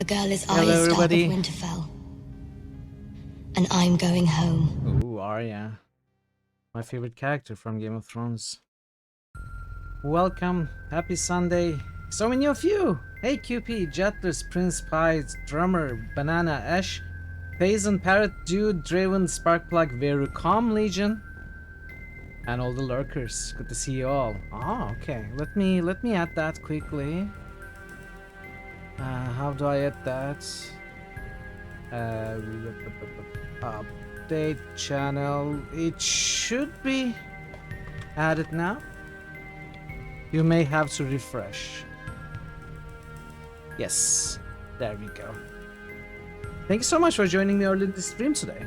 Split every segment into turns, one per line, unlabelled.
The girl is
Hello,
Arya Stark of
everybody.
Winterfell. And I'm going home.
Ooh, Arya. My favorite character from Game of Thrones. Welcome. Happy Sunday. So many of you. Hey, QP, Jetless, Prince Pies, Drummer, Banana, Ash, Payson, Parrot, Dude, Draven, Sparkplug, Veru, Calm Legion, and all the lurkers. Good to see you all. Ah, okay. Let me add that quickly. How do I add that? Update channel. It should be added now. You may have to refresh. Yes, there we go. Thank you so much for joining me early in the stream today.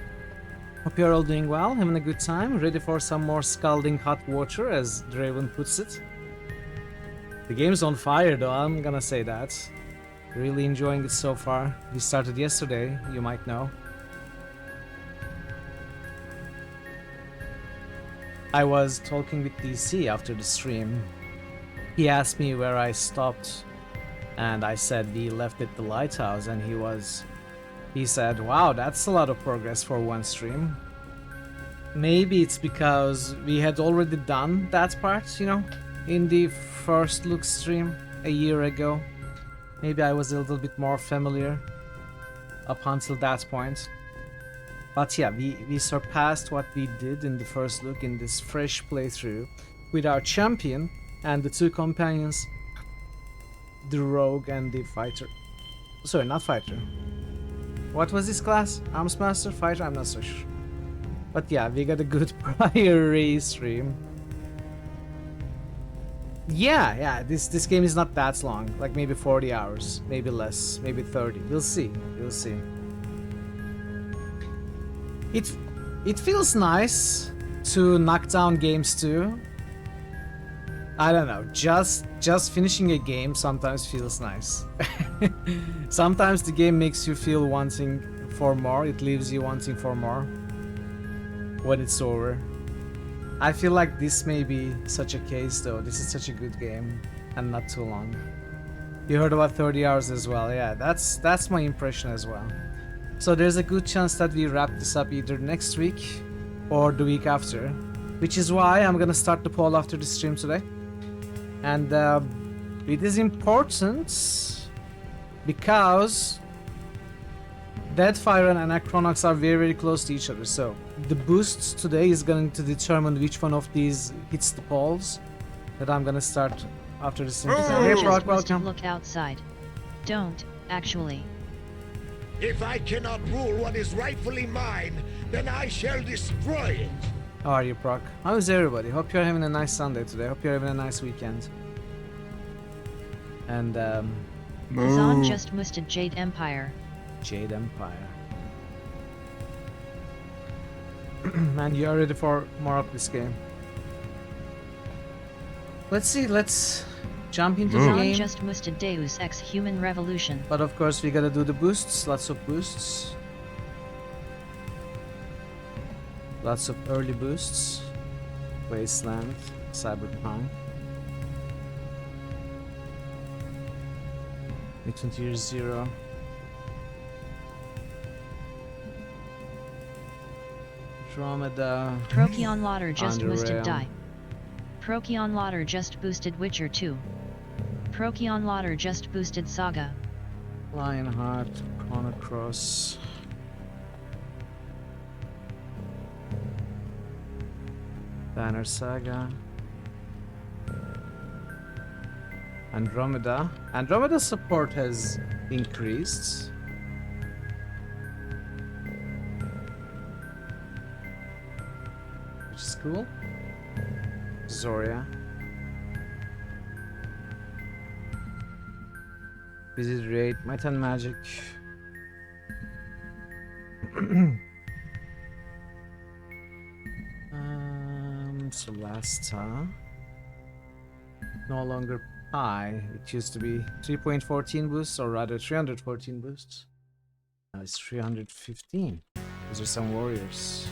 Hope you're all doing well, having a good time, ready for some more scalding hot water, as Draven puts it. The game's on fire though, I'm gonna say that. Really enjoying it so far. We started yesterday, you might know. I was talking with DC after the stream. He asked me where I stopped, and I said we left at the lighthouse, and he said, wow, that's a lot of progress for one stream. Maybe it's because we had already done that part, you know, in the first look stream a year ago. Maybe I was a little bit more familiar up until that point. But yeah, we surpassed what we did in the first look in this fresh playthrough with our champion and the two companions, the rogue and the fighter. Sorry, not fighter. What was this class? Arms master, fighter? I'm not so sure. But yeah, we got a good Priory stream. Yeah, this game is not that long. Like maybe 40 hours, maybe less, maybe 30. We'll see. We'll see. It feels nice to knock down games too. I don't know, just finishing a game sometimes feels nice. Sometimes the game makes you feel wanting for more, it leaves you wanting for more when it's over. I feel like this may be such a case though, this is such a good game and not too long. You heard about 30 hours as well, yeah, that's my impression as well. So there's a good chance that we wrap this up either next week or the week after, which is why I'm gonna start the poll after the stream today. And it is important because Deadfire and Anachronox are very, very close to each other. So the boosts today is going to determine which one of these hits the polls that I'm gonna start after the stream. Hey, Brock, welcome.
Look outside. Don't, actually.
If I cannot rule what is rightfully mine, then I shall destroy it.
How are you, Proc? How's everybody? Hope you're having a nice Sunday today. Hope you're having a nice weekend. And
Zon just musted Jade Empire.
Jade Empire. Man, you are ready for more of this game. Let's see, let's jump into the
Zon
game.
just musted Deus Ex Human Revolution.
But of course we gotta do the boosts, lots of boosts. Lots of early boosts. Wasteland, Cyberpunk. Mutant Year Zero. Andromeda.
Procyon Lauder just
Underrail.
musted Die. Procyon Lauder just boosted Witcher 2. Procyon Lauder just boosted Saga.
Lionheart, Chrono Cross. Banner Saga. Andromeda. Andromeda support has increased. Which is cool. Zoria. Visit Raid, Might and Magic. Solasta. No longer Pi. It used to be 3.14 boosts, or rather 314 boosts. Now it's 315. Those are some warriors.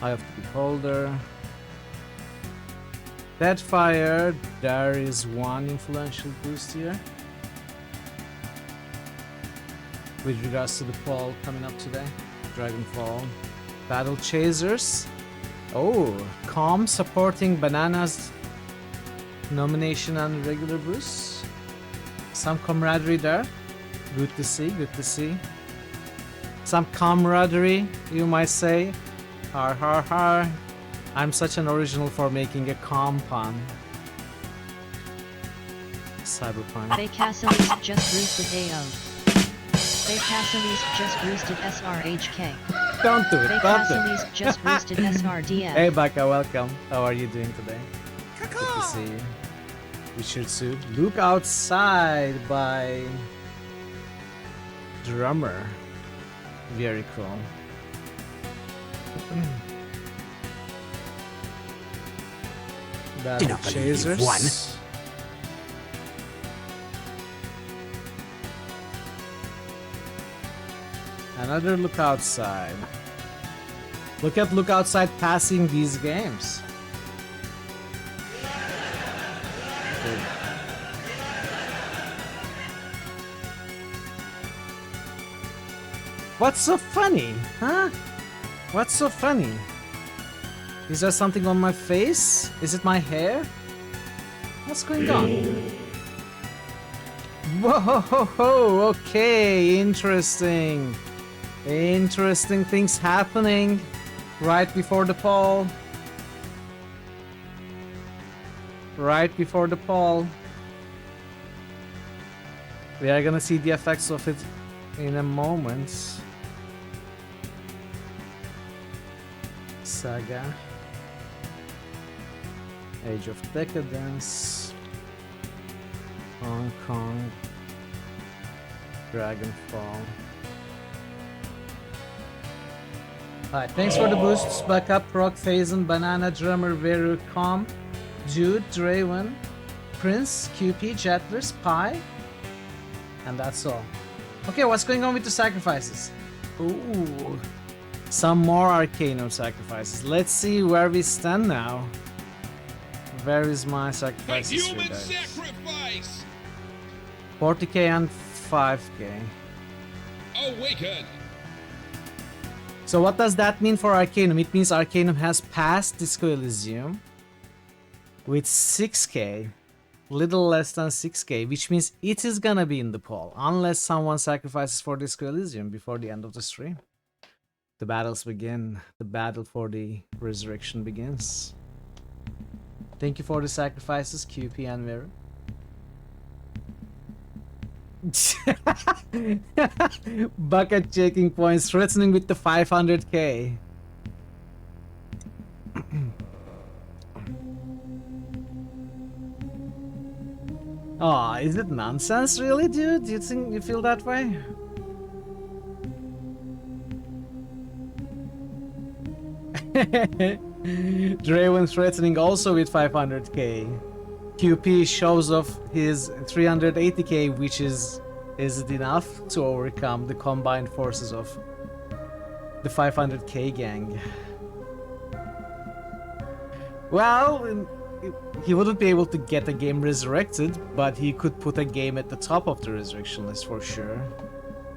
Eye of the Beholder. Deadfire, there is one influential boost here. With regards to the poll coming up today. Dragonfall. Battle Chasers. Oh, Calm supporting Banana's nomination and regular boosts. Some camaraderie there. Good to see, good to see. Some camaraderie, you might say. Har har har. I'm such an original for making a calm pun. Cyberpunk.
They Cassilis just boosted AO. They Cassilis just boosted SRHK.
Don't do it,
They
don't do it.
Cassilis just boosted SRDF.
Hey Baka, welcome. How are you doing today? Good to see you. Richard Soup. Look Outside by Drummer. Very cool. Battle Chasers. Another Look Outside. Look at Look Outside passing these games. Cool. What's so funny? Huh? What's so funny? Is there something on my face? Is it my hair? What's going on? Whoa, okay, interesting. Interesting things happening right before the poll. Right before the poll. We are gonna see the effects of it in a moment. Saga. Age of Decadence. Hong Kong. Dragonfall. Alright, thanks for the boosts. Backup, Rock, Phazon, Banana, Drummer, Veru, Calm, Jude, Draven, Prince, QP, Jettlers, Pi. And that's all. Okay, what's going on with the sacrifices? Ooh. Some more Arcanum sacrifices. Let's see where we stand now. Where is my sacrifice?
A human sacrifice!
40k and 5k.
Awaken!
So what does that mean for Arcanum? It means Arcanum has passed Disco Elysium with 6k. Little less than 6k, which means it is gonna be in the poll. Unless someone sacrifices for Disco Elysium before the end of the stream. The battles begin. The battle for the resurrection begins. Thank you for the sacrifices, QP and Vera. Bucket checking points, threatening with the 500k. Oh, is it nonsense, really, dude? Do you think you feel that way? Draven threatening also with 500k. QP shows off his 380k, which is it enough to overcome the combined forces of the 500k gang? Well, he wouldn't be able to get a game resurrected, but he could put a game at the top of the resurrection list for sure.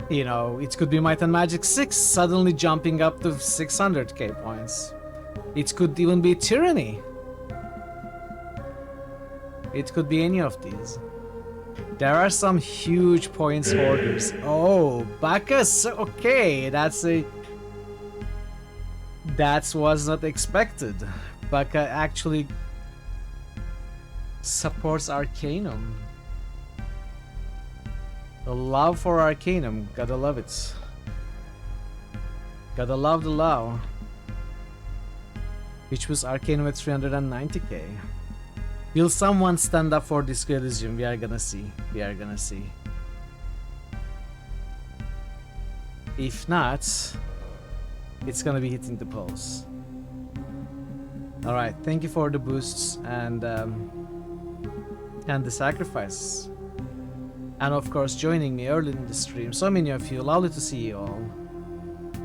You know, it could be Might and Magic 6 suddenly jumping up to 600k points. It could even be Tyranny. It could be any of these. There are some huge points hoarders. Oh, Bacchus! Okay, that was not expected. Bacchus actually supports Arcanum. The love for Arcanum, gotta love it. Gotta love the love. Which was Arcanum at 390k. Will someone stand up for Disco Elysium? We are gonna see. We are gonna see. If not, it's gonna be hitting the polls. Alright, thank you for the boosts and the sacrifices. And of course joining me early in the stream. So many of you, lovely to see you all.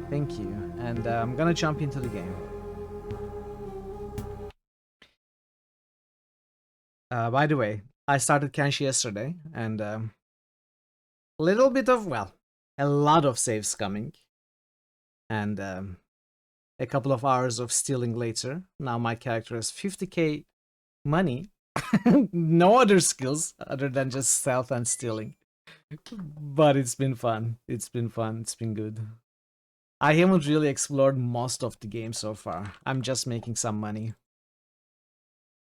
Thank you. And I'm gonna jump into the game. By the way, I started Kenshi yesterday, and little bit of, well, a lot of saves coming, and a couple of hours of stealing later. Now my character has 50k money, no other skills other than just stealth and stealing. But it's been fun. It's been fun. It's been good. I haven't really explored most of the game so far. I'm just making some money.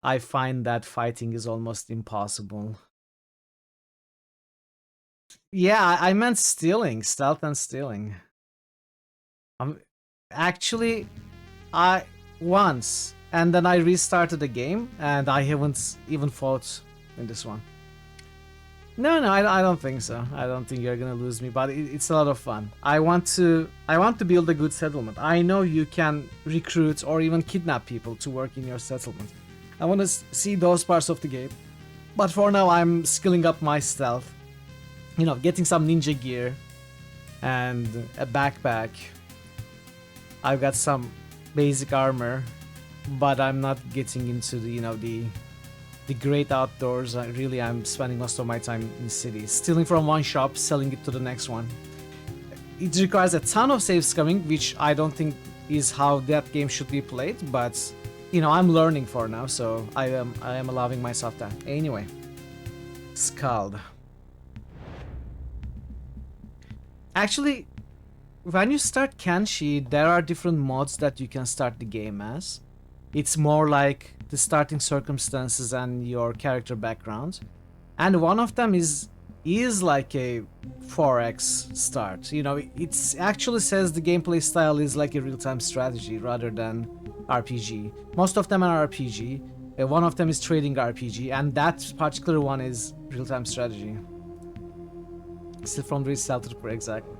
I find that fighting is almost impossible. Yeah, I meant stealing, stealth and stealing. Actually, I once, and then I restarted the game, and I haven't even fought in this one. No, I don't think so. I don't think you're gonna lose me, but it's a lot of fun. I want to build a good settlement. I know you can recruit or even kidnap people to work in your settlement. I want to see those parts of the game. But for now, I'm skilling up my stealth. You know, getting some ninja gear and a backpack. I've got some basic armor, but I'm not getting into the, you know, the great outdoors. I'm spending most of my time in cities, stealing from one shop, selling it to the next one. It requires a ton of saves coming, which I don't think is how that game should be played, but you know, I'm learning for now, so I am allowing myself that. Anyway, SKALD. Actually, when you start Kenshi, there are different mods that you can start the game as. It's more like the starting circumstances and your character background. And one of them is like a 4x start. You know, it actually says the gameplay style is like a real-time strategy rather than RPG. Most of them are RPG. One of them is trading RPG, and that particular one is real-time strategy. Still from the Stealth Trooper, exactly.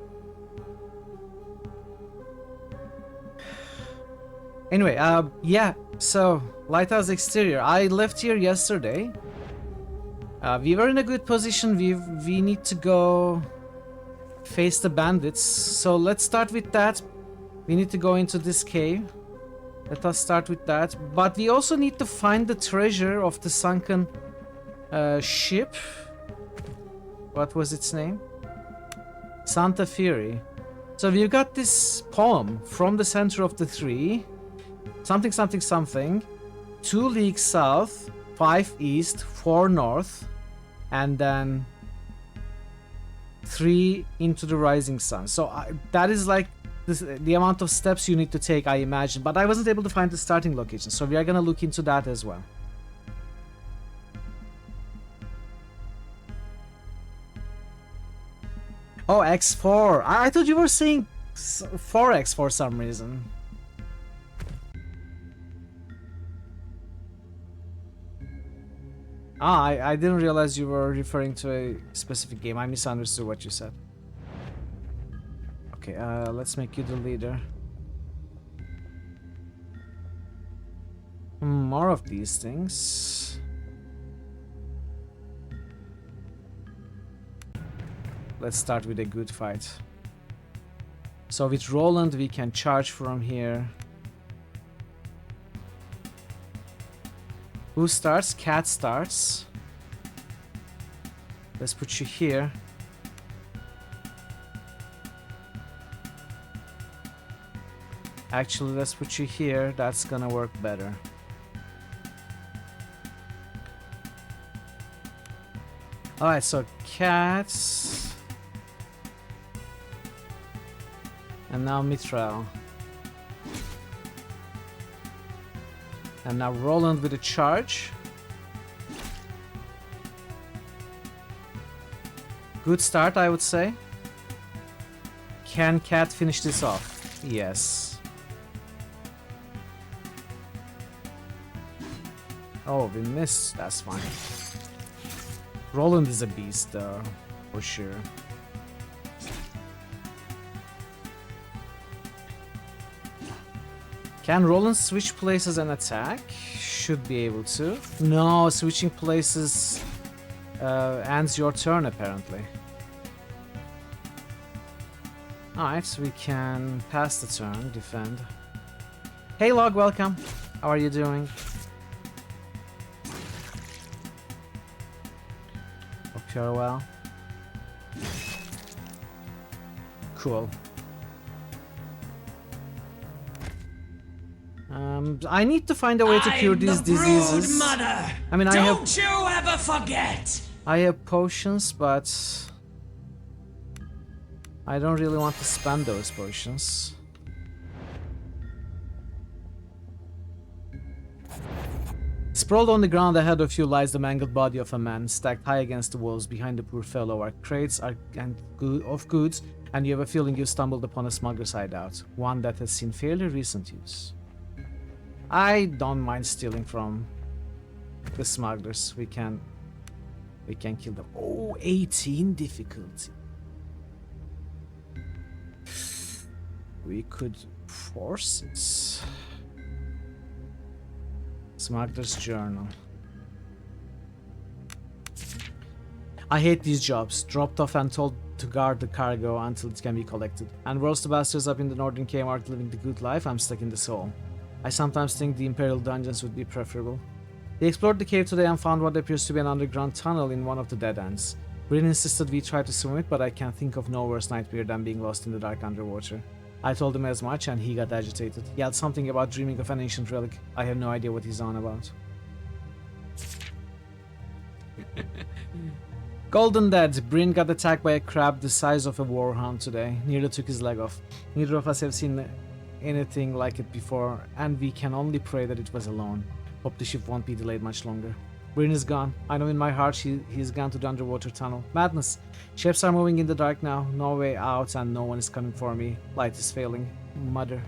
Anyway, yeah, so Lighthouse exterior. I left here yesterday. We were in a good position. We need to go face the bandits. So let's start with that. We need to go into this cave. Let us start with that. But we also need to find the treasure of the sunken ship. What was its name? Santa Fury. So we've got this poem from the center of the three. Something, something, something. 2 leagues south, 5 east, 4 north, and then 3 into the rising sun. So that is like the amount of steps you need to take, I imagine. But I wasn't able to find the starting location, so we are gonna look into that as well. Oh, X4. I thought you were saying 4X for some reason. Ah, I didn't realize you were referring to a specific game. I misunderstood what you said. Okay, let's make you the leader. More of these things. Let's start with a good fight. So with Roland, we can charge from here. Who starts? Cat starts. Let's put you here. Actually, let's put you here. That's gonna work better. Alright, so cats. And now Mithral. And now Roland with a charge. Good start, I would say. Can Cat finish this off? Yes. Oh, we missed. That's fine. Roland is a beast, though, for sure. Can Roland switch places and attack? Should be able to. No, switching places ends your turn, apparently. Alright, so we can pass the turn, defend. Hey Log, welcome. How are you doing? of pure well. Cool. I need to find a way to cure these diseases.
Mother.
I mean,
Don't you ever forget.
I have potions, but I don't really want to spend those potions. Sprawled on the ground ahead of you lies the mangled body of a man, stacked high against the walls. Behind the poor fellow are crates of goods, and you have a feeling you stumbled upon a smuggler's hideout, one that has seen fairly recent use. I don't mind stealing from the smugglers. We can kill them. Oh, 18 difficulty. We could force it. Smuggler's journal. I hate these jobs. Dropped off and told to guard the cargo until it can be collected. And whilst the bastards up in the northern Kmart living the good life, I'm stuck in this hole. I sometimes think the Imperial dungeons would be preferable. They explored the cave today and found what appears to be an underground tunnel in one of the dead ends. Bryn insisted we try to swim it, but I can't think of no worse nightmare than being lost in the dark underwater. I told him as much and he got agitated. He had something about dreaming of an ancient relic. I have no idea what he's on about. Golden Dead. Bryn got attacked by a crab the size of a warhound today. Nearly took his leg off. Neither of us have seen anything like it before, and we can only pray that it was alone. Hope the ship won't be delayed much longer. Bryn is gone. I know in my heart he's gone to the underwater tunnel. Madness. Ships are moving in the dark now. No way out and no one is coming for me. Light is failing. Mother.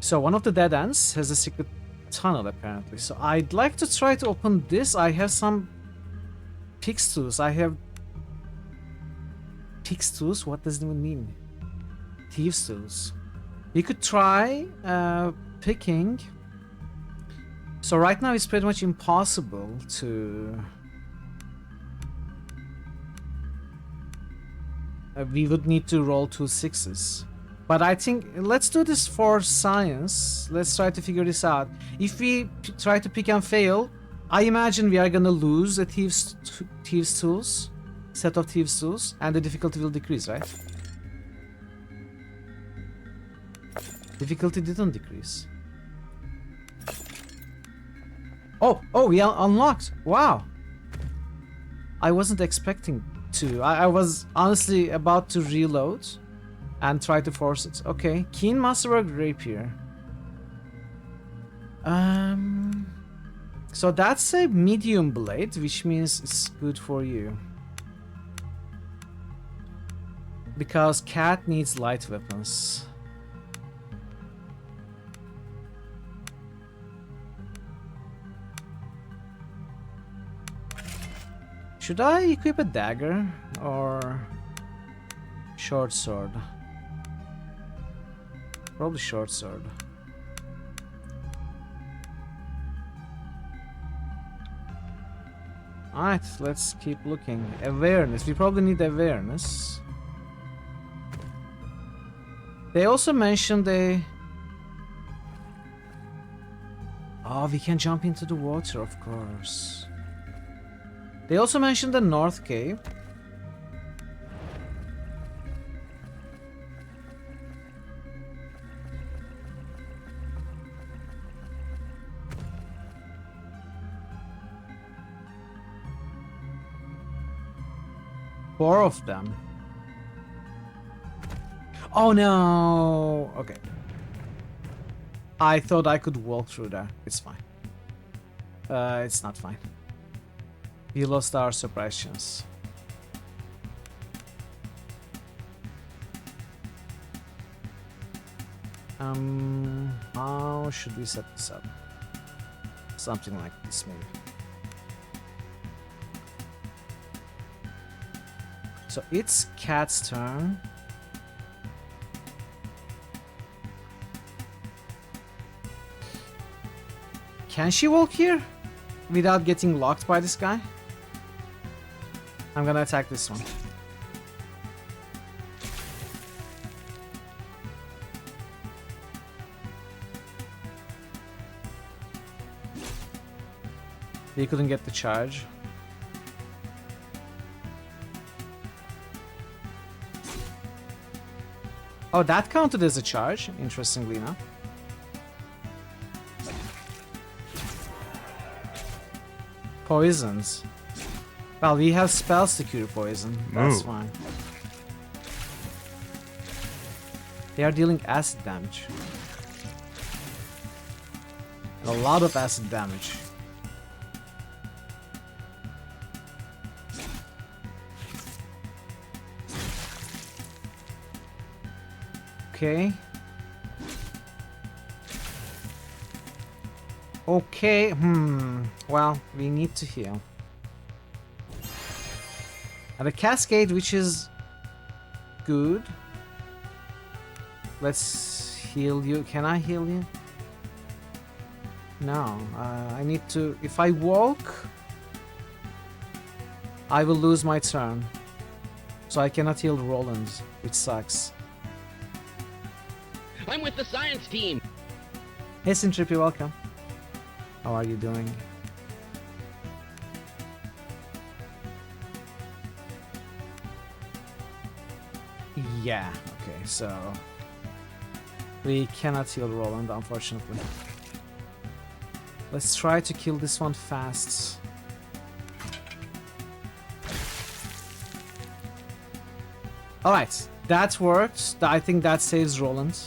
So one of the dead ends has a secret tunnel apparently. So I'd like to try to open this. I have some pig's tools. I have pig's tools? What does it even mean? Thieves tools. We could try picking. So right now it's pretty much impossible to... we would need to roll 2 6s. But I think, let's do this for science. Let's try to figure this out. If we try to pick and fail, I imagine we are gonna lose a thieves tools, set of thieves tools, and the difficulty will decrease, right? Difficulty didn't decrease. Oh, we are unlocked. Wow. I wasn't expecting to. I was honestly about to reload and try to force it. Okay, keen masterwork rapier. So that's a medium blade, which means it's good for you. Because cat needs light weapons. Should I equip a dagger or short sword? Probably short sword. Alright, let's keep looking. Awareness. We probably need awareness. They also mentioned a... Oh, we can jump into the water, of course. They also mentioned the North Cave. Four of them. Oh no! Okay. I thought I could walk through there. It's fine. It's not fine. We lost our suppressions. How should we set this up? Something like this, maybe. So it's Cat's turn. Can she walk here without getting locked by this guy? I'm gonna attack this one. He couldn't get the charge. Oh, that counted as a charge, interestingly enough. Poisons. Well, we have spells to cure poison. That's
Ooh.
fine. They are dealing acid damage. A lot of acid damage. Okay. Okay, well, we need to heal. And a cascade, which is good. Let's heal you. Can I heal you? No, I need to... If I walk, I will lose my turn. So I cannot heal Roland, which sucks.
I'm with the science team.
Hey Sintrip, you're welcome. How are you doing? Yeah, okay, so... We cannot heal Roland, unfortunately. Let's try to kill this one fast. Alright, that worked. I think that saves Roland.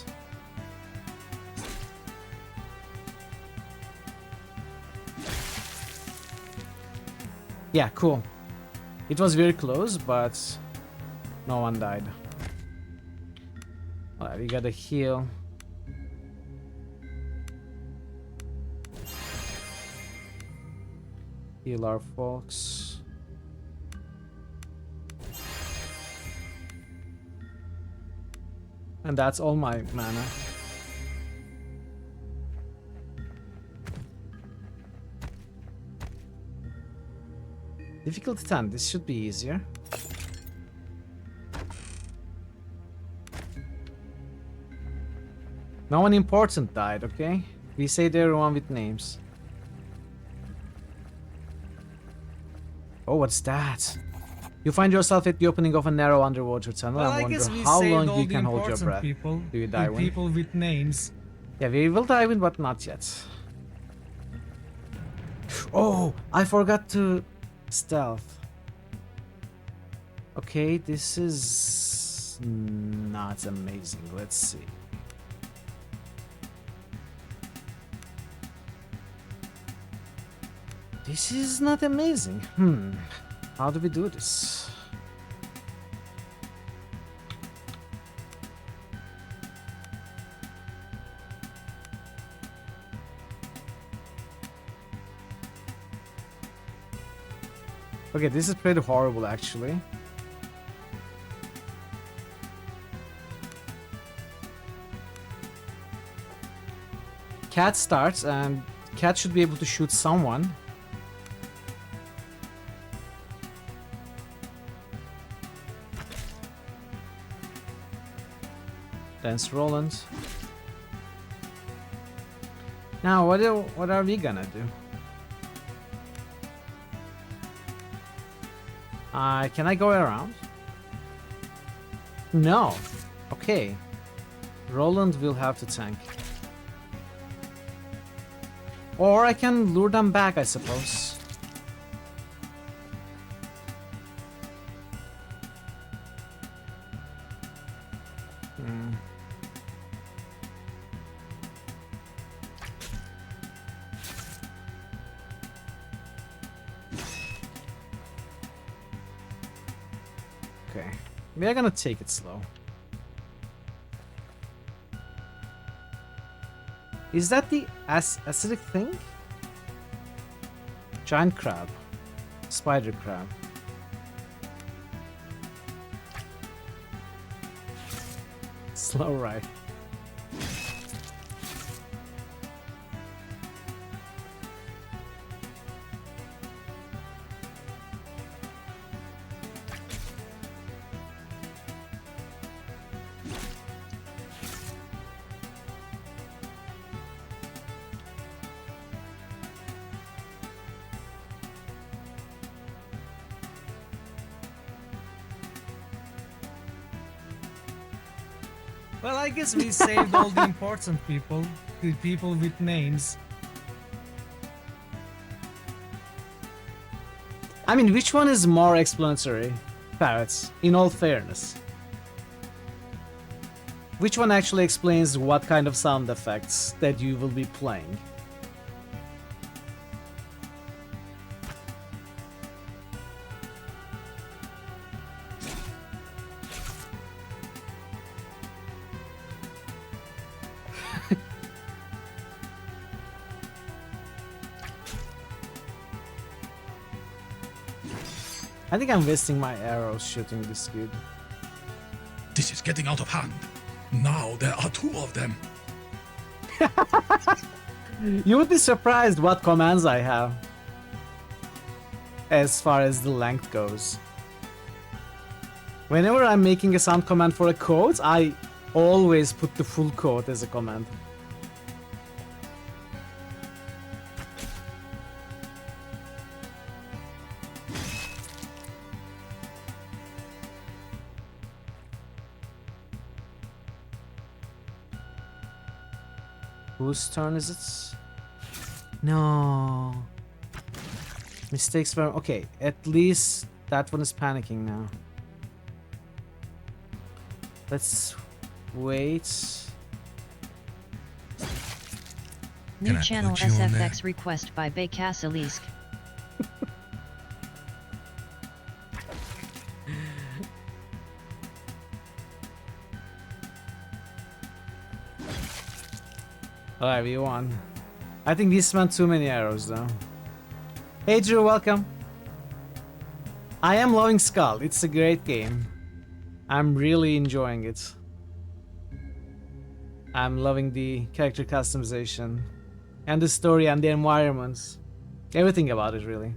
Yeah, cool. It was very close, but no one died. Alright, we gotta heal. Heal our folks. And that's all my mana. Difficulty 10, this should be easier. No one important died, okay? We saved everyone with names. Oh, what's that? You find yourself at the opening of a narrow underwater tunnel and wonder how long you can hold your breath.
People,
Do you dive in?
people with names.
Yeah, we will dive in, but not yet. Oh, I forgot to stealth. Okay, this is not amazing. Let's see. This is not amazing. How do we do this? Okay, this is pretty horrible actually. Cat starts and Cat should be able to shoot someone. Dance Roland. Now what are we gonna do? Can I go around? No. Okay. Roland will have to tank. Or I can lure them back, I suppose. Okay. We are gonna take it slow. Is that the acidic thing? Giant crab. Spider crab. Slow ride. Well, I guess we saved all the important people, the people with names. I mean, which one is more explanatory, Parrots, in all fairness? Which one actually explains what kind of sound effects that you will be playing? I think I'm wasting my arrows shooting this good.
This is getting out of hand. Now there are 2 of them.
You would be surprised what commands I have as far as the length goes. Whenever I'm making a sound command for a code, I always put the full code as a command. Whose turn is it? No. Mistakes were... Okay, at least that one is panicking now. Let's wait.
New
Can I
channel
put you on there?
SFX request by Bekasilisk.
Alright, we won. I think this went too many arrows though. Hey Drew, welcome. I am loving SKALD. It's a great game. I'm really enjoying it. I'm loving the character customization and the story and the environments. Everything about it, really.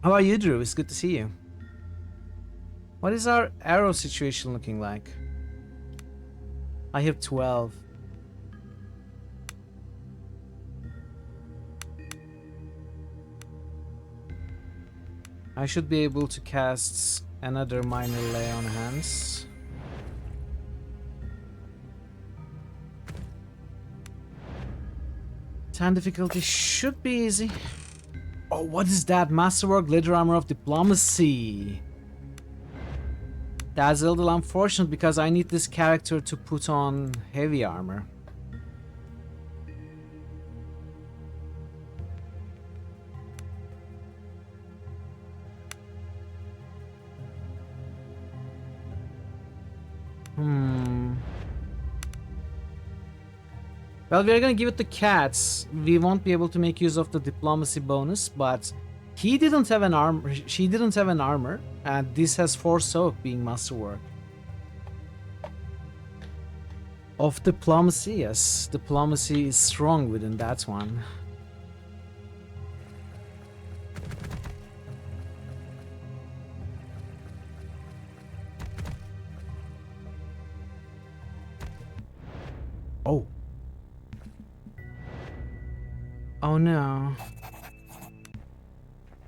How are you, Drew? It's good to see you. What is our arrow situation looking like? I have 12. I should be able to cast another minor lay on hands. Time difficulty should be easy. Oh, what is that? Masterwork Leather Armor of Diplomacy. That's a little unfortunate because I need this character to put on heavy armor. Well, we're gonna give it to Cats. We won't be able to make use of the diplomacy bonus, but he didn't have an armor. She didn't have an armor, and this has 4 soak being masterwork. Of diplomacy, yes. Diplomacy is strong within that one. Oh. Oh no.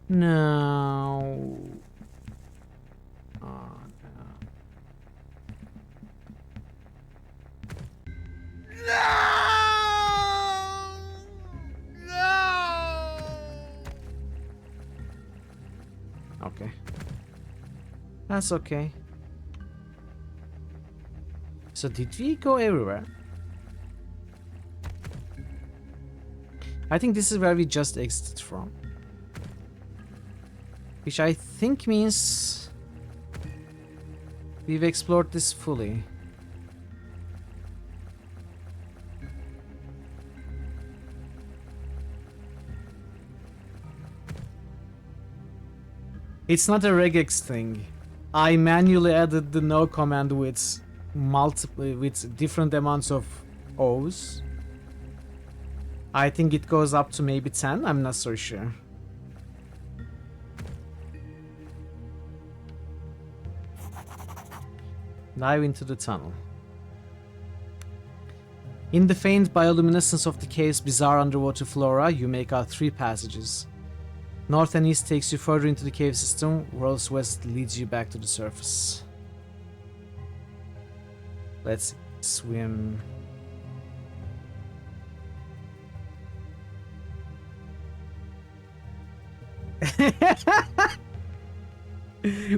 No. Oh no. Okay. That's okay. So did we go everywhere? I think this is where we just exited from. Which I think means we've explored this fully. It's not a regex thing. I manually added the no command with different amounts of O's. I think it goes up to maybe 10, I'm not so sure. Dive into the tunnel. In the faint bioluminescence of the cave's bizarre underwater flora, you make out 3 passages. North and east takes you further into the cave system, whilst west leads you back to the surface. Let's swim.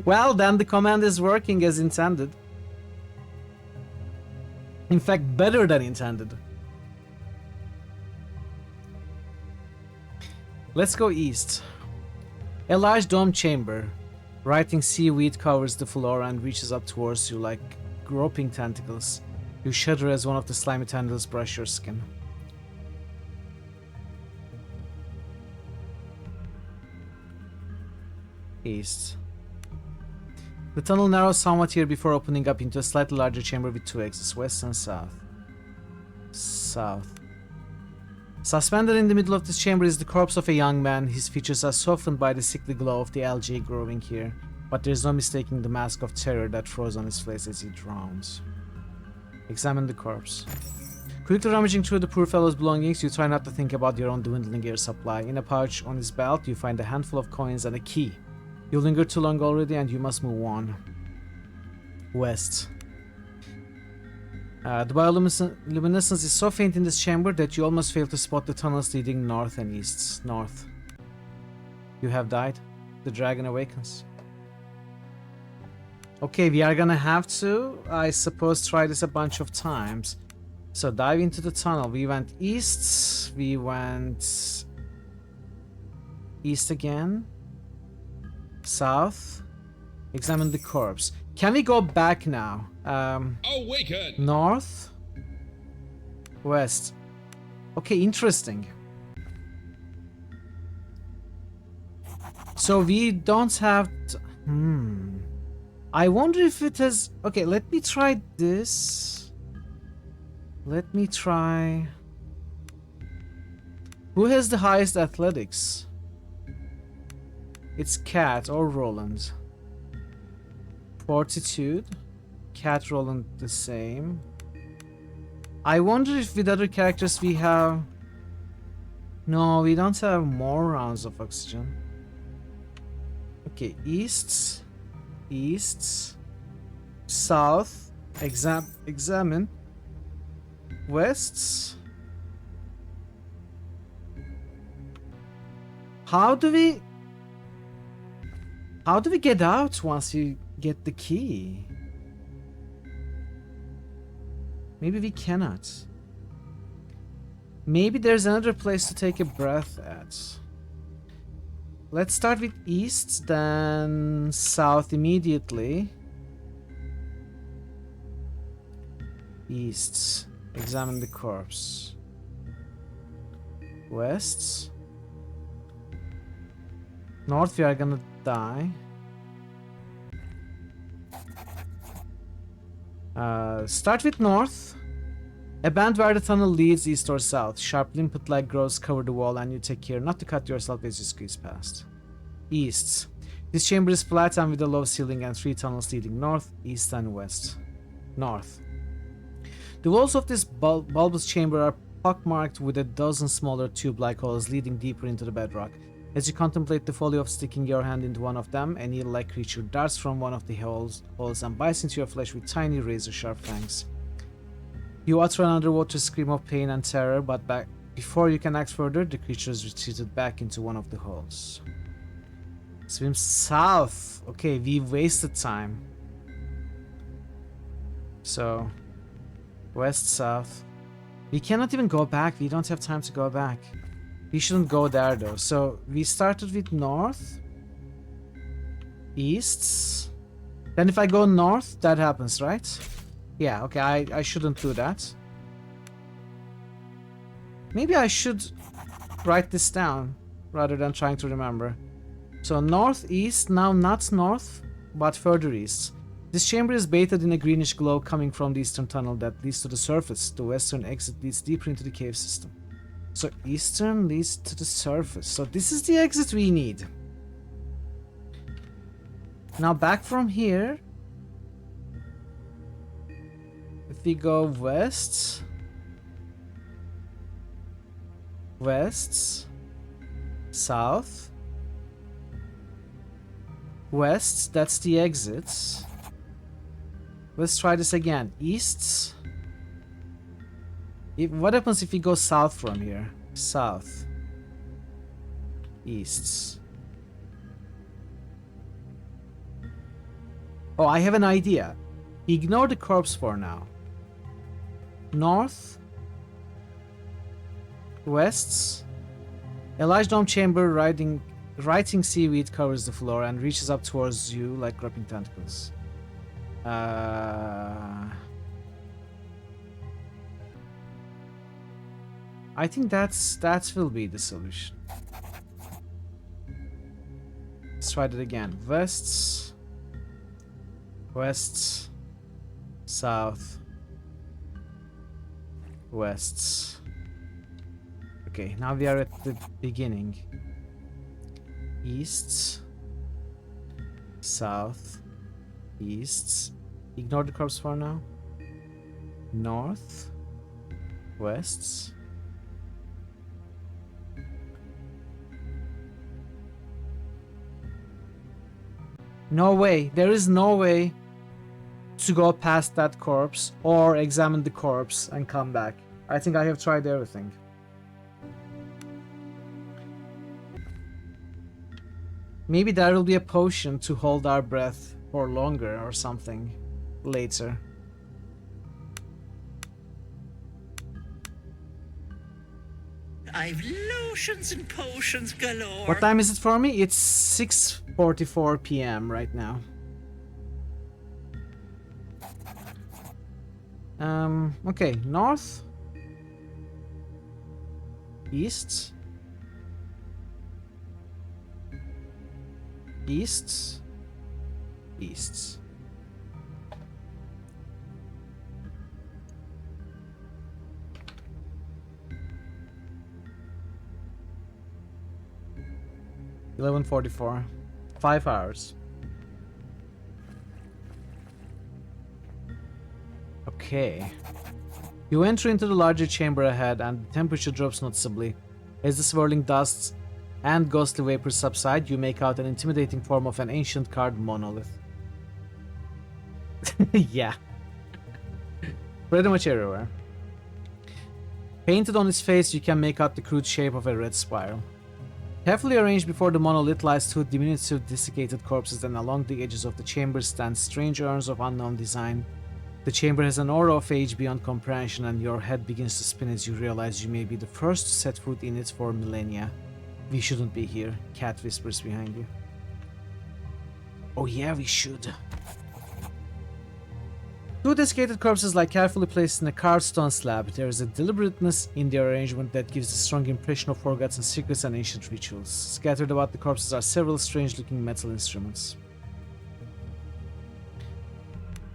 Well, then the command is working as intended. In fact, better than intended. Let's go east. A large dome chamber. Writing seaweed covers the floor and reaches up towards you like groping tentacles. You shudder as one of the slimy tendrils brush your skin. East. The tunnel narrows somewhat here before opening up into a slightly larger chamber with two exits, west and south. South. Suspended in the middle of this chamber is the corpse of a young man. His features are softened by the sickly glow of the algae growing here, but there is no mistaking the mask of terror that froze on his face as he drowns. Examine the corpse. Quickly rummaging through the poor fellow's belongings, you try not to think about your own dwindling air supply. In a pouch on his belt, you find a handful of coins and a key. You linger too long already and you must move on. West. The bioluminescence is so faint in this chamber that you almost fail to spot the tunnels leading north and east. North. You have died. The dragon awakens. Okay, we are gonna have to, I suppose, try this a bunch of times. So dive into the tunnel. We went east. We went east again. South. Examine the corpse. Can we go back now?
Awaken!
North. West. Okay, interesting. So we don't have I wonder if it has... Okay, let me try this. Let me try... Who has the highest athletics? It's Cat or Roland. Fortitude. Cat, Roland the same. I wonder if with other characters we have... No, we don't have more rounds of oxygen. Okay, east. East. South. Examine. West. How do we get out once you get the key? Maybe we cannot. Maybe there's another place to take a breath at. Let's start with east, then south immediately. East. Examine the corpse. West. North, we are gonna die. Start with north. A band where the tunnel leads east or south. Sharp limpet-like growths cover the wall and you take care not to cut yourself as you squeeze past. East. This chamber is flat and with a low ceiling and 3 tunnels leading north, east and west. North. The walls of this bulbous chamber are pockmarked with a dozen smaller tube-like holes leading deeper into the bedrock. As you contemplate the folly of sticking your hand into one of them, a needle-like creature darts from one of the holes and bites into your flesh with tiny razor-sharp fangs. You utter an underwater scream of pain and terror, but before you can act further, the creature is retreated back into one of the holes. Swim south. Okay, we wasted time. So, west, south. We cannot even go back. We don't have time to go back. We shouldn't go there though. So, we started with north. East. Then if I go north, that happens, right? Yeah, okay, I shouldn't do that. Maybe I should write this down rather than trying to remember. So northeast, now not north, but further east. This chamber is bathed in a greenish glow coming from the eastern tunnel that leads to the surface. The western exit leads deeper into the cave system. So eastern leads to the surface. So this is the exit we need. Now back from here. If we go west, south, west, that's the exit. Let's try this again. East. What happens if we go south from here? South. East. Oh, I have an idea. Ignore the corpse for now. North. Wests. A large dome chamber writing seaweed covers the floor and reaches up towards you like grabbing tentacles. I think that will be the solution. Let's try that again. Wests. Wests. South. Wests. Okay, now we are at the beginning. East. South. East. Ignore the corpse for now. North. Wests. No way. There is no way to go past that corpse or examine the corpse and come back. I think I have tried everything. Maybe there will be a potion to hold our breath for longer or something later.
I've lotions and potions galore.
What time is it for me? It's 6:44 p.m. right now. Okay, north, east, east, east. $11:44. 5 hours. Okay. You enter into the larger chamber ahead and the temperature drops noticeably. As the swirling dust and ghostly vapors subside, you make out an intimidating form of an ancient carved monolith. Yeah. Pretty much everywhere. Painted on its face, you can make out the crude shape of a red spiral. Carefully arranged before the monolith lies two diminutive desiccated corpses, and along the edges of the chamber stand strange urns of unknown design. The chamber has an aura of age beyond comprehension, and your head begins to spin as you realize you may be the first to set foot in it for millennia. We shouldn't be here, Cat whispers behind you. Oh yeah, we should. Two desiccated corpses lie carefully placed in a carved stone slab. There is a deliberateness in their arrangement that gives a strong impression of forgotten secrets and ancient rituals. Scattered about the corpses are several strange-looking metal instruments.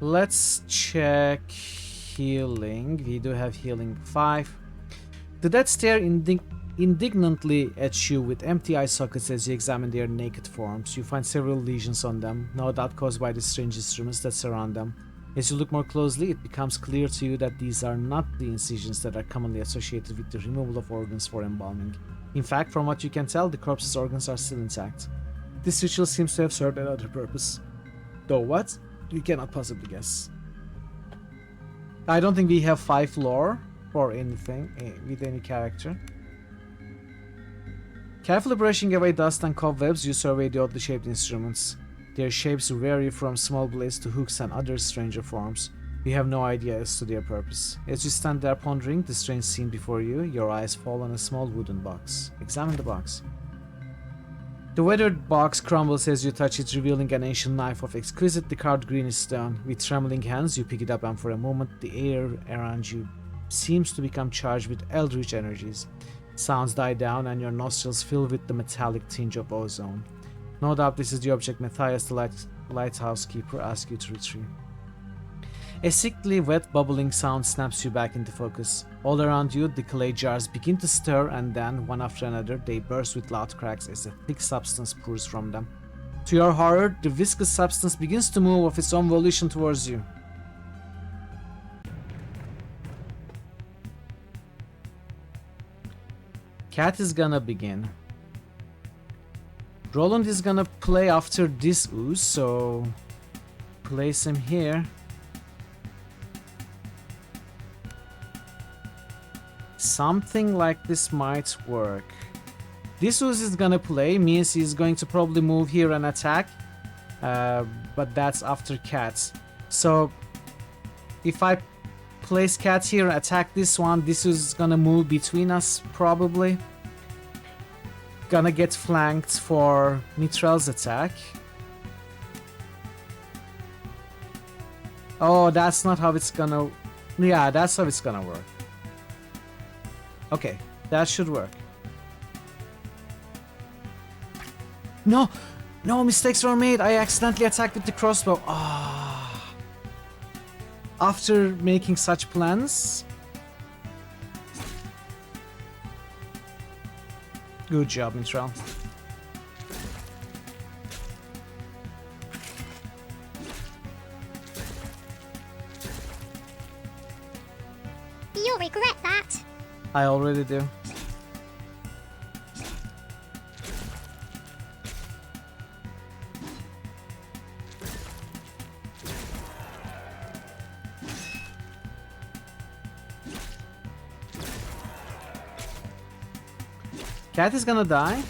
Let's check healing. We do have healing 5. The dead stare indignantly at you with empty eye sockets as you examine their naked forms. You find several lesions on them, no doubt caused by the strange instruments that surround them. As you look more closely, it becomes clear to you that these are not the incisions that are commonly associated with the removal of organs for embalming. In fact, from what you can tell, the corpse's organs are still intact. This ritual seems to have served another purpose. Though what? You cannot possibly guess. I don't think we have 5 lore for anything with any character. Carefully brushing away dust and cobwebs, you survey the oddly shaped instruments. Their shapes vary from small blades to hooks and other stranger forms. You have no idea as to their purpose. As you stand there pondering the strange scene before you, your eyes fall on a small wooden box. Examine the box. The weathered box crumbles as you touch it, revealing an ancient knife of exquisitely carved greenish stone. With trembling hands, you pick it up, and for a moment, the air around you seems to become charged with eldritch energies. Sounds die down, and your nostrils fill with the metallic tinge of ozone. No doubt this is the object Matthias, the lighthouse keeper, asked you to retrieve. A sickly, wet, bubbling sound snaps you back into focus. All around you, the clay jars begin to stir, and then, one after another, they burst with loud cracks as a thick substance pours from them. To your horror, the viscous substance begins to move of its own volition towards you. Cat is gonna begin. Roland is gonna play after this ooze, so place him here. something like this might work. This Uzi is gonna play, means he's going to probably move here and attack. But that's after Cat. So if I place Cat here and attack this one, this is gonna move between us probably. Gonna get flanked for Mitral's attack. Oh, that's not how it's gonna... Yeah, that's how it's gonna work. Okay, that should work. No! No, mistakes were made! I accidentally attacked with the crossbow. Ah. After making such plans... Good job, Mitral.
You'll regret that.
I already do. Cat is gonna die.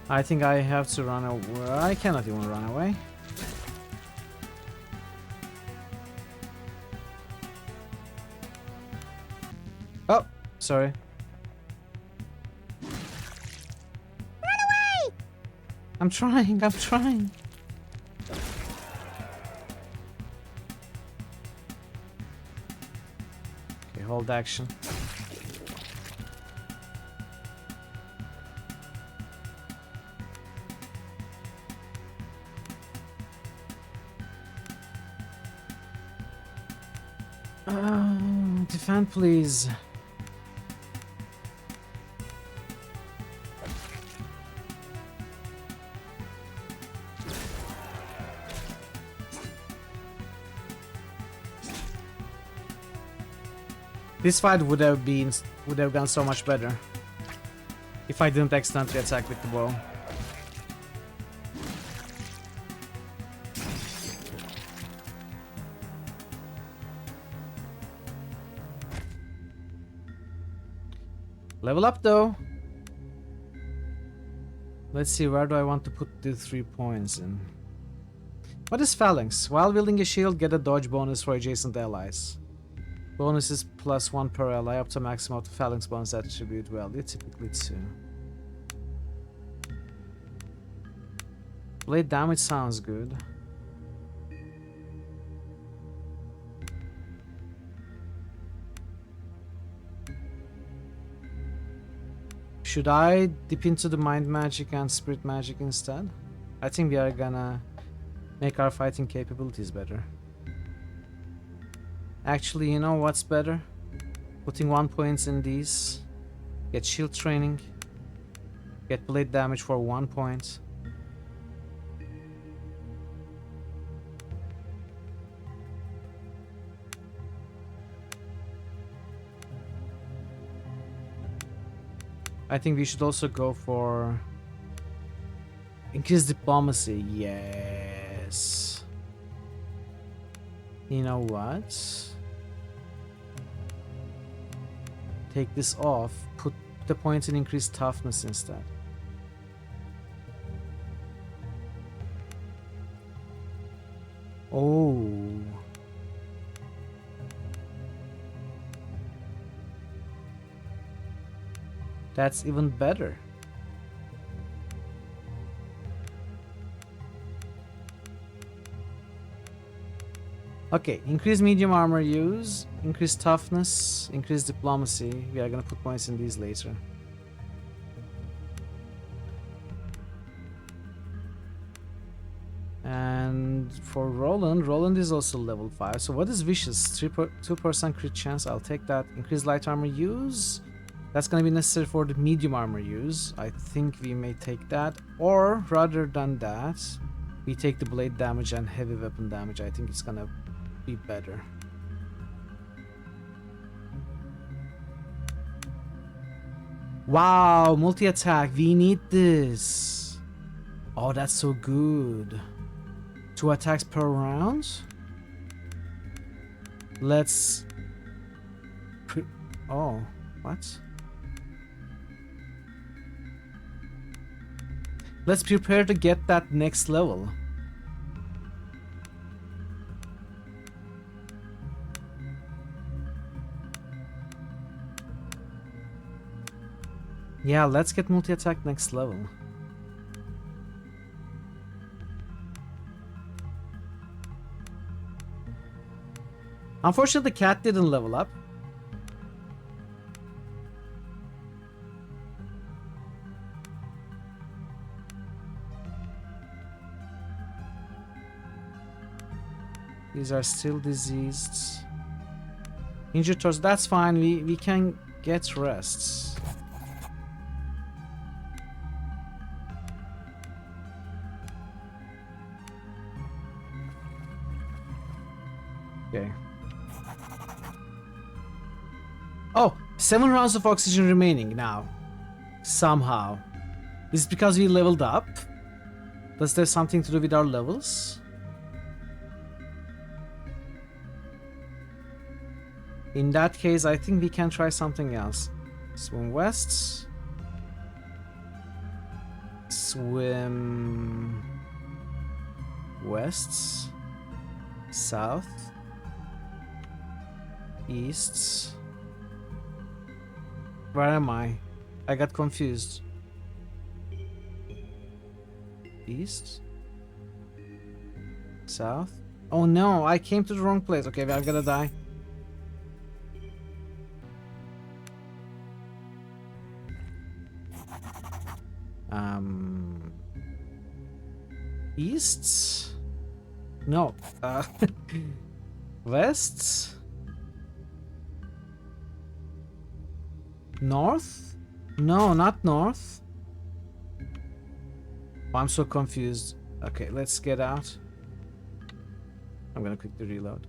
I think I have to run away. I cannot even run away. Oh, sorry.
Run away!
I'm trying, I'm trying. Okay, hold action. Defend, please. This fight would have gone so much better if I didn't accidentally attack with the bow. Level up though. Let's see, where do I want to put the 3 points in? What is Phalanx? While wielding a shield, get a dodge bonus for adjacent allies. Bonus is +1 per ally up to maximum of the Phalanx bonus attribute value, typically 2. Blade damage sounds good. Should I dip into the mind magic and spirit magic instead? I think we are gonna make our fighting capabilities better. Actually, you know what's better? Putting 1 point in these. Get shield training. Get blade damage for 1 point. I think we should also go for increased diplomacy. Yes. You know what? Take this off. Put the point in increased toughness instead. Oh. That's even better. Okay, increase medium armor use, increase toughness, increase diplomacy. We are gonna put points in these later. And for Roland is also level 5. So what is vicious? 2% crit chance. I'll take that. Increase light armor use. That's gonna be necessary for the medium armor use. I think we may take that. Or rather than that, we take the blade damage and heavy weapon damage. I think it's gonna be better. Wow, multi-attack. We need this. Oh, that's so good. 2 attacks per round? Let's... Oh, what? Let's prepare to get that next level. Yeah, let's get multi-attack next level. Unfortunately, the cat didn't level up. These are still diseased. Injured torso, that's fine. We can get rests. Okay. Oh, 7 rounds of oxygen remaining now. Somehow. Is it because we leveled up? Does there something to do with our levels? In that case, I think we can try something else. Swim west. Swim west. South. East. Where am I? I got confused. East? South? Oh no, I came to the wrong place. Okay, I'm gonna die. East? No. West? North? No, not north. Oh, I'm so confused. Okay, let's get out. I'm gonna quickly reload.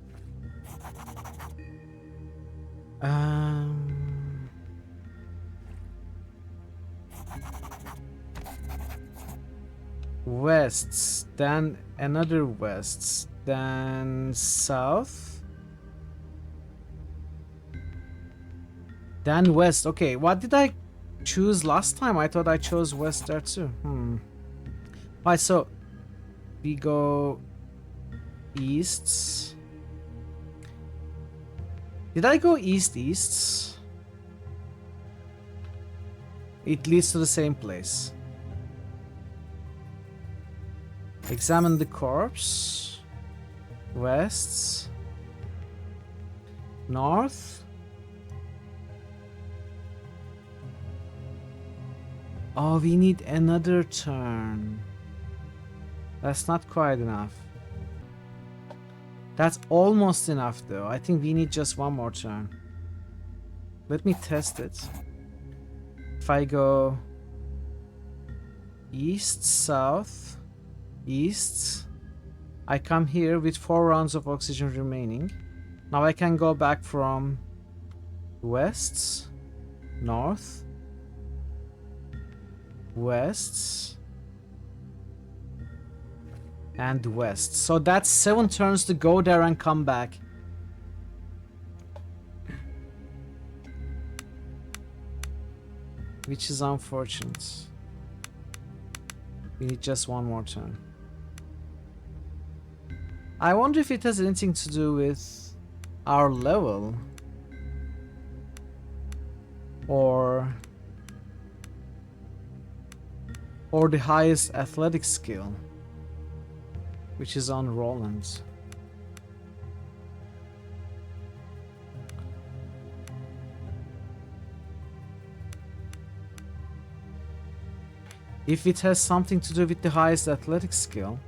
West, then another west, then south, then west. Okay, what did I choose last time? I thought I chose west there too. Right, so we go east. Did I go east? It leads to the same place. Examine the corpse. West. North. Oh, we need another turn. That's not quite enough. That's almost enough though. I think we need just one more turn. Let me test it. If I go east, south, east, I come here with 4 rounds of oxygen remaining. Now I can go back from west, north, west, and west. So that's 7 turns to go there and come back. Which is unfortunate. We need just one more turn. I wonder if it has anything to do with our level. Or the highest athletic skill. Which is on Roland. If it has something to do with the highest athletic skill.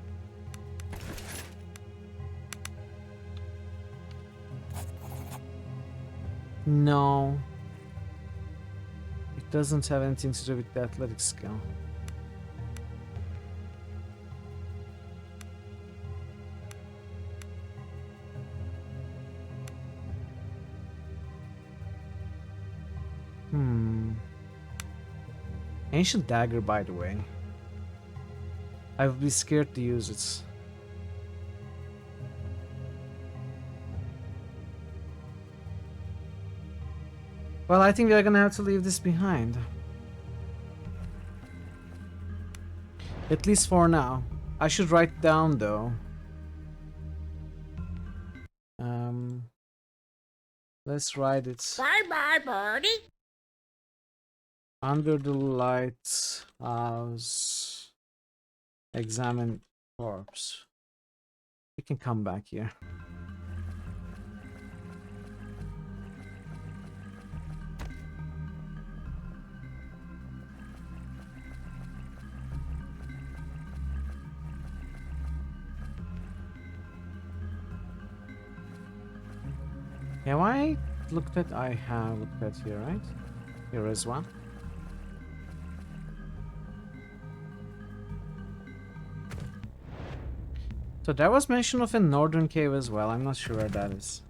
No. It doesn't have anything to do with the athletic skill. Ancient dagger, by the way. I would be scared to use it. Well, I think we are gonna have to leave this behind. At least for now. I should write down though. Let's write it.
Bye bye, birdie.
Under the lighthouse. Examine corpse. We can come back here. Have I looked at? I have looked at here, right? Here is one. So there was mention of a northern cave as well. I'm not sure where that is.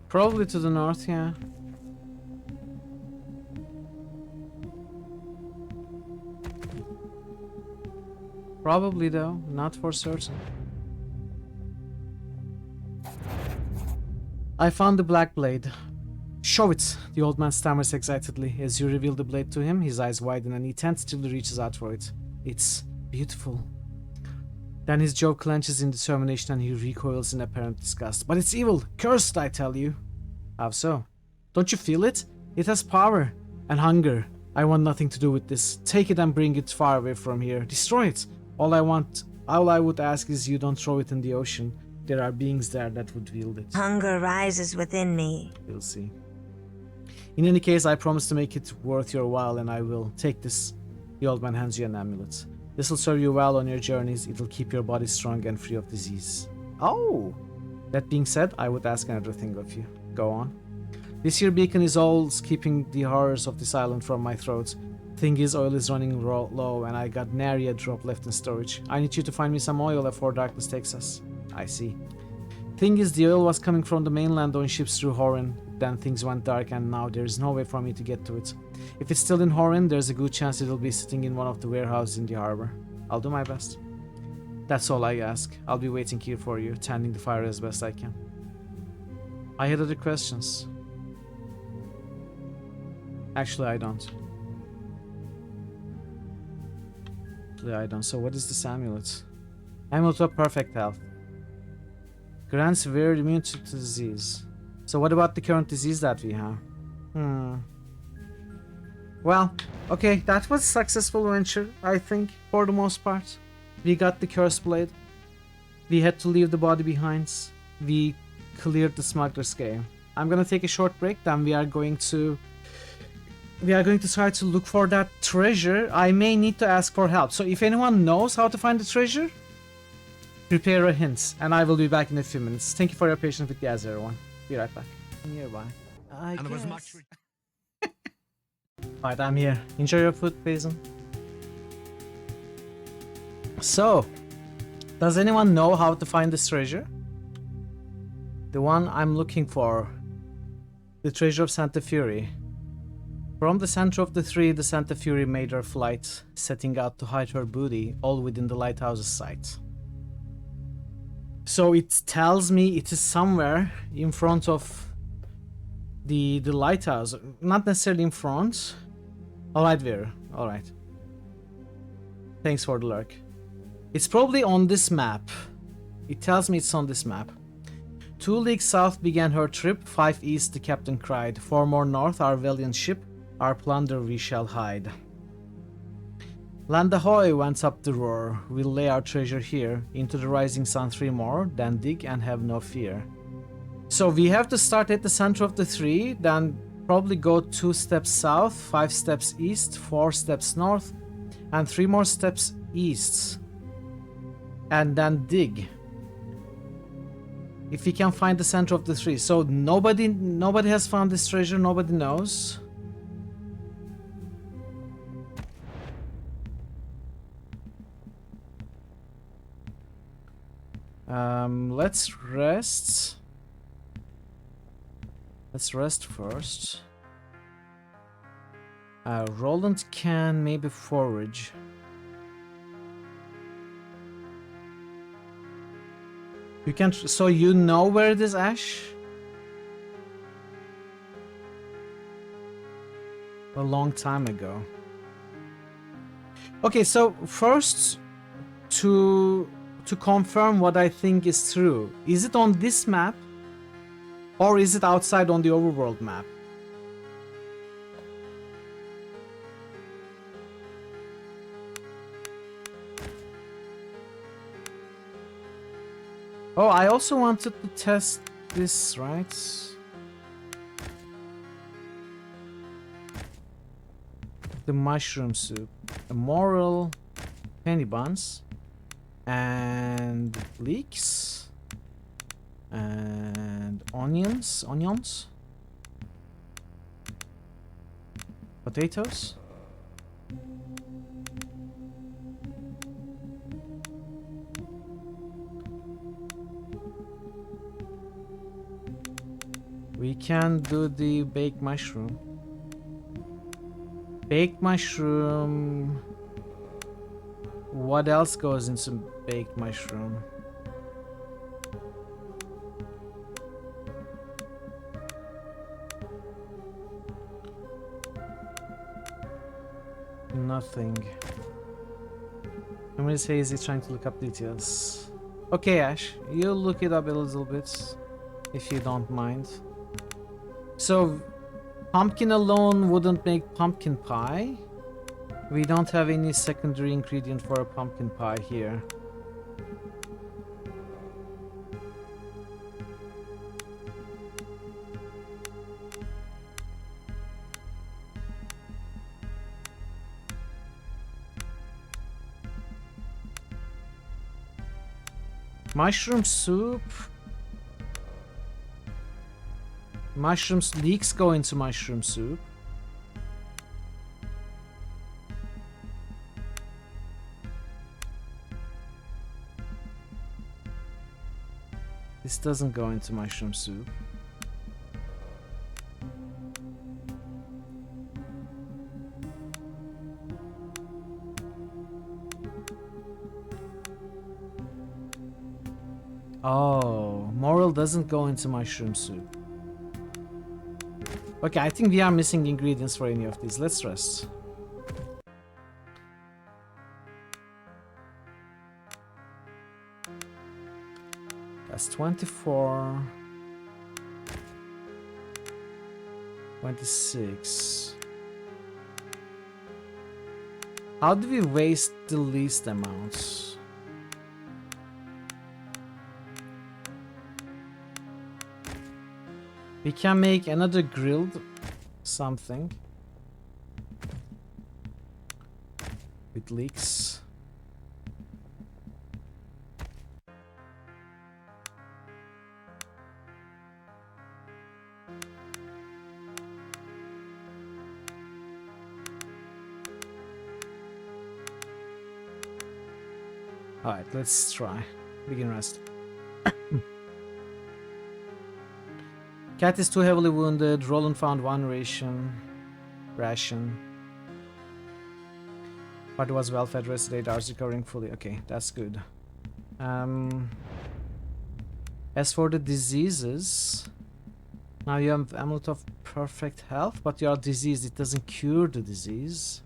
Probably to the north, yeah. Probably though, not for certain. I found the black blade. Show it, the old man stammers excitedly. As you reveal the blade to him, his eyes widen and he tentatively reaches out for it. It's beautiful. Then his jaw clenches in determination and he recoils in apparent disgust. But it's evil, cursed, I tell you. How so? Don't you feel it? It has power and hunger. I want nothing to do with this. Take it and bring it far away from here. Destroy it. All I would ask is you don't throw it in the ocean. There are beings there that would wield it.
Hunger rises within me.
We'll see. In any case, I promise to make it worth your while and I will take this. The old man hands you an amulet. This will serve you well on your journeys. It will keep your body strong and free of disease. Oh! That being said, I would ask another thing of you. Go on. This here beacon is all keeping the horrors of this island from my throat. Thing is, oil is running low and I got nary a drop left in storage. I need you to find me some oil before darkness takes us. I see. Thing is, the oil was coming from the mainland on ships through Horin. Then things went dark and now there's no way for me to get to it. If it's still in Horin, there's a good chance it'll be sitting in one of the warehouses in the harbor. I'll do my best. That's all I ask. I'll be waiting here for you, tending the fire as best I can. I had other questions. Actually, I don't. So what is this amulet? Amulet of perfect health. Grants we're immune to disease. So what about the current disease that we have? Well, okay, that was a successful venture, I think, for the most part. We got the curse blade. We had to leave the body behind. We cleared the smuggler's cave. I'm gonna take a short break, then we are going to try to look for that treasure. I may need to ask for help. So if anyone knows how to find the treasure, prepare a hint, and I will be back in a few minutes. Thank you for your patience with Gaz, everyone. Be right back. Nearby. I guess. Alright, I'm here. Enjoy your food, Payson. So, does anyone know how to find this treasure? The one I'm looking for. The treasure of Santa Fury. From the center of the three, the Santa Fury made her flight, setting out to hide her booty, all within the lighthouse's sight. So it tells me it is somewhere in front of the lighthouse. Not necessarily in front. Alright, Vera. Alright. Thanks for the lurk. It's probably on this map. It tells me it's on this map. 2 leagues south began her trip, 5 east the captain cried. 4 more north, our valiant ship, our plunder we shall hide. Land ahoy, went up the roar, we'll lay our treasure here, into the rising sun 3 more, then dig and have no fear. So we have to start at the center of the 3, then probably go 2 steps south, 5 steps east, 4 steps north, and 3 more steps east. And then dig. If we can find the center of the 3. So nobody has found this treasure, nobody knows. Let's rest. Let's rest first. Roland can maybe forage. You can. So you know where it is, Ash? A long time ago. Okay, so first to confirm what I think is true. Is it on this map? Or is it outside on the overworld map? Oh, I also wanted to test this, right? The mushroom soup. A moral penny buns. And leeks. And onions. Potatoes. We can do the baked mushroom. Baked mushroom. What else goes into baked mushroom? Nothing. I'm gonna say is he trying to look up details. Okay, Ash, you look it up a little bit, if you don't mind. So, pumpkin alone wouldn't make pumpkin pie. We don't have any secondary ingredient for a pumpkin pie here. Mushroom soup. Mushrooms leeks go into mushroom soup. This doesn't go into mushroom soup. Oh, moral doesn't go into mushroom soup. Okay, I think we are missing ingredients for any of these. Let's rest. That's 24. 26. How do we waste the least amounts? We can make another grilled something with leeks. Alright, let's try. Begin rest. Cat is too heavily wounded. Roland found one ration. But was well fed, rested, 8 hours, recovering fully. Okay, that's good. As for the diseases, now you have amulet of perfect health, but you are diseased. It doesn't cure the disease.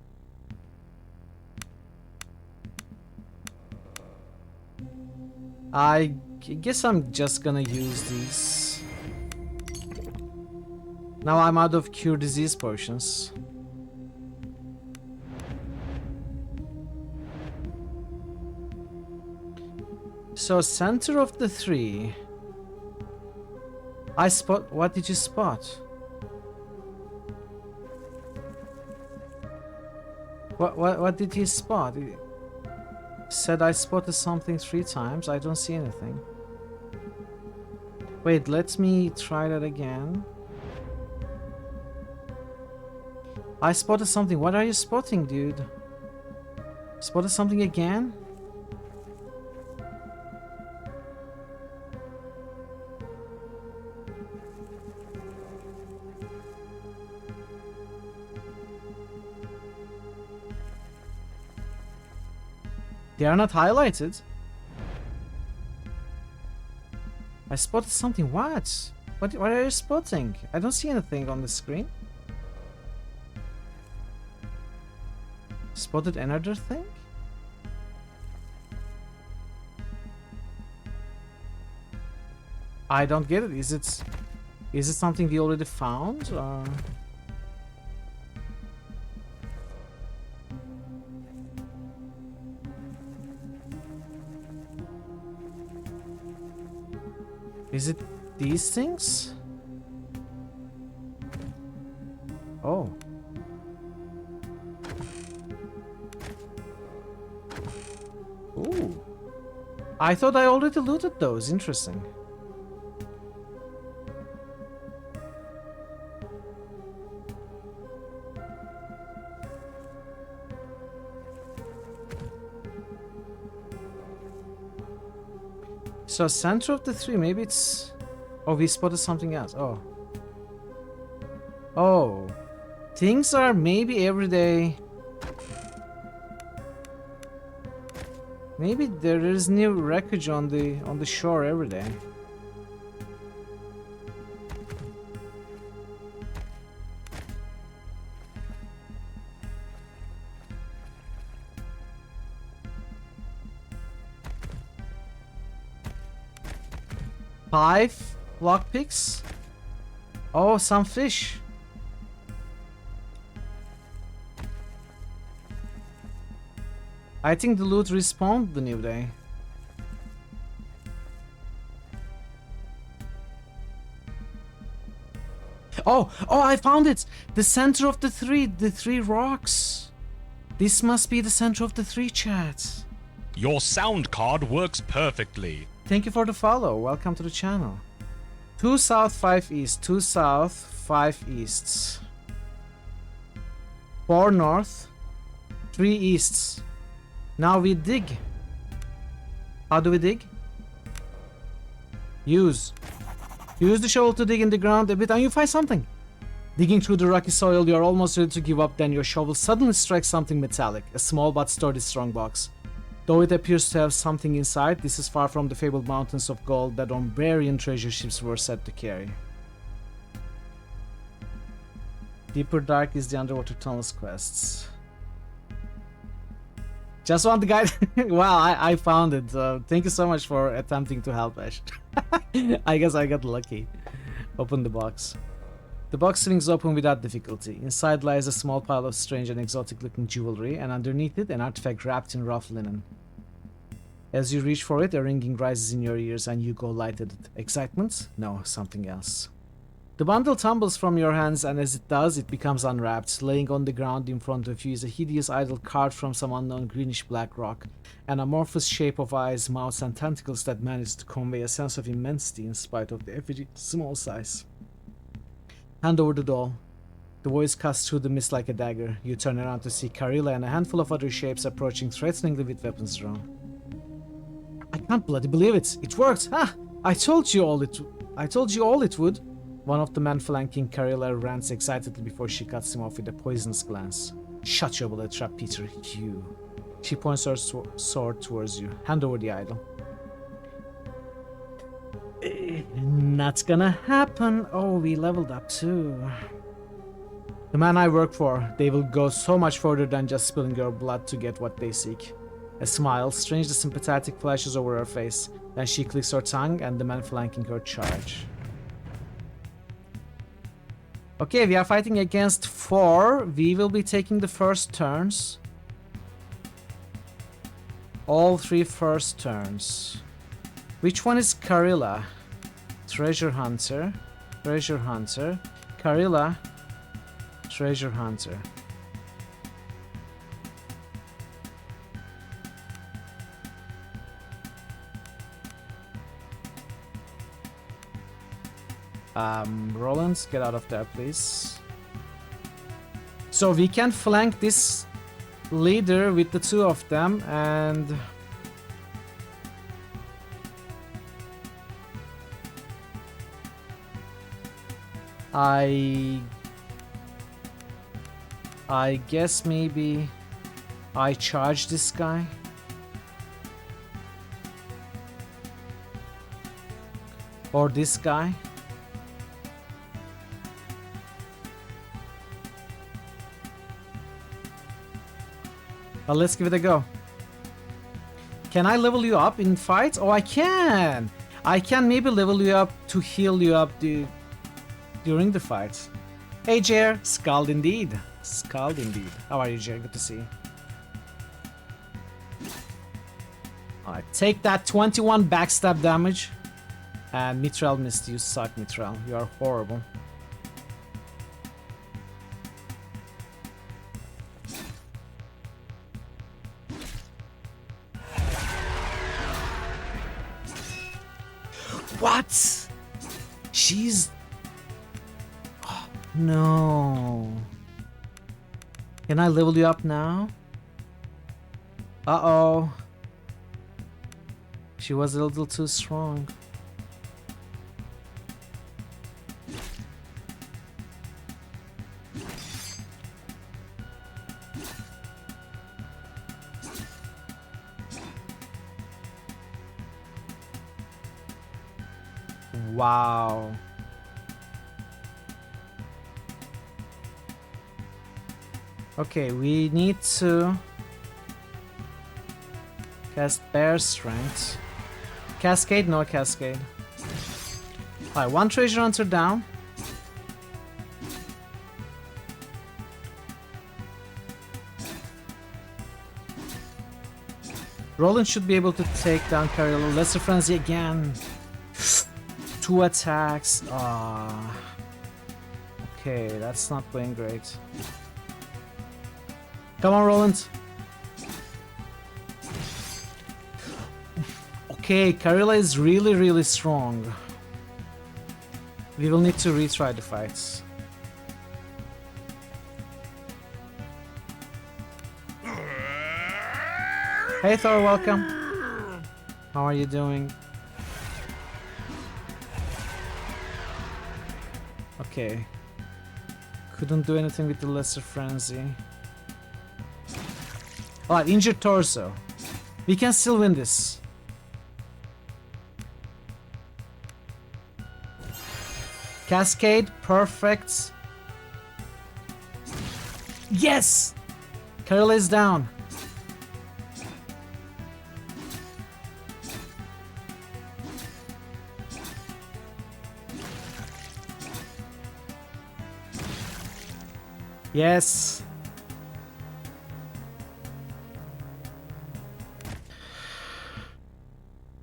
I guess I'm just gonna use these. Now I'm out of cure disease potions. So center of the three. I spot. What did you spot? What did he spot? He said I spotted something 3 times. I don't see anything. Wait, let me try that again. I spotted something. What are you spotting, dude? Spotted something again? They are not highlighted. I spotted something. What? What are you spotting? I don't see anything on the screen. Spotted another thing? I don't get it. Is it something we already found? Or... Is it these things? Oh. Ooh. I thought I already looted those. Interesting. So center of the three, maybe it's... Oh, we spotted something else. Oh. Oh. Things are maybe everyday. Maybe there is new wreckage on the shore every day. Five lockpicks. Oh, some fish. I think the loot respawned the new day. Oh, I found it! The center of the three rocks. This must be the center of the three, chat.
Your sound card works perfectly.
Thank you for the follow. Welcome to the channel. 2 south, 5 east. 2 south, 5 easts. 4 north, 3 easts. Now we dig. How do we dig? Use the shovel to dig in the ground a bit and you find something. Digging through the rocky soil, you are almost ready to give up, then your shovel suddenly strikes something metallic. A small but sturdy strong box. Though it appears to have something inside, this is far from the fabled mountains of gold that Umbrian treasure ships were said to carry. Deeper Dark is the underwater tunnels quests. Just want the guide. Wow, I found it. Thank you so much for attempting to help, Ash. I guess I got lucky. Open the box. The box swings open without difficulty. Inside lies a small pile of strange and exotic looking jewelry, and underneath it an artifact wrapped in rough linen. As you reach for it, a ringing rises in your ears and you go light at it. Excitement? No, something else. The bundle tumbles from your hands, and as it does, it becomes unwrapped. Laying on the ground in front of you is a hideous idol carved from some unknown greenish-black rock, an amorphous shape of eyes, mouths, and tentacles that manage to convey a sense of immensity in spite of the effigy's small size. Hand over the doll. The voice cuts through the mist like a dagger. You turn around to see Karila and a handful of other shapes approaching threateningly with weapons drawn. I can't bloody believe it! It worked! Ah! I told you all it would! One of the men flanking Karila rants excitedly before she cuts him off with a poisonous glance. Shut your bullet trap, Peter, you. She points her sword towards you. Hand over the idol. Not gonna happen. Oh, we leveled up too. The man I work for, they will go so much further than just spilling your blood to get what they seek. A smile, strangely sympathetic, flashes over her face. Then she clicks her tongue and the man flanking her charge. Okay, we are fighting against 4. We will be taking the first turns. All 3 first turns. Which one is Karila? Treasure Hunter. Treasure Hunter. Karila. Treasure Hunter. Roland, get out of there, please. So we can flank this leader with the 2 of them, and I guess maybe I charge this guy. Or this guy. But let's give it a go. Can I level you up in fights? Oh, I can! I can maybe level you up to heal you up during the fights. Hey, Jer. SKALD indeed. SKALD indeed. How are you, Jer? Good to see you. Alright, take that 21 backstab damage. And Mithril missed. You suck, Mithril. You are horrible. What? She's... Oh, no. Can I level you up now? Uh-oh. She was a little too strong. Wow. Okay, we need to cast Bear Strength. Cascade? No Cascade. Alright, one Treasure Hunter down. Roland should be able to take down Carilla. Lesser Frenzy again. 2 attacks. Ah. Okay, that's not going great. Come on, Roland. Okay, Carilla is really, really strong. We will need to retry the fights. Hey Thor, welcome. How are you doing? Okay. Couldn't do anything with the Lesser Frenzy. Alright, injured torso. We can still win this. Cascade, perfect. Yes! Carol is down. Yes.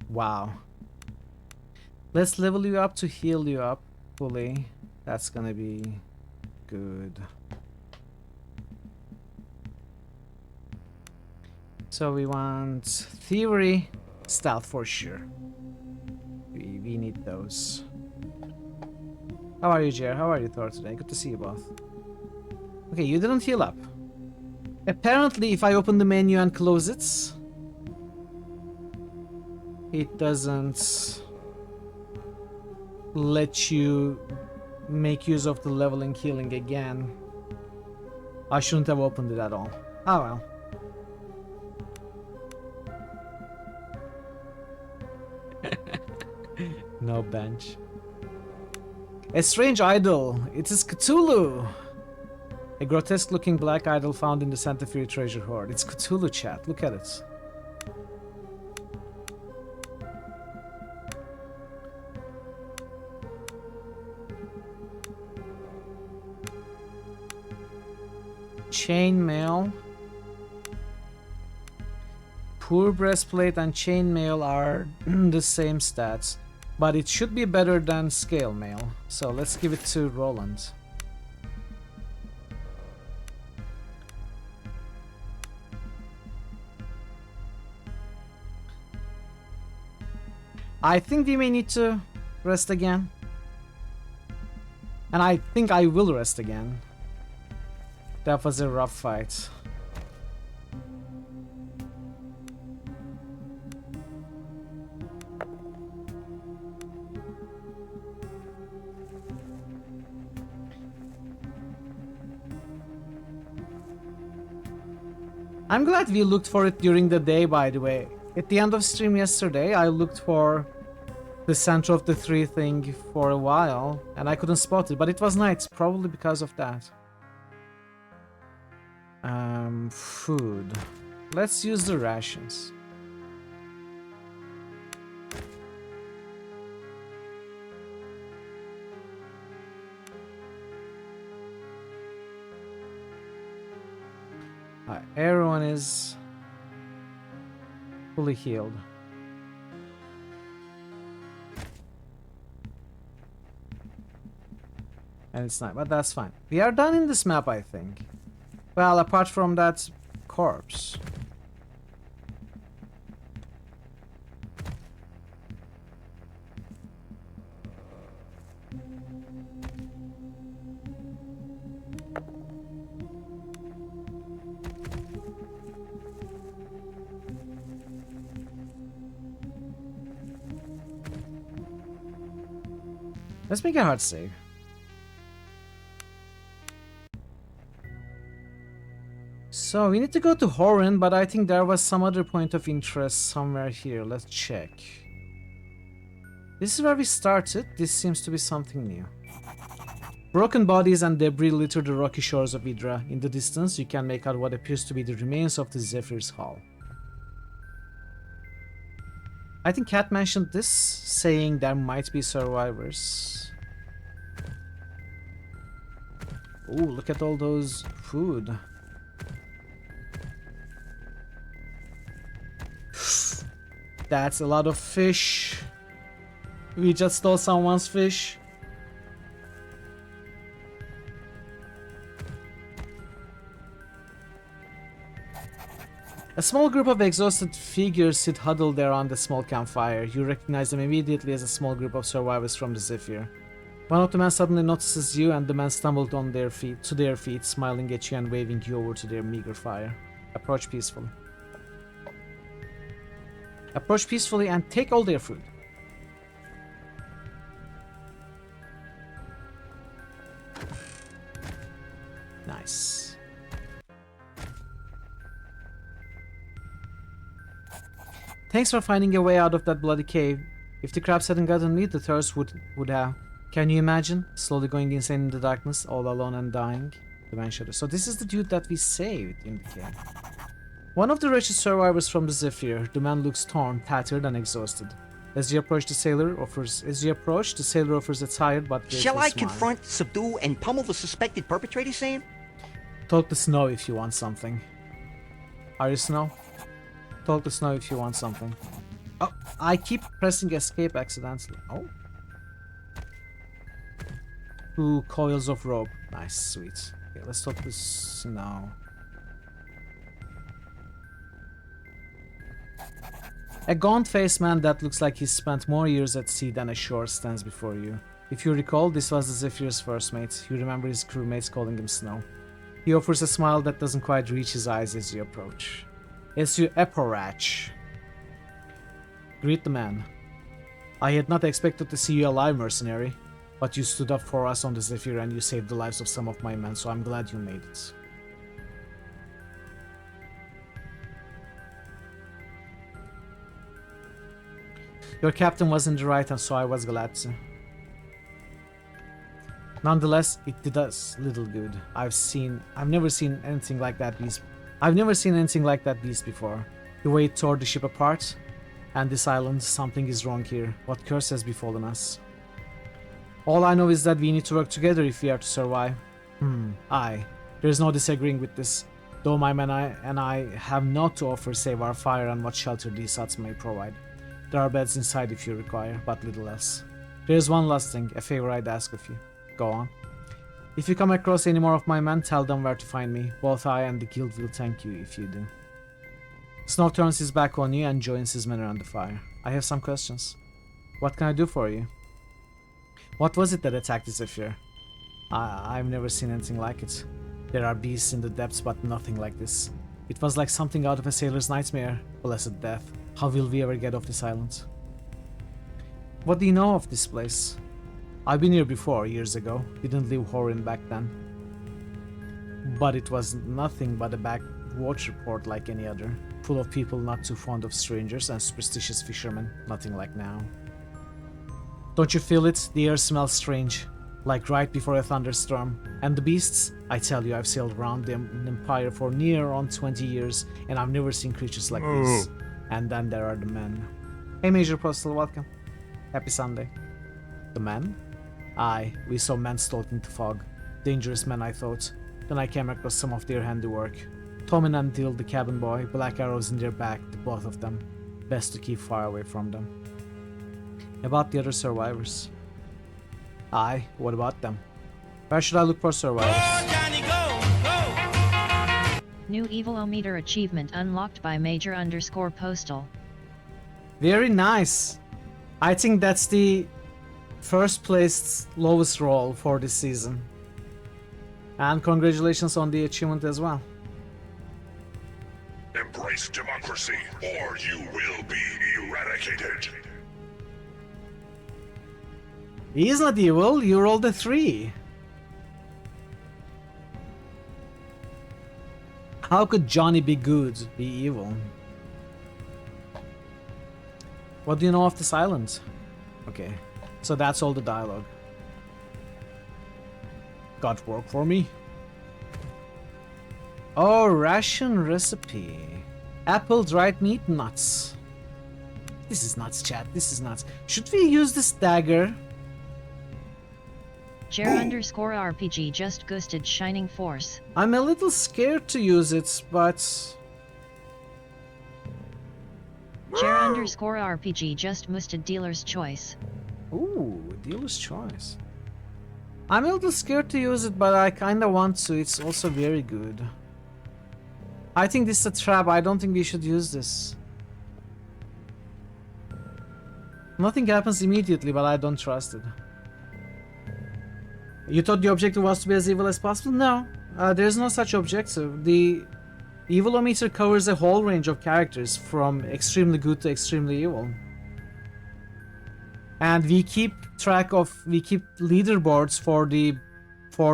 Wow. Let's level you up to heal you up fully. That's gonna be good. So we want theory, stealth for sure. We need those. How are you, Jer? How are you, Thor, today? Good to see you both. Okay, you didn't heal up. Apparently, if I open the menu and close it, it doesn't let you make use of the leveling healing again. I shouldn't have opened it at all. Oh well. No bench. A strange idol. It is Cthulhu. A grotesque looking black idol found in the Santa Fe treasure hoard. It's Cthulhu, chat. Look at it. Chainmail. Poor breastplate and chainmail are the same stats, but it should be better than scale mail. So let's give it to Roland. I think we may need to rest again. And I think I will rest again. That was a rough fight. I'm glad we looked for it during the day, by the way. At the end of stream yesterday, I looked for the center of the tree thing for a while, and I couldn't spot it, but it was night, probably because of that. Food. Let's use the rations. Everyone is fully healed. And it's not, but that's fine. We are done in this map, I think. Well, apart from that corpse. Let's make a hard save. So we need to go to Horan, but I think there was some other point of interest somewhere here. Let's check. This is where we started. This seems to be something new. Broken bodies and debris litter the rocky shores of Idra. In the distance, you can make out what appears to be the remains of the Zephyr's Hall. I think Kat mentioned this, saying there might be survivors. Oh, look at all those food. That's a lot of fish. We just stole someone's fish. A small group of exhausted figures sit huddled there on the small campfire. You recognize them immediately as a small group of survivors from the Zephyr. One of the men suddenly notices you, and the men stumbled on their feet, smiling at you and waving you over to their meager fire. Approach peacefully. Approach peacefully and take all their food. Nice. Thanks for finding a way out of that bloody cave. If the crabs hadn't gotten me, the thirst would have. Can you imagine? Slowly going insane in the darkness, all alone and dying. The man shuddered. So this is the dude that we saved in the cave. One of the wretched survivors from the Zephyr. The man looks torn, tattered, and exhausted. As you approach, the sailor offers a tired but grateful
Shall I
smile.
confront, subdue, and pummel the suspected perpetrator, Sam?
Talk to Snow if you want something. Are you Snow? Talk to Snow if you want something. Oh, I keep pressing escape accidentally. Oh. 2 coils of rope. Nice, sweet. Okay, let's talk to Snow. A gaunt-faced man that looks like he's spent more years at sea than ashore stands before you. If you recall, this was the Zephyr's first mate. You remember his crewmates calling him Snow. He offers a smile that doesn't quite reach his eyes as you approach. As you approach, greet the man. I had not expected to see you alive, mercenary, but you stood up for us on the Zephyr and you saved the lives of some of my men, so I'm glad you made it. Your captain was in the right, and so I was glad to. Nonetheless, it did us little good. I've never seen anything like that beast. I've never seen anything like that beast before. The way it tore the ship apart, and this island, something is wrong here. What curse has befallen us? All I know is that we need to work together if we are to survive. Aye, there is no disagreeing with this. Though my men and I have naught to offer save our fire and what shelter these huts may provide. There are beds inside if you require, but little else. There is one last thing, a favor I'd ask of you. Go on. If you come across any more of my men, tell them where to find me. Both I and the guild will thank you if you do. Snow turns his back on you and joins his men around the fire. I have some questions. What can I do for you? What was it that attacked the Zephyr? I've never seen anything like it. There are beasts in the depths, but nothing like this. It was like something out of a sailor's nightmare. Blessed death. How will we ever get off this island? What do you know of this place? I've been here before, years ago. Didn't leave Horin back then. But it was nothing but a backwater port like any other. Full of people not too fond of strangers and superstitious fishermen. Nothing like now. Don't you feel it? The air smells strange, like right before a thunderstorm. And the beasts? I tell you, I've sailed around the Empire for near on 20 years, and I've never seen creatures like these. And then there are the men. Hey Major Postal, welcome. Happy Sunday. The men? Aye, we saw men stalking the fog. Dangerous men, I thought. Then I came across some of their handiwork. Tom and Until, the cabin boy, black arrows in their back, the both of them. Best to keep far away from them. About the other survivors. Aye, what about them? Where should I look for survivors?
New Evilometer achievement unlocked by Major_Postal.
Very nice. I think that's the first placed lowest roll for this season. And congratulations on the achievement as well.
Embrace democracy, or you will be eradicated.
He is not evil, you rolled a 3. How could Johnny be good, be evil? What do you know of this island? Okay, so that's all the dialogue. Got work for me? Oh, ration recipe. Apple, dried meat, nuts. This is nuts, chat. This is nuts. Should we use this dagger?
Jer_RPG just ghosted Shining Force.
I'm a little scared to use it, but...
Jer_RPG just musted Dealer's Choice.
Ooh, dealer's choice. I'm a little scared to use it, but I kinda want to. It's also very good. I think this is a trap. I don't think we should use this. Nothing happens immediately, but I don't trust it. You thought the objective was to be as evil as possible? No, there's no such objective. The Evilometer covers a whole range of characters from extremely good to extremely evil. And we keep leaderboards for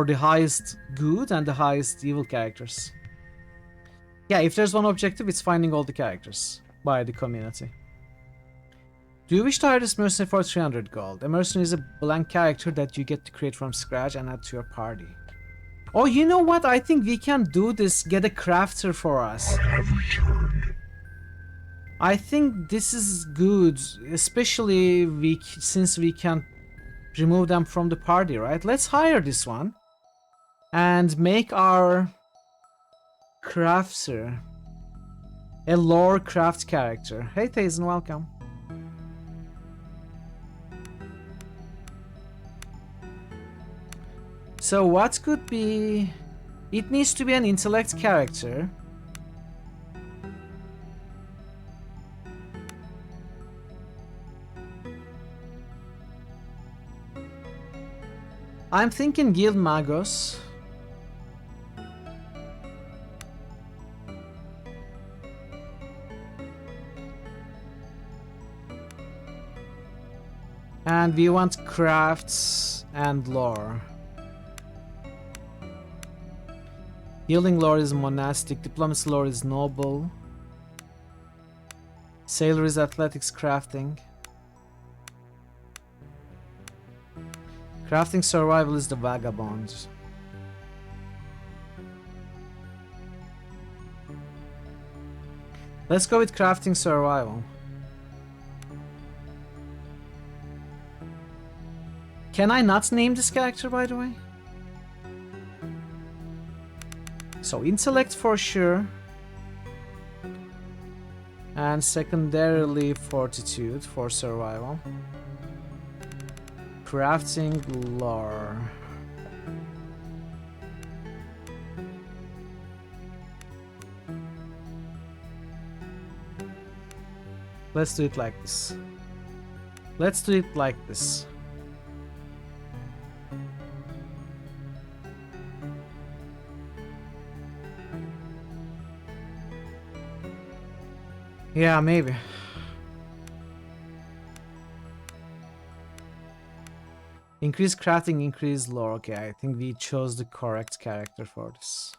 the highest good and the highest evil characters. Yeah, if there's one objective, it's finding all the characters by the community. Do you wish to hire this mercenary for 300 gold? A mercenary is a blank character that you get to create from scratch and add to your party. Oh, you know what? I think we can do this. Get a crafter for us. I think this is good, especially since we can remove them from the party, right? Let's hire this one and make our crafter a lore craft character. Hey Thazen, welcome. So what could be... It needs to be an intellect character. I'm thinking Guild Magos. And we want crafts and lore. Healing lore is monastic, diplomacy lore is noble. Sailor is athletics, crafting. Crafting survival is the vagabond. Let's go with crafting survival. Can I not name this character, by the way? So intellect for sure. And secondarily fortitude for survival. Crafting lore. Let's do it like this. Let's do it like this. Yeah, maybe. Increase crafting, increase lore. Okay, I think we chose the correct character for this.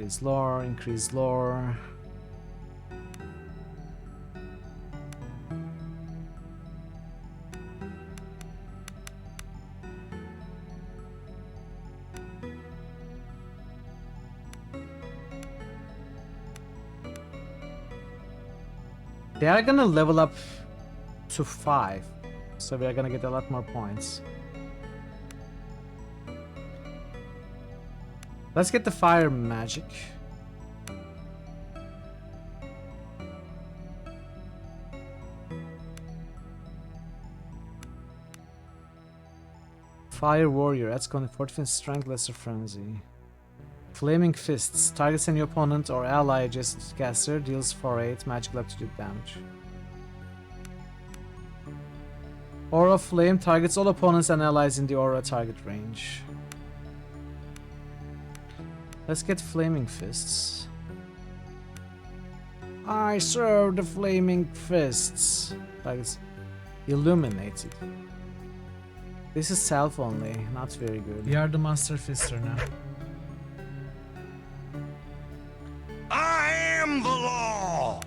Increase lore, increase lore. They are gonna level up to 5, so we are gonna get a lot more points. Let's get the fire magic. Fire warrior, that's going to 14 strength, lesser frenzy. Flaming fists, targets any opponent or ally adjacent to caster, deals 4/8 magical aptitude damage. Aura flame targets all opponents and allies in the aura target range. Let's get flaming fists. I serve the flaming fists. Targets illuminated. This is self only, not very good. We are the master fister now.
I am the law!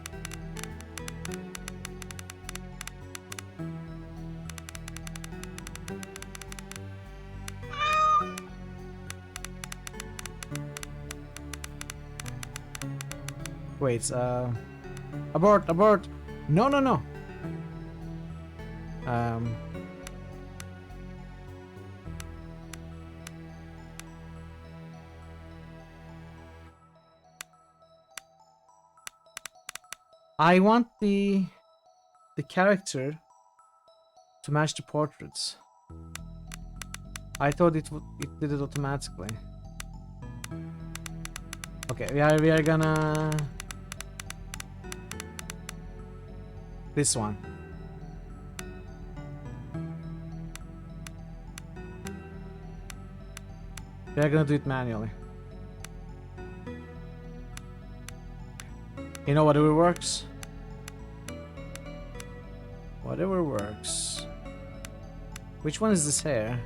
Wait, abort, abort! No, no, no! I want the character to match the portraits. I thought it did it automatically. Okay, we are gonna this one. We are gonna do it manually. You know, whatever works. Whatever works. Which one is this hair?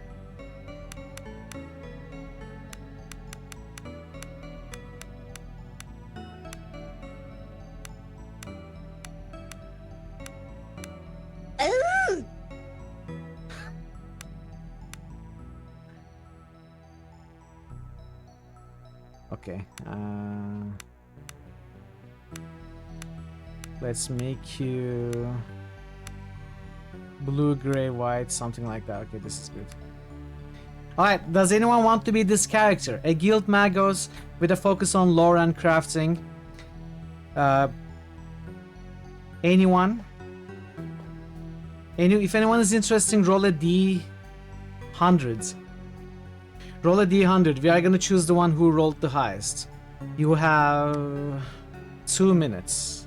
Okay. Let's make you blue, gray, white, something like that. Okay, this is good. Alright, does anyone want to be this character? A guild magos with a focus on lore and crafting. Anyone? If anyone is interested, roll a D100. Roll a D100. We are gonna choose the one who rolled the highest. You have 2 minutes.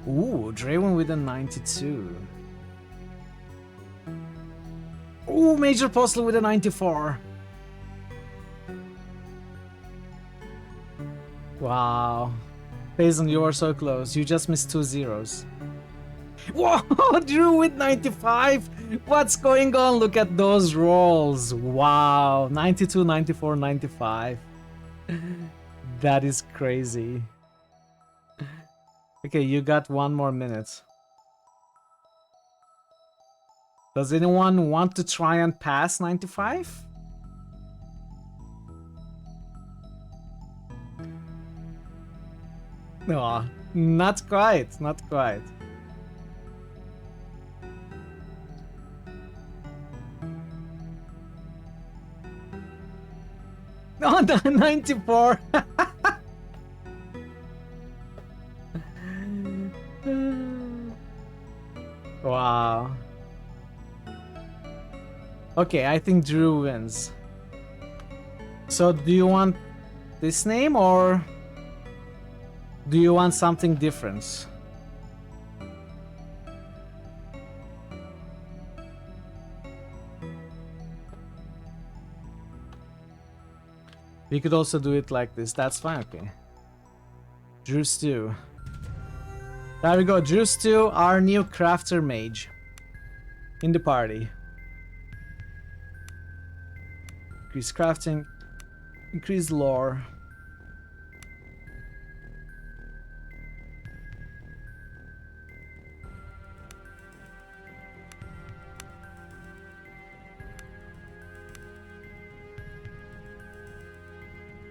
Ooh, Draven with a 92. Ooh, Major Postal with a 94. Wow. Payson, you are so close. You just missed 2 zeros. Whoa, Drew with 95. What's going on? Look at those rolls. Wow. 92, 94, 95. That is crazy. Okay, you got 1 more minute. Does anyone want to try and pass 95? No, not quite, not quite. No, 94. Wow. Okay, I think Drew wins. So do you want this name or do you want something different? We could also do it like this. That's fine, okay. Drew Stew. There we go, Drew Stew, our new crafter mage. In the party. Increase crafting. Increase lore.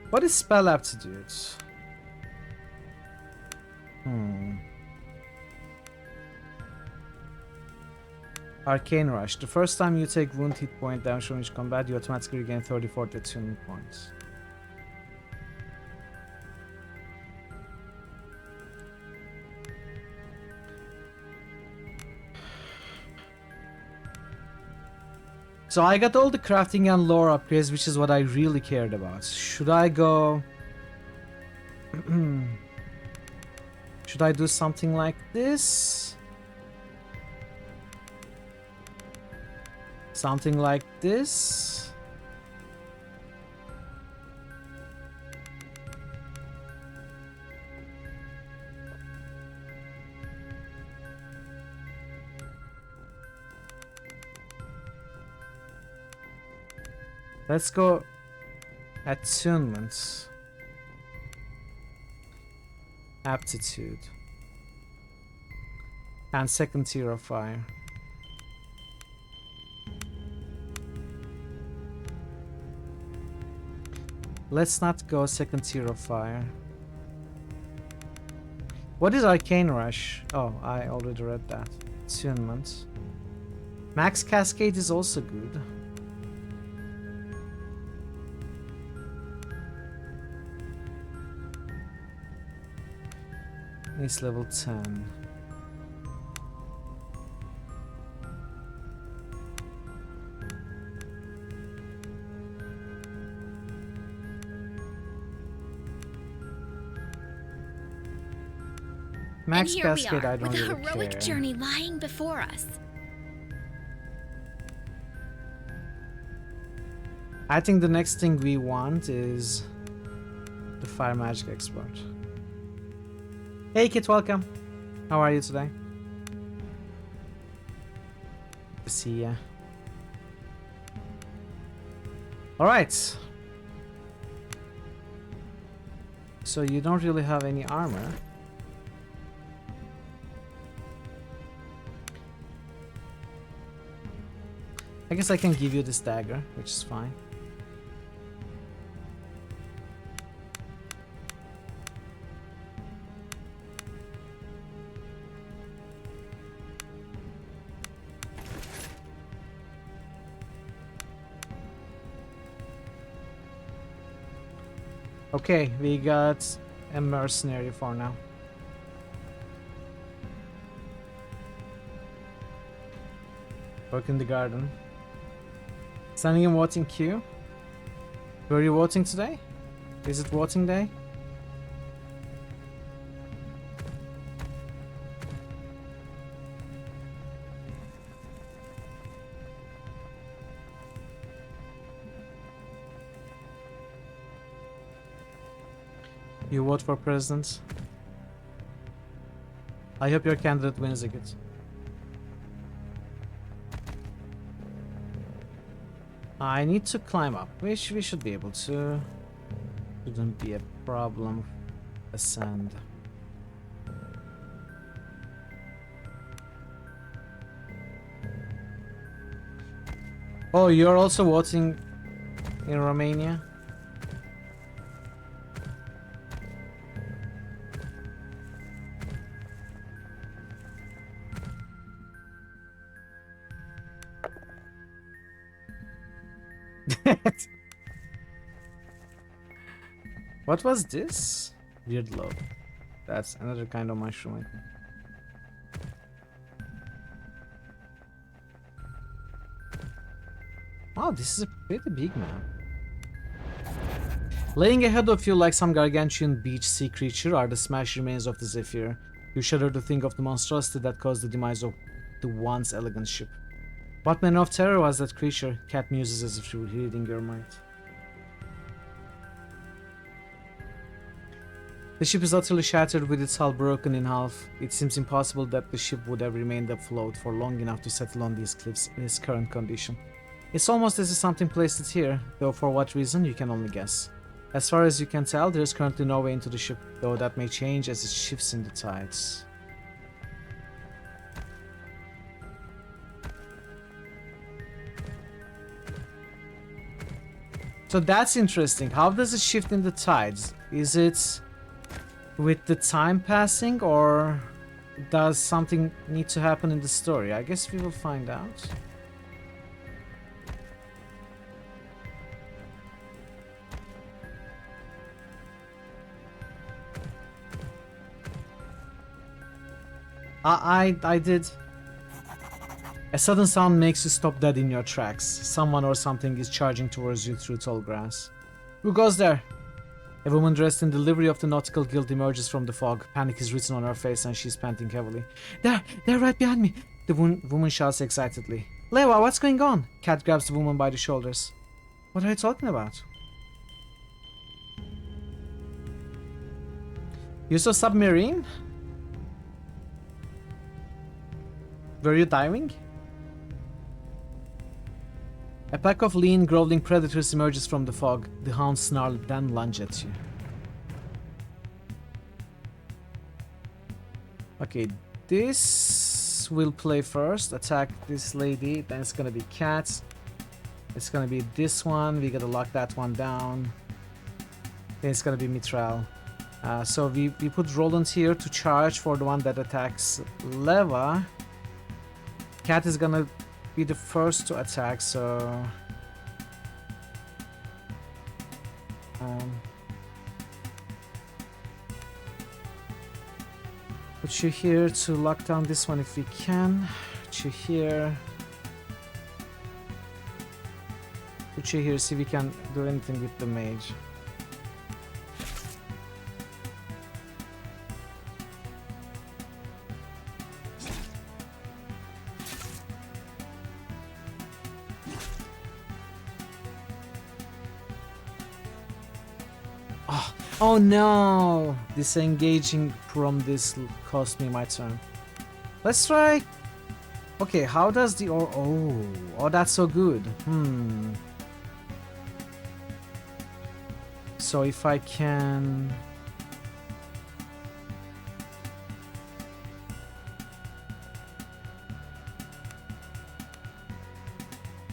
What is spell aptitude? Arcane Rush. The first time you take wound hit point damage from each combat, you automatically regain 34 attunement points. So I got all the crafting and lore upgrades, which is what I really cared about. Should I go... Should I do something like this? Something like this? Let's go attunements. Aptitude. And second tier of fire. Let's not go second tier of fire. What is Arcane Rush? Oh, I already read that. Attunement. Max Cascade is also good. It's level 10. Max
and here
Cascade,
we are,
I don't
with a
really
heroic
care.
journey lying before us.
I think the next thing we want is the Fire Magic Expert. Hey Kit, welcome. How are you today? Good to see ya. Alright. So you don't really have any armor. I guess I can give you this dagger, which is fine. Okay, we got a mercenary for now. Work in the garden. Standing in voting queue. Were you voting today? Is it voting day? You vote for president? I hope your candidate wins it. I need to climb up, which we should be able to. Shouldn't be a problem. Ascend. Oh, you're also voting in Romania? What was this? Weird load. That's another kind of mushroom, I think. Wow, this is a pretty big map. Laying ahead of you like some gargantuan beach sea creature are the smashed remains of the Zephyr. You shudder to think of the monstrosity that caused the demise of the once elegant ship. What manner of terror was that creature? Cat muses as if she were reading your mind. The ship is utterly shattered with its hull broken in half. It seems impossible that the ship would have remained afloat for long enough to settle on these cliffs in its current condition. It's almost as if something placed it here, though for what reason you can only guess. As far as you can tell, there's currently no way into the ship, though that may change as it shifts in the tides. So that's interesting. How does it shift in the tides? Is it with the time passing, or does something need to happen in the story? I guess we will find out. I did. A sudden sound makes you stop dead in your tracks. Someone or something is charging towards you through tall grass. Who goes there? A woman dressed in the livery of the Nautical Guild emerges from the fog. Panic is written on her face and she's panting heavily. They're right behind me. The woman shouts excitedly. Lewa, what's going on? Cat grabs the woman by the shoulders. What are you talking about? You saw submarine? Were you diving? A pack of lean, growling predators emerges from the fog. The hounds snarl, then lunge at you. Okay, this will play first. Attack this lady. Then it's gonna be cats. It's gonna be this one. We gotta lock that one down. Then it's gonna be Mitral. So we put Roland here to charge for the one that attacks Leva. Cat is gonna be the first to attack, so put you here to lock down this one if we can. Put you here. Put you here, see if we can do anything with the mage. Oh no! Disengaging from this cost me my turn. Let's try. Okay, how does the oh, that's so good. So if I can.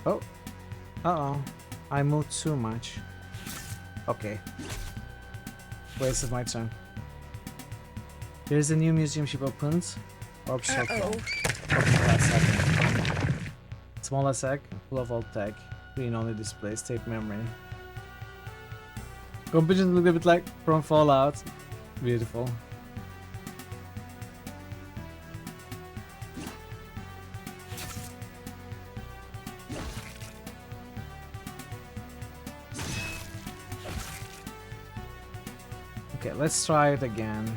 Oh, uh-oh. I moved too much. Okay. Wasted my turn. Here's a new museum ship opened. Orb shop. Small sack, full of old tech. Green only displays, tape memory. Composition look a bit like from Fallout. Beautiful. Okay, let's try it again.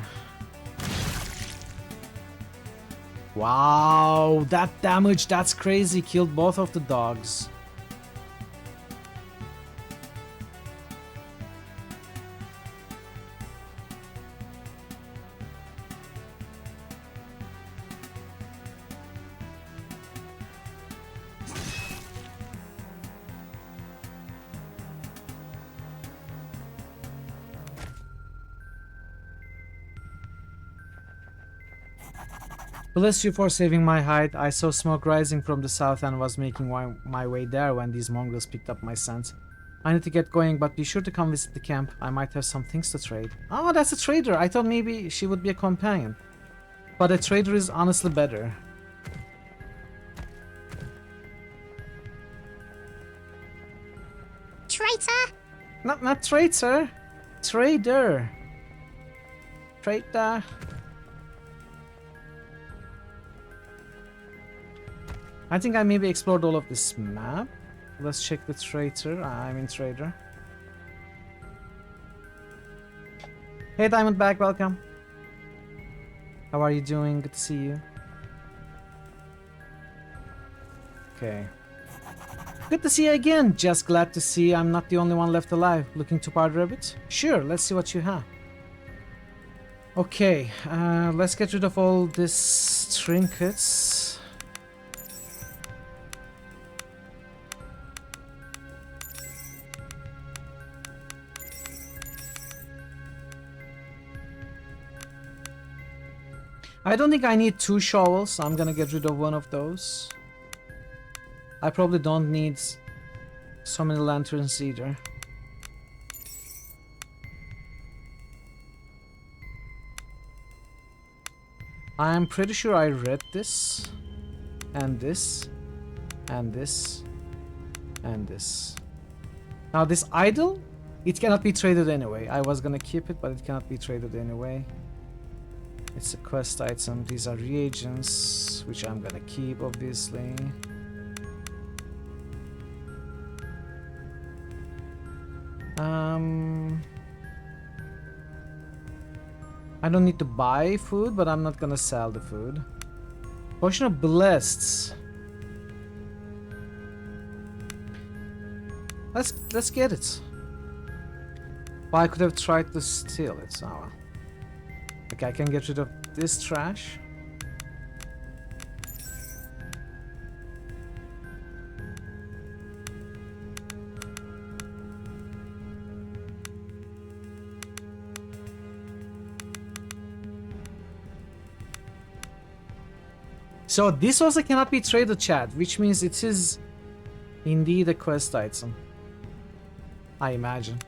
Wow, that damage, that's crazy. Killed both of the dogs. Bless you for saving my hide. I saw smoke rising from the south and was making my way there when these mongrels picked up my scent. I need to get going, but be sure to come visit the camp. I might have some things to trade. Oh, that's a trader. I thought maybe she would be a companion. But a trader is honestly better.
Traitor!
Not traitor. Trader. Trader. I think I maybe explored all of this map. Let's check the trader. I'm in trader. Hey Diamondback, welcome. How are you doing? Good to see you. Okay. Good to see you again. Just glad to see I'm not the only one left alive. Looking to part rabbit? Sure, let's see what you have. Okay, let's get rid of all these trinkets. I don't think I need 2 shovels, so I'm gonna get rid of one of those. I probably don't need so many lanterns either. I'm pretty sure I read this, and this, and this, and this. Now this idol, it cannot be traded anyway. I was gonna keep it, but it cannot be traded anyway. It's a quest item. These are reagents, which I'm gonna keep, obviously. I don't need to buy food, but I'm not gonna sell the food. Potion of Blessed. Let's get it. Well, I could have tried to steal it. Oh well. Okay, I can get rid of this trash. So this also cannot be traded, chat, which means it is indeed a quest item, I imagine.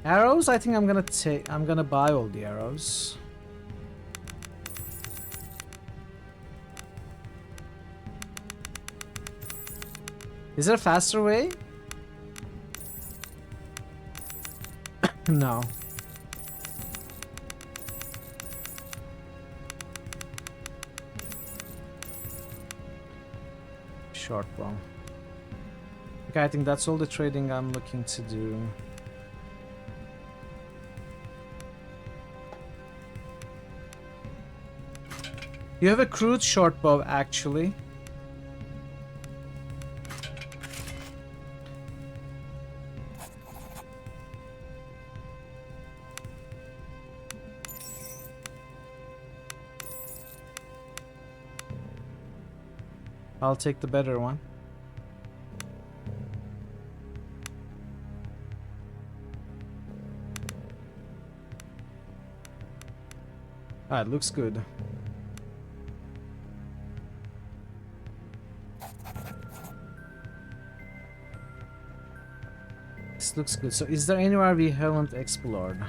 Arrows, I think I'm gonna buy all the arrows. Is there a faster way? No. Short bow. Okay, I think that's all the trading I'm looking to do. You have a crude short bow, actually. I'll take the better one. Ah, it looks good. This looks good. So is there anywhere we haven't explored?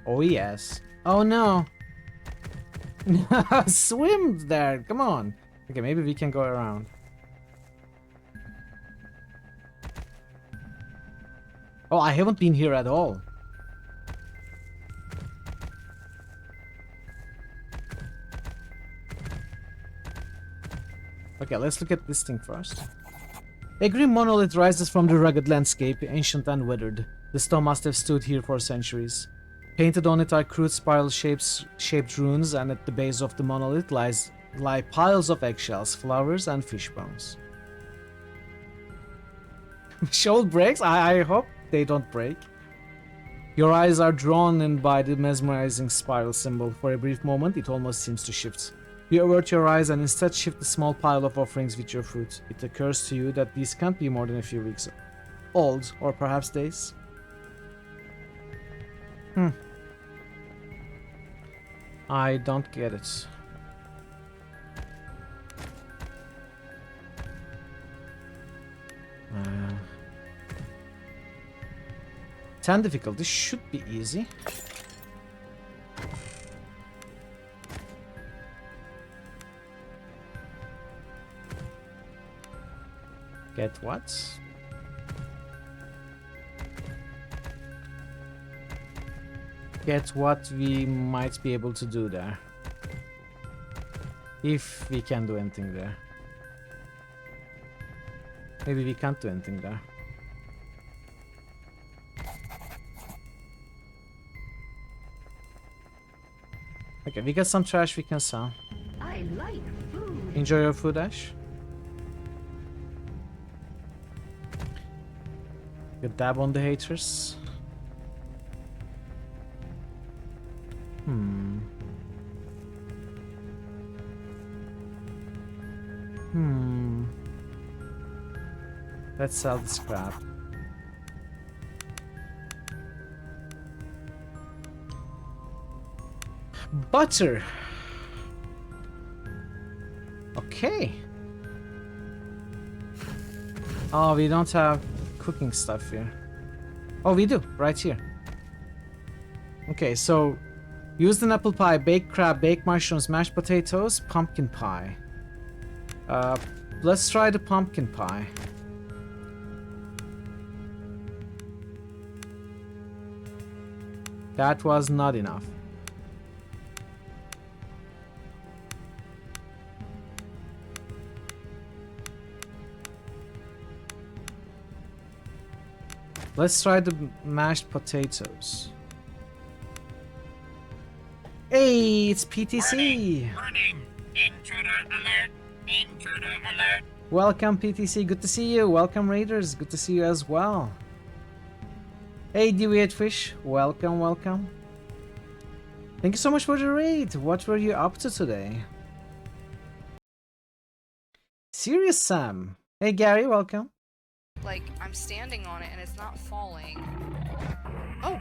Oh yes. Oh no. Swim there. Come on. Okay, maybe we can go around. Oh, I haven't been here at all. Okay, let's look at this thing first. A grim monolith rises from the rugged landscape, ancient and weathered. The stone must have stood here for centuries. Painted on it are crude spiral shaped runes, and at the base of the monolith lie piles of eggshells, flowers, and fish bones. Shoal breaks? I hope they don't break. Your eyes are drawn in by the mesmerizing spiral symbol. For a brief moment, it almost seems to shift. You avert your eyes and instead shift the small pile of offerings with your fruit. It occurs to you that these can't be more than a few weeks old, or perhaps days. I don't get it. 10 difficulty should be easy. Get what? Get what we might be able to do there. If we can do anything there. Maybe we can't do anything there. Okay, we got some trash we can sell.
I like food.
Enjoy your food, Ash. Good dab on the haters. Let's sell the scrap. Butter. Okay. Oh, we don't have cooking stuff here. Oh, we do, right here. Okay, so used an apple pie, baked crab, baked mushrooms, mashed potatoes, pumpkin pie. Let's try the pumpkin pie. That was not enough. Let's try the mashed potatoes. Hey, it's PTC!
Warning! Intruder alert! Intruder alert!
Welcome PTC, good to see you. Welcome Raiders, good to see you as well. Hey Deviate Fish, welcome, welcome. Thank you so much for the raid. What were you up to today? Serious Sam. Hey Gary, welcome.
Like, I'm standing on it and it's not falling. Oh!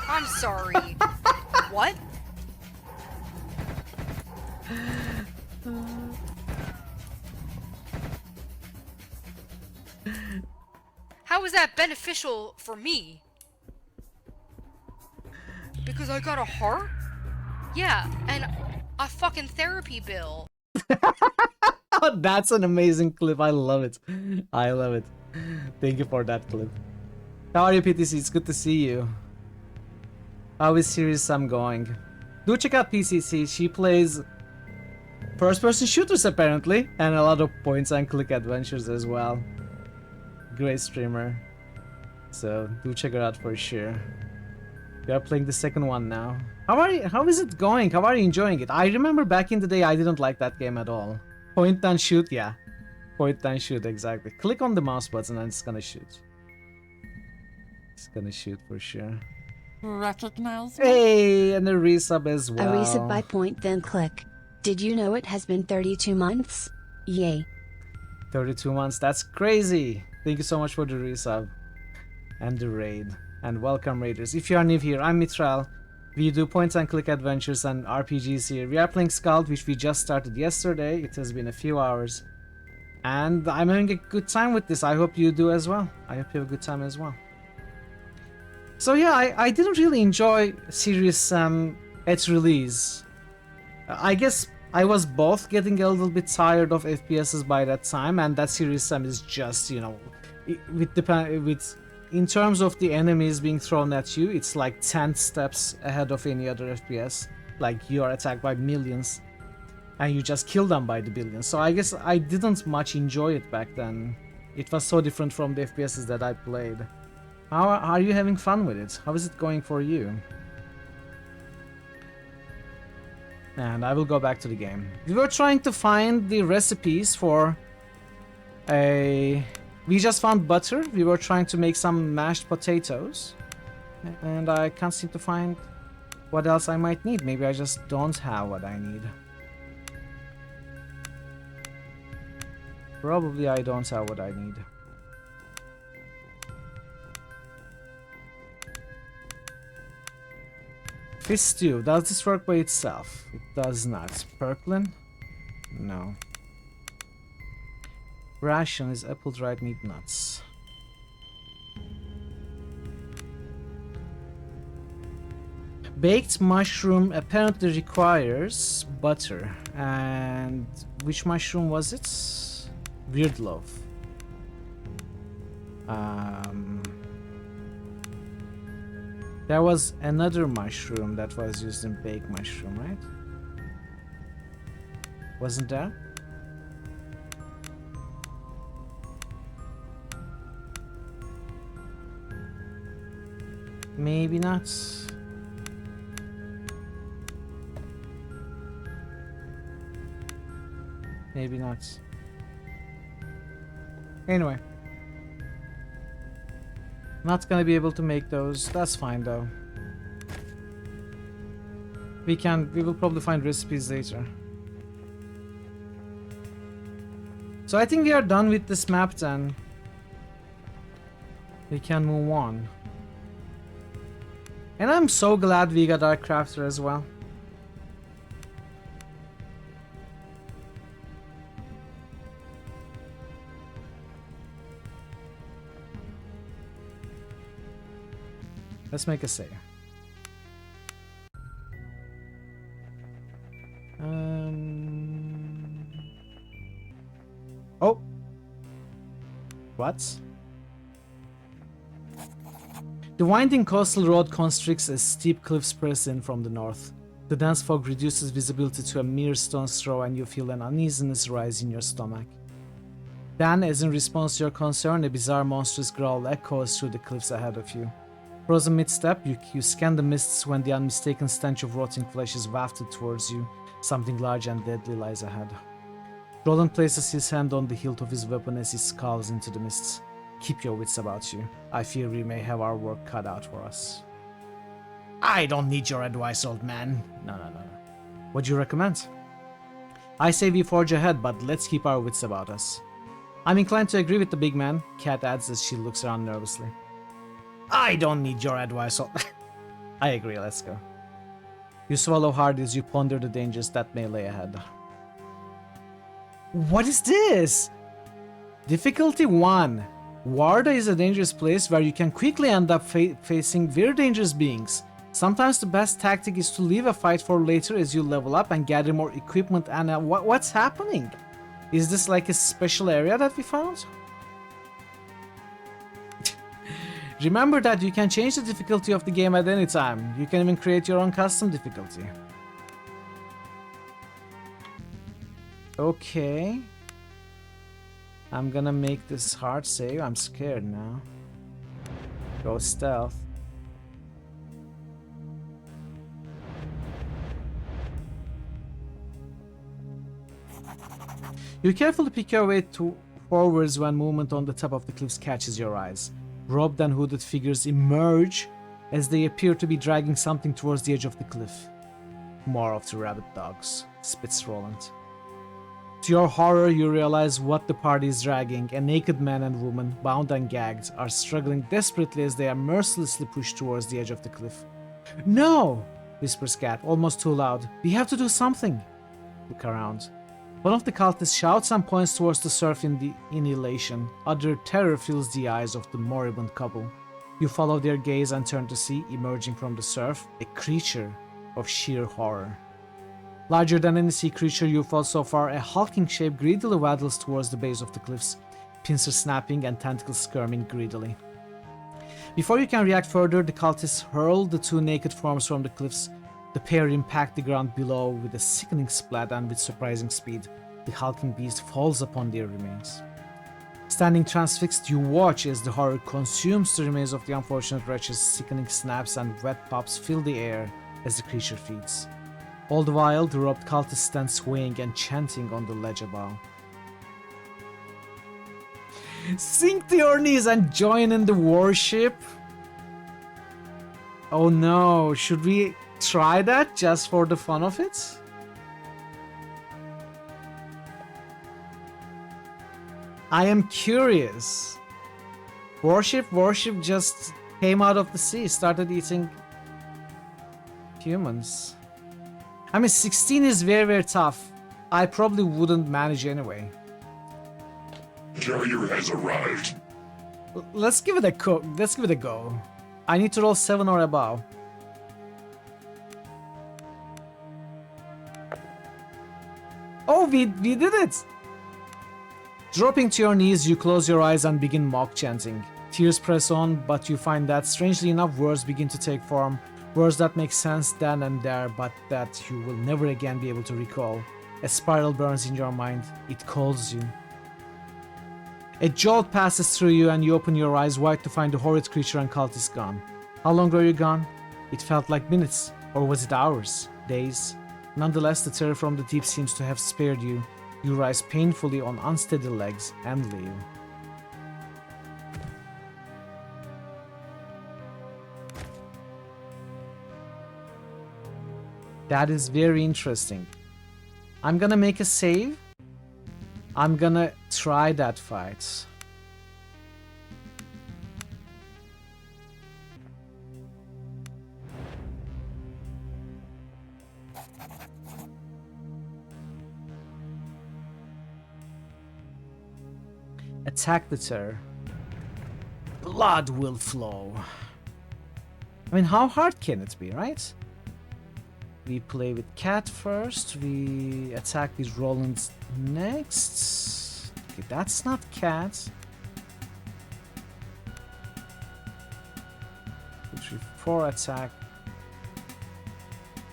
I'm sorry. What? How is that beneficial for me? Because I got a heart? Yeah, and a fucking therapy bill.
That's an amazing clip. I love it. I love it. Thank you for that clip. How are you, PTC? It's good to see you. How is Serious Sam going? Do check out PCC. She plays first-person shooters apparently, and a lot of points and click adventures as well. Great streamer. So do check her out for sure. We are playing the second one now. How is it going? How are you enjoying it? I remember back in the day I didn't like that game at all. Point and shoot, yeah. Point and shoot, exactly. Click on the mouse button and it's gonna shoot. It's gonna shoot for sure.
Recognize me?
Hey, and a resub as well.
A resub by point then click. Did you know it has been 32 months? Yay.
32 months, that's crazy. Thank you so much for the resub and the raid. And welcome Raiders. If you are new here, I'm Mitral. We do point and click adventures and RPGs here. We are playing SKALD, which we just started yesterday. It has been a few hours. And I'm having a good time with this. I hope you do as well. I hope you have a good time as well. So yeah, I didn't really enjoy Serious Sam at release. I guess I was both getting a little bit tired of FPSs by that time, and that Serious Sam is just, you know, in terms of the enemies being thrown at you, it's like 10 steps ahead of any other FPS. Like, you are attacked by millions, and you just kill them by the billions. So I guess I didn't much enjoy it back then. It was so different from the FPSs that I played. How are you having fun with it? How is it going for you? And I will go back to the game. We were trying to find the recipes for a... We just found butter. We were trying to make some mashed potatoes. And I can't seem to find what else I might need. Maybe I just don't have what I need. Probably I don't have what I need. Fish stew. Does this work by itself? It does not. Perklin? No. Ration is apple dried meat nuts. Baked mushroom apparently requires butter. And which mushroom was it? Weird loaf. There was another mushroom that was used in baked mushroom, right? Wasn't there? Maybe not. Maybe not. Anyway. Not gonna be able to make those. That's fine though. We will probably find recipes later. So I think we are done with this map then. We can move on. And I'm so glad we got our crafter as well. Let's make a save. Oh. What? The winding coastal road constricts as steep cliffs press in from the north. The dense fog reduces visibility to a mere stone's throw and you feel an uneasiness rise in your stomach. Then, as in response to your concern, a bizarre monstrous growl echoes through the cliffs ahead of you. Frozen mid-step, you scan the mists when the unmistaken stench of rotting flesh is wafted towards you. Something large and deadly lies ahead. Roland places his hand on the hilt of his weapon as he scowls into the mists. Keep your wits about you. I fear we may have our work cut out for us. I don't need your advice, old man. No. What do you recommend? I say we forge ahead, but let's keep our wits about us. I'm inclined to agree with the big man, Kat adds as she looks around nervously. I don't need your advice, old I agree, let's go. You swallow hard as you ponder the dangers that may lay ahead. What is this? Difficulty 1. Warda is a dangerous place where you can quickly end up facing very dangerous beings. Sometimes the best tactic is to leave a fight for later as you level up and gather more equipment and what's happening? Is this like a special area that we found? Remember that you can change the difficulty of the game at any time. You can even create your own custom difficulty. Okay. I'm gonna make this hard save. I'm scared now. Go stealth. You carefully pick your way forwards when movement on the top of the cliffs catches your eyes. Robed and hooded figures emerge as they appear to be dragging something towards the edge of the cliff. More of the rabbit dogs, spits Roland. To your horror, you realize what the party is dragging. A naked man and woman, bound and gagged, are struggling desperately as they are mercilessly pushed towards the edge of the cliff. No! Whispers Kat, almost too loud. We have to do something. Look around. One of the cultists shouts and points towards the surf in elation. Utter terror fills the eyes of the moribund couple. You follow their gaze and turn to see, emerging from the surf, a creature of sheer horror. Larger than any sea creature you've fought so far, a hulking shape greedily waddles towards the base of the cliffs, pincers snapping and tentacles skirming greedily. Before you can react further, the cultists hurl the two naked forms from the cliffs. The pair impact the ground below with a sickening splat and with surprising speed. The hulking beast falls upon their remains. Standing transfixed, you watch as the horror consumes the remains of the unfortunate wretches. Sickening snaps and wet pops fill the air as the creature feeds. All the while, the robed cultist stands swaying and chanting on the ledge above. Sink to your knees and join in the worship? Oh no, should we try that just for the fun of it? I am curious. Worship just came out of the sea, started eating humans. I mean, 16 is very tough. I probably wouldn't manage anyway.
Carrier has arrived.
Let's give it a go. I need to roll 7 or above. Oh, we did it! Dropping to your knees, you close your eyes and begin mock chanting. Tears press on, but you find that, strangely enough, words begin to take form. Words that make sense then and there, but that you will never again be able to recall. A spiral burns in your mind. It calls you. A jolt passes through you and you open your eyes wide to find the horrid creature and cultist gone. How long were you gone? It felt like minutes, or was it hours, days? Nonetheless, the terror from the deep seems to have spared you. You rise painfully on unsteady legs and leave. That is very interesting. I'm gonna make a save. I'm gonna try that fight. Attack the terror. Blood will flow. I mean, how hard can it be, right? We play with Cat first. We attack with Roland next. Okay, that's not Cat. 2, 3, 4 attack.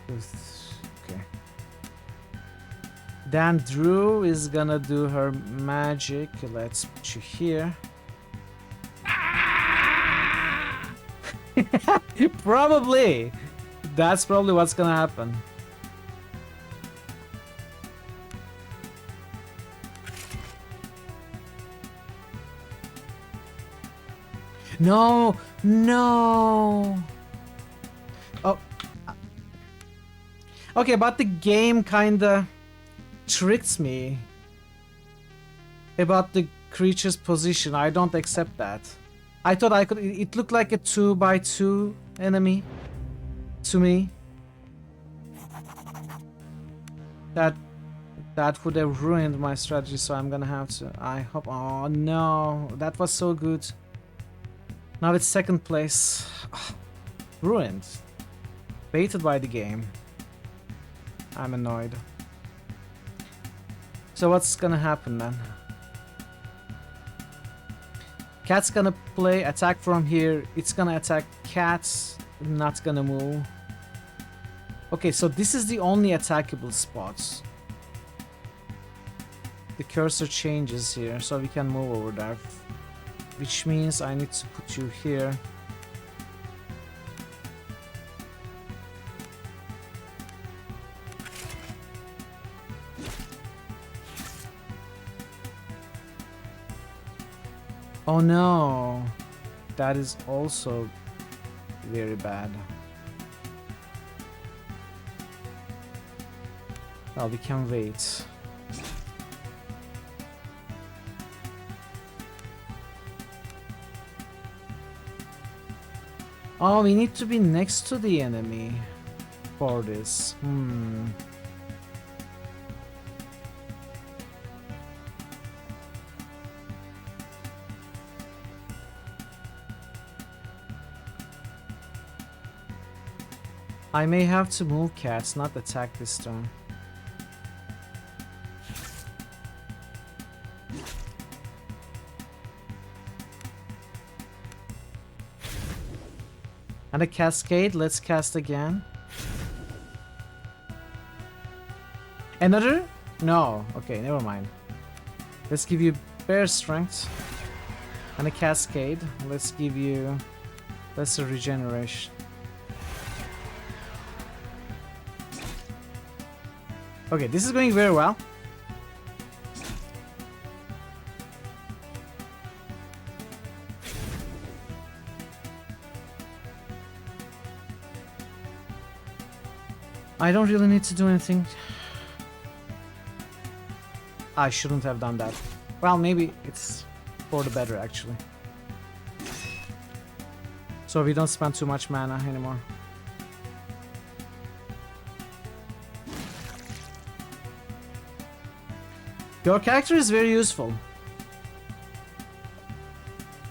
Okay. Then Drew is gonna do her magic. Let's put you here. Probably. That's probably what's gonna happen. No, no. Oh. Okay, but the game kinda tricked me about the creature's position. I don't accept that. I thought I could. It looked like a 2x2 enemy to me. That would have ruined my strategy, so I'm gonna have to. I hope. Oh no, that was so good. Now it's second place. Ruined. Baited by the game. I'm annoyed. So what's gonna happen then? Cat's gonna play attack from here. It's gonna attack Cat's. Not gonna move. Okay, so this is the only attackable spots. The cursor changes here, so we can move over there. Which means I need to put you here. Oh no, that is also very bad. Well, we can wait. Oh, we need to be next to the enemy for this. I may have to move Cats, not attack this turn. And a Cascade, let's cast again. Another? No, okay, never mind. Let's give you Bear Strength. And a Cascade, let's give you Lesser Regeneration. Okay, this is going very well. I don't really need to do anything. I shouldn't have done that. Well, maybe it's for the better, actually. So we don't spend too much mana anymore. Your character is very useful.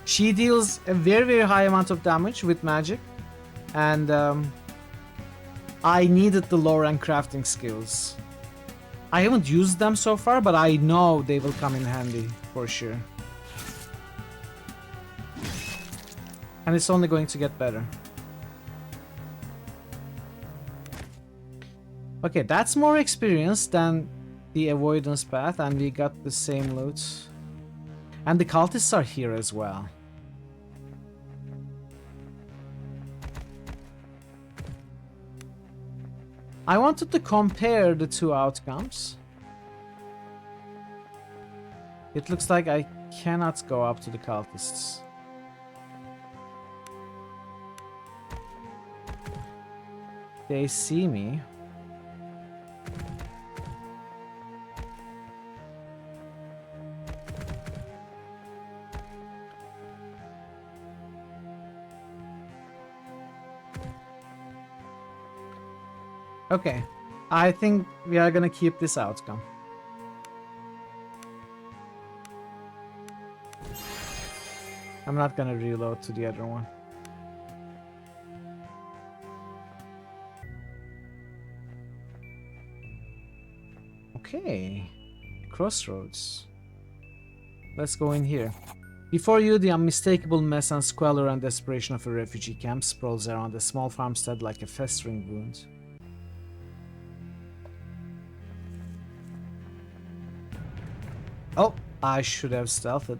She deals a very high amount of damage with magic. And I needed the low rank crafting skills. I haven't used them so far, but I know they will come in handy for sure. And it's only going to get better. Okay, that's more experience than the avoidance path, and we got the same loot. And the cultists are here as well. I wanted to compare the two outcomes. It looks like I cannot go up to the cultists. They see me. Okay, I think we are gonna keep this outcome. I'm not gonna reload to the other one. Okay, crossroads. Let's go in here. Before you, the unmistakable mess and squalor and desperation of a refugee camp sprawls around a small farmstead like a festering wound. Oh, I should have stealthed.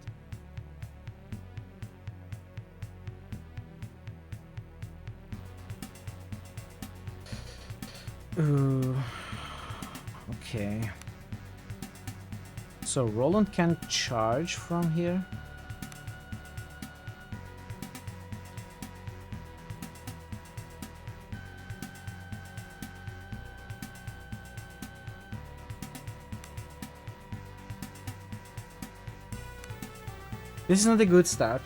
Ooh. Okay. So Roland can charge from here. This is not a good start.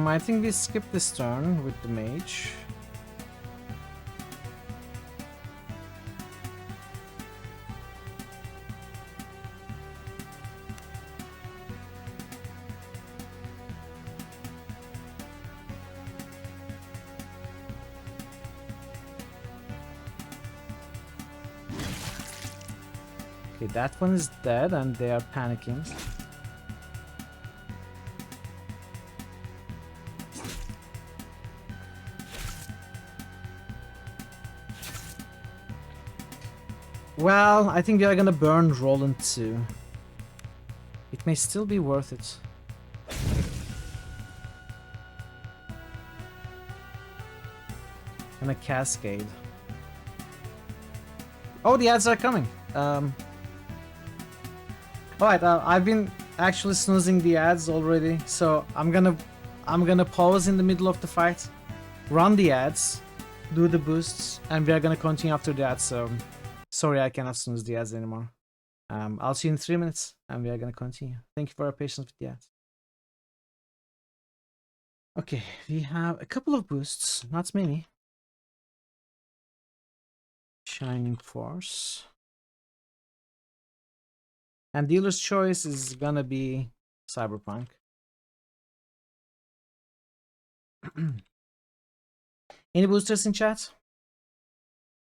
I think we skip this turn with the mage. Okay, that one is dead and they are panicking. Well, I think we are gonna burn Roland too. It may still be worth it. And a cascade. Oh, the ads are coming. Alright, I've been actually snoozing the ads already, so I'm gonna pause in the middle of the fight, run the ads, do the boosts, and we are gonna continue after that. So sorry, I cannot snooze the ads anymore. I'll see you in 3 minutes, and we are gonna continue. Thank you for your patience with the ads. Okay, we have a couple of boosts, not many. Shining Force. And dealer's choice is gonna be Cyberpunk. Any boosters in chat?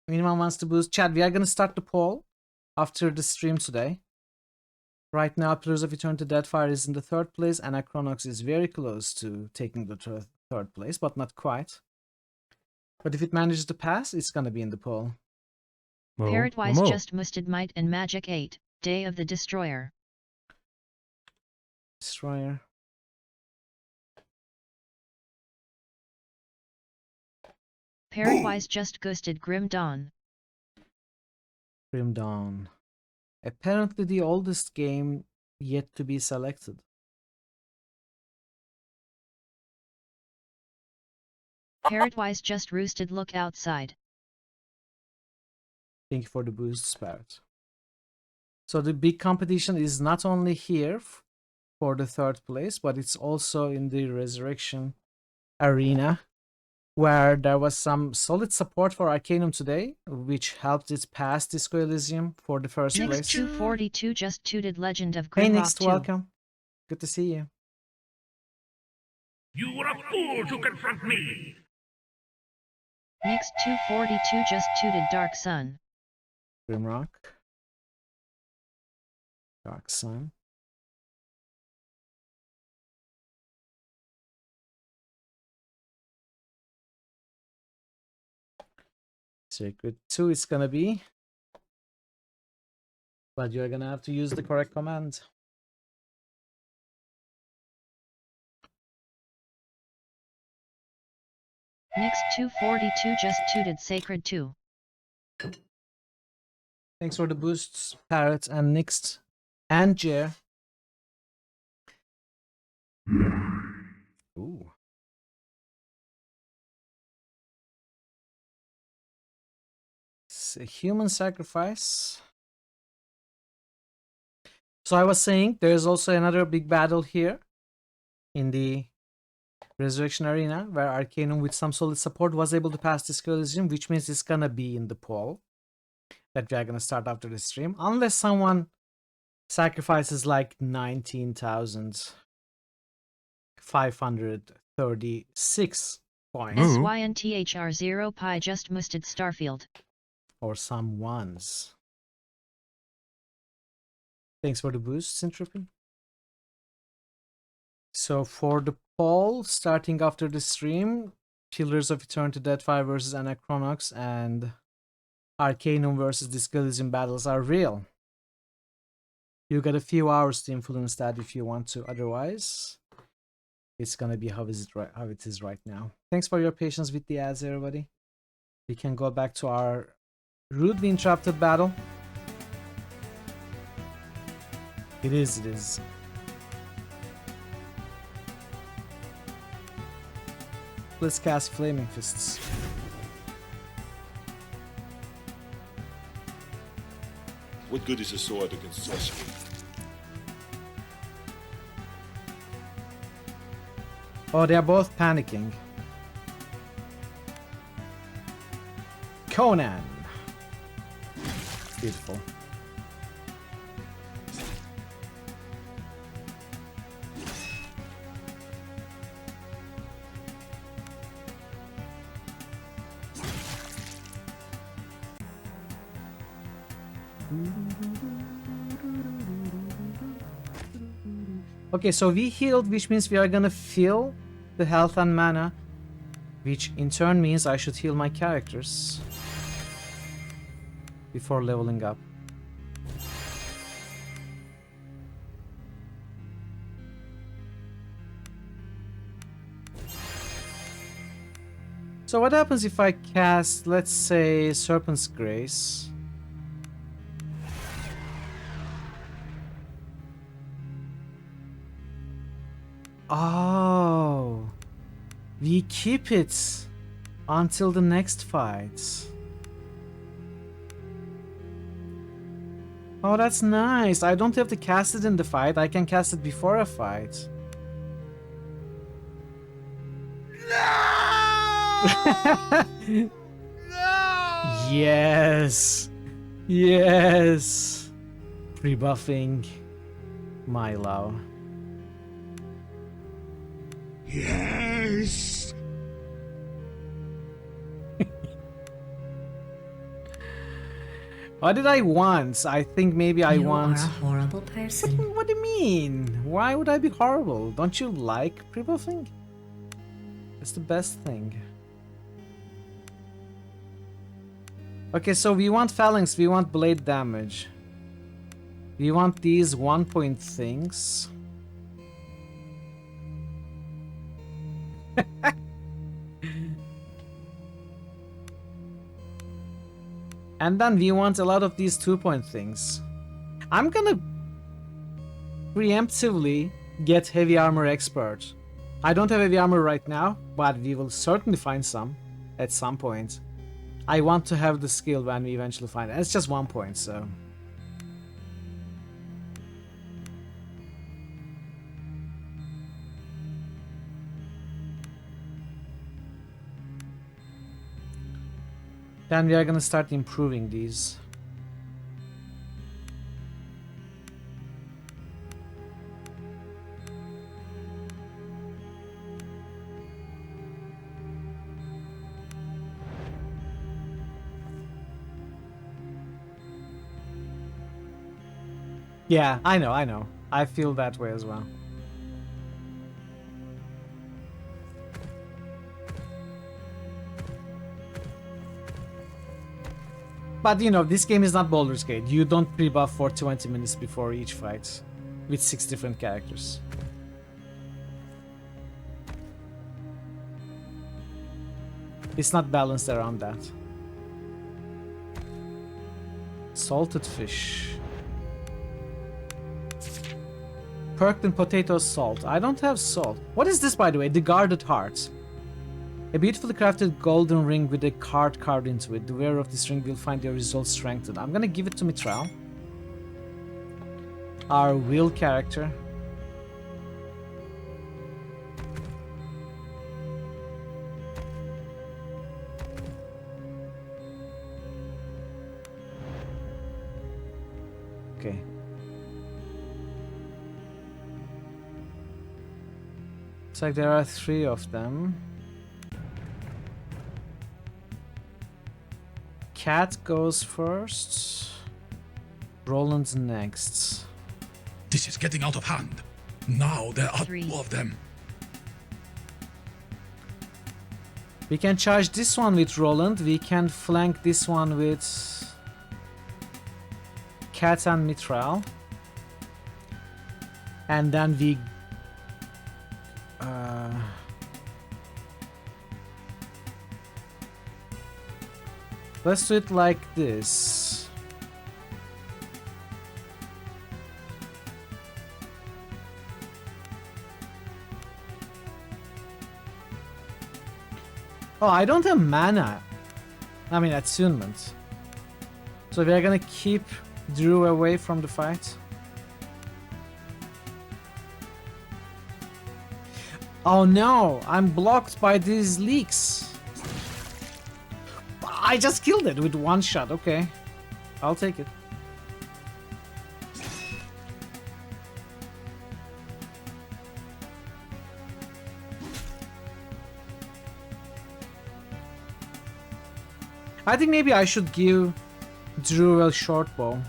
Anyone wants to boost? Chat, we are gonna start the poll after the stream today. Right now, Pillars of Eternity Deadfire is in the 3rd place, and Acronox is very close to taking the 3rd place, but not quite. But if it manages to pass, it's gonna be in the poll.
Parrotwise just musted Might and Magic 8, Day of the Destroyer.
Destroyer.
Parrotwise just ghosted Grim Dawn.
Grim Dawn. Apparently the oldest game yet to be selected.
Parrotwise just roosted Look Outside.
Thank you for the boost, Parrot. So the big competition is not only here for the 3rd place, but it's also in the Resurrection Arena, where there was some solid support for Arcanum today, which helped it pass Disco Elysium for the 1st place.
Next 242 just tooted Legend of
Hey,
Grimrock
Next,
2.
welcome. Good to see you.
You were a fool to confront me!
Next 242 just tooted Dark Sun.
Grimrock. Dark Sun. Sacred 2 is gonna be. But you're gonna have to use the correct command.
Next 242 just tooted Sacred 2.
Thanks for the boosts, Parrot and Nixt and Jer. Ooh. It's a human sacrifice. So I was saying there's also another big battle here in the Resurrection Arena where Arcanum with some solid support was able to pass this collision, which means it's gonna be in the poll that we are gonna start after the stream, unless someone sacrifices like 19,536 points.
SYNTHR0 Pi just musted Starfield.
Or some ones. Thanks for the boost, Centropy. So for the poll, starting after the stream, Pillars of Eternity Deadfire versus Anachronox and Arcanum versus Discalism battles are real. You got a few hours to influence that if you want to. Otherwise, it's gonna be how it is right now. Thanks for your patience with the ads, everybody. We can go back to our rudely interrupted battle. It is. Let's cast Flaming Fists.
What good is a sword against sorcery?
Oh, they are both panicking. Conan. Beautiful. Okay, so we healed, which means we are gonna fill the health and mana, which in turn means I should heal my characters before leveling up. So what happens if I cast, let's say, Serpent's Grace? Oh, we keep it until the next fight. Oh, that's nice. I don't have to cast it in the fight. I can cast it before a fight. No! No! Yes. Yes. Rebuffing my love.
Yes.
What did I want? I think maybe I want...
You are a horrible person.
What do you mean? Why would I be horrible? Don't you like pre-buffing? It's the best thing. Okay, so we want phalanx, we want blade damage. We want these 1-point things. And then we want a lot of these 2-point things. I'm gonna preemptively get heavy armor expert. I don't have heavy armor right now, but we will certainly find some at some point. I want to have the skill when we eventually find it. It's just 1 point, so... Then we are gonna start improving these. Yeah, I know. I feel that way as well. But you know, this game is not Baldur's Gate. You don't pre-buff for 20 minutes before each fight with 6 different characters. It's not balanced around that. Salted fish. Perked and potato salt. I don't have salt. What is this, by the way? The Guarded Heart. A beautifully crafted golden ring with a card carved into it. The wearer of this ring will find their results strengthened. I'm gonna give it to Mitral, our will character. Okay. Looks like there are 3 of them. Cat goes first. Roland's next.
This is getting out of hand. Now there are
3.
2 of them.
We can charge this one with Roland. We can flank this one with Cat and Mitral. And then we... let's do it like this. Oh, I don't have mana. I mean, attunement. So we are gonna keep Drew away from the fight. Oh no, I'm blocked by these leaks. I just killed it with 1 shot. Okay, I'll take it. I think maybe I should give Drew a short bow.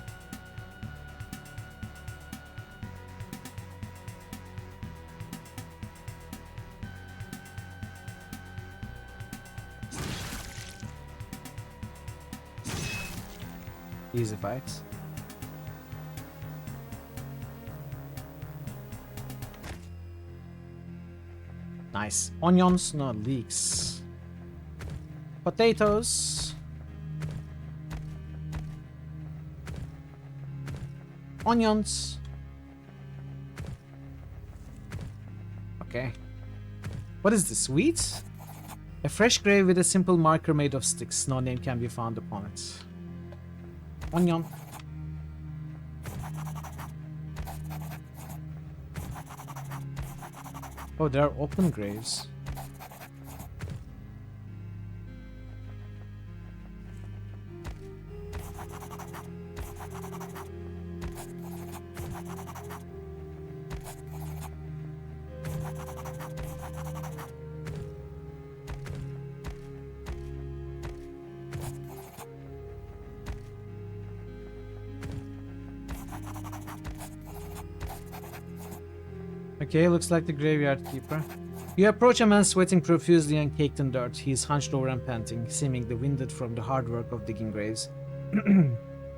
Easy fights. Nice. Onions, no leeks. Potatoes. Onions. Okay. What is this? Wheat? A fresh grave with a simple marker made of sticks. No name can be found upon it. Onion. Oh, there are open graves. Okay, looks like the graveyard keeper. You approach a man sweating profusely and caked in dirt. He is hunched over and panting, seemingly winded from the hard work of digging graves.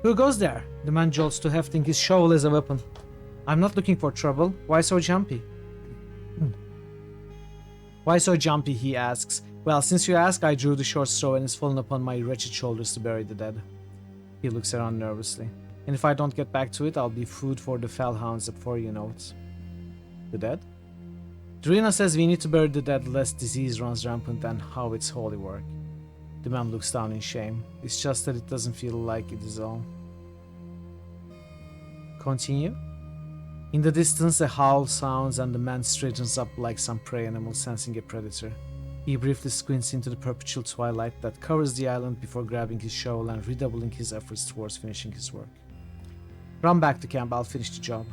Who goes there? The man jolts to, hefting his shovel as a weapon. I'm not looking for trouble. Why so jumpy? Why so jumpy, he asks. Well, since you ask, I drew the short straw and it's fallen upon my wretched shoulders to bury the dead. He looks around nervously. And if I don't get back to it, I'll be food for the fell hounds before you know it. The dead? Drina says we need to bury the dead lest disease runs rampant, and how it's holy work. The man looks down in shame. It's just that it doesn't feel like it is all. Continue? In the distance a howl sounds and the man straightens up like some prey animal sensing a predator. He briefly squints into the perpetual twilight that covers the island before grabbing his shovel and redoubling his efforts towards finishing his work. Run back to camp, I'll finish the job.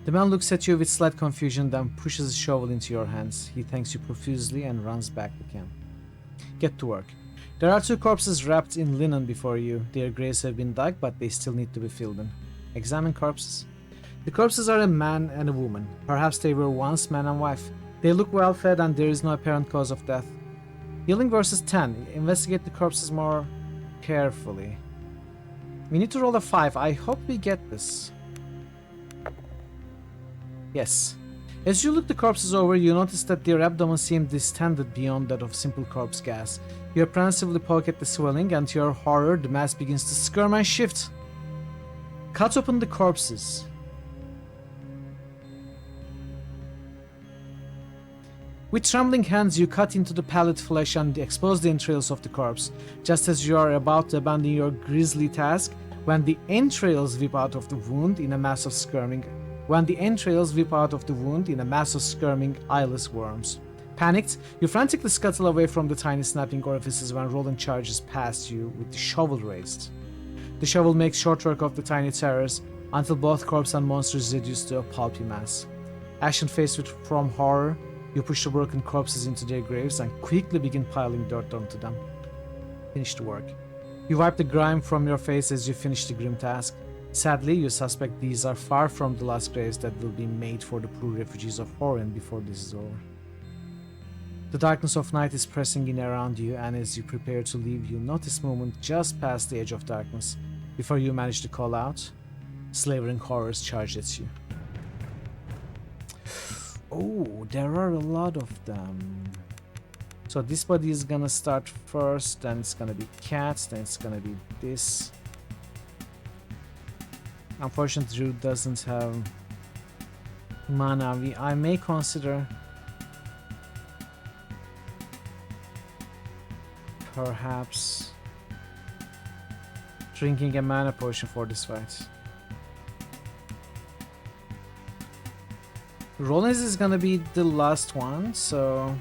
The man looks at you with slight confusion, then pushes his shovel into your hands. He thanks you profusely and runs back to camp. Get to work. There are 2 corpses wrapped in linen before you. Their graves have been dug, but they still need to be filled in. Examine corpses. The corpses are a man and a woman. Perhaps they were once man and wife. They look well fed and there is no apparent cause of death. Healing versus 10. Investigate the corpses more carefully. We need to roll a 5. I hope we get this. Yes. As you look the corpses over, you notice that their abdomen seemed distended beyond that of simple corpse gas. You apprehensively poke at the swelling, and to your horror, the mass begins to squirm and shift. Cut open the corpses. With trembling hands, you cut into the pallid flesh and expose the entrails of the corpse. Just as you are about to abandon your grisly task, when the entrails whip out of the wound in a mass of squirming eyeless worms. Panicked, you frantically scuttle away from the tiny snapping orifices when Roland charges past you with the shovel raised. The shovel makes short work of the tiny terrors until both corpse and monster is reduced to a pulpy mass. Ashen-faced from horror, you push the broken corpses into their graves and quickly begin piling dirt onto them. Finish the work. You wipe the grime from your face as you finish the grim task. Sadly, you suspect these are far from the last graves that will be made for the poor refugees of Horan before this is over. The darkness of night is pressing in around you, and as you prepare to leave, you notice movement just past the edge of darkness. Before you manage to call out, slavering horrors charge at you. Oh, there are a lot of them. So this body is gonna start first, then it's gonna be cats, then it's gonna be this. Unfortunately, Drew doesn't have mana. I may consider perhaps drinking a mana potion for this fight. Rollins is gonna be the last one, so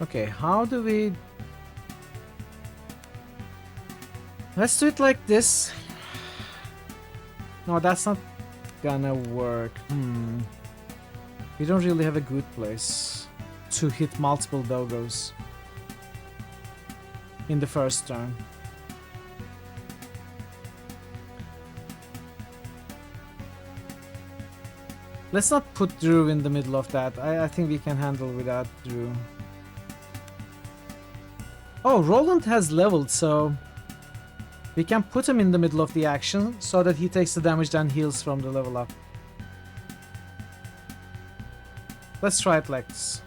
okay, how do we... Let's do it like this. No, that's not gonna work. We don't really have a good place to hit multiple dogos in the first turn. Let's not put Drew in the middle of that. I think we can handle without Drew. Oh, Roland has leveled, so we can put him in the middle of the action so that he takes the damage then heals from the level up. Let's try it like this.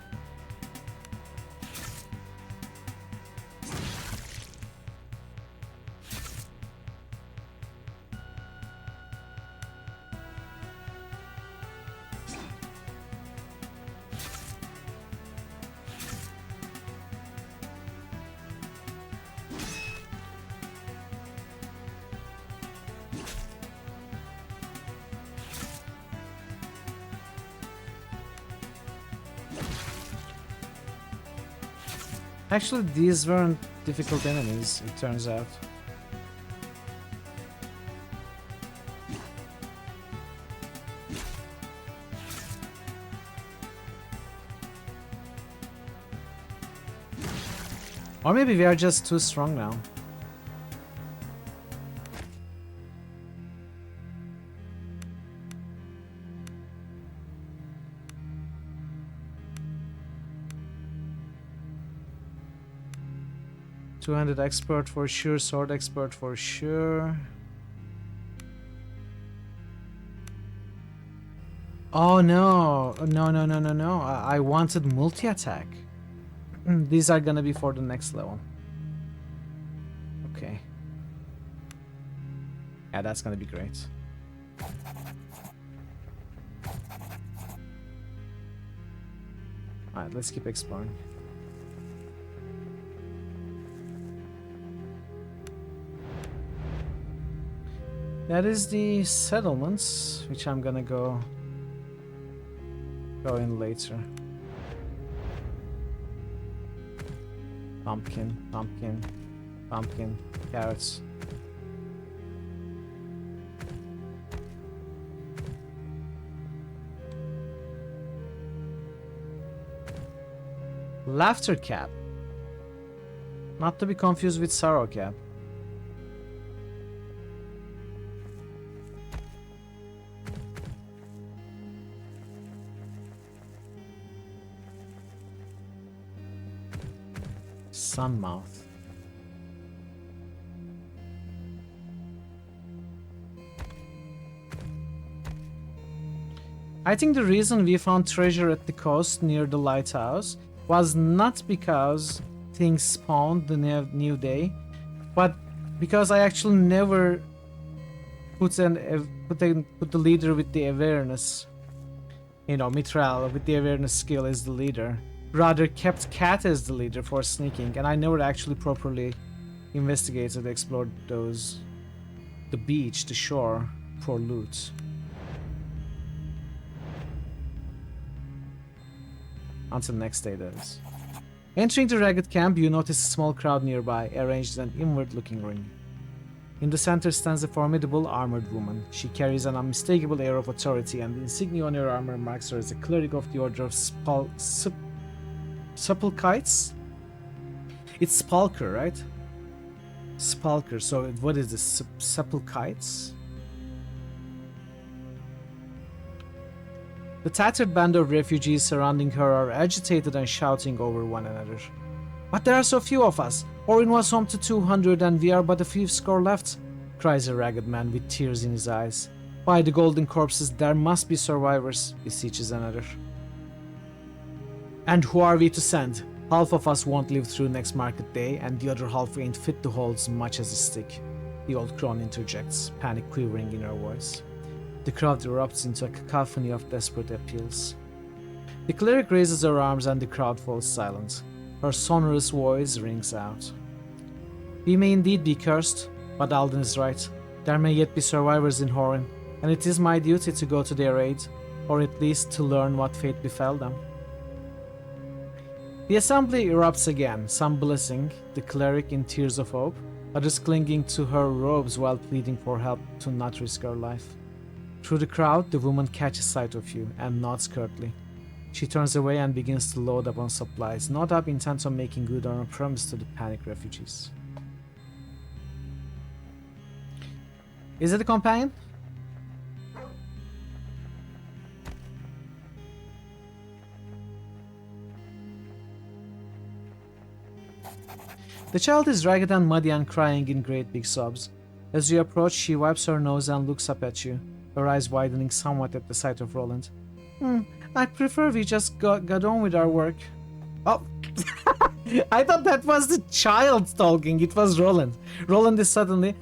Actually, these weren't difficult enemies, it turns out. Or maybe we are just too strong now. Two-handed expert for sure, sword expert for sure. Oh no, no. I wanted multi-attack. These are gonna be for the next level. Okay. Yeah, that's gonna be great. Alright, let's keep exploring. That is the settlements, which I'm gonna go in later. Pumpkin, pumpkin, pumpkin, carrots. Laughter cap. Not to be confused with sorrow cap. Sunmouth. I think the reason we found treasure at the coast near the lighthouse was not because things spawned the new day, but because I actually never put the leader with the awareness. You know, Mitral with the awareness skill as the leader. Rather kept Cat as the leader for sneaking, and I never actually properly investigated, explored the beach, the shore, for loot. Until next day, that is. Entering the ragged camp, you notice a small crowd nearby, arranged in an inward-looking ring. In the center stands a formidable armored woman. She carries an unmistakable air of authority, and the insignia on her armor marks her as a cleric of the Order of Sepulchites? It's Spalker, right? Spalker, so what is this? Sepulchites? The tattered band of refugees surrounding her are agitated and shouting over one another. But there are so few of us. Orin was home to 200 and we are but a few score left, cries a ragged man with tears in his eyes. By the golden corpses, there must be survivors, beseeches another. And who are we to send? Half of us won't live through next market day, and the other half ain't fit to hold as much as a stick, the old crone interjects, panic quivering in her voice. The crowd erupts into a cacophony of desperate appeals. The cleric raises her arms and the crowd falls silent. Her sonorous voice rings out. We may indeed be cursed, but Alden is right. There may yet be survivors in Horin, and it is my duty to go to their aid, or at least to learn what fate befell them. The assembly erupts again, some blessing the cleric in tears of hope, others clinging to her robes while pleading for help to not risk her life. Through the crowd, the woman catches sight of you and nods curtly. She turns away and begins to load up on supplies, no doubt intent on making good on her promise to the panicked refugees. Is it a companion? The child is ragged and muddy and crying in great big sobs. As you approach, she wipes her nose and looks up at you, her eyes widening somewhat at the sight of Roland. I'd prefer we just got on with our work. Oh, I thought that was the child talking. It was Roland. Roland is suddenly,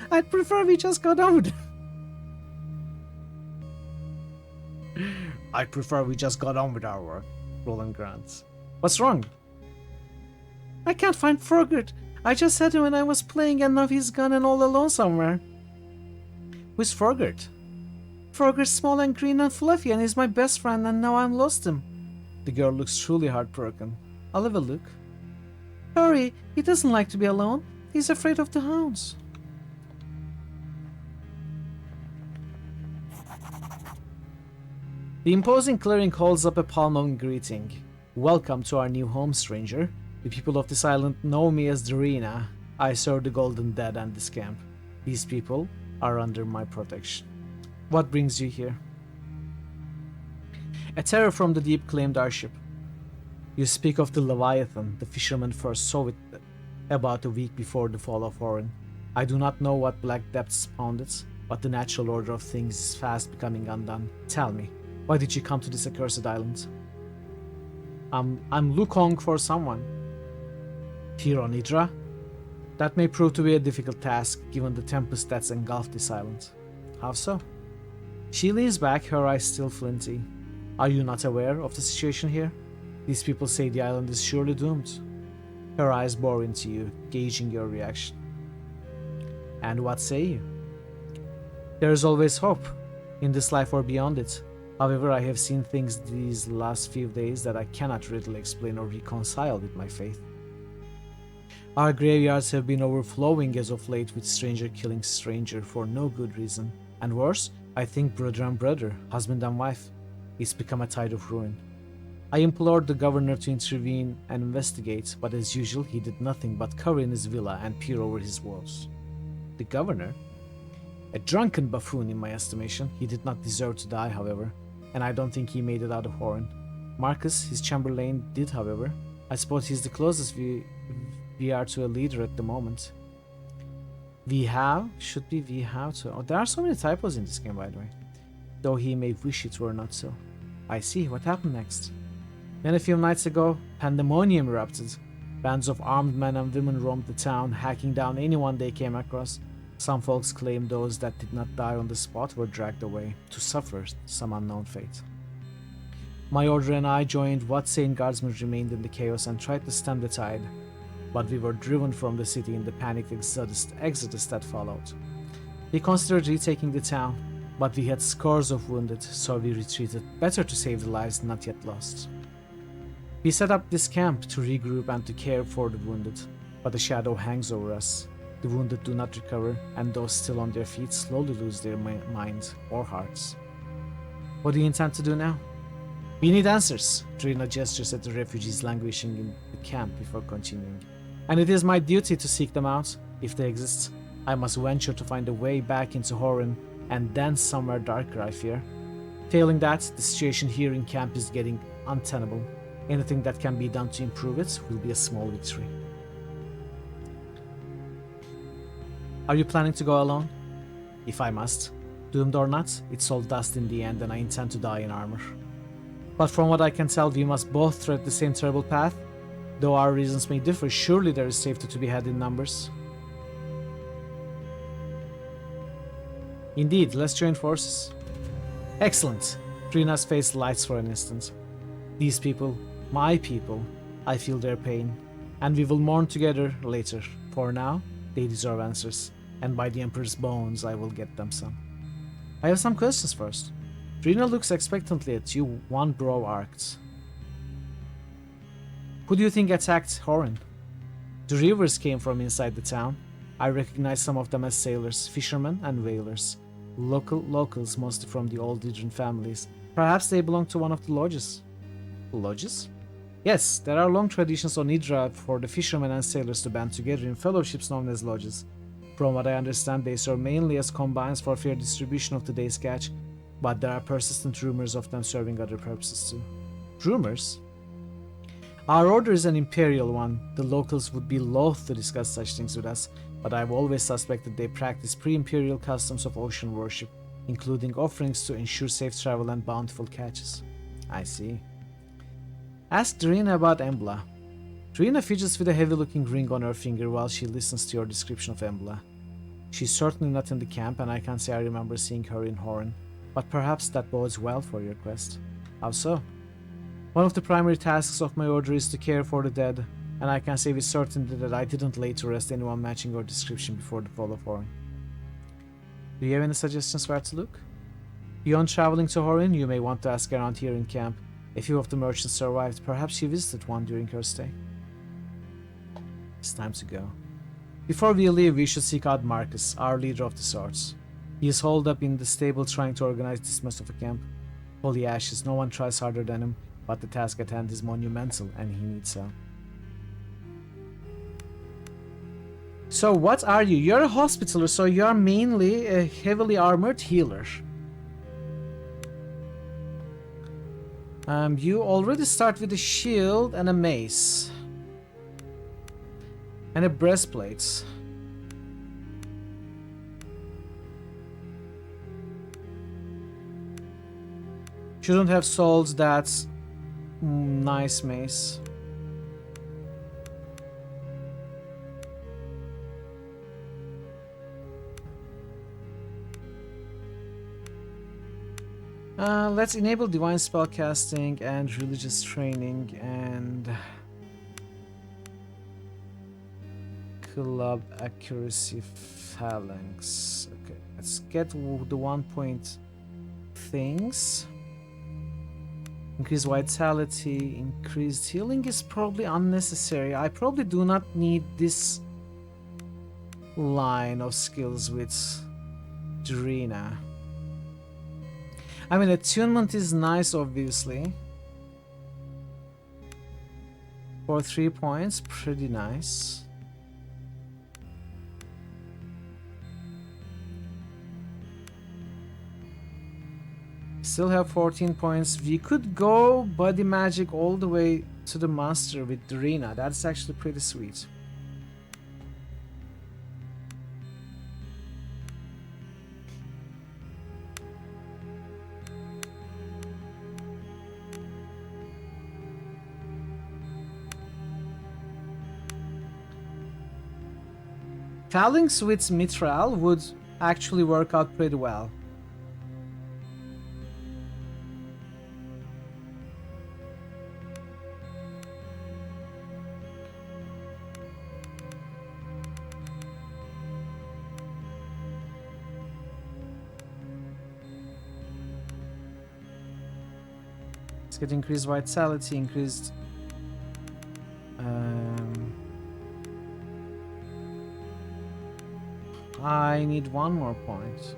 I'd prefer we just got on with it. I prefer we just got on with our work, Roland grunts. What's wrong? I can't find Frogert. I just had him when I was playing and now he's gone and all alone somewhere. Who's Frogert? Frogert's small and green and fluffy and he's my best friend and now I'm lost him. The girl looks truly heartbroken. I'll have a look. Hurry, he doesn't like to be alone. He's afraid of the hounds. The imposing cleric holds up a palm in greeting. Welcome to our new home, stranger. The people of this island know me as Darina. I serve the Golden Dead and this camp. These people are under my protection. What brings you here? A terror from the deep claimed our ship. You speak of the Leviathan. The fishermen first saw it about a week before the fall of Horin. I do not know what black depths spawned it, but the natural order of things is fast becoming undone. Tell me, why did you come to this accursed island? I'm looking for someone. Tironidra? That may prove to be a difficult task, given the tempest that's engulfed this island. How so? She leans back, her eyes still flinty. Are you not aware of the situation here? These people say the island is surely doomed. Her eyes bore into you, gauging your reaction. And what say you? There is always hope, in this life or beyond it. However, I have seen things these last few days that I cannot readily explain or reconcile with my faith. Our graveyards have been overflowing as of late with stranger killing stranger for no good reason. And worse, I think brother and brother, husband and wife. It's become a tide of ruin. I implored the governor to intervene and investigate, but as usual he did nothing but cover in his villa and peer over his walls. The governor? A drunken buffoon in my estimation. He did not deserve to die, however, and I don't think he made it out of Horin. Marcus, his chamberlain, did, however. I suppose he's the closest we are to a leader at the moment. Should be we have to. Oh, there are so many typos in this game, by the way. Though he may wish it were not so. I see. What happened next? Then a few nights ago, pandemonium erupted. Bands of armed men and women roamed the town, hacking down anyone they came across. Some folks claim those that did not die on the spot were dragged away to suffer some unknown fate. My order and I joined what sane guardsmen remained in the chaos and tried to stem the tide, but we were driven from the city in the panicked exodus that followed. We considered retaking the town, but we had scores of wounded, so we retreated, better to save the lives not yet lost. We set up this camp to regroup and to care for the wounded, but the shadow hangs over us. The wounded do not recover, and those still on their feet slowly lose their minds or hearts. What do you intend to do now? We need answers. Trina gestures at the refugees languishing in the camp before continuing. And it is my duty to seek them out. If they exist, I must venture to find a way back into Horan, and then somewhere darker, I fear. Failing that, the situation here in camp is getting untenable. Anything that can be done to improve it will be a small victory. Are you planning to go alone? If I must. Doomed or not, it's all dust in the end and I intend to die in armor. But from what I can tell, we must both tread the same terrible path. Though our reasons may differ, surely there is safety to be had in numbers. Indeed, let's join forces. Excellent. Trina's face lights for an instant. These people, my people, I feel their pain, and we will mourn together later. For now, they deserve answers, and by the Emperor's bones, I will get them some. I have some questions first. Trina looks expectantly at you, one brow arched. Who do you think attacked Horan? The rivers came from inside the town. I recognize some of them as sailors, fishermen, and whalers. Locals, mostly from the old Idran families. Perhaps they belong to one of the lodges. Lodges? Yes, there are long traditions on Idra for the fishermen and sailors to band together in fellowships known as lodges. From what I understand, they serve mainly as combines for fair distribution of the day's catch, but there are persistent rumors of them serving other purposes too. Rumors? Our order is an imperial one. The locals would be loath to discuss such things with us, but I've always suspected they practice pre-imperial customs of ocean worship, including offerings to ensure safe travel and bountiful catches. I see. Ask Drina about Embla. Drina fidgets with a heavy-looking ring on her finger while she listens to your description of Embla. She's certainly not in the camp, and I can't say I remember seeing her in Horan, but perhaps that bodes well for your quest. How so? One of the primary tasks of my order is to care for the dead, and I can say with certainty that I didn't lay to rest anyone matching your description before the fall of Horan. Do you have any suggestions where to look? Beyond traveling to Horan, you may want to ask around here in camp. A few of the merchants survived, perhaps she visited one during her stay. It's time to go. Before we leave, we should seek out Marcus, our leader of the swords. He is holed up in the stable trying to organize this mess of a camp. Holy ashes, no one tries harder than him, but the task at hand is monumental and he needs help. So what are you? You're a hospitaller, so you're mainly a heavily armored healer. You already start with a shield and a mace. And a breastplate. Shouldn't have sold that nice mace. Let's enable divine spellcasting and religious training and club accuracy phalanx. Okay, let's get the 1 point things. Increased vitality, increased healing is probably unnecessary. I probably do not need this line of skills with Drina. I mean, attunement is nice, obviously. For 3 points, pretty nice. Still have 14 points. We could go body magic all the way to the master with Drina. That's actually pretty sweet. Phalanx with Mithril would actually work out pretty well. Let's get increased vitality, increased I need one more point.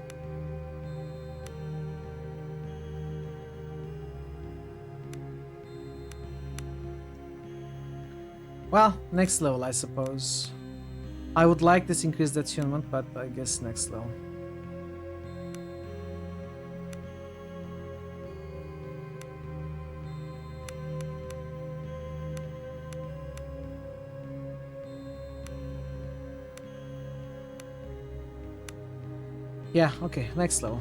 Well, next level, I suppose. I would like this increased attunement, but I guess next level. Yeah, okay, next level.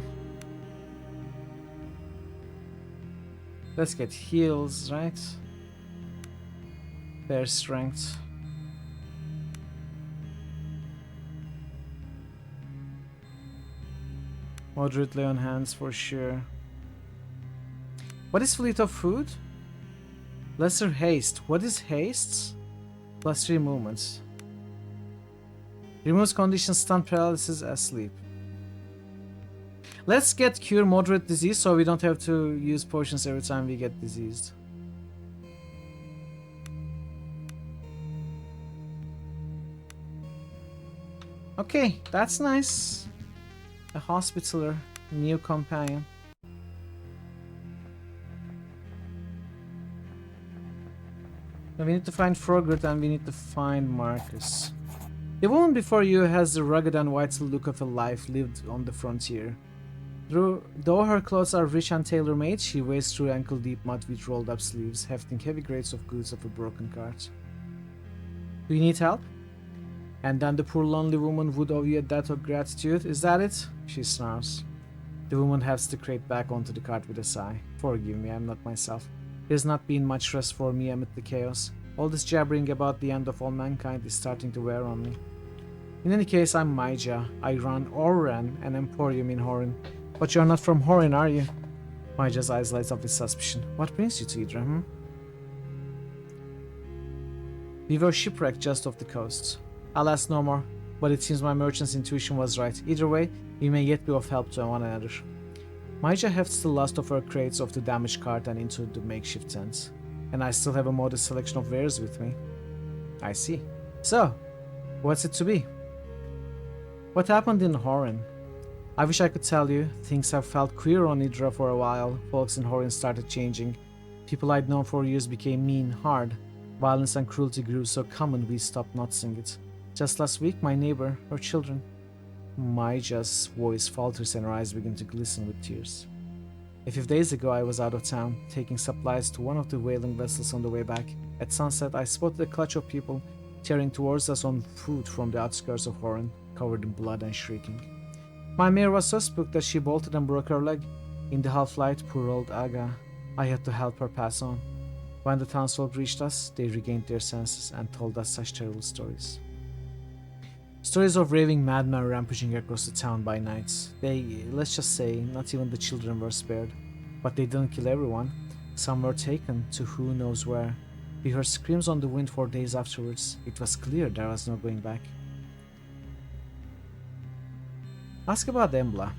Let's get heals, right? Their strength. Moderately on hands for sure. What is fleet of food? Lesser haste. What is haste? Plus 3 movements. Removes condition stun paralysis asleep. Let's get cure moderate disease so we don't have to use potions every time we get diseased. Okay, that's nice. A hospitaler, new companion. Now we need to find Frogurt and we need to find Marcus. The woman before you has the rugged and vital look of a life lived on the frontier. Though her clothes are rich and tailor-made, she wades through ankle-deep mud with rolled-up sleeves, hefting heavy crates of goods of a broken cart. Do you need help? And then the poor lonely woman would owe you a debt of gratitude, is that it? She snarls. The woman hefts the crate back onto the cart with a sigh. Forgive me, I'm not myself. There's not been much rest for me amid the chaos. All this jabbering about the end of all mankind is starting to wear on me. In any case, I'm Maija. I run an emporium in Horin. But you're not from Horin, are you? Maija's eyes light up with suspicion. What brings you to Idra, We were shipwrecked just off the coast. I'll ask no more, but it seems my merchant's intuition was right. Either way, we may yet be of help to one another. Maija hefts the last of her crates off the damaged cart and into the makeshift tent. And I still have a modest selection of wares with me. I see. So, what's it to be? What happened in Horin? I wish I could tell you. Things have felt queer on Idra for a while. Folks in Horin started changing. People I'd known for years became mean, hard. Violence and cruelty grew so common we stopped noticing it. Just last week, my neighbor, her children. Maija's voice falters and her eyes begin to glisten with tears. A few days ago, I was out of town, taking supplies to one of the whaling vessels on the way back. At sunset, I spotted a clutch of people tearing towards us on foot from the outskirts of Horin, covered in blood and shrieking. My mare was so spooked that she bolted and broke her leg. In the half-light, poor old Aga. I had to help her pass on. When the townsfolk reached us, they regained their senses and told us such terrible stories. Stories of raving madmen rampaging across the town by night. They, let's just say, not even the children were spared. But they didn't kill everyone. Some were taken to who knows where. We heard screams on the wind for days afterwards. It was clear there was no going back. Ask about Embla.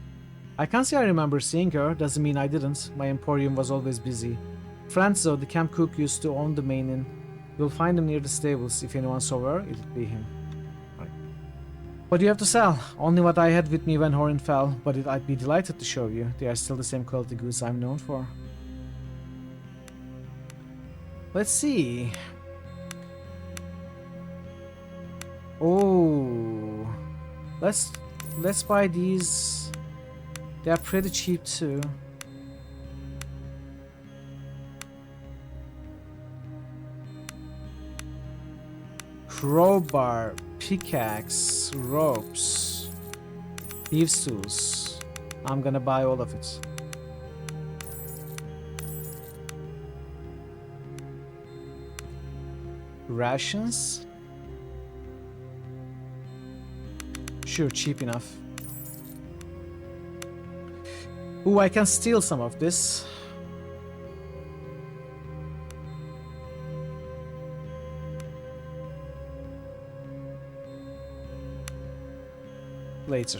I can't say I remember seeing her, doesn't mean I didn't. My emporium was always busy. Franzo, the camp cook, used to own the main inn. You'll find him near the stables. If anyone saw her, it'll be him. Right. What do you have to sell? Only what I had with me when Horin fell, but I'd be delighted to show you. They are still the same quality goods I'm known for. Let's see. Oh, let's buy these. They are pretty cheap too. Crowbar, pickaxe, ropes, thieves' tools. I'm gonna buy all of it. Rations. Sure, cheap enough. Ooh, I can steal some of this. Later.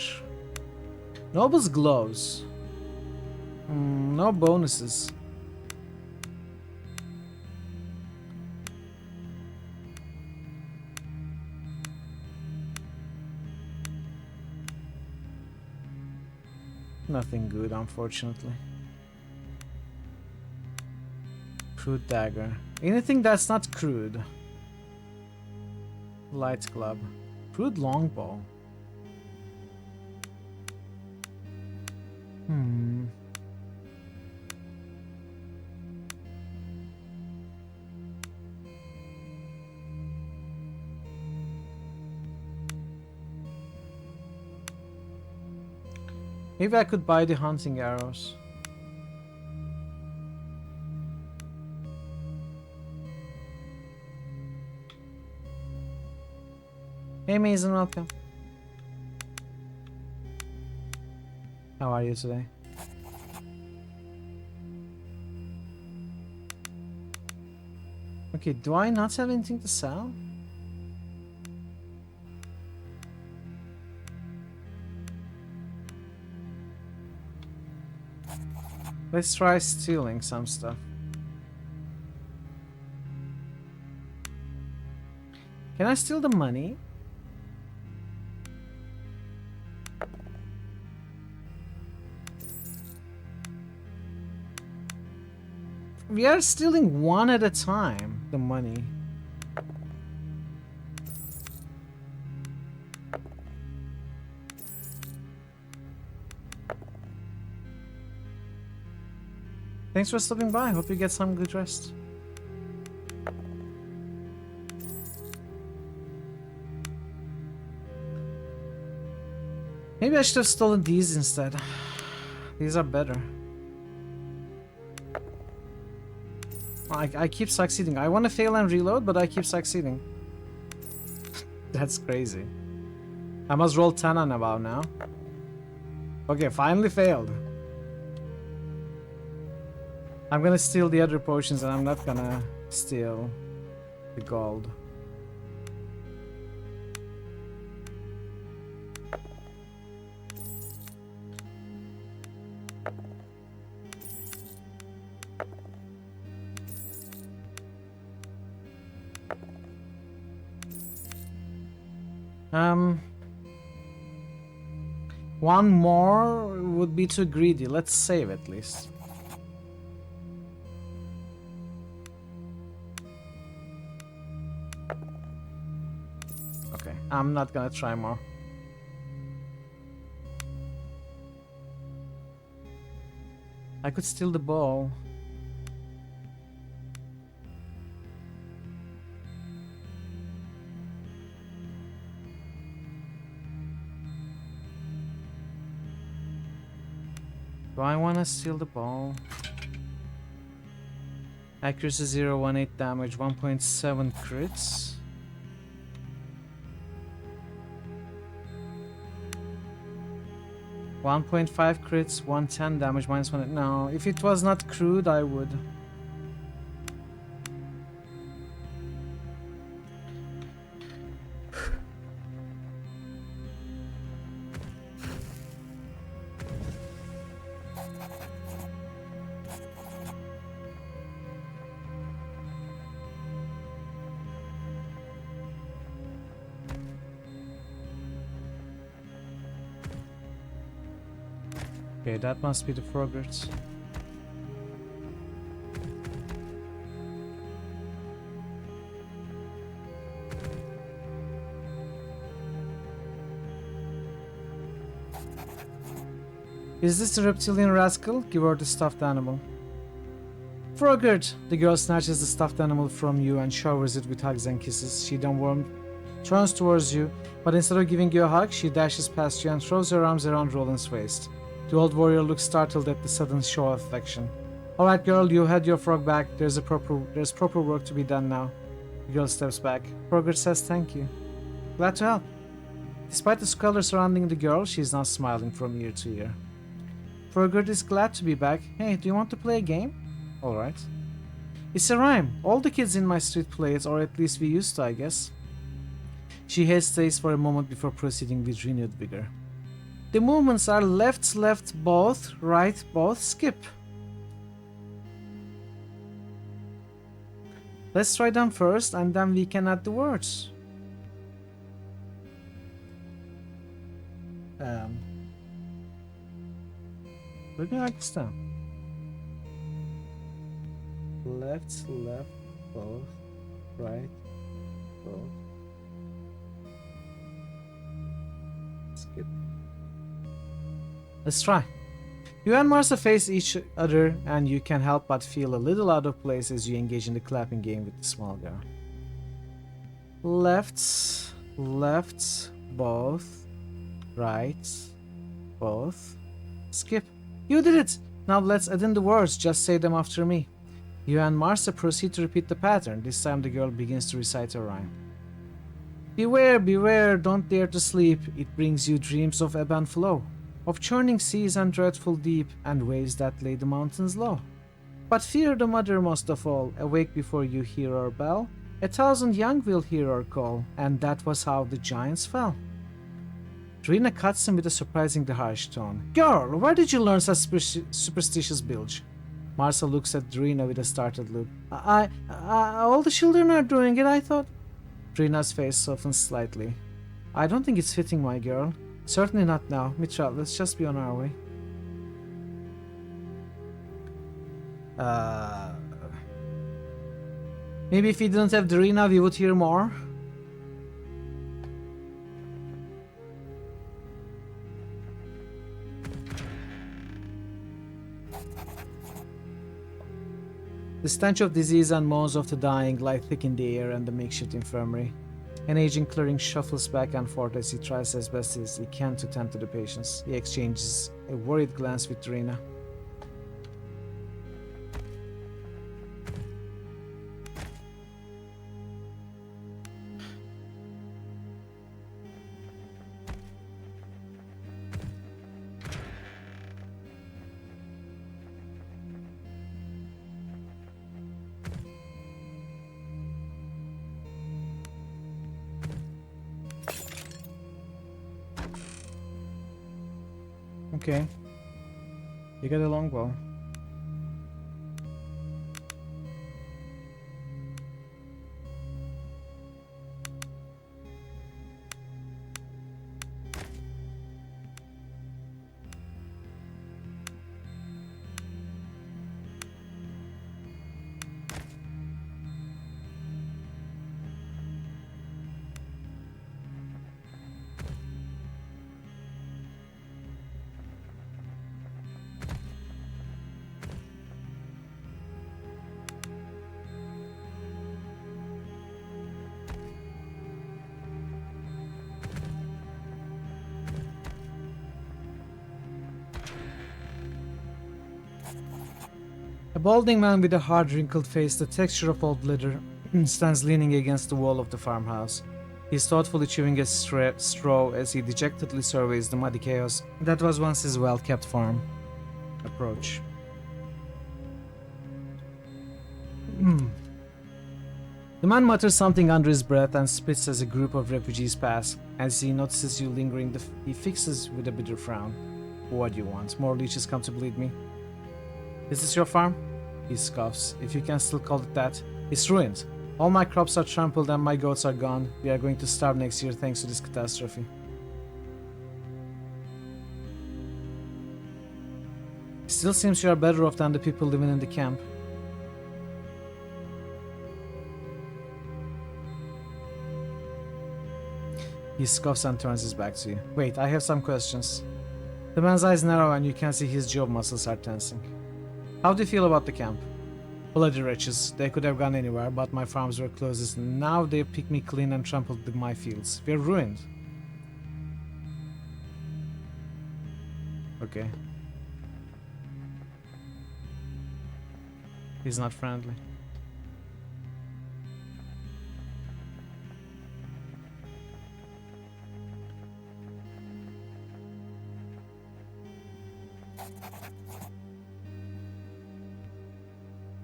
Noble's gloves. No bonuses. Nothing good, unfortunately. Crude dagger. Anything that's not crude. Light club. Crude longbow. Maybe I could buy the hunting arrows. Hey Mason, welcome. How are you today? Okay, do I not have anything to sell? Let's try stealing some stuff. Can I steal the money? We are stealing one at a time, the money. Thanks for stopping by. Hope you get some good rest. Maybe I should have stolen these instead. These are better. I keep succeeding. I want to fail and reload, but I keep succeeding. That's crazy. I must roll 10 and above now. Okay, finally failed. I'm gonna steal the other potions and I'm not gonna steal the gold. One more would be too greedy. Let's save at least. Okay, I'm not gonna try more. I could steal the ball. Do I want to steal the ball? Accuracy 0.18 damage, 1.7 crits. $1.5 crits, 110 damage, -1. No, if it was not crude, I would. Okay, that must be the progress. Is this the reptilian rascal? Give her the stuffed animal. Frogert! The girl snatches the stuffed animal from you and showers it with hugs and kisses. She then turns towards you, but instead of giving you a hug, she dashes past you and throws her arms around Roland's waist. The old warrior looks startled at the sudden show of affection. Alright girl, you had your frog back. There's proper work to be done now. The girl steps back. Frogert says thank you. Glad to help. Despite the squalor surrounding the girl, she is now smiling from ear to ear. Fergus is glad to be back. Hey, do you want to play a game? Alright. It's a rhyme. All the kids in my street play it, or at least we used to, I guess. She hesitates for a moment before proceeding with renewed vigor. The movements are left, left, both, right, both, skip. Let's try them first, and then we can add the words. Let me write this down. Left, left, both, right, both. Skip. Let's try. You and Martha face each other, and you can't help but feel a little out of place as you engage in the clapping game with the small girl. Left, left, both, right, both, skip. You did it! Now let's add in the words, just say them after me. You and Martha proceed to repeat the pattern. This time the girl begins to recite her rhyme. Beware, beware, don't dare to sleep. It brings you dreams of ebb and flow, of churning seas and dreadful deep, and waves that lay the mountains low. But fear the mother most of all. Awake before you hear her bell. 1,000 young will hear her call, and that was how the giants fell. Drina cuts him with a surprisingly harsh tone. Girl, where did you learn such superstitious bilge? Martha looks at Drina with a startled look. All the children are doing it, I thought. Drina's face softens slightly. I don't think it's fitting, my girl. Certainly not now. Mitra, let's just be on our way. Maybe if we didn't have Drina, we would hear more. The stench of disease and moans of the dying lie thick in the air and the makeshift infirmary. An aging cleric shuffles back and forth as he tries as best as he can to tend to the patients. He exchanges a worried glance with Drina. Okay. You get along well. A balding man with a hard, wrinkled face, the texture of old leather, stands leaning against the wall of the farmhouse. He is thoughtfully chewing a straw as he dejectedly surveys the muddy chaos that was once his well-kept farm. Approach. The man mutters something under his breath and spits as a group of refugees pass. As he notices you lingering, he fixes with a bitter frown. What do you want? More leeches come to bleed me? Is this your farm? He scoffs. If you can still call it that. It's ruined. All my crops are trampled and my goats are gone. We are going to starve next year thanks to this catastrophe. It still seems you are better off than the people living in the camp. He scoffs and turns his back to you. Wait, I have some questions. The man's eyes narrow and you can see his jaw muscles are tensing. How do you feel about the camp? Bloody wretches. They could have gone anywhere, but my farms were closest. Now they pick me clean and trampled my fields. We're ruined. Okay. He's not friendly.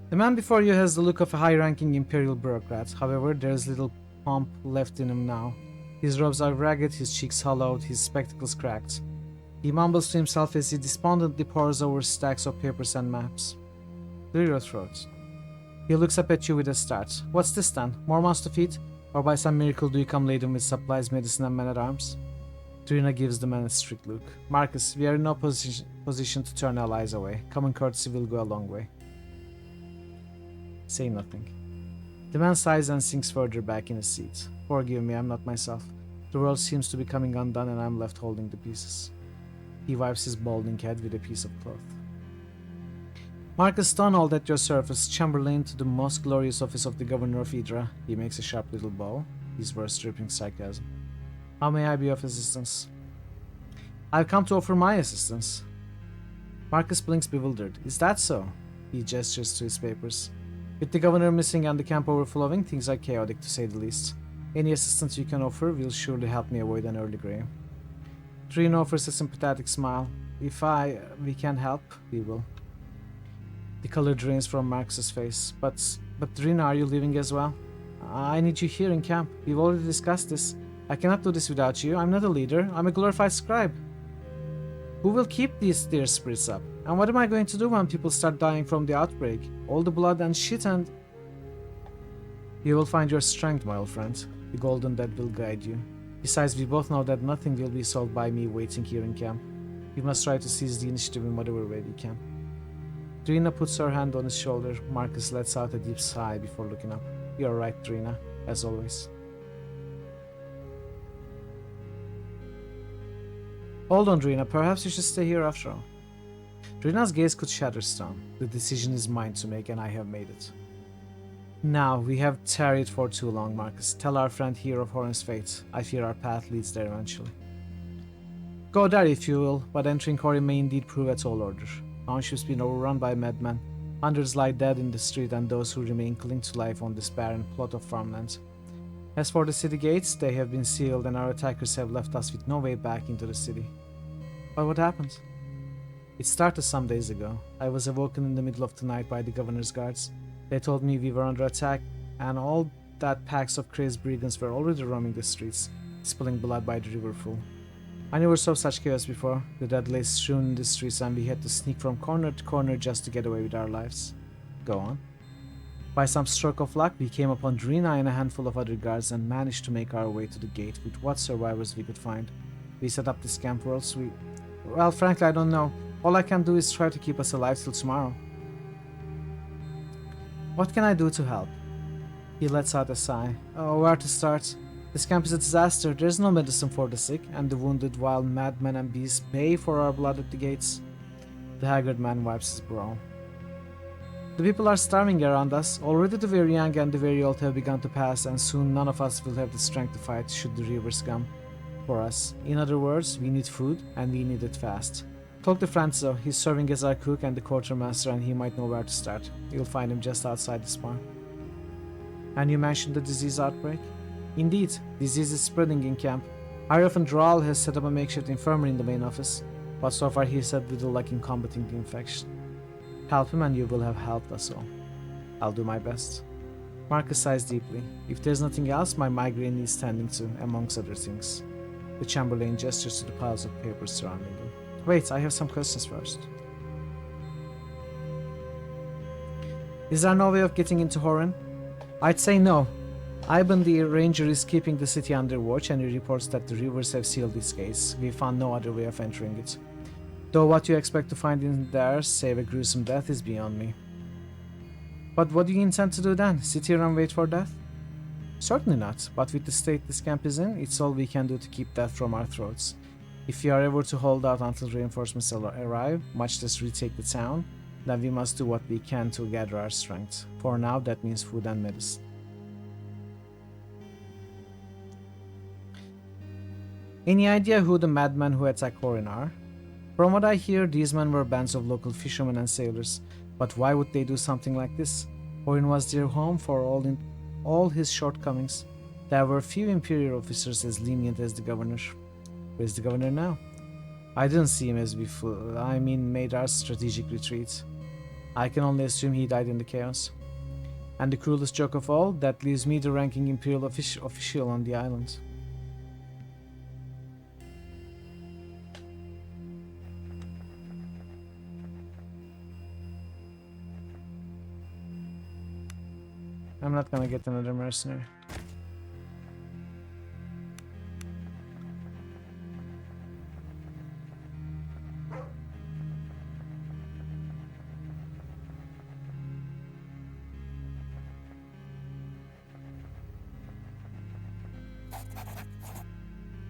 The man before you has the look of a high-ranking imperial bureaucrat. However, there is little pomp left in him now. His robes are ragged, his cheeks hollowed, his spectacles cracked. He mumbles to himself as he despondently pores over stacks of papers and maps. Clear your throat. He looks up at you with a start. What's this then? More mouths to feed? Or by some miracle do you come laden with supplies, medicine, and men-at-arms? Trina gives the man a strict look. Marcus, we are in no position to turn allies away. Common courtesy will go a long way. Say nothing. The man sighs and sinks further back in his seat. Forgive me, I'm not myself. The world seems to be coming undone and I'm left holding the pieces. He wipes his balding head with a piece of cloth. Marcus, done all at your service, Chamberlain to the most glorious office of the Governor of Hydra. He makes a sharp little bow, his words dripping sarcasm. How may I be of assistance? I've come to offer my assistance. Marcus blinks bewildered. Is that so? He gestures to his papers. With the governor missing and the camp overflowing, things are chaotic to say the least. Any assistance you can offer will surely help me avoid an early grave. Trina offers a sympathetic smile. If we can help, we will. The color drains from Marcus's face. But Trina, are you leaving as well? I need you here in camp. We've already discussed this. I cannot do this without you. I'm not a leader. I'm a glorified scribe. Who will keep these dear spirits up? And what am I going to do when people start dying from the outbreak? All the blood and shit and... You will find your strength, my old friend. The golden dead will guide you. Besides, we both know that nothing will be solved by me waiting here in camp. We must try to seize the initiative in whatever way we can. Trina puts her hand on his shoulder. Marcus lets out a deep sigh before looking up. You're right, Trina, as always. Hold on, Trina. Perhaps you should stay here after all. Trina's gaze could shatter stone. The decision is mine to make, and I have made it. Now, we have tarried for too long, Marcus. Tell our friend here of Horan's fate. I fear our path leads there eventually. Go there if you will, but entering Horan may indeed prove a tall order. Township's been overrun by madmen. Hundreds lie dead in the street, and those who remain cling to life on this barren plot of farmland. As for the city gates, they have been sealed, and our attackers have left us with no way back into the city. But what happened? It started some days ago. I was awoken in the middle of the night by the governor's guards. They told me we were under attack, and all that packs of crazed brigands were already roaming the streets, spilling blood by the riverful. I never saw such chaos before. The dead lay strewn in the streets, and we had to sneak from corner to corner just to get away with our lives. Go on. By some stroke of luck, we came upon Drina and a handful of other guards and managed to make our way to the gate with what survivors we could find. We set up this camp worlds. Well, frankly, I don't know. All I can do is try to keep us alive till tomorrow. What can I do to help? He lets out a sigh. Oh, where to start? This camp is a disaster. There's no medicine for the sick, and the wounded, while madmen and beasts pay for our blood at the gates. The haggard man wipes his brow. The people are starving around us. Already the very young and the very old have begun to pass, and soon none of us will have the strength to fight should the rivers come for us. In other words, we need food, and we need it fast. Talk to Franzo. He's serving as our cook and the quartermaster, and he might know where to start. You'll find him just outside the barn. And you mentioned the disease outbreak? Indeed, disease is spreading in camp. Hierophant Droll has set up a makeshift infirmary in the main office, but so far he's had little luck in combating the infection. Help him and you will have helped us all. I'll do my best. Marcus sighs deeply. If there's nothing else, my migraine needs tending to, amongst other things. The Chamberlain gestures to the piles of papers surrounding him. Wait, I have some questions first. Is there no way of getting into Horan? I'd say no. Ivan the ranger is keeping the city under watch, and he reports that the rivers have sealed its gates. We found no other way of entering it. Though what you expect to find in there, save a gruesome death, is beyond me. But what do you intend to do then? Sit here and wait for death? Certainly not, but with the state this camp is in, it's all we can do to keep death from our throats. If we are ever to hold out until reinforcements arrive, much less retake the town, then we must do what we can to gather our strength. For now, that means food and medicine. Any idea who the madmen who attacked Horan are? From what I hear, these men were bands of local fishermen and sailors, but why would they do something like this? Horan was their home for all his shortcomings. There were few imperial officers as lenient as the governor. Where's the governor now? I didn't see him as before. I mean, made our strategic retreat. I can only assume he died in the chaos. And the cruelest joke of all, that leaves me the ranking Imperial official on the island. I'm not gonna get another mercenary.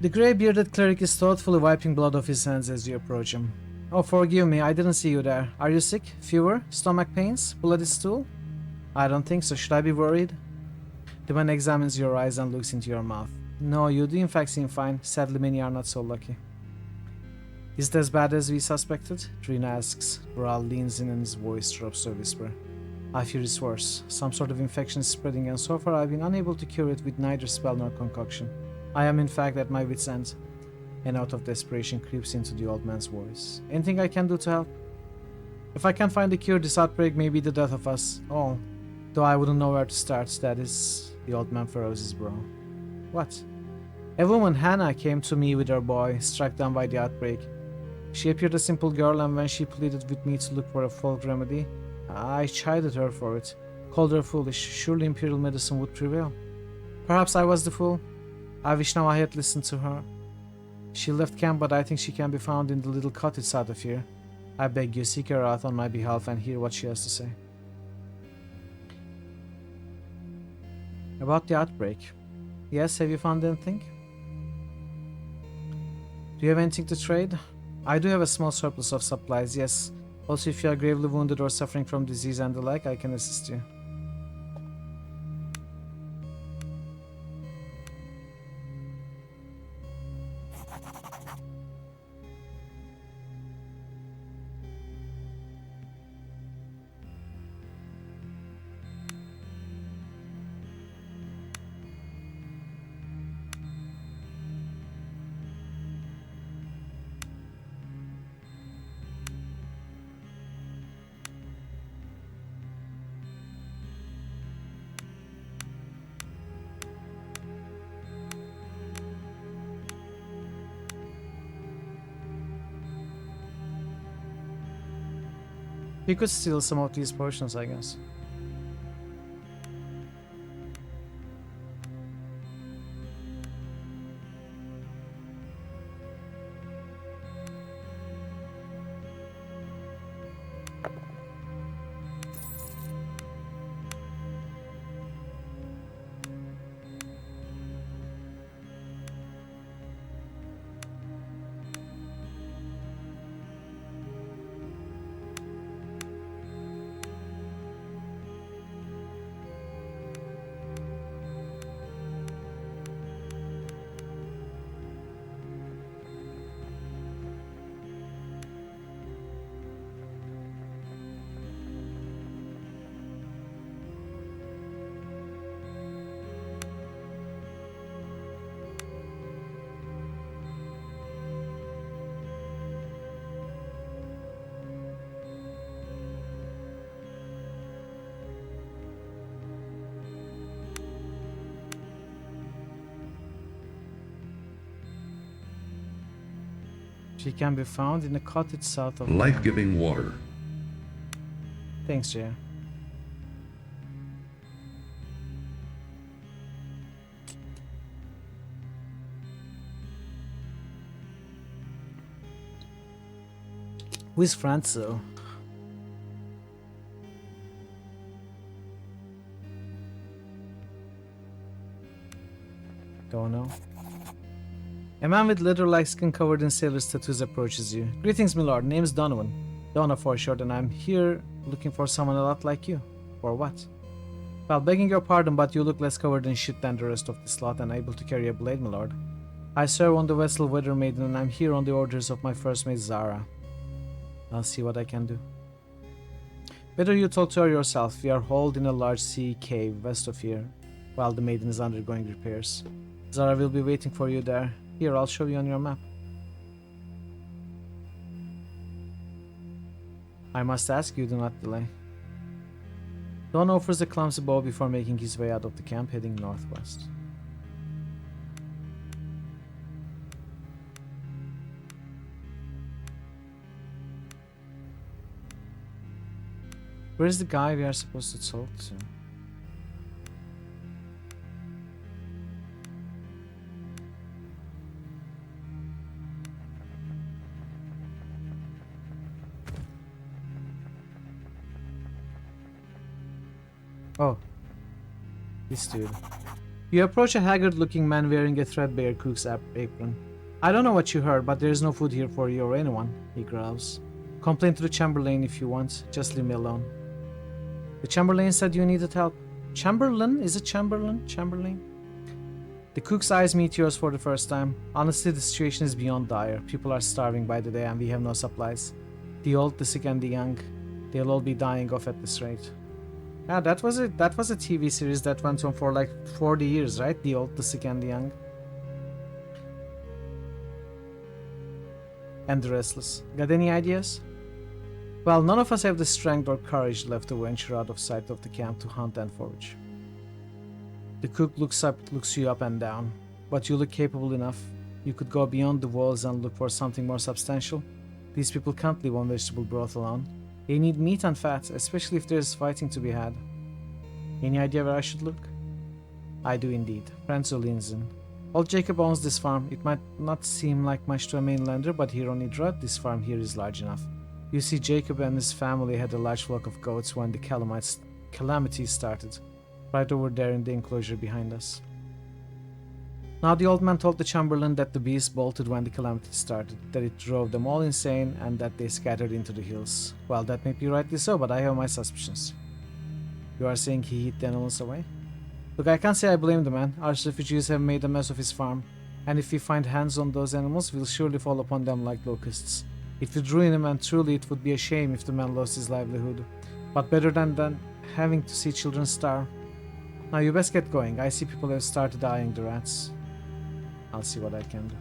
The grey-bearded cleric is thoughtfully wiping blood off his hands as you approach him. Oh, forgive me, I didn't see you there. Are you sick? Fever? Stomach pains? Bloody stool? I don't think so. Should I be worried? The man examines your eyes and looks into your mouth. No, you do in fact seem fine. Sadly, many are not so lucky. Is it as bad as we suspected? Trina asks. Ral leans in and his voice drops to a whisper. I fear it's worse. Some sort of infection is spreading, and so far I've been unable to cure it with neither spell nor concoction. I am in fact at my wit's end. A note of desperation creeps into the old man's voice. Anything I can do to help? If I can't find a cure, this outbreak may be the death of us all. Though I wouldn't know where to start, that is... The old man furrows his brow. What? A woman, Hannah, came to me with her boy, struck down by the outbreak. She appeared a simple girl, and when she pleaded with me to look for a folk remedy, I chided her for it, called her foolish. Surely imperial medicine would prevail. Perhaps I was the fool. I wish now I had listened to her. She left camp, but I think she can be found in the little cottage south of here. I beg you, seek her out on my behalf and hear what she has to say. About the outbreak. Yes, have you found anything? Do you have anything to trade? I do have a small surplus of supplies, yes. Also, if you are gravely wounded or suffering from disease and the like, I can assist you. You could steal some of these potions, I guess. She can be found in a cottage south of...
Life-giving water.
Thanks, Jay. Who is Franzo? Don't know. A man with leather-like skin covered in sailor's tattoos approaches you. Greetings, my lord. Name's Donovan. Donna for short, and I'm here looking for someone a lot like you. For what? Well, begging your pardon, but you look less covered in shit than the rest of this lot and able to carry a blade, my lord. I serve on the vessel Weather Maiden, and I'm here on the orders of my first mate Zara. I'll see what I can do. Better you talk to her yourself. We are holed in a large sea cave west of here, while the Maiden is undergoing repairs. Zara will be waiting for you there. Here, I'll show you on your map. I must ask you, do not delay. Don offers a clumsy bow before making his way out of the camp, heading northwest. Where's the guy we are supposed to talk to? Oh, this dude. You approach a haggard-looking man wearing a threadbare cook's apron. I don't know what you heard, but there is no food here for you or anyone, he growls. Complain to the Chamberlain if you want, just leave me alone. The Chamberlain said you needed help. Chamberlain? Is it Chamberlain? Chamberlain? The cook's eyes meet yours for the first time. Honestly, the situation is beyond dire. People are starving by the day and we have no supplies. The old, the sick and the young, they'll all be dying off at this rate. Yeah, that was a TV series that went on for like 40 years, right? The old, the sick and the young. And the restless. Got any ideas? Well, none of us have the strength or courage left to venture out of sight of the camp to hunt and forage. The cook looks you up and down. But you look capable enough. You could go beyond the walls and look for something more substantial. These people can't live on vegetable broth alone. They need meat and fat, especially if there's fighting to be had. Any idea where I should look? I do indeed. Franzo leans in. Old Jacob owns this farm. It might not seem like much to a mainlander, but here on Idra, this farm here is large enough. You see, Jacob and his family had a large flock of goats when the calamities started, right over there in the enclosure behind us. Now the old man told the Chamberlain that the beast bolted when the calamity started, that it drove them all insane and that they scattered into the hills. Well, that may be rightly so, but I have my suspicions. You are saying he hid the animals away? Look, I can't say I blame the man. Our refugees have made a mess of his farm, and if we find hands on those animals, we'll surely fall upon them like locusts. It would ruin him, and truly it would be a shame if the man lost his livelihood. But better than having to see children starve. Now you best get going. I see people have started eyeing the rats. I'll see what I can do.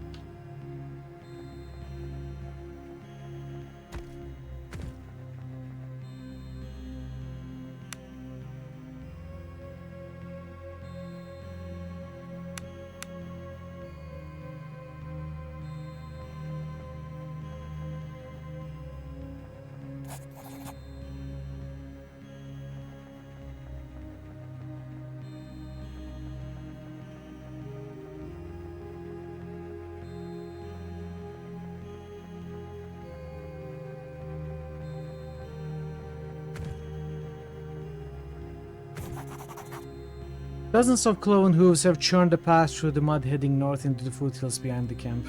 Dozens of cloven hooves have churned a path through the mud heading north into the foothills behind the camp.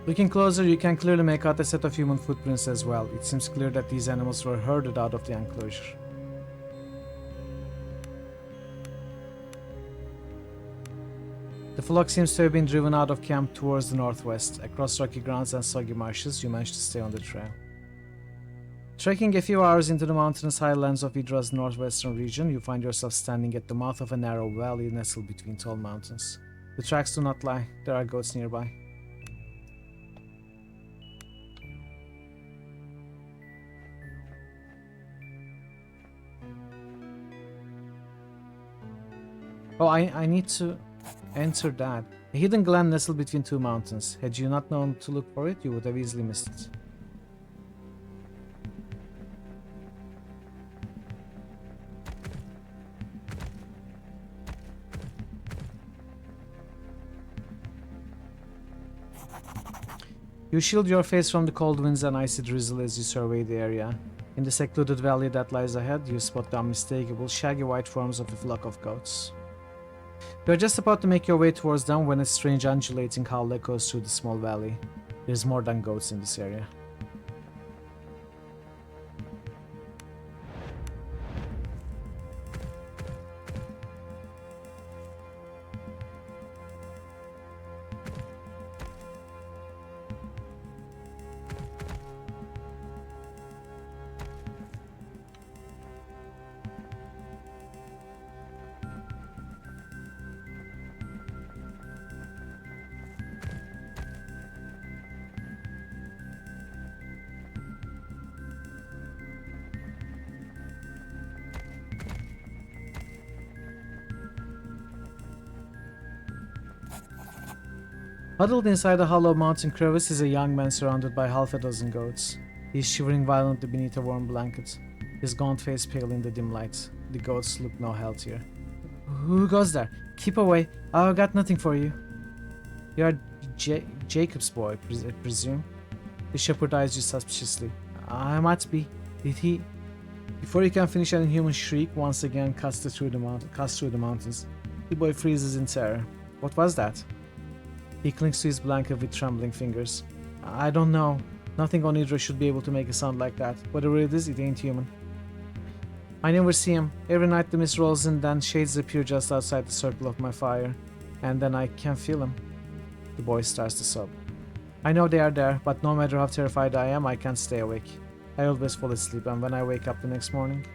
Looking closer, you can clearly make out a set of human footprints as well. It seems clear that these animals were herded out of the enclosure. The flock seems to have been driven out of camp towards the northwest. Across rocky grounds and soggy marshes, you managed to stay on the trail. Trekking a few hours into the mountainous highlands of Idra's northwestern region, you find yourself standing at the mouth of a narrow valley nestled between tall mountains. The tracks do not lie, there are goats nearby. Oh, I need to enter that. A hidden glen nestled between two mountains. Had you not known to look for it, you would have easily missed it. You shield your face from the cold winds and icy drizzle as you survey the area. In the secluded valley that lies ahead, you spot the unmistakable, shaggy white forms of a flock of goats. You are just about to make your way towards them when a strange undulating howl echoes through the small valley. There's more than goats in this area. Huddled inside a hollow mountain crevice is a young man surrounded by half a dozen goats. He is shivering violently beneath a warm blanket, his gaunt face pale in the dim light. The goats look no healthier. Who goes there? Keep away. I've got nothing for you. You are Jacob's boy, I presume. The shepherd eyes you suspiciously. I might be. Did he? Before you can finish, an inhuman shriek once again cuts through the mountains. The boy freezes in terror. What was that? He clings to his blanket with trembling fingers. I don't know. Nothing on Hydra should be able to make a sound like that. Whatever it is, it ain't human. I never see him. Every night the mist rolls in, then shades appear just outside the circle of my fire. And then I can feel him. The boy starts to sob. I know they are there, but no matter how terrified I am, I can't stay awake. I always fall asleep, and when I wake up the next morning...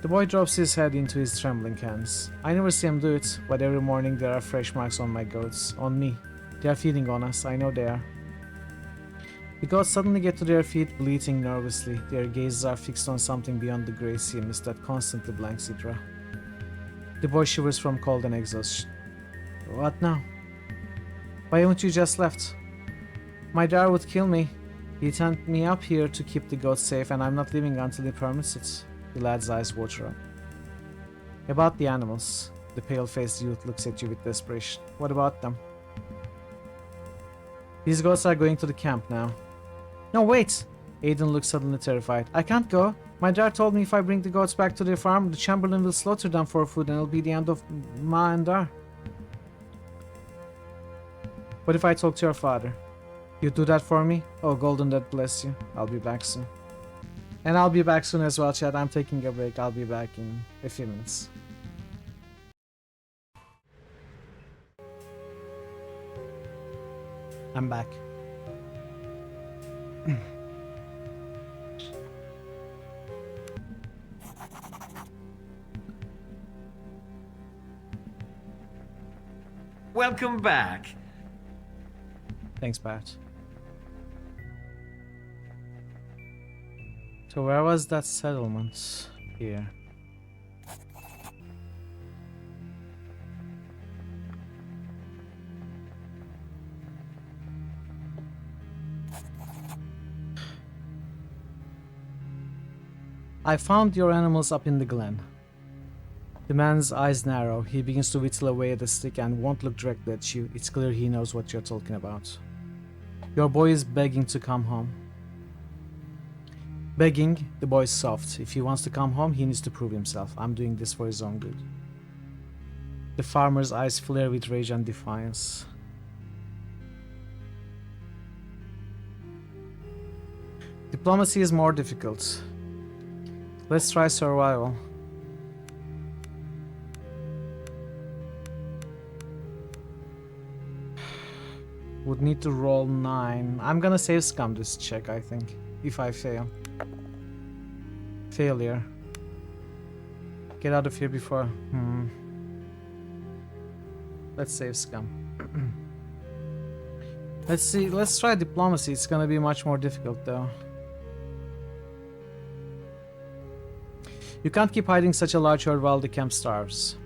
The boy drops his head into his trembling hands. I never see him do it, but every morning there are fresh marks on my goats, on me. They are feeding on us, I know they are. The goats suddenly get to their feet, bleating nervously. Their gazes are fixed on something beyond the grey sea mist that constantly blanks Hydra. The boy shivers from cold and exhaustion. What now? Why haven't you just left? My dad would kill me. He sent me up here to keep the goats safe, and I'm not leaving until he permits it. The lad's eyes water up. About the animals. The pale-faced youth looks at you with desperation. What about them? These goats are going to the camp now. No, wait! Aiden looks suddenly terrified. I can't go. My dad told me if I bring the goats back to their farm, the Chamberlain will slaughter them for food and it'll be the end of Ma and Dar. What if I talk to your father? You do that for me? Oh, Golden Dad bless you. I'll be back soon. And I'll be back soon as well, chat. I'm taking a break. I'll be back in a few minutes. I'm back.
Welcome back.
Thanks, Pat. So where was that settlement? Here. I found your animals up in the glen. The man's eyes narrow. He begins to whittle away at the stick and won't look directly at you. It's clear he knows what you're talking about. Your boy is begging to come home. Begging, the boy's soft. If he wants to come home, he needs to prove himself. I'm doing this for his own good. The farmer's eyes flare with rage and defiance. Diplomacy is more difficult. Let's try survival. Would need to roll 9. I'm gonna save scum this check, I think. If I fail. Failure. Get out of here before... Let's save scum. Let's see, let's try diplomacy. It's gonna be much more difficult though. You can't keep hiding such a large herd while the camp starves.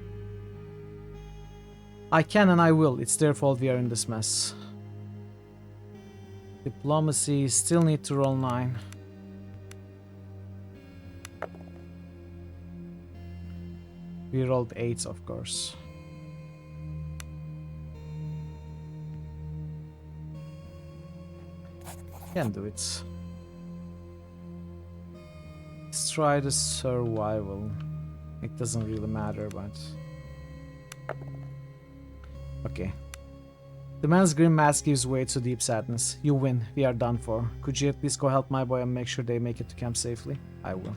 I can and I will. It's their fault we are in this mess. Diplomacy, still need to roll 9. We rolled 8, of course. Can do it. Let's try the survival. It doesn't really matter, but... Okay. The man's grim mask gives way to deep sadness. You win. We are done for. Could you at least go help my boy and make sure they make it to camp safely? I will.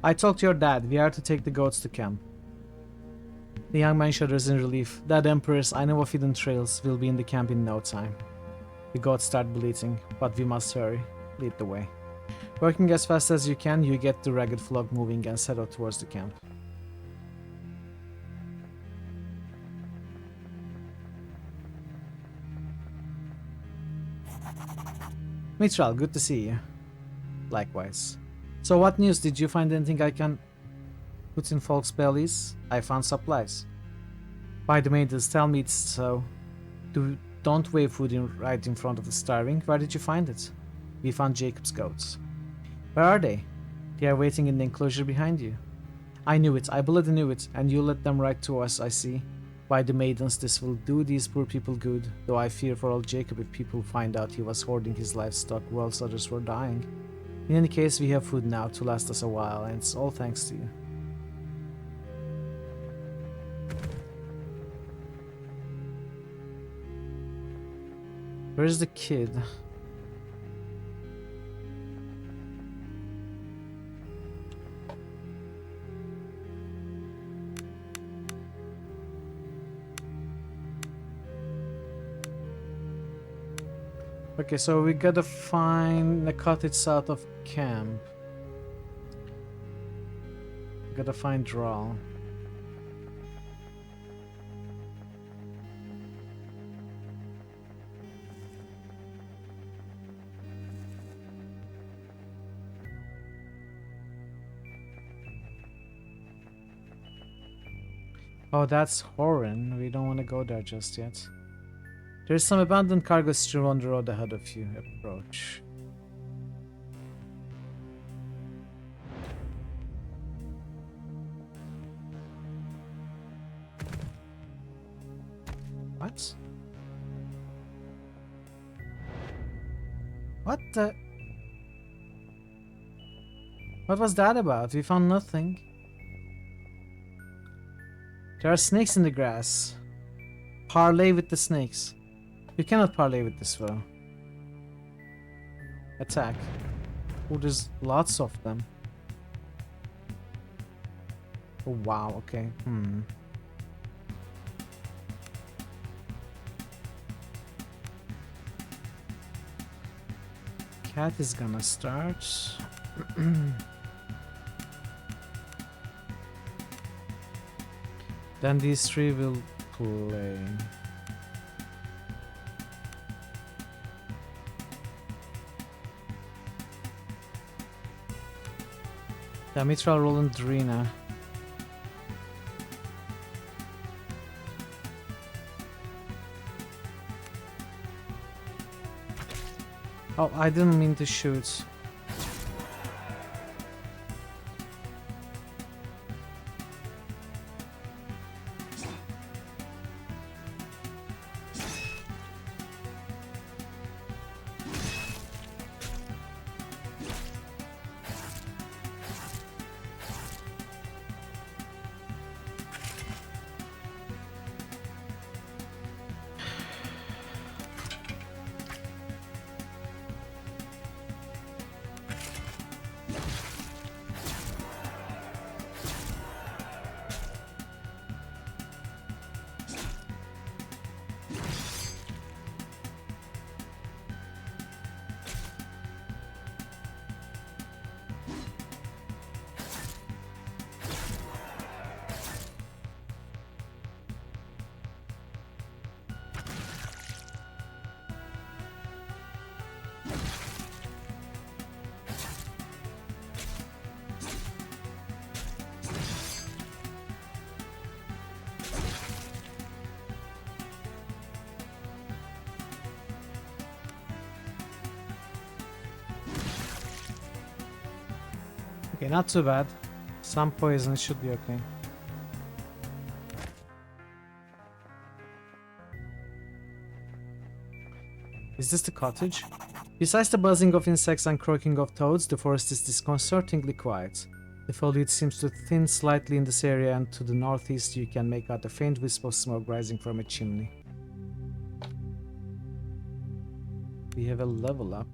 I talked to your dad. We are to take the goats to camp. The young man shudders in relief. Dad Empress, I know of hidden trails. We'll be in the camp in no time. The goats start bleating, but we must hurry. Lead the way. Working as fast as you can, you get the ragged flock moving and set out towards the camp. Mitral, good to see you. Likewise. So what news? Did you find anything I can put in folks' bellies? I found supplies. By the maidens, tell me it's so. Don't weigh food right in front of the starving. Where did you find it? We found Jacob's goats. Where are they? They are waiting in the enclosure behind you. I knew it. I bloody knew it. And you let them right to us, I see. By the maidens, this will do these poor people good, though I fear for old Jacob if people find out he was hoarding his livestock whilst others were dying. In any case, we have food now to last us a while, and it's all thanks to you. Where's the kid? Okay, so we gotta find a cottage south of camp. We gotta find Drawl. Oh, that's Horan. We don't want to go there just yet. There's some abandoned cargo still on the road ahead of you. Approach. What? What the? What was that about? We found nothing. There are snakes in the grass. Parley with the snakes. You cannot parley with this foe. Attack. Oh, there's lots of them. Oh, wow, okay. Cat is gonna start. Then these three will play. Yeah, Mitral, Roland, Drina. Oh, I didn't mean to shoot. Okay, not too bad. Some poison should be okay. Is this the cottage? Besides the buzzing of insects and croaking of toads, the forest is disconcertingly quiet. The foliage seems to thin slightly in this area, and to the northeast you can make out a faint wisp of smoke rising from a chimney. We have a level up.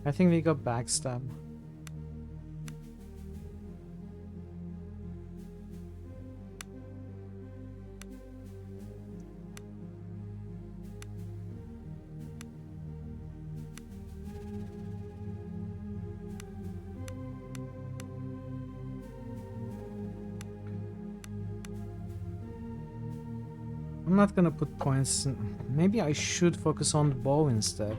I think we got backstab. I'm not gonna put points in. Maybe I should focus on the bow instead.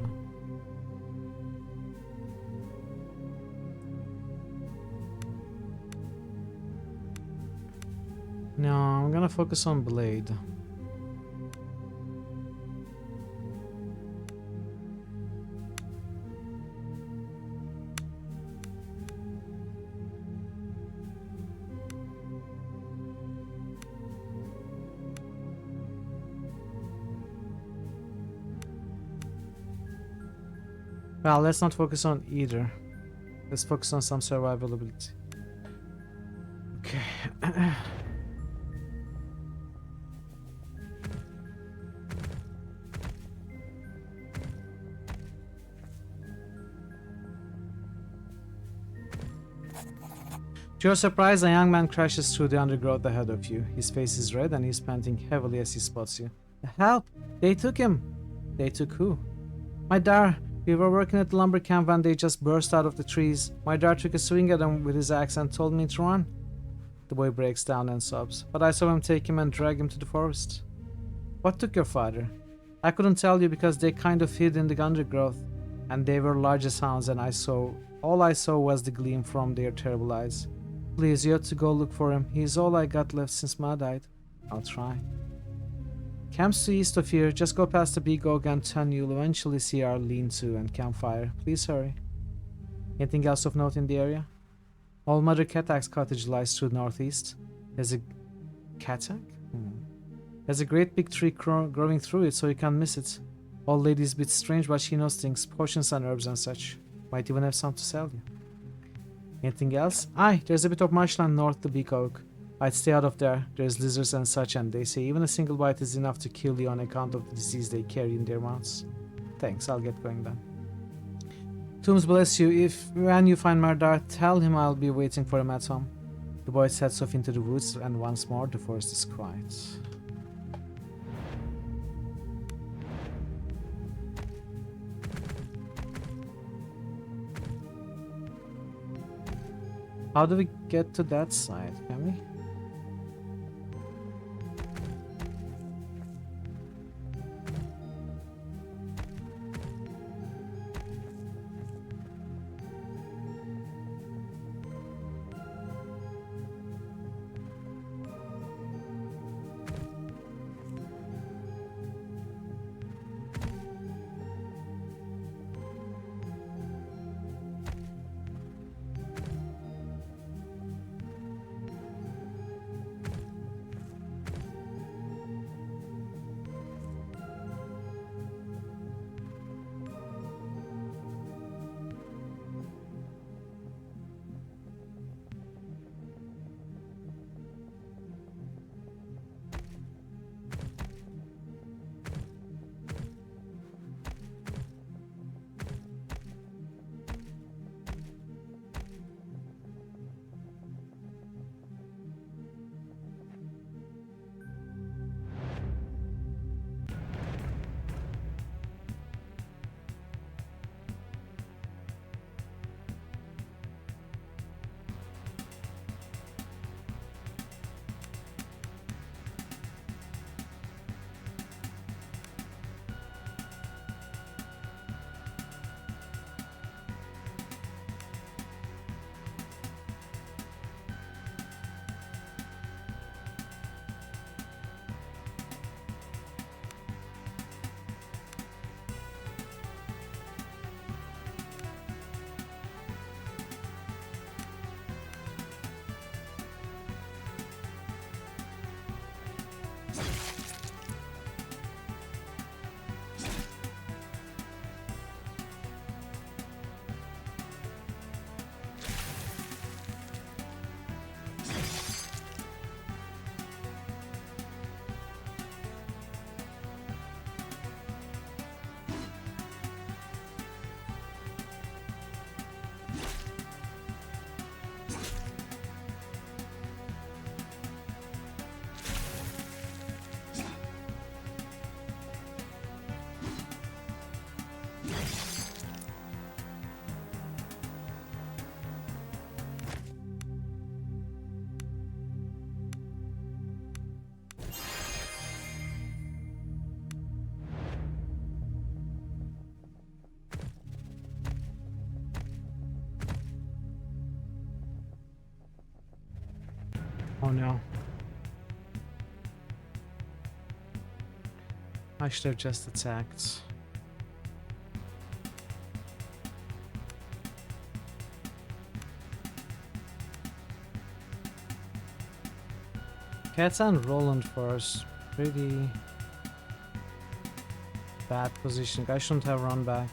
No, I'm gonna focus on blade. Well, let's not focus on either. Let's focus on some survivability. Okay. To your surprise, a young man crashes through the undergrowth ahead of you. His face is red and he's panting heavily as he spots you. The hell? They took him! They took who? My dad. We were working at the lumber camp when they just burst out of the trees. My dad took a swing at him with his axe and told me to run. The boy breaks down and sobs, but I saw him take him and drag him to the forest. What took your father? I couldn't tell you because they kind of hid in the undergrowth, and they were large as hounds, and all I saw was the gleam from their terrible eyes. Please, you have to go look for him. He's all I got left since Ma died. I'll try. Camp's to east of here. Just go past the big oak and turn. You'll eventually see our lean-to and campfire. Please hurry. Anything else of note in the area? Old Mother Katak's cottage lies to the northeast. There's a... Katak? There's a great big tree growing through it, so you can't miss it. Old lady's a bit strange, but she knows things. Potions and herbs and such. Might even have some to sell you. Anything else? Aye, there's a bit of marshland north to Big Oak. I'd stay out of there. There's lizards and such, and they say even a single bite is enough to kill you on account of the disease they carry in their mouths. Thanks, I'll get going then. Tooms bless you. When you find Mardar, tell him I'll be waiting for him at home. The boy sets off into the woods, and once more the forest is quiet. How do we get to that side? Can we? Oh no. I should have just attacked. Cats and Roland first. Pretty bad position. I shouldn't have run back.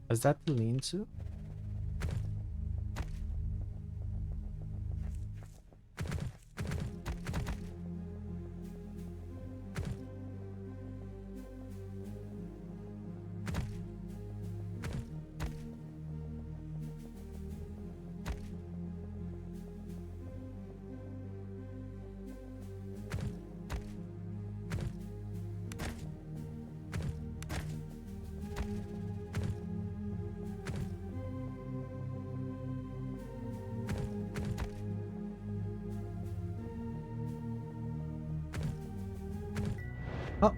Is that the lean-to? Oh.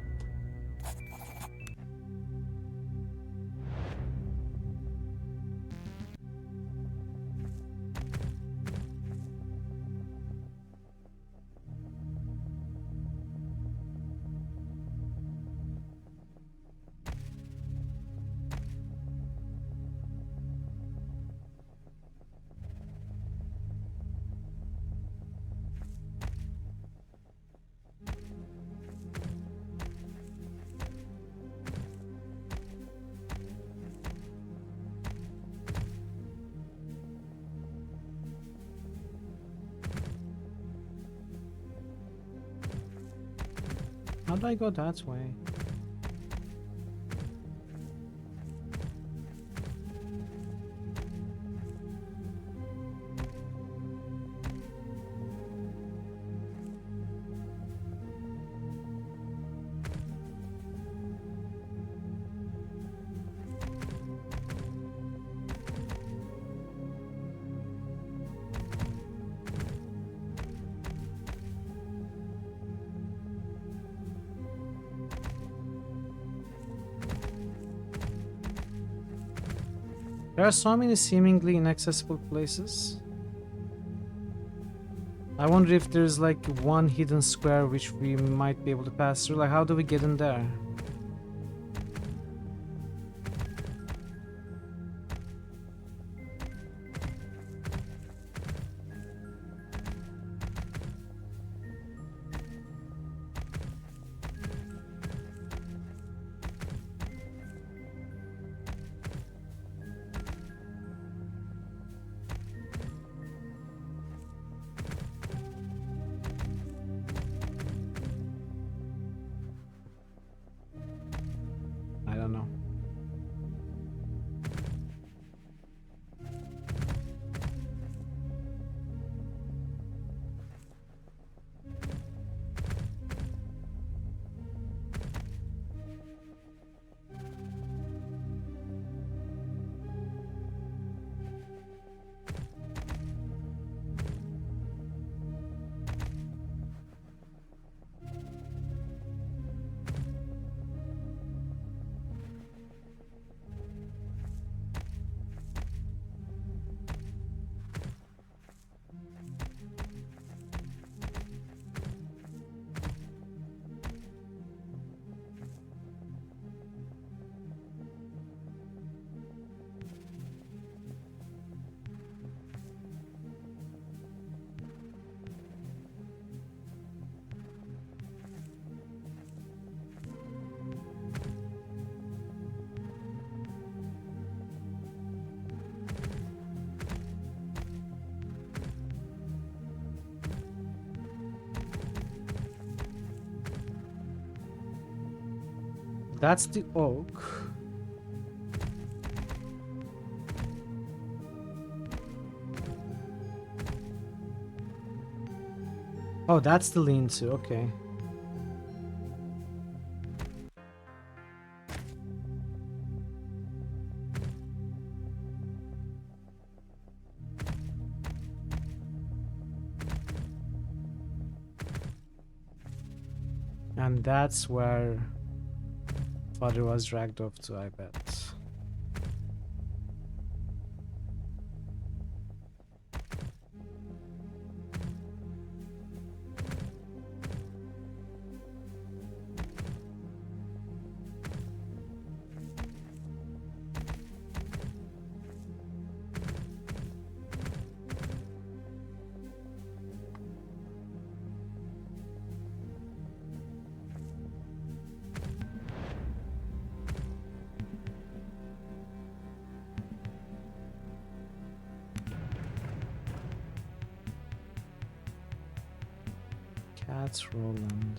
How did I go that way? There are so many seemingly inaccessible places. I wonder if there's like one hidden square which we might be able to pass through. Like, how do we get in there? I don't know. That's the oak. Oh, that's the lean-to, okay. And that's where Father was dragged off to, I bet. Cats Roland.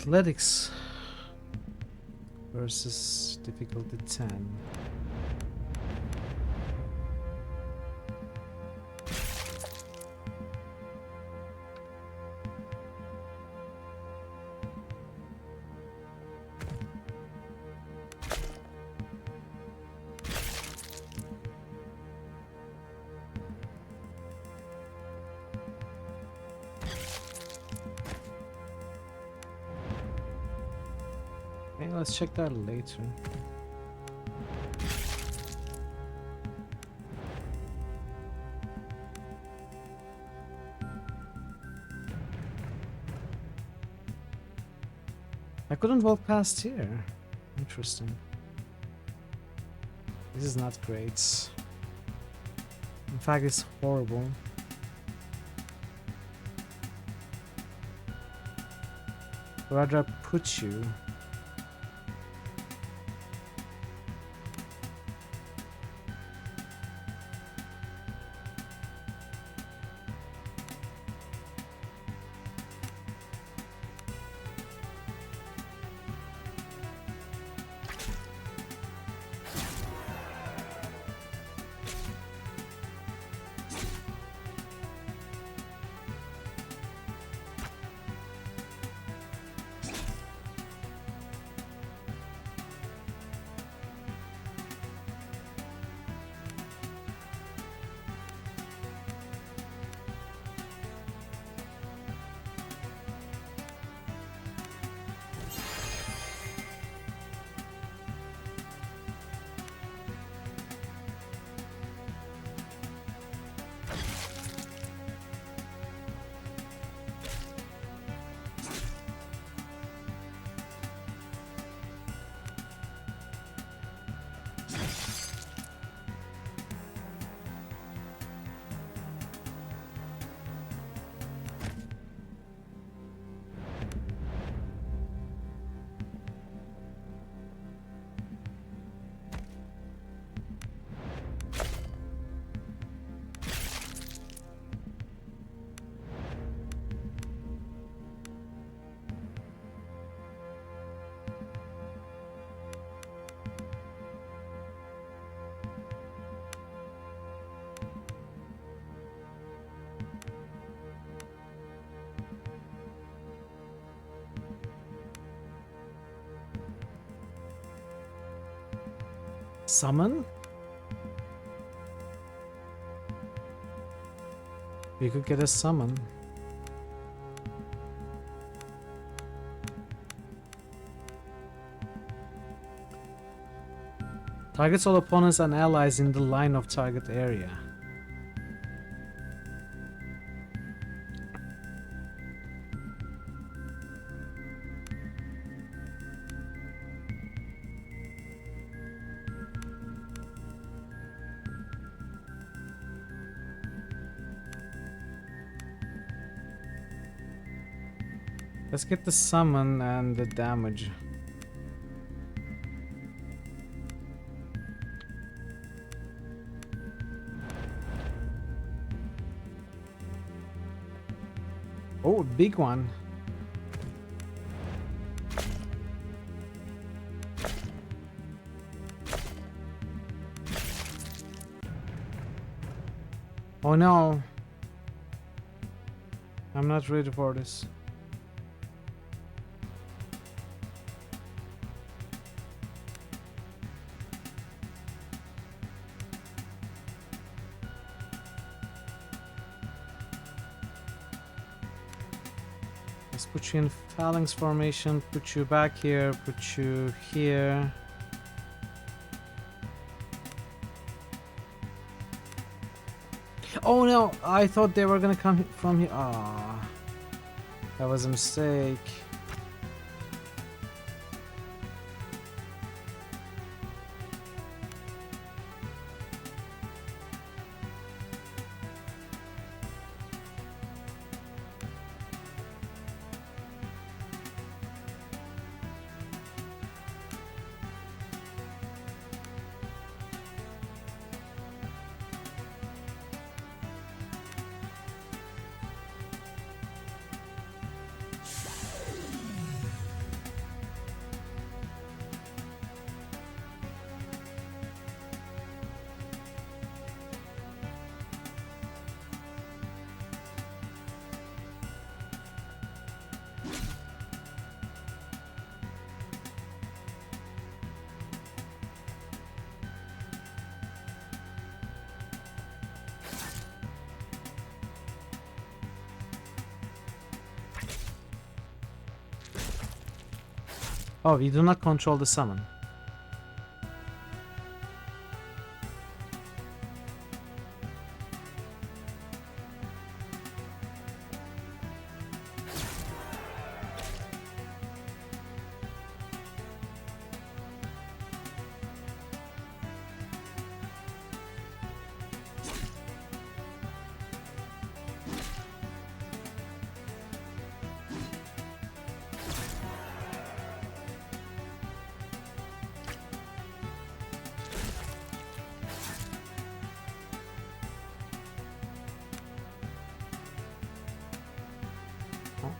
Athletics versus difficulty 10. Okay, let's check that later. I couldn't walk past here. Interesting. This is not great. In fact, it's horrible. Where do I put you? Summon? We could get a summon. Targets all opponents and allies in the line of target area. Let's get the summon and the damage. Oh, big one. Oh no. I'm not ready for this. Let's put you in phalanx formation, put you back here, put you here. Oh no, I thought they were gonna come from here. Ah, that was a mistake. Oh, we do not control the summon. Oh.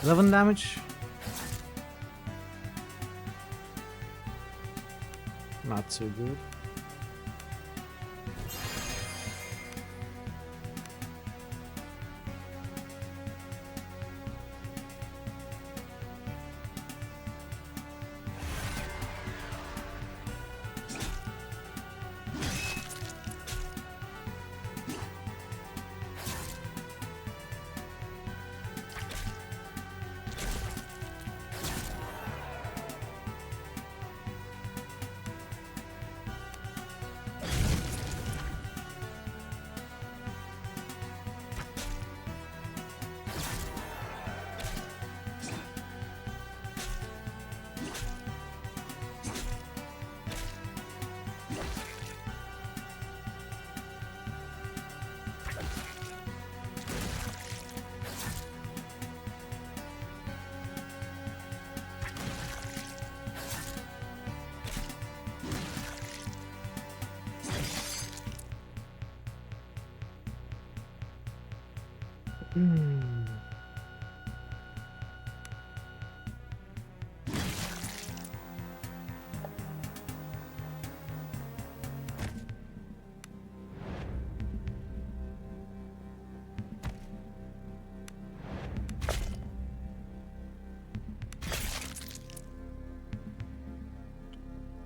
11 damage. Not too good.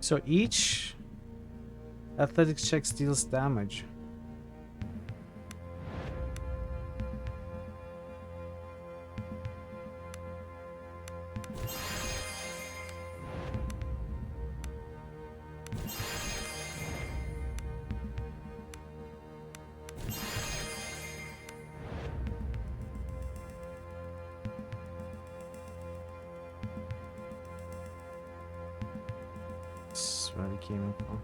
So each athletics check deals damage. That's where he came in from.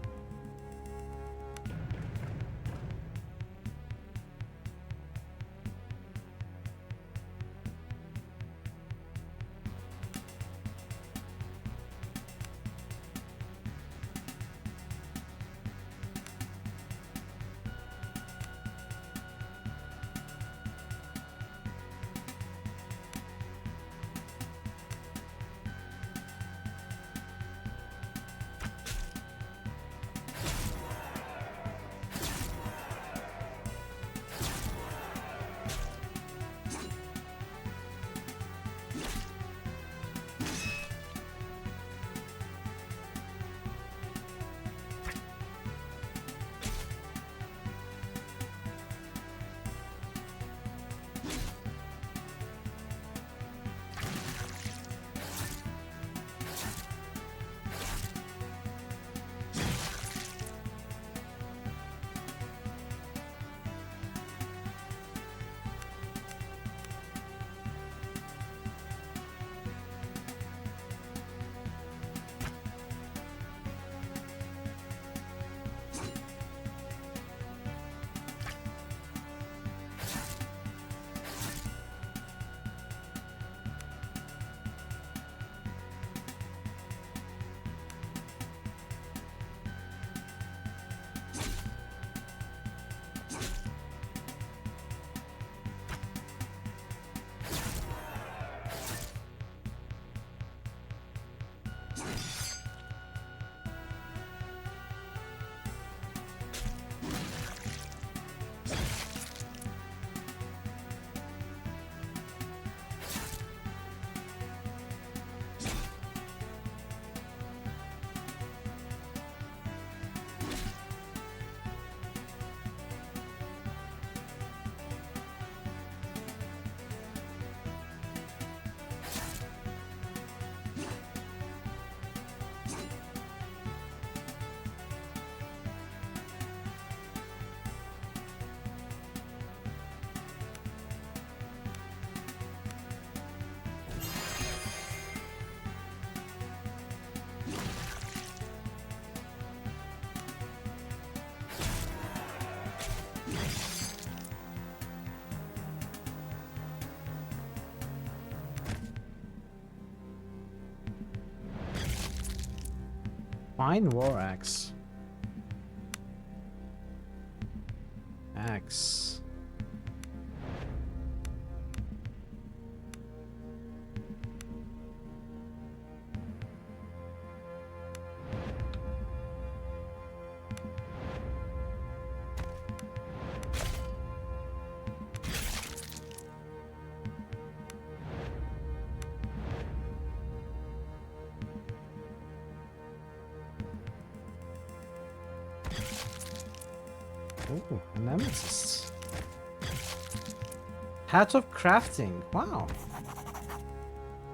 Fine war axe. Axe. Oh, an amethyst. Hat of crafting. Wow.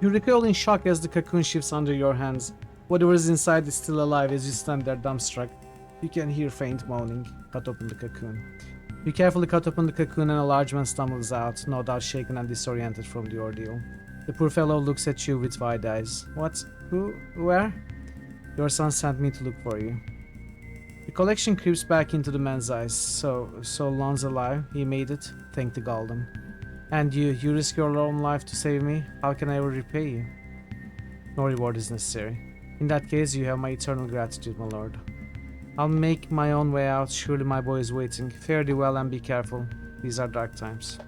You recoil in shock as the cocoon shifts under your hands. Whatever is inside is still alive as you stand there dumbstruck. You can hear faint moaning. Cut open the cocoon. You carefully cut open the cocoon and a large man stumbles out, no doubt shaken and disoriented from the ordeal. The poor fellow looks at you with wide eyes. What? Who? Where? Your son sent me to look for you. The collection creeps back into the man's eyes. So Lon's alive. He made it. Thank the Golden. And you risk your own life to save me? How can I ever repay you? No reward is necessary. In that case, you have my eternal gratitude, my lord. I'll make my own way out. Surely my boy is waiting. Fare thee well and be careful. These are dark times.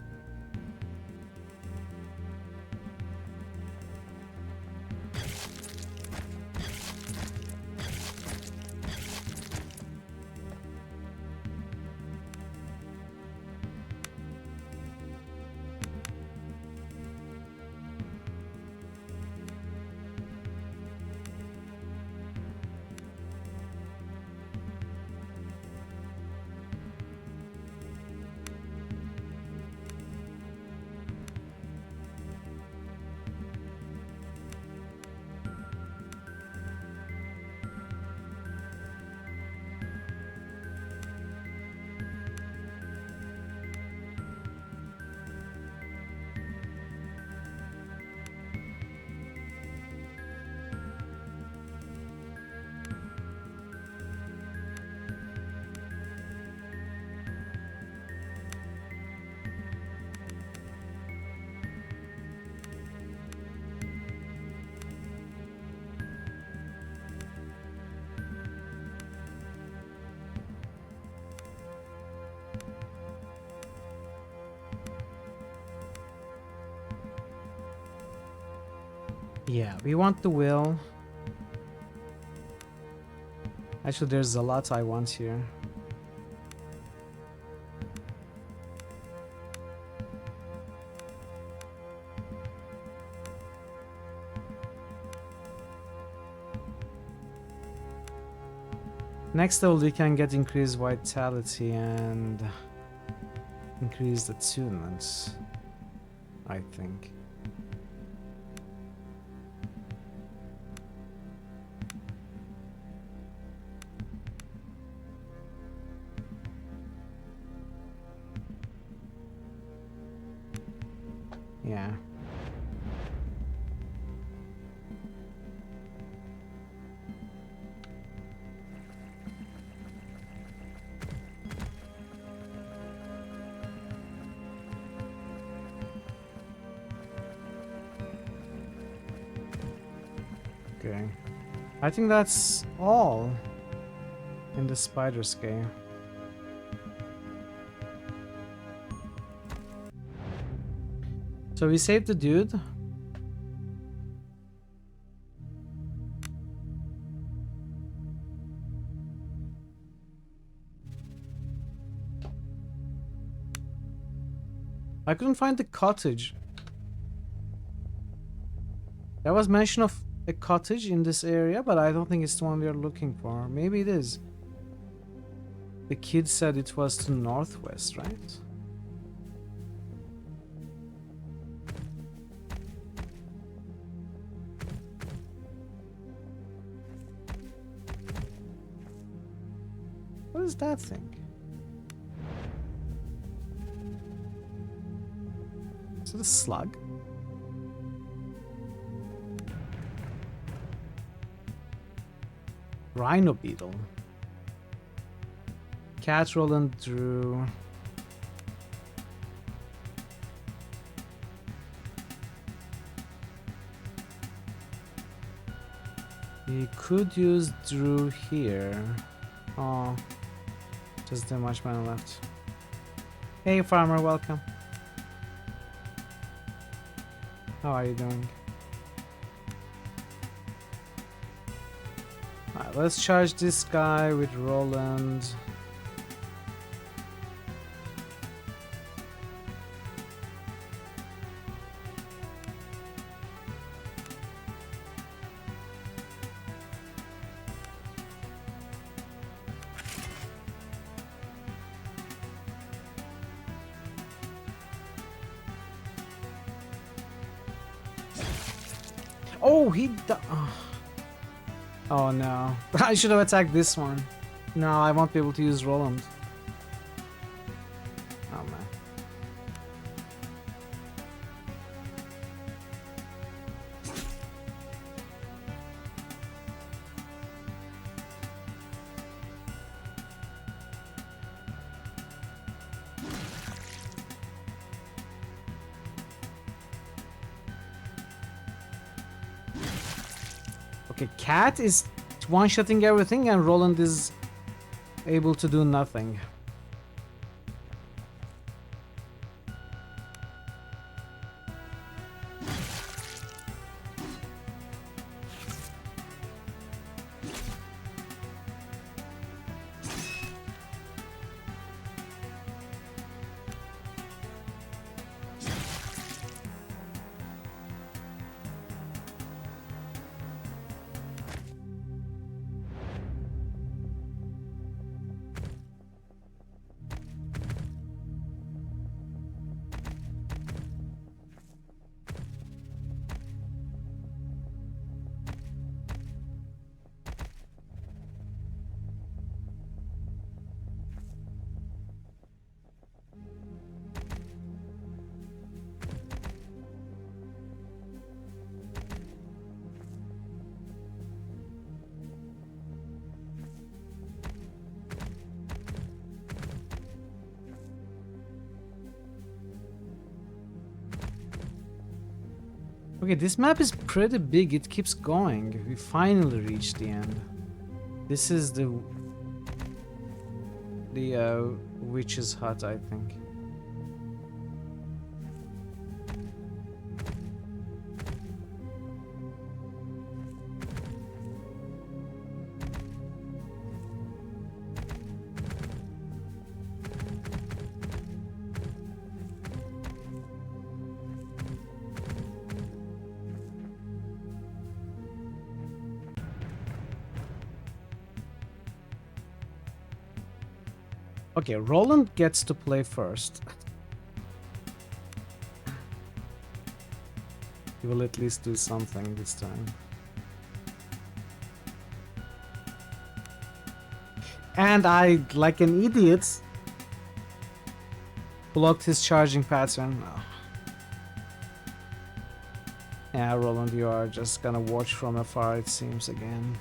Yeah, we want the will. Actually, there's a lot I want here. Next level, we can get increased vitality and increased attunements, I think. Yeah. Okay. I think that's all in the spider's game. So we saved the dude. I couldn't find the cottage. There was mention of a cottage in this area, but I don't think it's the one we are looking for. Maybe it is. The kid said it was to northwest, right? What is that thing? Is it a slug? Rhino beetle. Cat rolling through. We could use Drew here. Oh, just too much mana left. Hey farmer, welcome. How are you doing? Alright, let's charge this guy with Roland. Oh, oh no. I should have attacked this one. No, I won't be able to use Roland. Oh man. Okay, Cat is one-shotting everything and Roland is able to do nothing. Okay, this map is pretty big. It keeps going. We finally reached the end. This is the witch's hut, I think. Okay, Roland gets to play first. He will at least do something this time. And I, like an idiot, blocked his charging pattern. Oh. Yeah, Roland, you are just gonna watch from afar, it seems, again.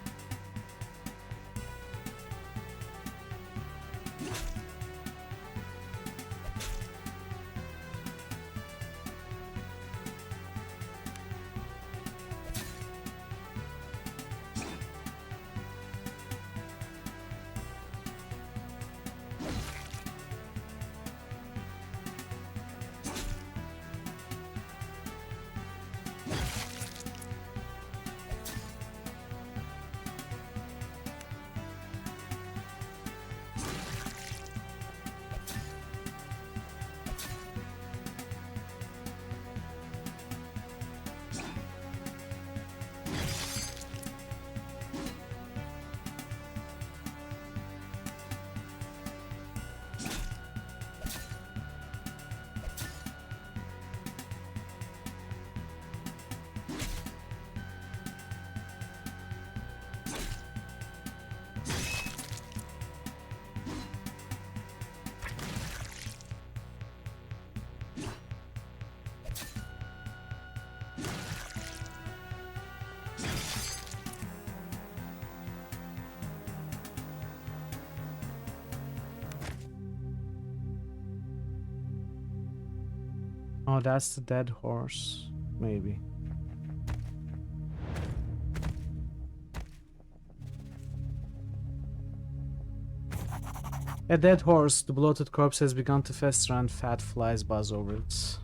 Oh, that's the dead horse, maybe. A dead horse. The bloated corpse has begun to fester and fat flies buzz over it.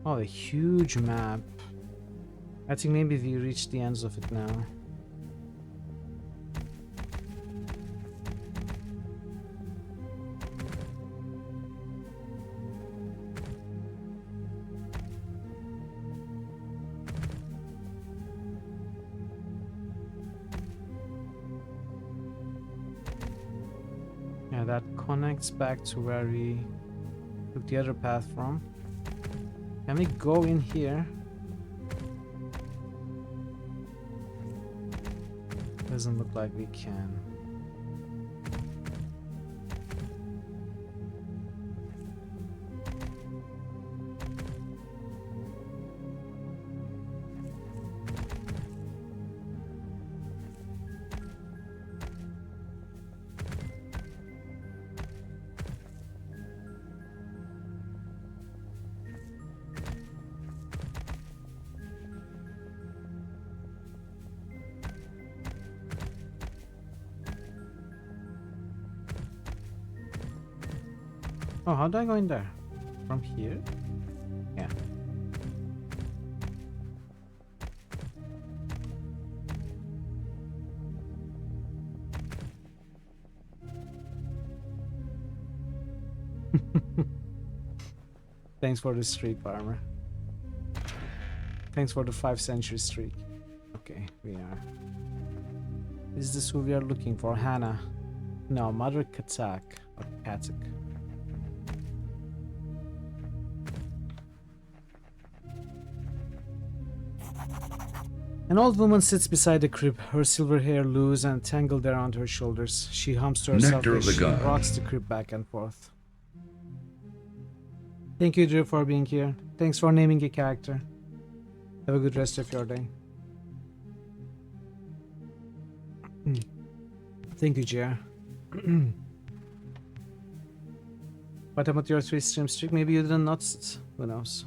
Oh, a huge map. I think maybe we reached the ends of it now. Yeah, that connects back to where we took the other path from. Can we go in here? Doesn't look like we can. Oh, how do I go in there? From here? Yeah. Thanks for the streak, farmer. Thanks for the 5th-century streak. Okay, we are. Is this who we are looking for? Hannah. No, Mother Katak. Or Katak. An old woman sits beside the crib, her silver hair loose and tangled around her shoulders. She hums to herself
Nectar
as
of the
she
gods.
rocks the crib back and forth. Thank you, Drew, for being here. Thanks for naming a character. Have a good rest of your day. Thank you, Jer. What about your 3-stream streak? Maybe you didn't notice it. Who knows?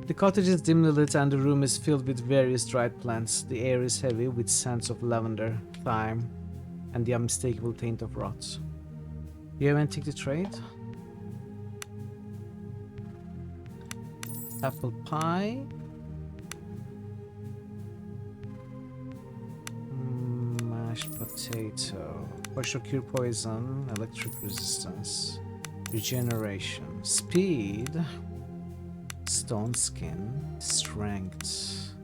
The cottage is dimly lit and the room is filled with various dried plants. The air is heavy with scents of lavender, thyme, and the unmistakable taint of rot. Do you have anything to trade? Apple pie. Mashed potato. Partial cure poison. Electric resistance. Regeneration. Speed. Stone skin. Strength.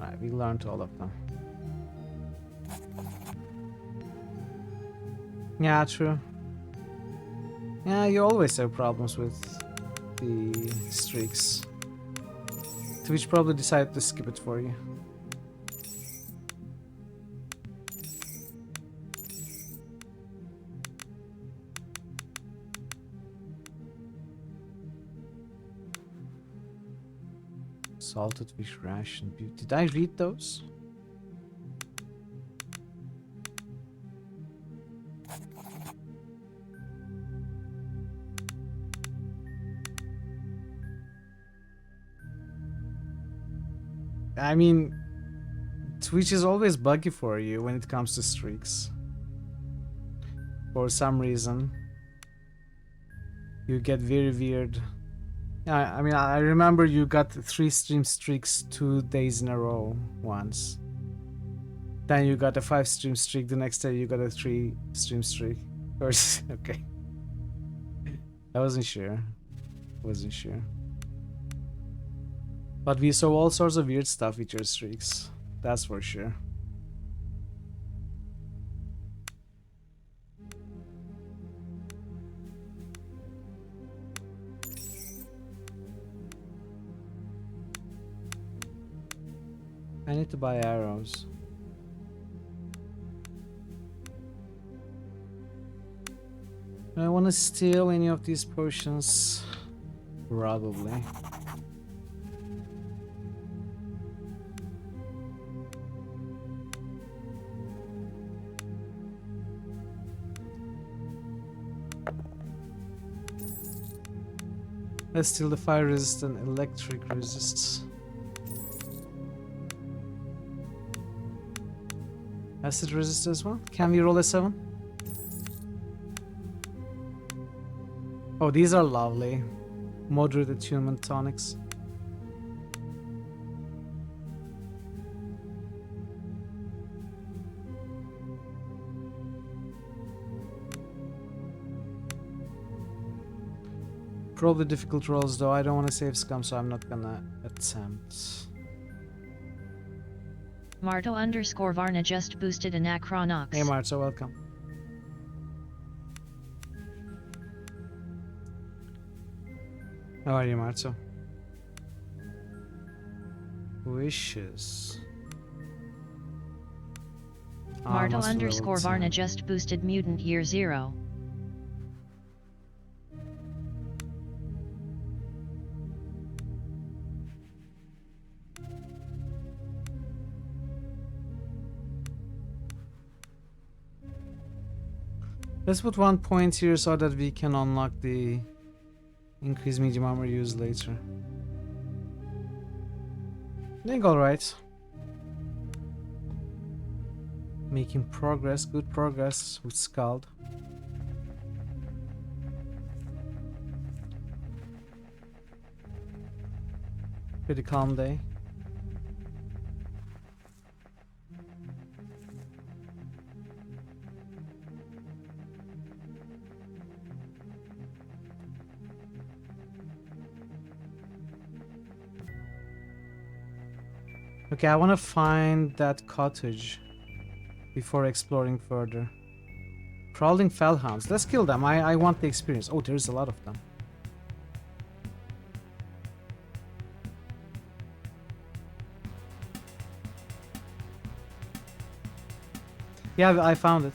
Alright, we learned all of them. Yeah, true. Yeah, you always have problems with the streaks. Twitch probably decided to skip it for you. Salted fish ration. Did I read those? I mean, Twitch is always buggy for you when it comes to streaks. For some reason, you get very weird. I mean, I remember you got 3 stream streaks 2 days in a row once. Then you got a 5 stream streak. The next day you got a 3 stream streak. Okay. I wasn't sure. But we saw all sorts of weird stuff with your streaks. That's for sure. I need to buy arrows. Do I want to steal any of these potions? Probably. Let's steal the fire resist and electric resists. Acid resist as well. Can we roll a 7? Oh, these are lovely. Moderate attunement tonics. Probably difficult rolls though. I don't want to save scum, so I'm not gonna attempt.
Marto_Varna just boosted an Acronox.
Hey Marto, welcome. How are you, Marto? Wishes.
Marto_Varna just boosted Mutant Year 0.
Let's put 1 point here so that we can unlock the increased medium armor use later. Doing alright. Making progress, good progress with SKALD. Pretty calm day. Okay, I want to find that cottage before exploring further. Prowling fellhounds. Let's kill them. I want the experience. Oh, there's a lot of them. Yeah, I found it.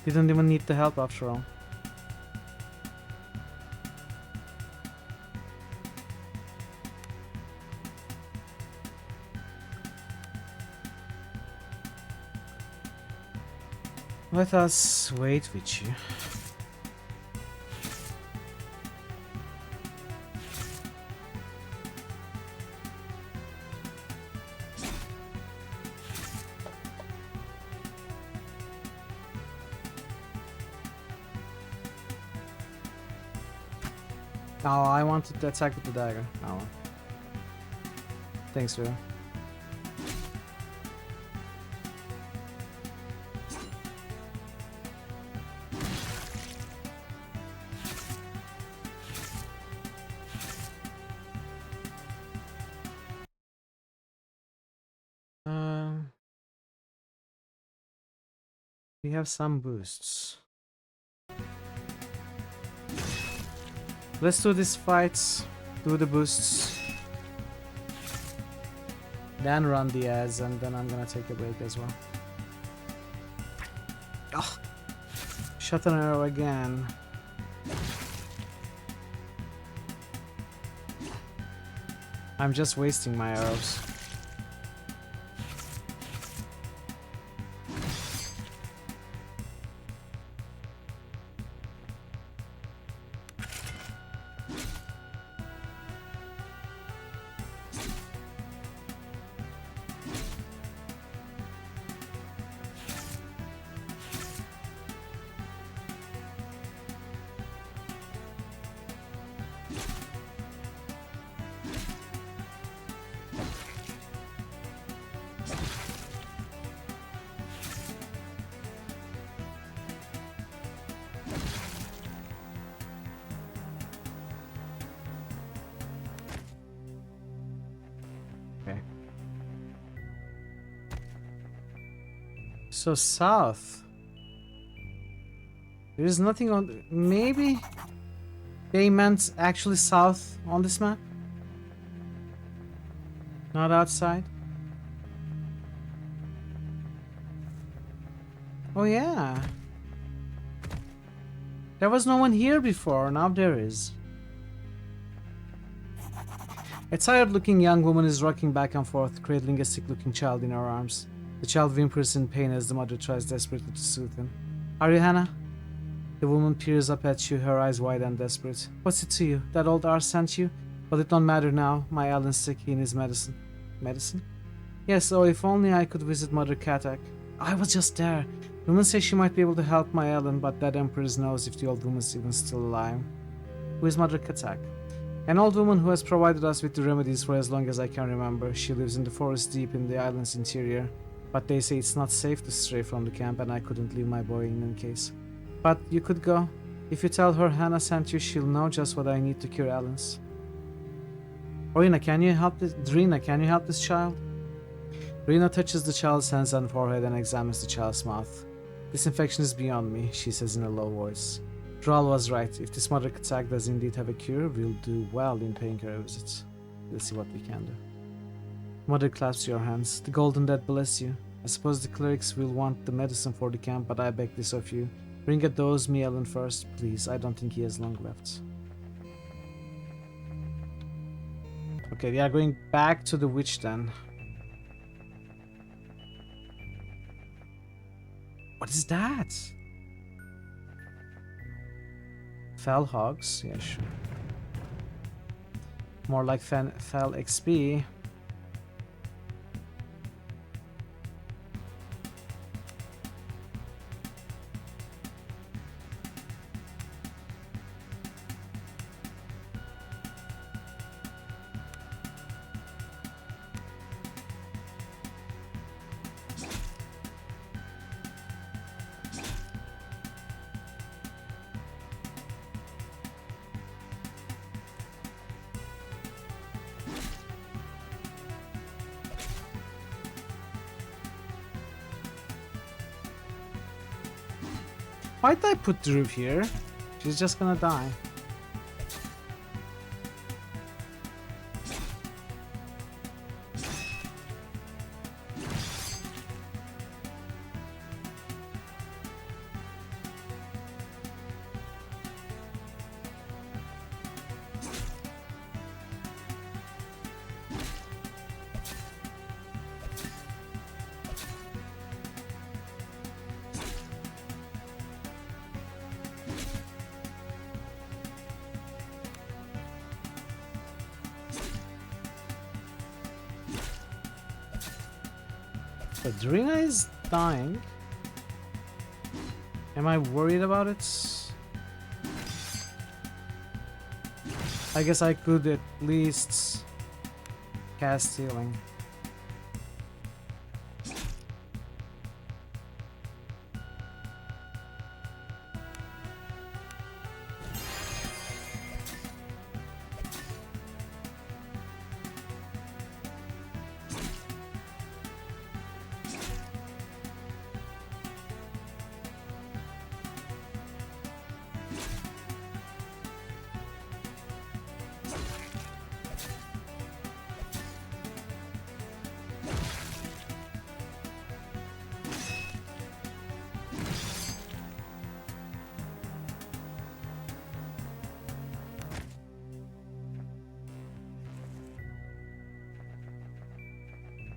Didn't even need the help after all. Let us wait with you. Oh, I wanted to attack with the dagger. Oh. Thanks, Vera. We have some boosts. Let's do these fights, do the boosts, then run the ads, and then I'm gonna take a break as well. Ugh. Shot an arrow again. I'm just wasting my arrows. So south. There is nothing on. Maybe they meant actually south on this map. Not outside? Oh yeah. There was no one here before, now there is. A tired-looking young woman is rocking back and forth, cradling a sick-looking child in her arms. The child whimpers in pain as the mother tries desperately to soothe him. Are you Hannah? The woman peers up at you, her eyes wide and desperate. What's it to you? That old arse sent you? Well, it don't matter now. My Alan's sick, he needs medicine. Medicine? Yes, oh, if only I could visit Mother Katak. I was just there. The woman says she might be able to help my Ellen, but that Empress knows if the old woman's even still alive. Who is Mother Katak? An old woman who has provided us with the remedies for as long as I can remember. She lives in the forest deep in the island's interior, but they say it's not safe to stray from the camp and I couldn't leave my boy in any case. But you could go. If you tell her Hannah sent you, she'll know just what I need to cure Alan's. Orina, can you help this? Drina, can you help this child? Rina touches the child's hands and forehead and examines the child's mouth. This infection is beyond me, she says in a low voice. Dral was right. If this Mother Katak does indeed have a cure, we'll do well in paying her a visit. We'll see what we can do. Mother clasps your hands. The Golden Dead bless you. I suppose the clerics will want the medicine for the camp, but I beg this of you. Bring a dose me Ellen first, please. I don't think he has long left. Okay, we are going back to the witch then. What is that? Fell hogs? Yeah, sure. More like fell XP. Why'd I put Drew here? She's just gonna die. So Drina is dying. Am I worried about it? I guess I could at least cast healing.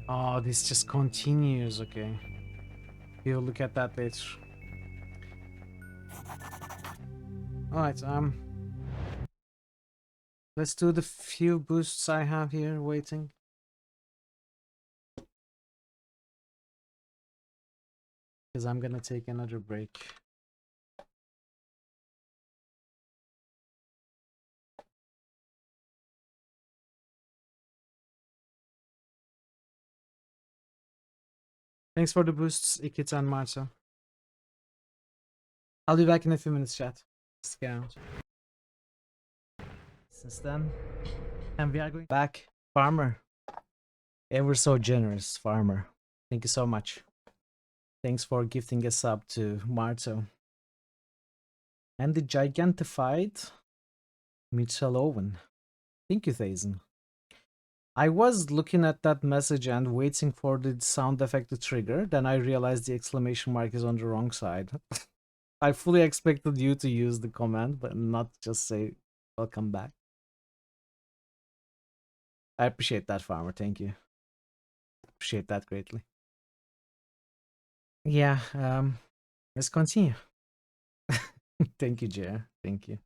Oh, this just continues, okay. We'll look at that later. Alright, let's do the few boosts I have here waiting. Because I'm gonna take another break. Thanks for the boosts, Ikita and Marta. I'll be back in a few minutes, chat. Let's get out. Since then, and we are going back. Farmer. Ever so generous, Farmer. Thank you so much. Thanks for gifting a sub to Marto. And the gigantified Mitchell Owen. Thank you, Thazen. I was looking at that message and waiting for the sound effect to trigger, then I realized the exclamation mark is on the wrong side. I fully expected you to use the command, but not just say welcome back. I appreciate that, Farmer, thank you. Appreciate that greatly. Yeah, let's continue. Thank you, Jer. Thank you.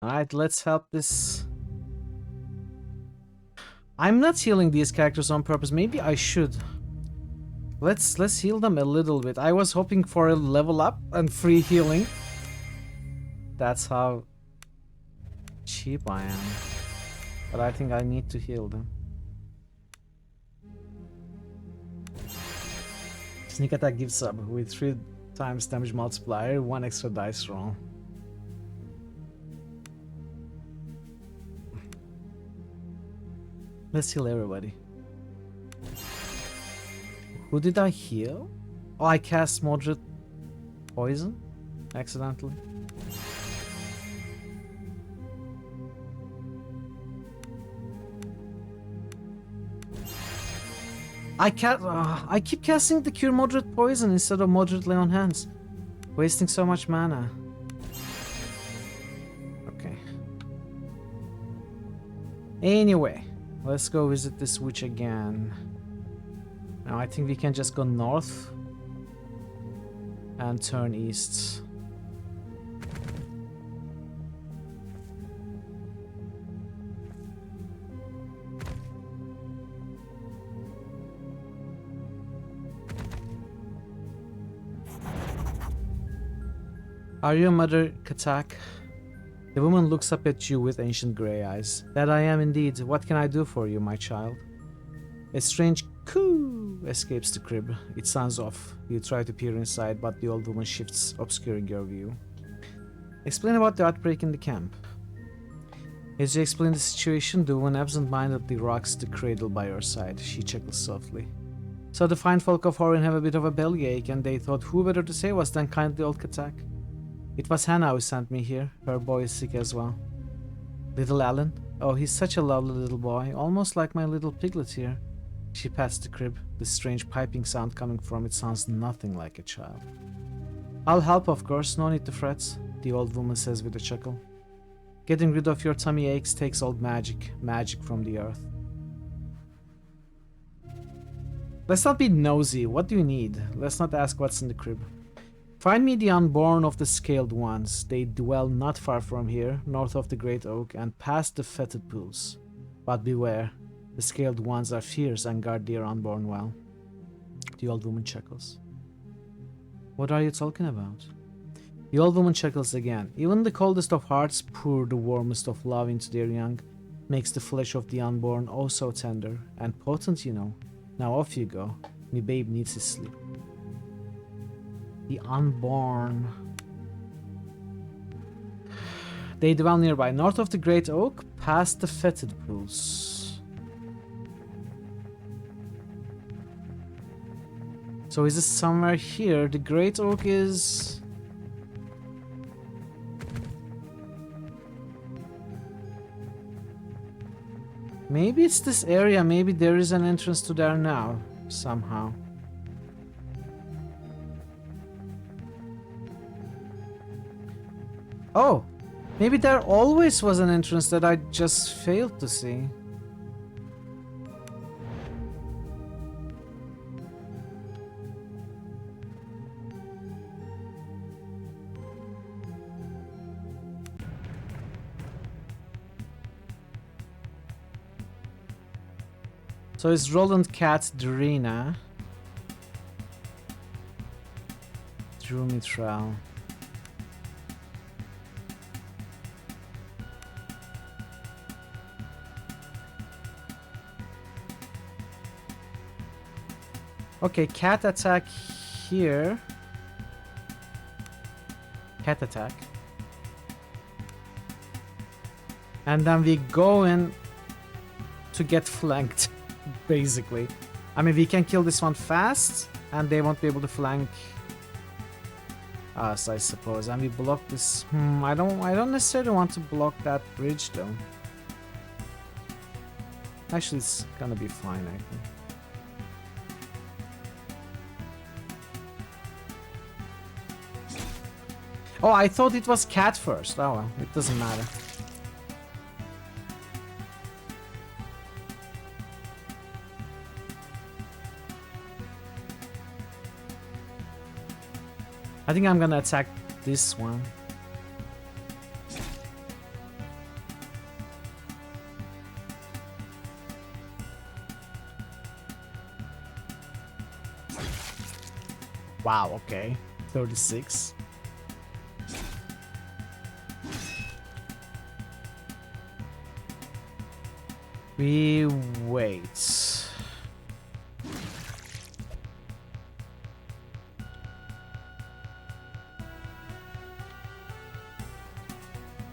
Alright, let's help this. I'm not healing these characters on purpose. Maybe I should. Let's heal them a little bit. I was hoping for a level up and free healing. That's how cheap I am. But I think I need to heal them. Sneak attack gives up with 3 times damage multiplier, 1 extra dice roll. Let's heal everybody. Who did I heal? Oh, I cast moderate poison accidentally. I keep casting the cure moderate poison instead of moderately on hands, wasting so much mana. Okay. Anyway, let's go visit this witch again. Now I think we can just go north and turn east. Are you Mother Katak? The woman looks up at you with ancient grey eyes. That I am indeed. What can I do for you, my child? A strange coo escapes the crib. It sounds off. You try to peer inside, but the old woman shifts, obscuring your view. Explain about the outbreak in the camp. As you explain the situation, the woman absent-mindedly rocks the cradle by your side. She chuckles softly. So the fine folk of Horin have a bit of a bellyache, and they thought who better to save us than kindly old Katak. It was Hannah who sent me here. Her boy is sick as well. Little Alan? Oh, he's such a lovely little boy, almost like my little piglet here. She pats the crib. The strange piping sound coming from it sounds nothing like a child. I'll help, of course, no need to fret, the old woman says with a chuckle. Getting rid of your tummy aches takes old magic from the earth. Let's not be nosy. What do you need? Let's not ask what's in the crib. Find me the unborn of the scaled ones. They dwell not far from here, north of the great oak and past the fetid pools. But beware, the scaled ones are fierce and guard their unborn well. The old woman chuckles. What are you talking about? The old woman chuckles again. Even the coldest of hearts pour the warmest of love into their young, makes the flesh of the unborn oh so tender and potent, you know. Now off you go. Me babe needs his sleep. The unborn. They dwell nearby, north of the great oak, past the fetid pools. So is this somewhere here? The great oak is... Maybe it's this area, maybe there is an entrance to there now, somehow. Oh, maybe there always was an entrance that I just failed to see. So it's Roland Cat Drina. Drumitral. Okay, cat attack here. Cat attack. And then we go in to get flanked, basically. I mean, we can kill this one fast, and they won't be able to flank us, I suppose. And we block this. I don't necessarily want to block that bridge, though. Actually, it's gonna be fine, I think. Oh, I thought it was cat first. Oh well, it doesn't matter. I think I'm gonna attack this one. Wow, okay. 36. We wait.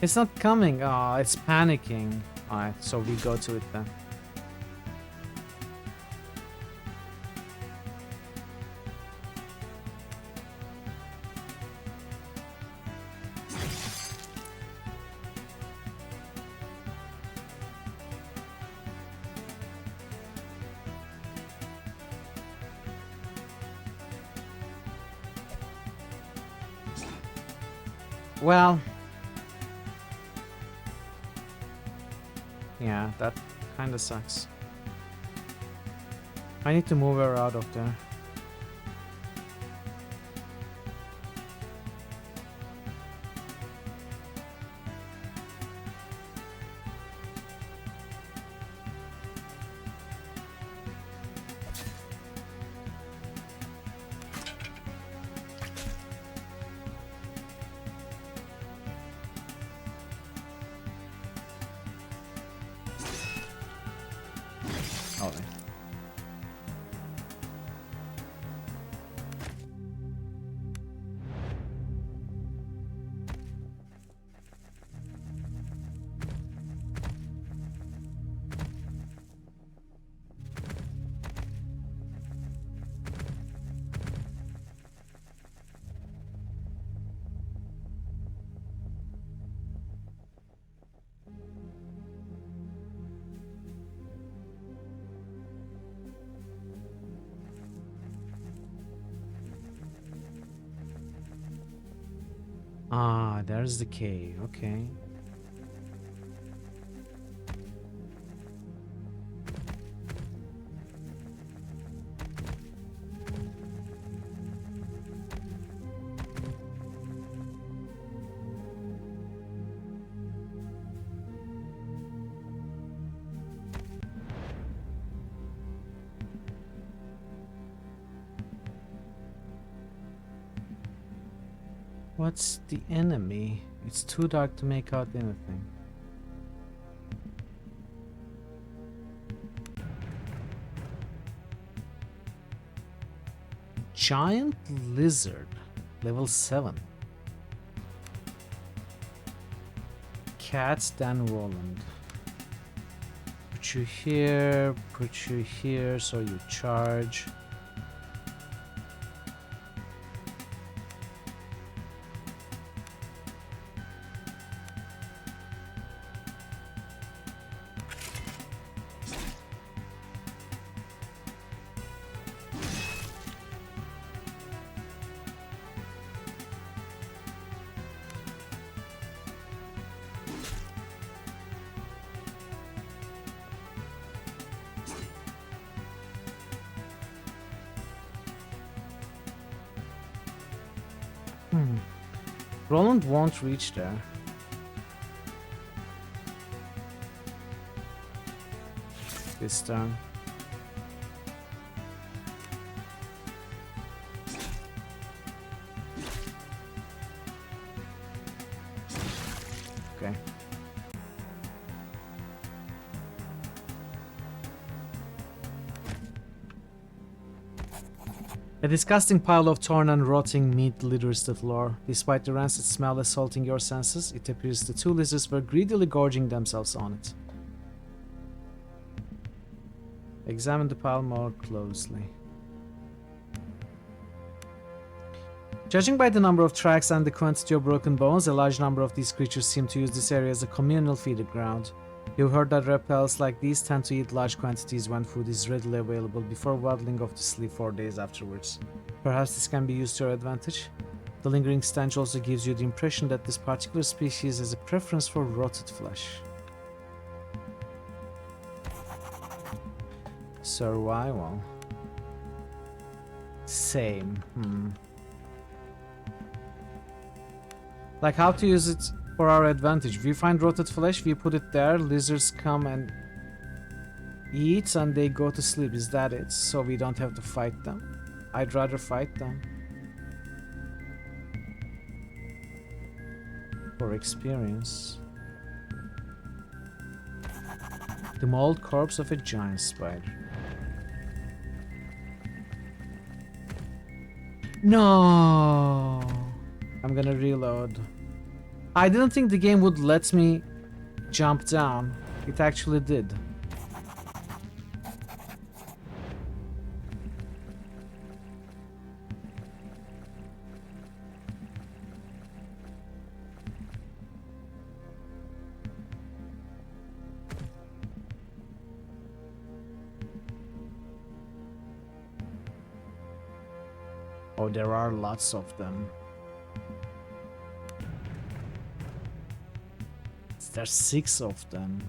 It's not coming. Oh, it's panicking. Alright, so we go to it then. Well, yeah, that kind of sucks. I need to move her out of there. Ah, there's the cave. Okay. What's the enemy? It's too dark to make out anything. Giant lizard, level 7. Cats Dan Roland. Put you here, so you charge. Roland won't reach there. This turn. Okay. A disgusting pile of torn and rotting meat litters the floor. Despite the rancid smell assaulting your senses, it appears the two lizards were greedily gorging themselves on it. Examine the pile more closely. Judging by the number of tracks and the quantity of broken bones, a large number of these creatures seem to use this area as a communal feeding ground. You've heard that reptiles like these tend to eat large quantities when food is readily available before waddling off to sleep 4 days afterwards. Perhaps this can be used to your advantage. The lingering stench also gives you the impression that this particular species has a preference for rotted flesh. Survival. Same. Like how to use it for our advantage. We find rotted flesh, we put it there, lizards come and eat and they go to sleep. Is that it? So we don't have to fight them? I'd rather fight them. For experience. The mauled corpse of a giant spider. No! I'm gonna reload. I didn't think the game would let me jump down. It actually did. Oh, there are lots of them. There's 6 of them.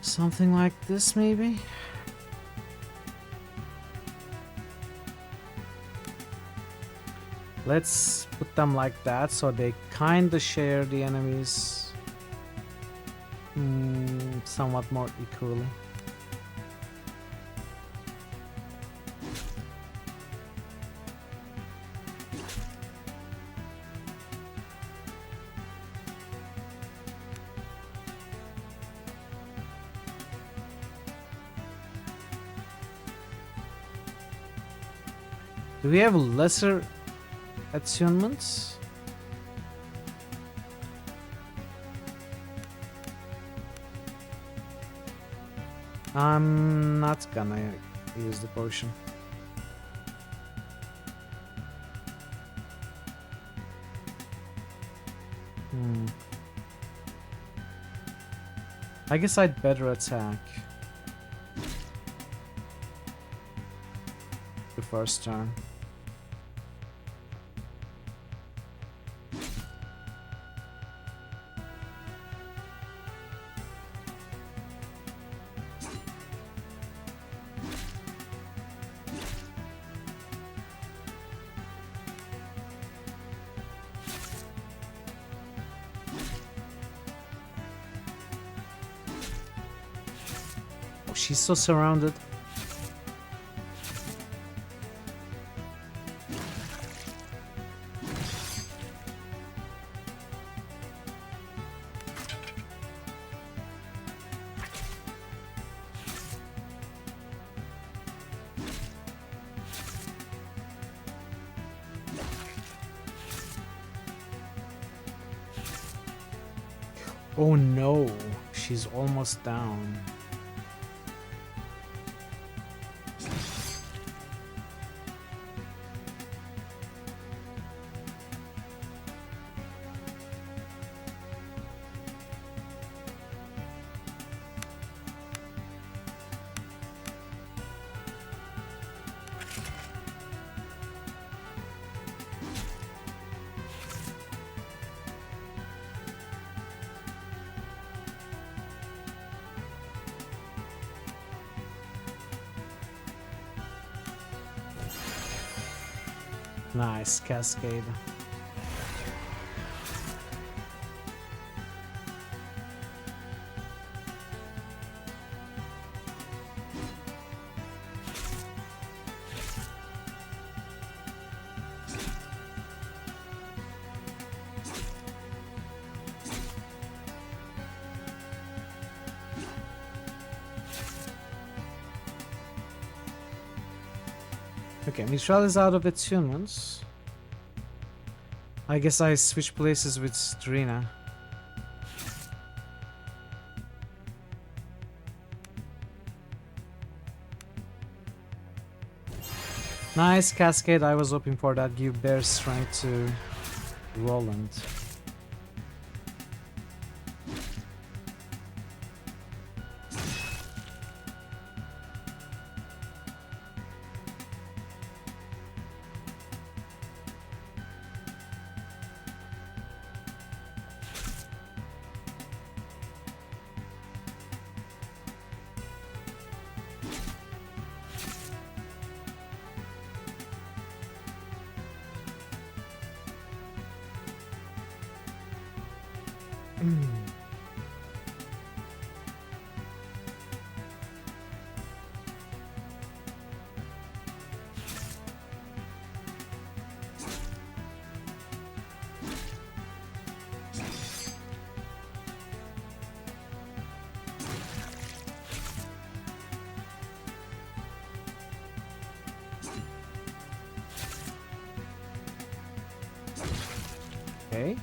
Something like this, maybe? Let's put them like that so they kinda share the enemies somewhat more equally. Do we have lesser attunements? I'm not gonna use the potion. I guess I'd better attack the first turn. She's so surrounded. Oh no, she's almost down. Nice cascade. Okay, Mistral is out of attunements. I guess I switch places with Strina. Nice cascade, I was hoping for that. Give bear strength to Roland. Okay.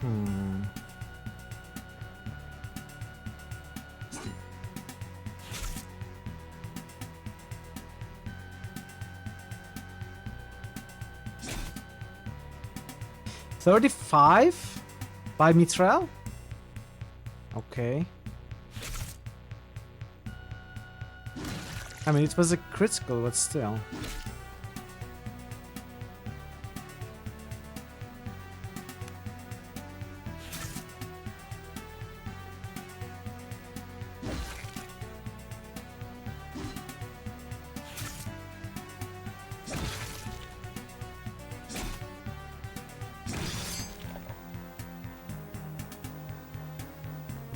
Hmm. $35 by Mitral? Okay. I mean, it was a critical, but still.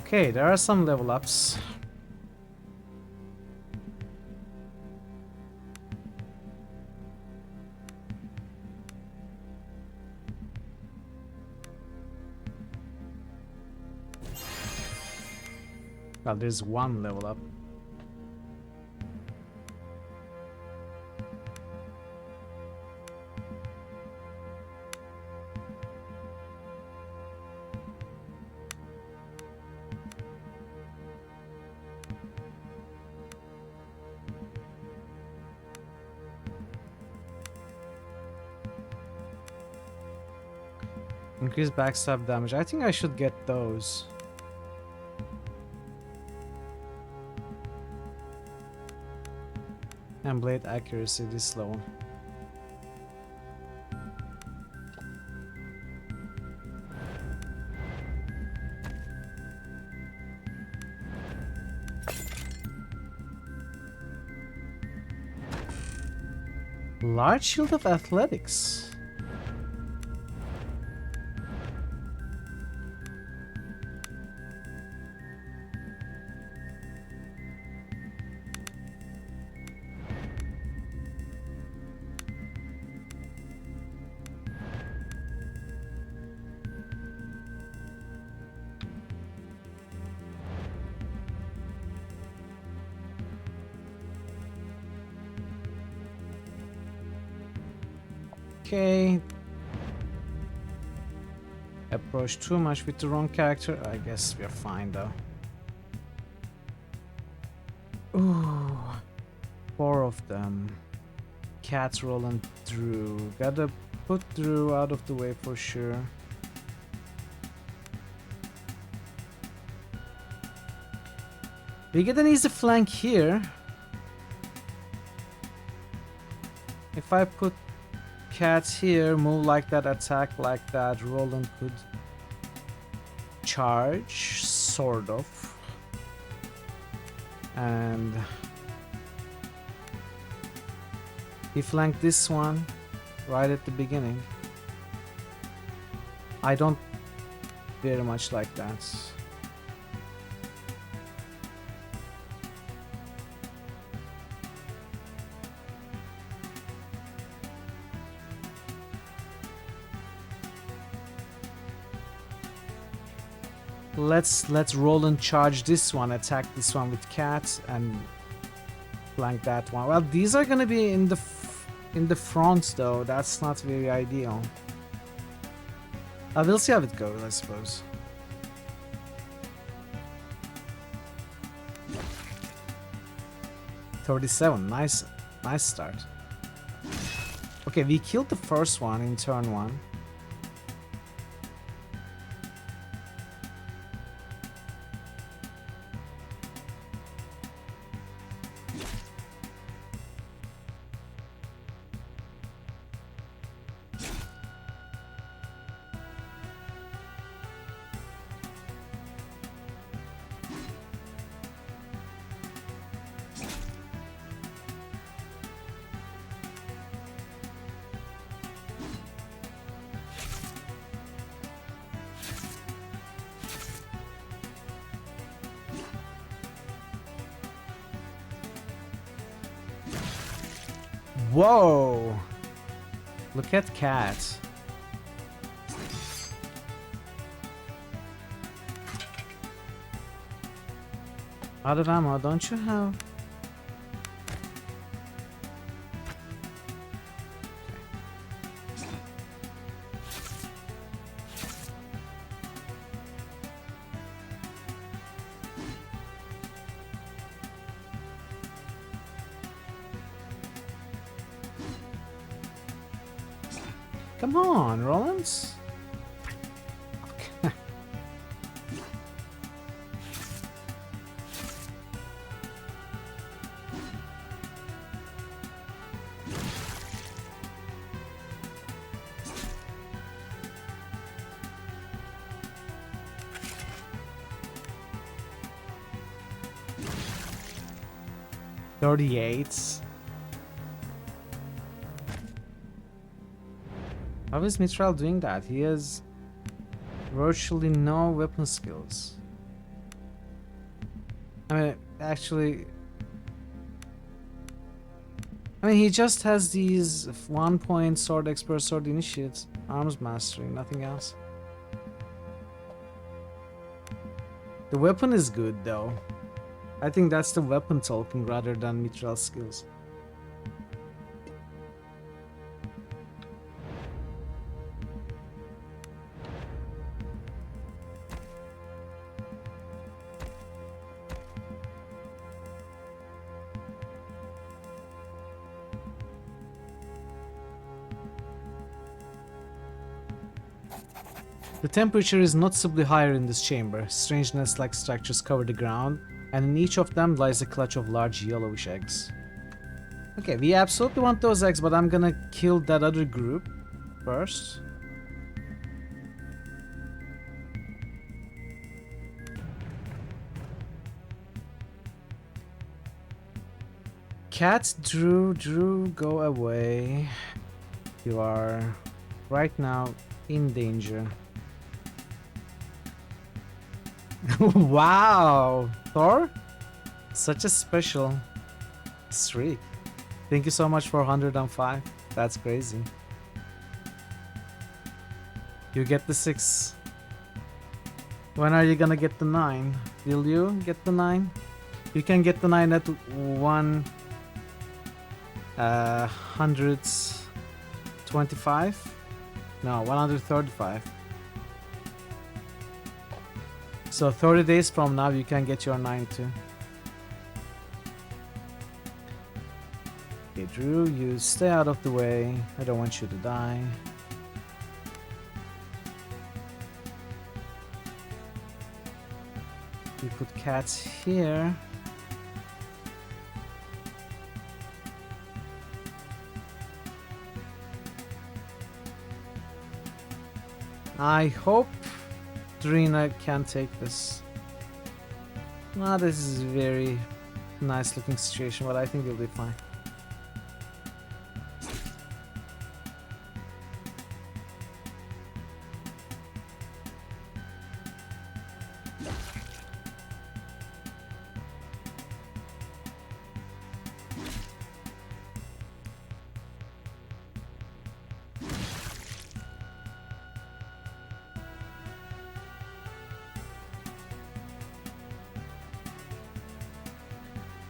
Okay, there are some level ups. Well, there's one level up. Increase backstab damage. I think I should get those. And blade accuracy this low. Large shield of athletics. Okay. Approach too much with the wrong character. I guess we're fine though. Ooh. 4 of them. Cat, Roland, Drew. Gotta put Drew out of the way for sure. We get an easy flank here. If I put Cat here, move like that, attack like that, Roland could charge, sort of. And he flanked this one right at the beginning. I don't very much like that. Let's roll and charge this one, attack this one with cat, and flank that one. Well, these are gonna be in the front though. That's not very ideal. We'll see how it goes, I suppose. $37, nice start. Okay, we killed the first one in turn 1. Whoa! Look at cat. Out of ammo, don't you have? Come on, Rollins. Okay. $38. How is Mithril doing that? He has virtually no weapon skills. I mean, actually... I mean, he just has these 1-point sword expert, sword initiates, arms mastery, nothing else. The weapon is good though. I think that's the weapon talking rather than Mithril's skills. The temperature is noticeably higher in this chamber. Strange nest-like structures cover the ground, and in each of them lies a clutch of large yellowish eggs. Okay, we absolutely want those eggs, but I'm gonna kill that other group first. Cat, Drew, go away. You are right now in danger. Wow, Thor, such a special streak. Thank you so much for 105. That's crazy. You get the 6. When are you gonna get the 9? Will you get the 9? You can get the 9 at 125? No, 135. So 30 days from now you can get your 9 too. Okay, Drew, you stay out of the way. I don't want you to die. You put cats here. I hope Drina can take this. Nah, this is a very nice looking situation, but I think we'll be fine.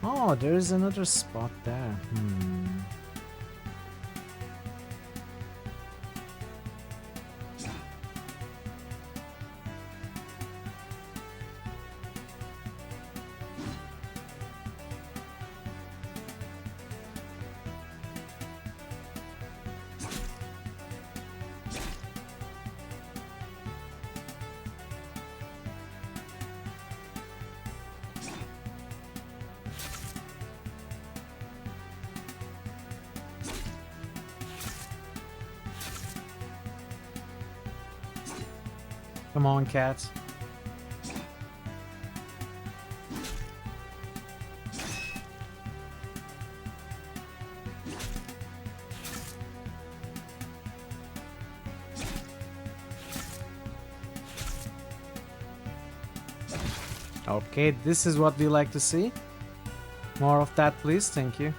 Oh, there is another spot there. Come on, cat. Okay, this is what we like to see. More of that, please. Thank you.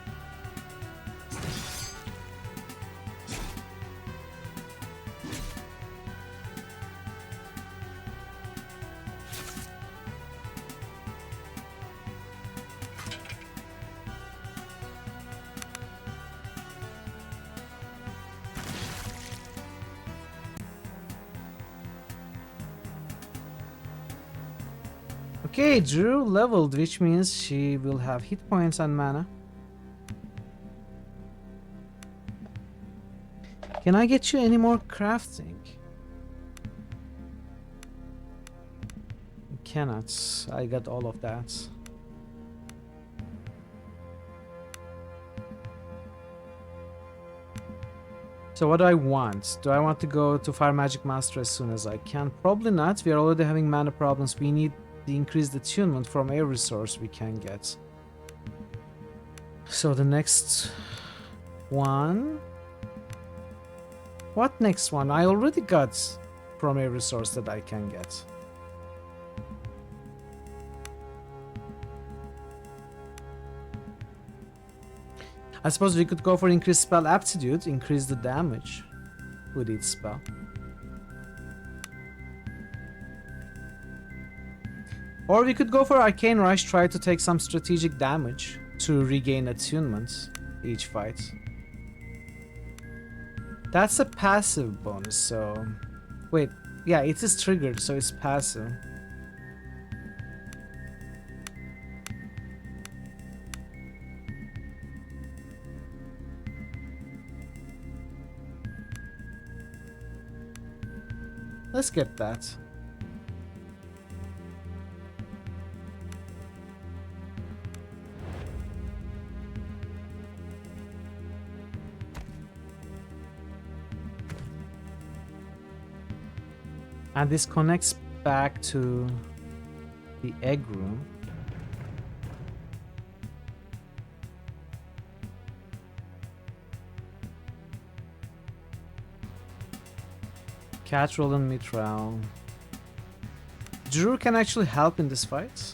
Okay, Drew leveled, which means she will have hit points and mana. Can I get you any more crafting? Cannot. I got all of that. So what do I want? Do I want to go to Fire Magic Master as soon as I can? Probably not. We are already having mana problems. We need the increased attunement from a resource we can get. So the next one... What next one? I already got from a resource that I can get. I suppose we could go for increased spell aptitude, increase the damage with each spell. Or we could go for Arcane Rush, try to take some strategic damage to regain attunement each fight. That's a passive bonus, so... Wait, yeah, it is triggered, so it's passive. Let's get that. And this connects back to the egg room. Catrol and Mithril. Drew can actually help in this fight.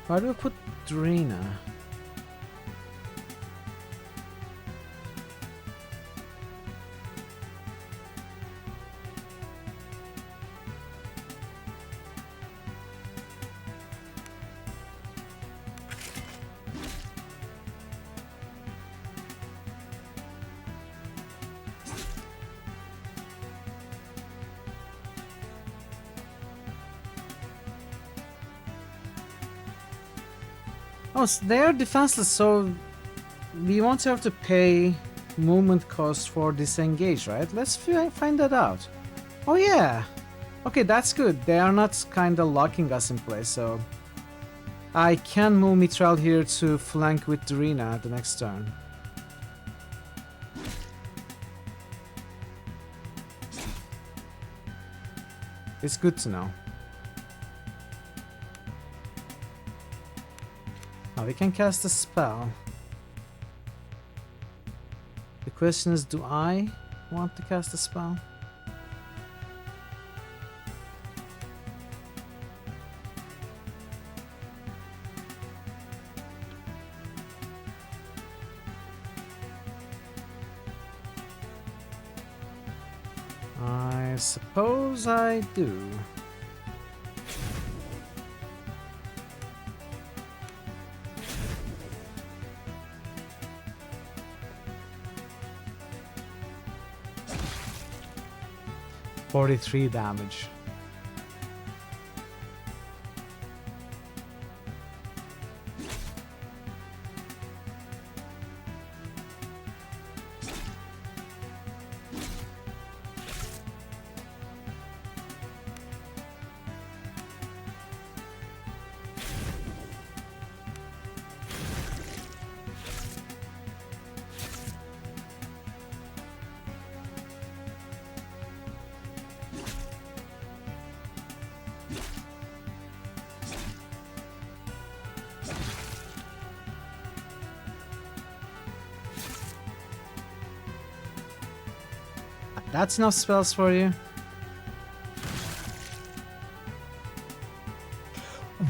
Why do we put Drina? Oh, so they are defenseless, so we won't have to pay movement cost for disengage, right? Let's find that out. Oh yeah! Okay, that's good. They are not kinda locking us in place, so... I can move Mithril here to flank with Drina the next turn. It's good to know. Now we can cast a spell. The question is, do I want to cast a spell? I suppose I do. $43 damage. That's enough spells for you.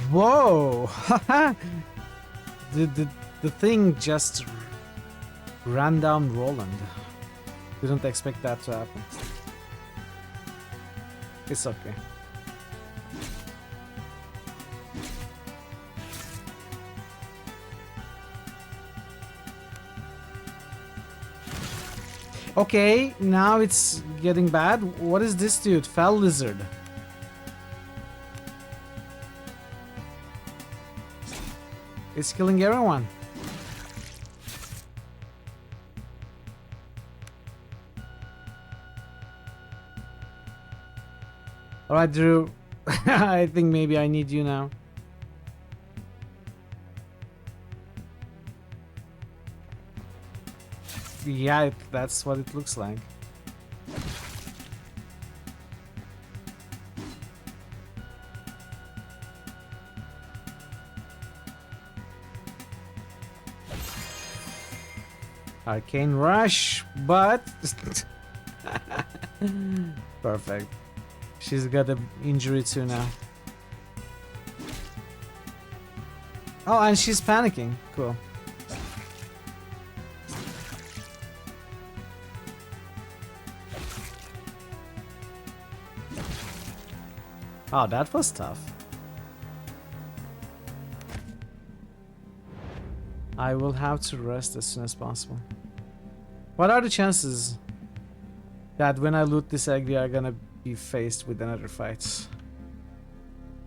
Whoa! the thing just ran down Roland. Didn't expect that to happen. It's okay. Okay, now it's getting bad. What is this dude? Fell lizard. It's killing everyone. Alright, Drew. I think maybe I need you now. Yeah, that's what it looks like. Arcane Rush, but perfect. She's got an injury too now. Oh, and she's panicking. Cool. Oh, that was tough. I will have to rest as soon as possible. What are the chances that when I loot this egg we are gonna be faced with another fight?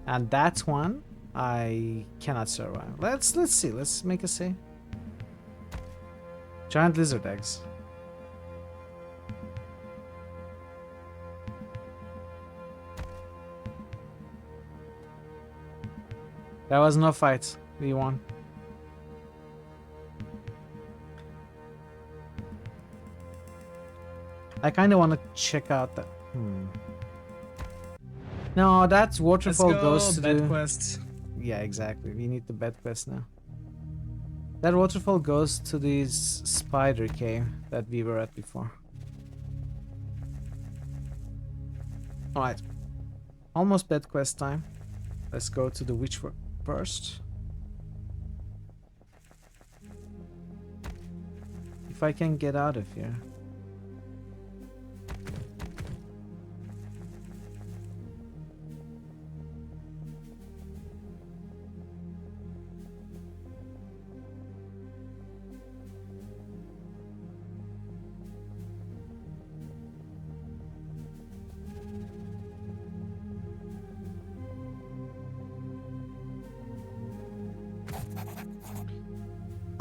And that one I cannot survive. Let's see. Let's make a save. Giant lizard eggs. There was no fight. We won. I kind of want to check out that. No, that waterfall goes to the
quest.
Yeah, exactly. We need the bed quest now. That waterfall goes to this spider cave that we were at before. Alright. Almost bed quest time. Let's go to the witch first. If I can get out of here.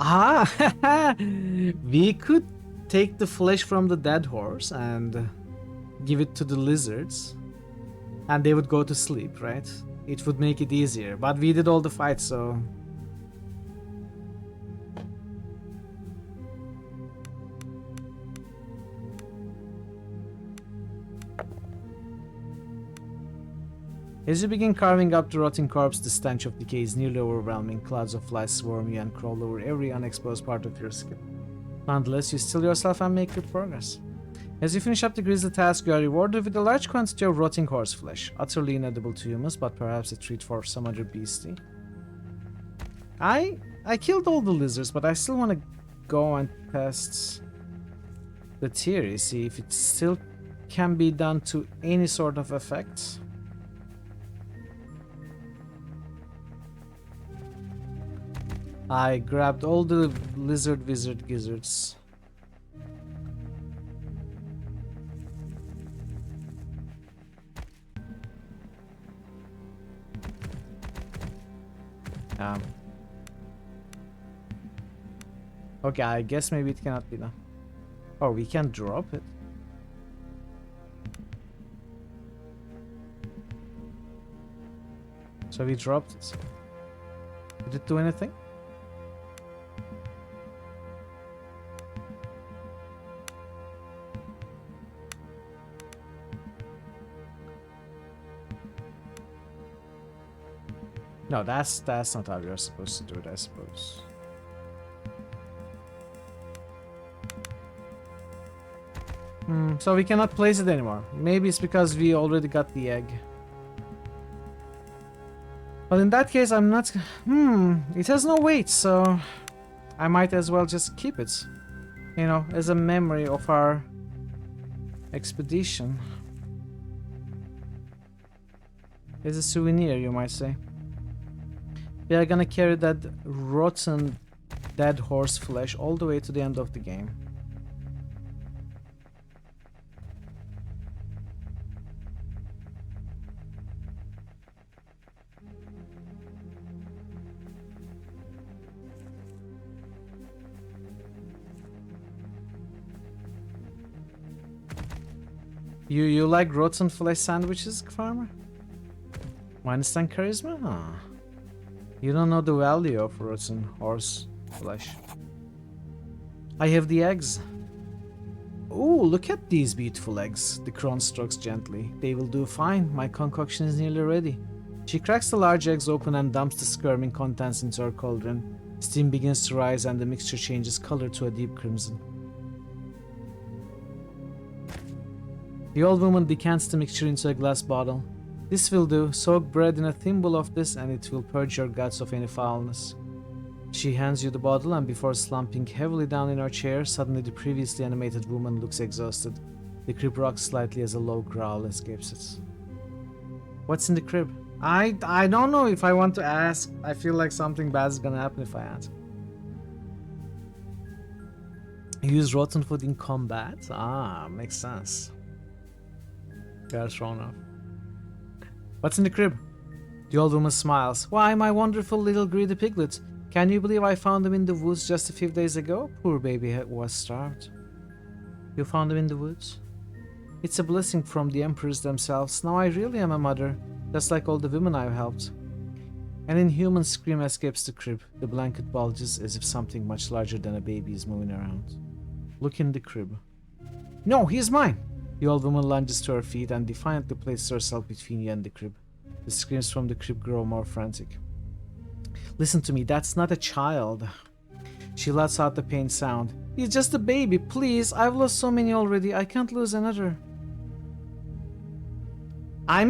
Ah, we could take the flesh from the dead horse and give it to the lizards, and they would go to sleep, right? It would make it easier, but we did all the fights, so... As you begin carving up the rotting corpse, the stench of decay is nearly overwhelming. Clouds of flies swarm you and crawl over every unexposed part of your skin. Nonetheless, you still yourself and make good progress. As you finish up the grisly task, you are rewarded with a large quantity of rotting horse flesh, utterly inedible to humans, but perhaps a treat for some other beastie. I killed all the lizards, but I still want to go and test the theory, see if it still can be done to any sort of effect. I grabbed all the lizard wizard gizzards. Okay, I guess maybe it cannot be done. Oh, we can drop it. So we dropped it. Did it do anything? No, that's not how you're supposed to do it, I suppose. So we cannot place it anymore. Maybe it's because we already got the egg. But in that case, I'm not... it has no weight, so... I might as well just keep it. You know, as a memory of our expedition. As a souvenir, you might say. We are gonna carry that rotten dead horse flesh all the way to the end of the game. You like rotten flesh sandwiches, farmer? Weinstein charisma? Ah. You don't know the value of rotten horse flesh. I have the eggs. Oh, look at these beautiful eggs. The crone strokes gently. They will do fine. My concoction is nearly ready. She cracks the large eggs open and dumps the skirming contents into her cauldron. Steam begins to rise and the mixture changes color to a deep crimson. The old woman decants the mixture into a glass bottle. This will do. Soak bread in a thimble of this and it will purge your guts of any foulness. She hands you the bottle and before slumping heavily down in her chair, suddenly the previously animated woman looks exhausted. The crib rocks slightly as a low growl escapes it. What's in the crib? I don't know if I want to ask. I feel like something bad is gonna happen if I ask. Use rotten food in combat? Ah, makes sense. Got thrown off. What's in the crib? The old woman smiles. Why, my wonderful little greedy piglet. Can you believe I found him in the woods just a few days ago? Poor baby was starved. You found him in the woods? It's a blessing from the emperors themselves. Now I really am a mother, just like all the women I've helped. An inhuman scream escapes the crib. The blanket bulges as if something much larger than a baby is moving around. Look in the crib. No, he's mine! The old woman lunges to her feet and defiantly places herself between you and the crib. The screams from the crib grow more frantic. Listen to me, that's not a child. She lets out the pained sound. He's just a baby, please. I've lost so many already. I can't lose another. I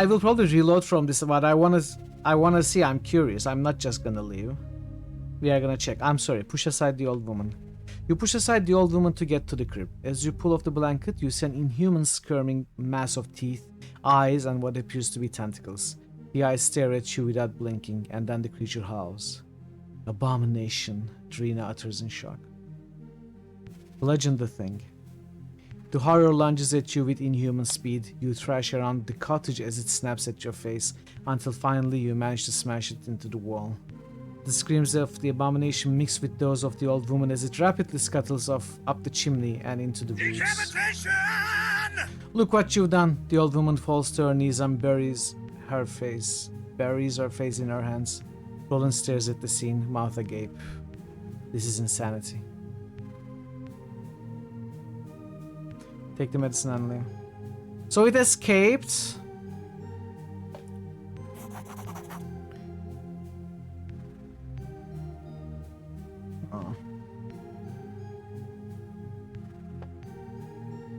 will probably reload from this, but I wanna see. I'm curious. I'm not just gonna leave. We are gonna check. I'm sorry. Push aside the old woman. You push aside the old woman to get to the crib. As you pull off the blanket, you see an inhuman skirming mass of teeth, eyes, and what appears to be tentacles. The eyes stare at you without blinking, and then the creature howls. Abomination, Drina utters in shock. Bludgeon the thing. The horror lunges at you with inhuman speed. You thrash around the cottage as it snaps at your face, until finally you manage to smash it into the wall. The screams of the abomination mix with those of the old woman as it rapidly scuttles off up the chimney and into the woods. Look what you've done! The old woman falls to her knees and buries her face in her hands. Roland stares at the scene, mouth agape. This is insanity. Take the medicine and leave. So it escaped.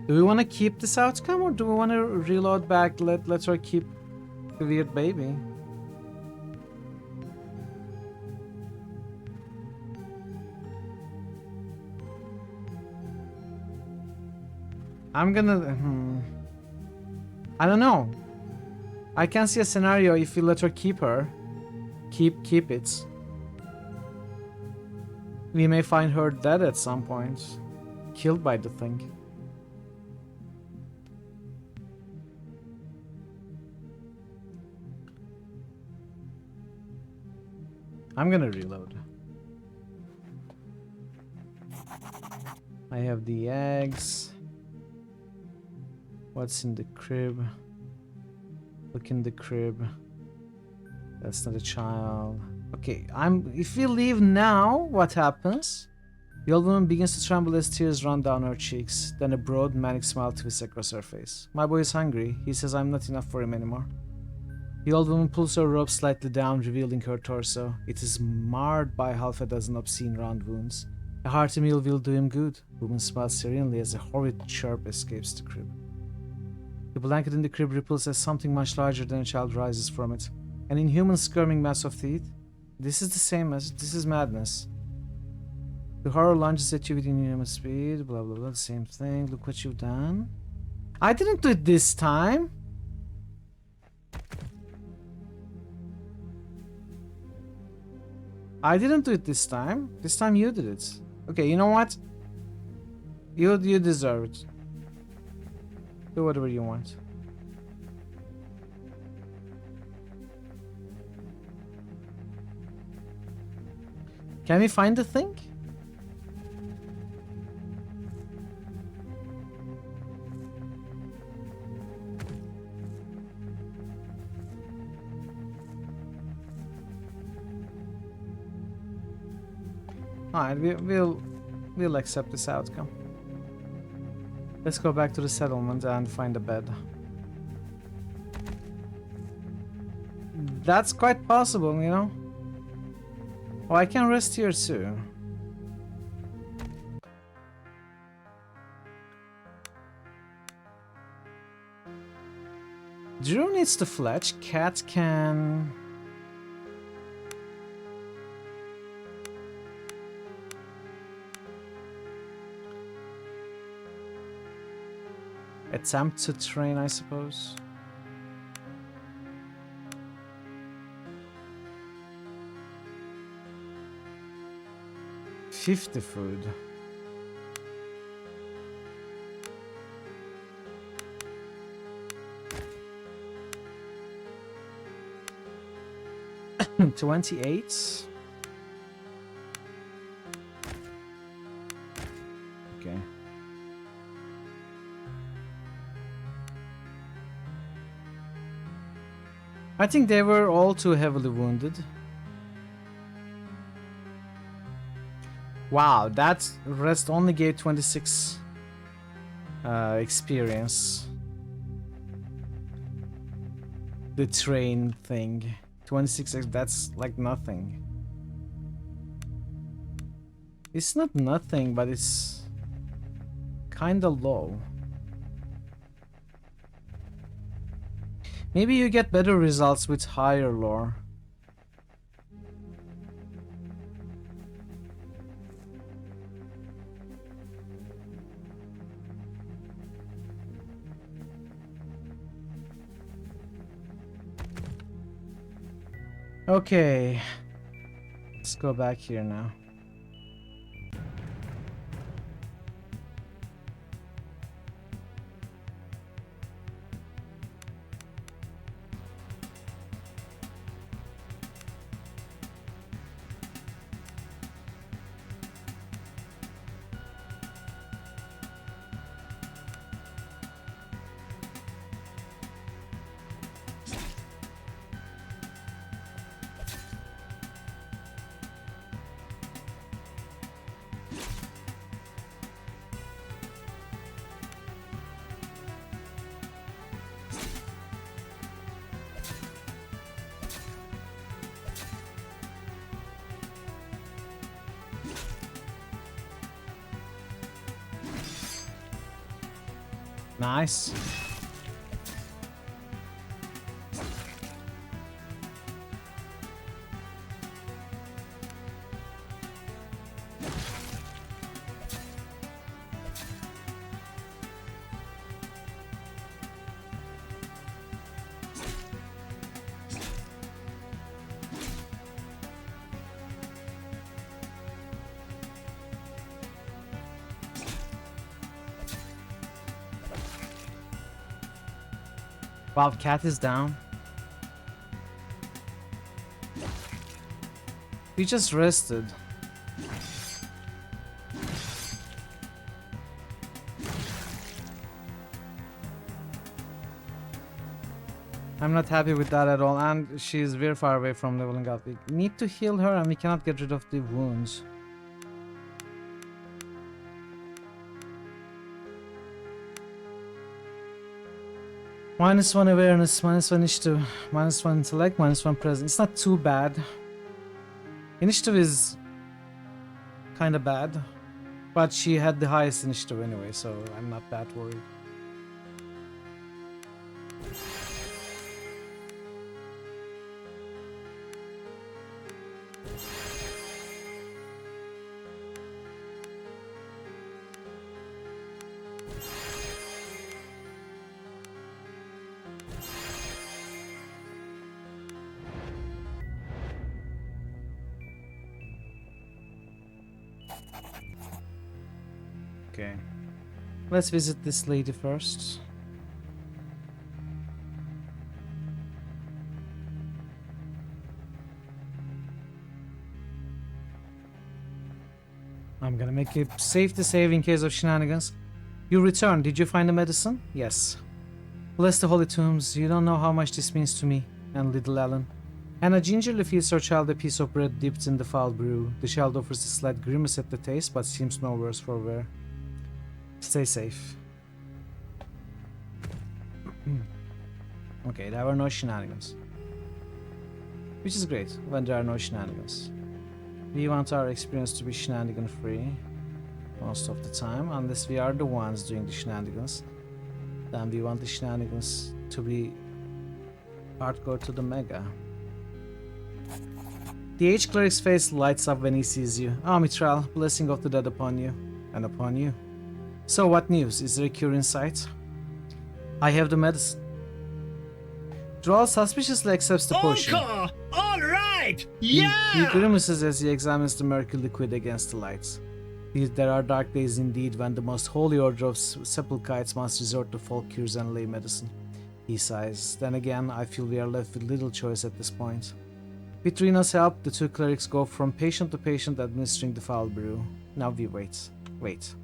Do we want to keep this outcome or do we want to reload back? Let her keep the weird baby. I'm gonna... I don't know. I can see a scenario if you let her keep her. Keep it. We may find her dead at some point. Killed by the thing. I'm gonna reload. I have the eggs. What's in the crib? Look in the crib. That's not a child. Okay, if we leave now, what happens? The old woman begins to tremble as tears run down her cheeks. Then a broad, manic smile twists across her face. My boy is hungry. He says I'm not enough for him anymore. The old woman pulls her robe slightly down, revealing her torso. It is marred by half a dozen obscene round wounds. A hearty meal will do him good. The woman smiles serenely as a horrid chirp escapes the crib. The blanket in the crib ripples as something much larger than a child rises from it. An inhuman squirming mass of teeth. This is the same as... This is madness. The horror lunges at you with inhuman speed. Blah blah blah. The same thing. Look what you've done. I didn't do it this time. I didn't do it this time. This time you did it. Okay, you know what? You deserve it. Do whatever you want. Can we find the thing? Alright, we'll accept this outcome. Let's go back to the settlement and find a bed. That's quite possible, you know? Oh, I can rest here too. Drew needs to fletch. Cat can... attempt to train, I suppose. $50 food. $28. Okay. I think they were all too heavily wounded. Wow, that rest only gave 26 experience. The train thing. 26, that's like nothing. It's not nothing, but it's kinda low. Maybe you get better results with higher lore. Okay, let's go back here now. Nice. Wow, cat is down. We just rested. I'm not happy with that at all, and she's very far away from leveling up. We need to heal her, and we cannot get rid of the wounds. -1 awareness, -1 initiative, -1 intellect, -1 presence. It's not too bad. Initiative is kind of bad, but she had the highest initiative anyway, so I'm not that worried. Okay, let's visit this lady first. I'm gonna make a safety save in case of shenanigans. You returned. Did you find the medicine? Yes. Bless the holy tombs. You don't know how much this means to me and little Ellen. Hannah gingerly feeds her child a piece of bread dipped in the foul brew. The child offers a slight grimace at the taste, but seems no worse for wear. Stay safe. Okay, there were no shenanigans. Which is great, when there are no shenanigans. We want our experience to be shenanigan free most of the time, unless we are the ones doing the shenanigans. Then we want the shenanigans to be hardcore to the mega. The aged cleric's face lights up when he sees you. Ah, Mitral, blessing of the dead upon you, and upon you. So what news? Is there a cure in sight? I have the medicine. Droll suspiciously accepts the potion.
Encore! All right!
He
Yeah!
grimaces as he examines the murky liquid against the lights. There are dark days indeed when the most holy order of sepulchites must resort to folk cures and lay medicine. He sighs. Then again, I feel we are left with little choice at this point. With Rina's help, the two clerics go from patient to patient administering the foul brew. Now we wait. Wait.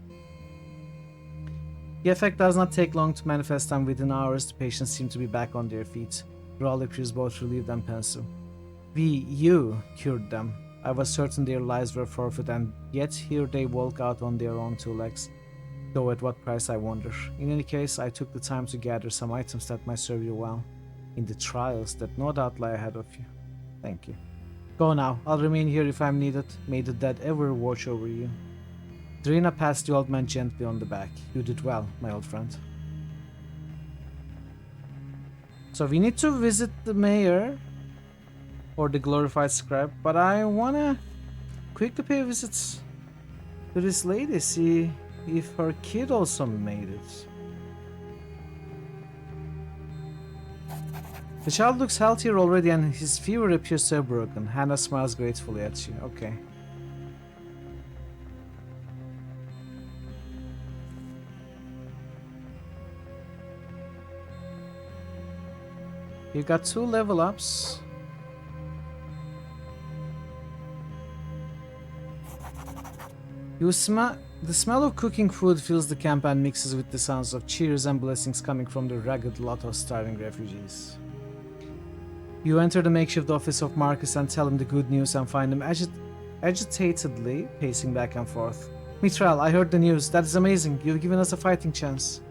The effect does not take long to manifest, and within hours the patients seem to be back on their feet. Rawl appears both relieved and pensive. You cured them. I was certain their lives were forfeit, and yet here they walk out on their own two legs. Though at what price, I wonder. In any case, I took the time to gather some items that might serve you well in the trials that no doubt lie ahead of you. Thank you. Go now. I'll remain here if I'm needed. May the dead ever watch over you. Drina passed the old man gently on the back. You did well, my old friend. So we need to visit the mayor or the glorified scribe, but I wanna quickly pay visits to this lady, see if her kid also made it. The child looks healthier already and his fever appears to have broken. Hannah smiles gratefully at you. Okay. You got 2 level ups. The smell of cooking food fills the camp and mixes with the sounds of cheers and blessings coming from the ragged lot of starving refugees. You enter the makeshift office of Marcus and tell him the good news and find him agitatedly pacing back and forth. Mitral, I heard the news. That is amazing. You've given us a fighting chance.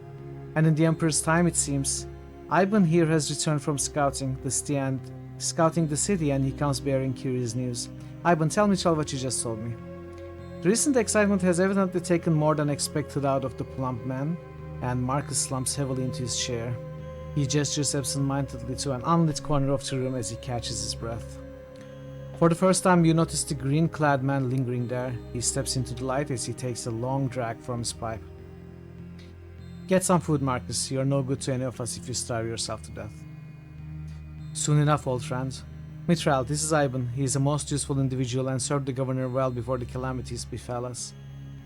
And in the Emperor's time, it seems. Ivan here has returned from scouting the city and he comes bearing curious news. Ivan, tell Mitral what you just told me. The recent excitement has evidently taken more than expected out of the plump man, and Marcus slumps heavily into his chair. He gestures absent-mindedly to an unlit corner of the room as he catches his breath. For the first time, you notice the green-clad man lingering there. He steps into the light as he takes a long drag from his pipe. Get some food, Marcus. You're no good to any of us if you starve yourself to death. Soon enough, old friend. Mitral, this is Ivan. He is a most useful individual and served the governor well before the calamities befell us.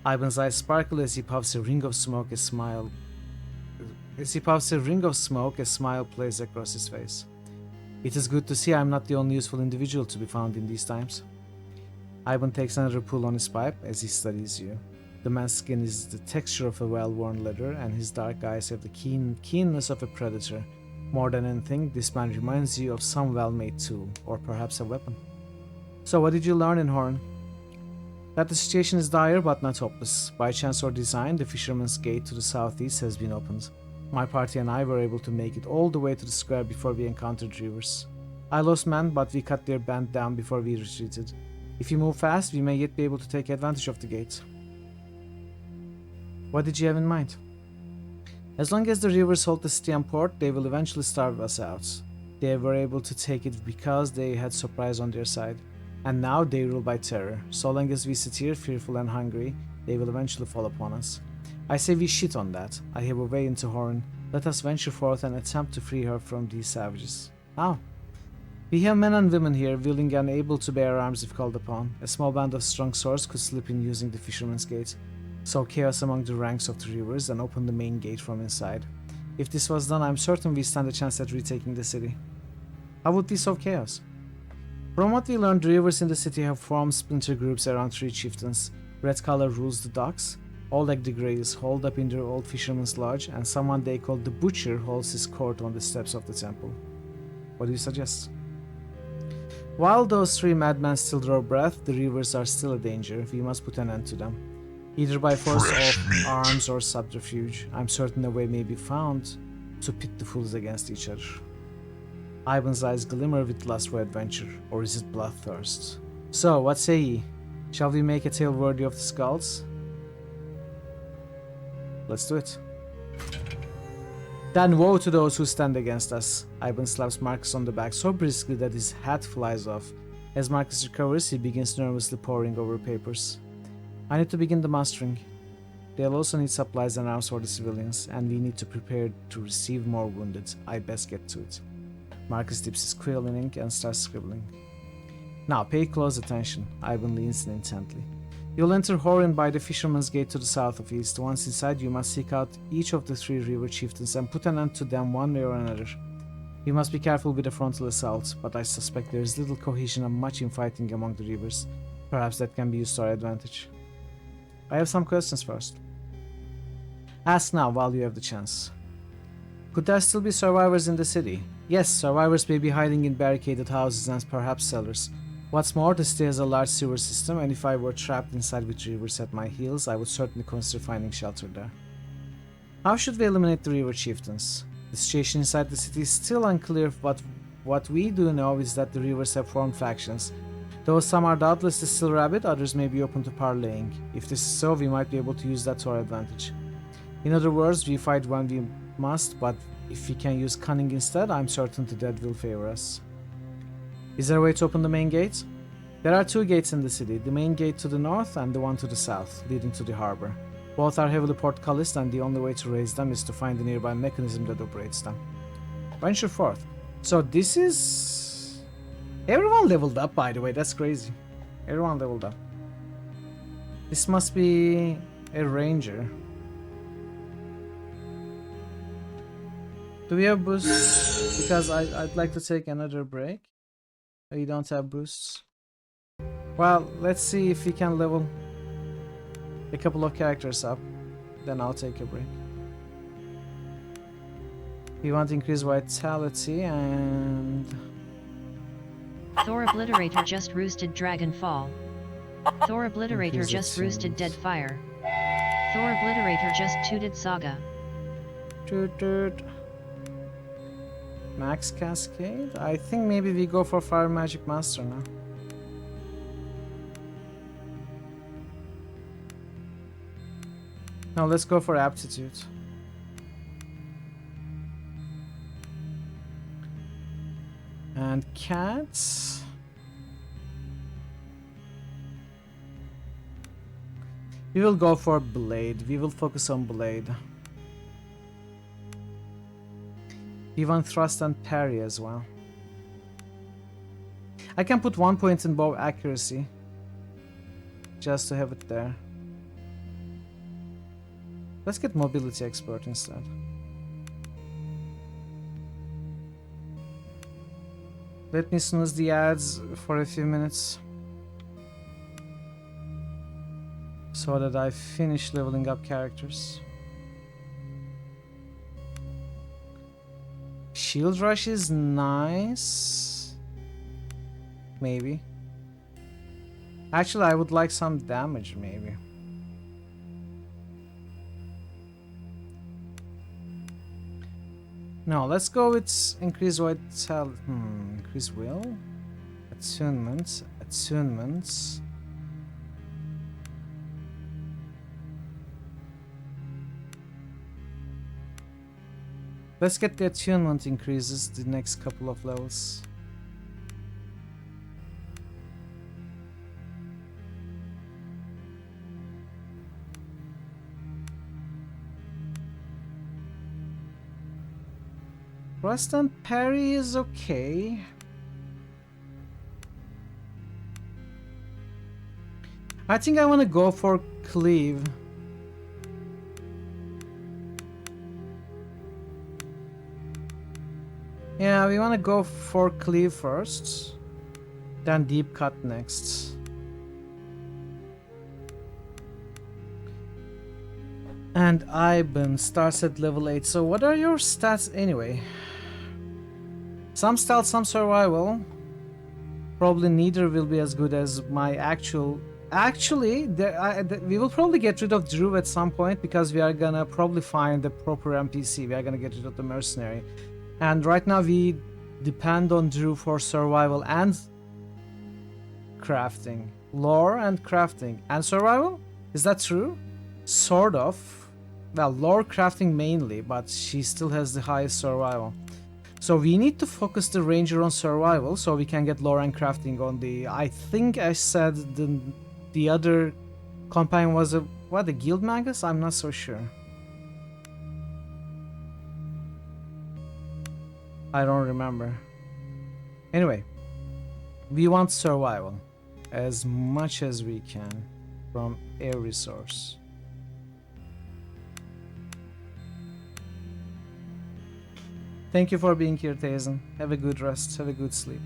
Ivan's eyes sparkle as he puffs a ring of smoke, a smile As he puffs a ring of smoke, a smile plays across his face. It is good to see I'm not the only useful individual to be found in these times. Ivan takes another pull on his pipe as he studies you. The man's skin is the texture of a well-worn leather, and his dark eyes have the keenness of a predator. More than anything, this man reminds you of some well-made tool, or perhaps a weapon. So what did you learn in Horn? That the situation is dire but not hopeless. By chance or design, the Fisherman's Gate to the southeast has been opened. My party and I were able to make it all the way to the square before we encountered Reavers. I lost men, but we cut their band down before we retreated. If we move fast, we may yet be able to take advantage of the gate. What did you have in mind? As long as the Reavers hold the city and port, they will eventually starve us out. They were able to take it because they had supplies on their side. And now they rule by terror. So long as we sit here fearful and hungry, they will eventually fall upon us. I say we shit on that. I have a way into Horn. Let us venture forth and attempt to free her from these savages. How? We have men and women here, willing and able to bear arms if called upon. A small band of strong swords could slip in using the Fisherman's Gate, sow chaos among the ranks of the Reavers, and open the main gate from inside. If this was done, I'm certain we stand a chance at retaking the city. How would we sow chaos? From what we learned, the Reavers in the city have formed splinter groups around 3 chieftains. Red Collar rules the docks, Oleg the Grey is holed up in their old fisherman's lodge, and someone they call the Butcher holds his court on the steps of the temple. What do you suggest? While those 3 madmen still draw breath, the Reavers are still a danger. We must put an end to them. Either by force of arms or subterfuge, I'm certain a way may be found to pit the fools against each other. Ivan's eyes glimmer with lust for adventure, or is it bloodthirst? So, what say ye? Shall we make a tale worthy of the Skalds? Let's do it. Then woe to those who stand against us. Ivan slaps Marcus on the back so briskly that his hat flies off. As Marcus recovers, he begins nervously poring over papers. I need to begin the mustering. They'll also need supplies and arms for the civilians, and we need to prepare to receive more wounded. I best get to it. Marcus dips his quill in ink and starts scribbling. Now pay close attention. Ivan leans in intently. You'll enter Horin by the Fisherman's Gate to the south of east. Once inside, you must seek out each of the 3 Reaver chieftains and put an end to them one way or another. You must be careful with a frontal assault, but I suspect there is little cohesion and much infighting among the Reavers. Perhaps that can be used to our advantage. I have some questions first. Ask now while you have the chance. Could there still be survivors in the city? Yes, survivors may be hiding in barricaded houses and perhaps cellars. What's more, the city has a large sewer system, and if I were trapped inside with Reavers at my heels, I would certainly consider finding shelter there. How should we eliminate the Reaver chieftains? The situation inside the city is still unclear, but what we do know is that the Reavers have formed factions. Though some are doubtlessly still rabid, others may be open to parleying. If this is so, we might be able to use that to our advantage. In other words, we fight when we must, but if we can use cunning instead, I'm certain that will favor us. Is there a way to open the main gate? There are 2 gates in the city, the main gate to the north and the one to the south, leading to the harbor. Both are heavily portcullised, and the only way to raise them is to find the nearby mechanism that operates them. Venture forth. So this is... Everyone leveled up, by the way, that's crazy. Everyone leveled up. This must be a ranger. Do we have boosts? Because I'd like to take another break. We don't have boosts. Well, let's see if we can level a couple of characters up. Then I'll take a break. We want to increase vitality and...
Thor Obliterator just roosted Dragonfall. Thor Obliterator just roosted Deadfire. Thor Obliterator just tooted Saga.
Toot toot. Max Cascade? I think maybe we go for Fire Magic Master now. Now let's go for Aptitude. And Cats. We will go for Blade. We will focus on Blade. We want Thrust and Parry as well. I can put 1 point in bow accuracy. Just to have it there. Let's get Mobility Expert instead. Let me snooze the ads for a few minutes so that I finish leveling up characters. Shield rush is nice. Maybe. Actually, I would like some damage, maybe. No, let's go with increase vitality. Increase will. Attunements. Attunements. Let's get the attunement increases the next couple of levels. Thrust and parry is okay. I think I want to go for cleave. Yeah, we want to go for cleave first, then deep cut next. And Iben starts at level 8. So what are your stats anyway? Some stealth, some survival. Probably neither will be as good as my actual... Actually, we will probably get rid of Drew at some point because we are gonna probably find the proper NPC. We are gonna get rid of the mercenary. And right now we depend on Drew for survival and crafting. Lore and crafting. And survival? Is that true? Sort of. Well, lore crafting mainly, but she still has the highest survival. So we need to focus the ranger on survival so we can get lore and crafting on the... I think I said the other companion was a... What, a guild magus? I'm not so sure. I don't remember. Anyway, we want survival as much as we can from every source. Thank you for being here, Tazen. Have a good rest, have a good sleep.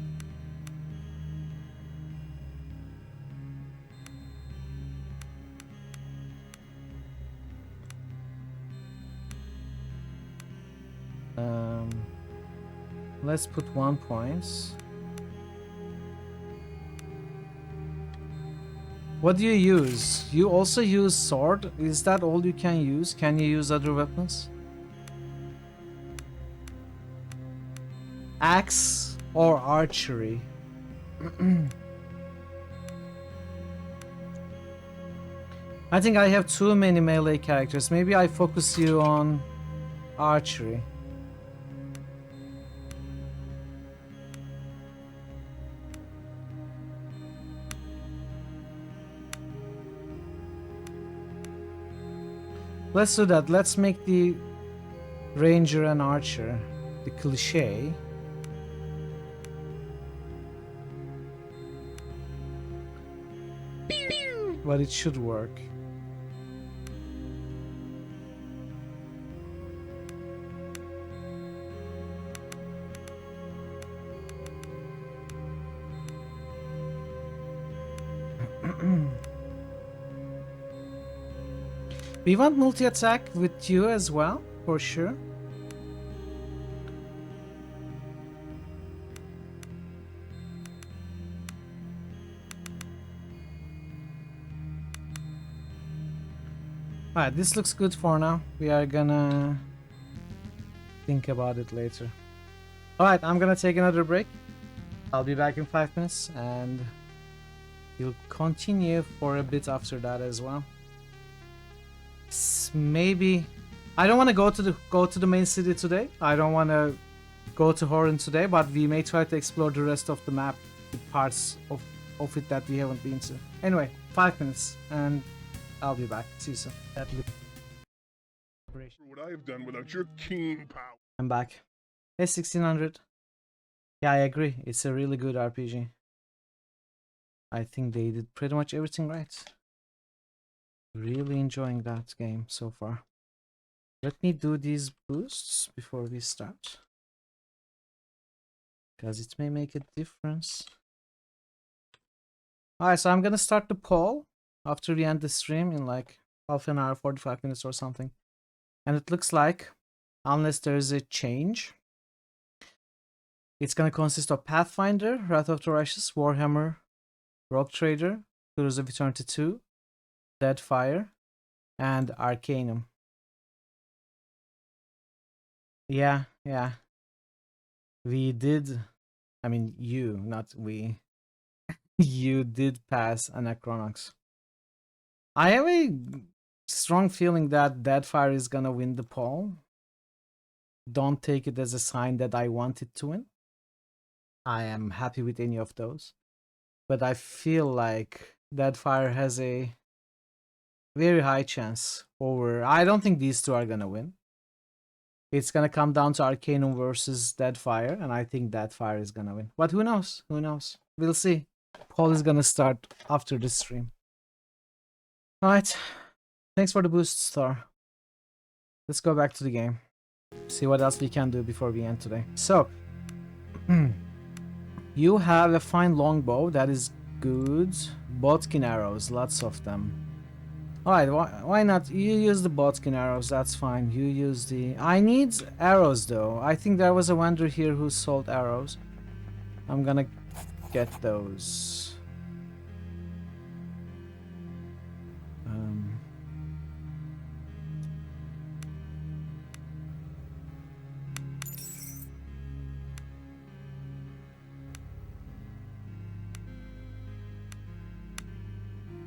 Let's put 1 point. What do you use? You also use sword? Is that all you can use? Can you use other weapons? Axe or archery? I think I have too many melee characters. Maybe I focus you on archery. Let's do that. Let's make the ranger and archer the cliche. But it should work. We want multi-attack with you as well, for sure. Alright, this looks good for now. We are gonna think about it later. Alright, I'm gonna take another break. I'll be back in 5 minutes and we'll continue for a bit after that as well. Maybe I don't want to go to the main city today. I don't want to go to Horan today, but we may try to explore the rest of the map, the parts of it that we haven't been to. Anyway, 5 minutes and I'll be back. See you soon.
What I have done without your keen power.
I'm back. S1600. Yeah, I agree. It's a really good RPG. I think they did pretty much everything right. Really enjoying that game so far. Let me do these boosts before we start. because it may make a difference. Alright, so I'm gonna start the poll after we end the stream in like half an hour, 45 minutes or something. And it looks like, unless there's a change, it's gonna consist of Pathfinder, Wrath of the Righteous, Warhammer, Rogue Trader, Heroes of Eternity 2, Deadfire, and Arcanum. Yeah. We did, I mean you, not we. You did pass Anachronox. I have a strong feeling that Deadfire is gonna win the poll. Don't take it as a sign that I want it to win. I am happy with any of those. But I feel like Deadfire has a very high chance over... I don't think these two are gonna win. It's gonna come down to Arcanum versus Deadfire, and I think Deadfire is gonna win. But who knows? Who knows? We'll see. Poll is gonna start after this stream. Alright. Thanks for the boost, Star. Let's go back to the game. See what else we can do before we end today. So, you have a fine longbow, that is good. Bodkin arrows, lots of them. Alright, why not? You use the Bodkin arrows, that's fine. You use the... I need arrows though. I think there was a vendor here who sold arrows. I'm gonna get those.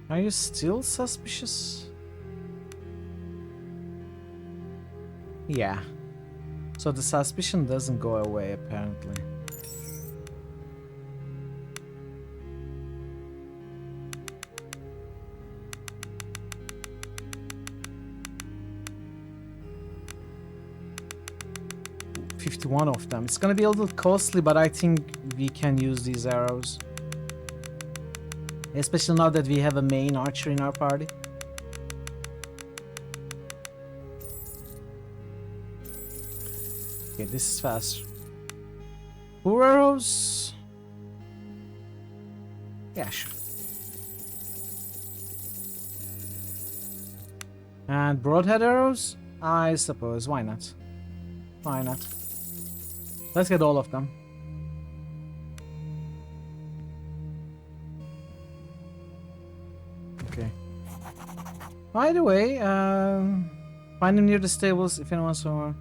Are you still suspicious? Yeah. So the suspicion doesn't go away, apparently. Ooh, 51 of them. It's gonna be a little costly, but I think we can use these arrows. Especially now that we have a main archer in our party. Okay, this is fast. 4 arrows? Yeah, sure. And broadhead arrows? I suppose, why not? Why not? Let's get all of them. Okay. By the way, find him near the stables if anyone saw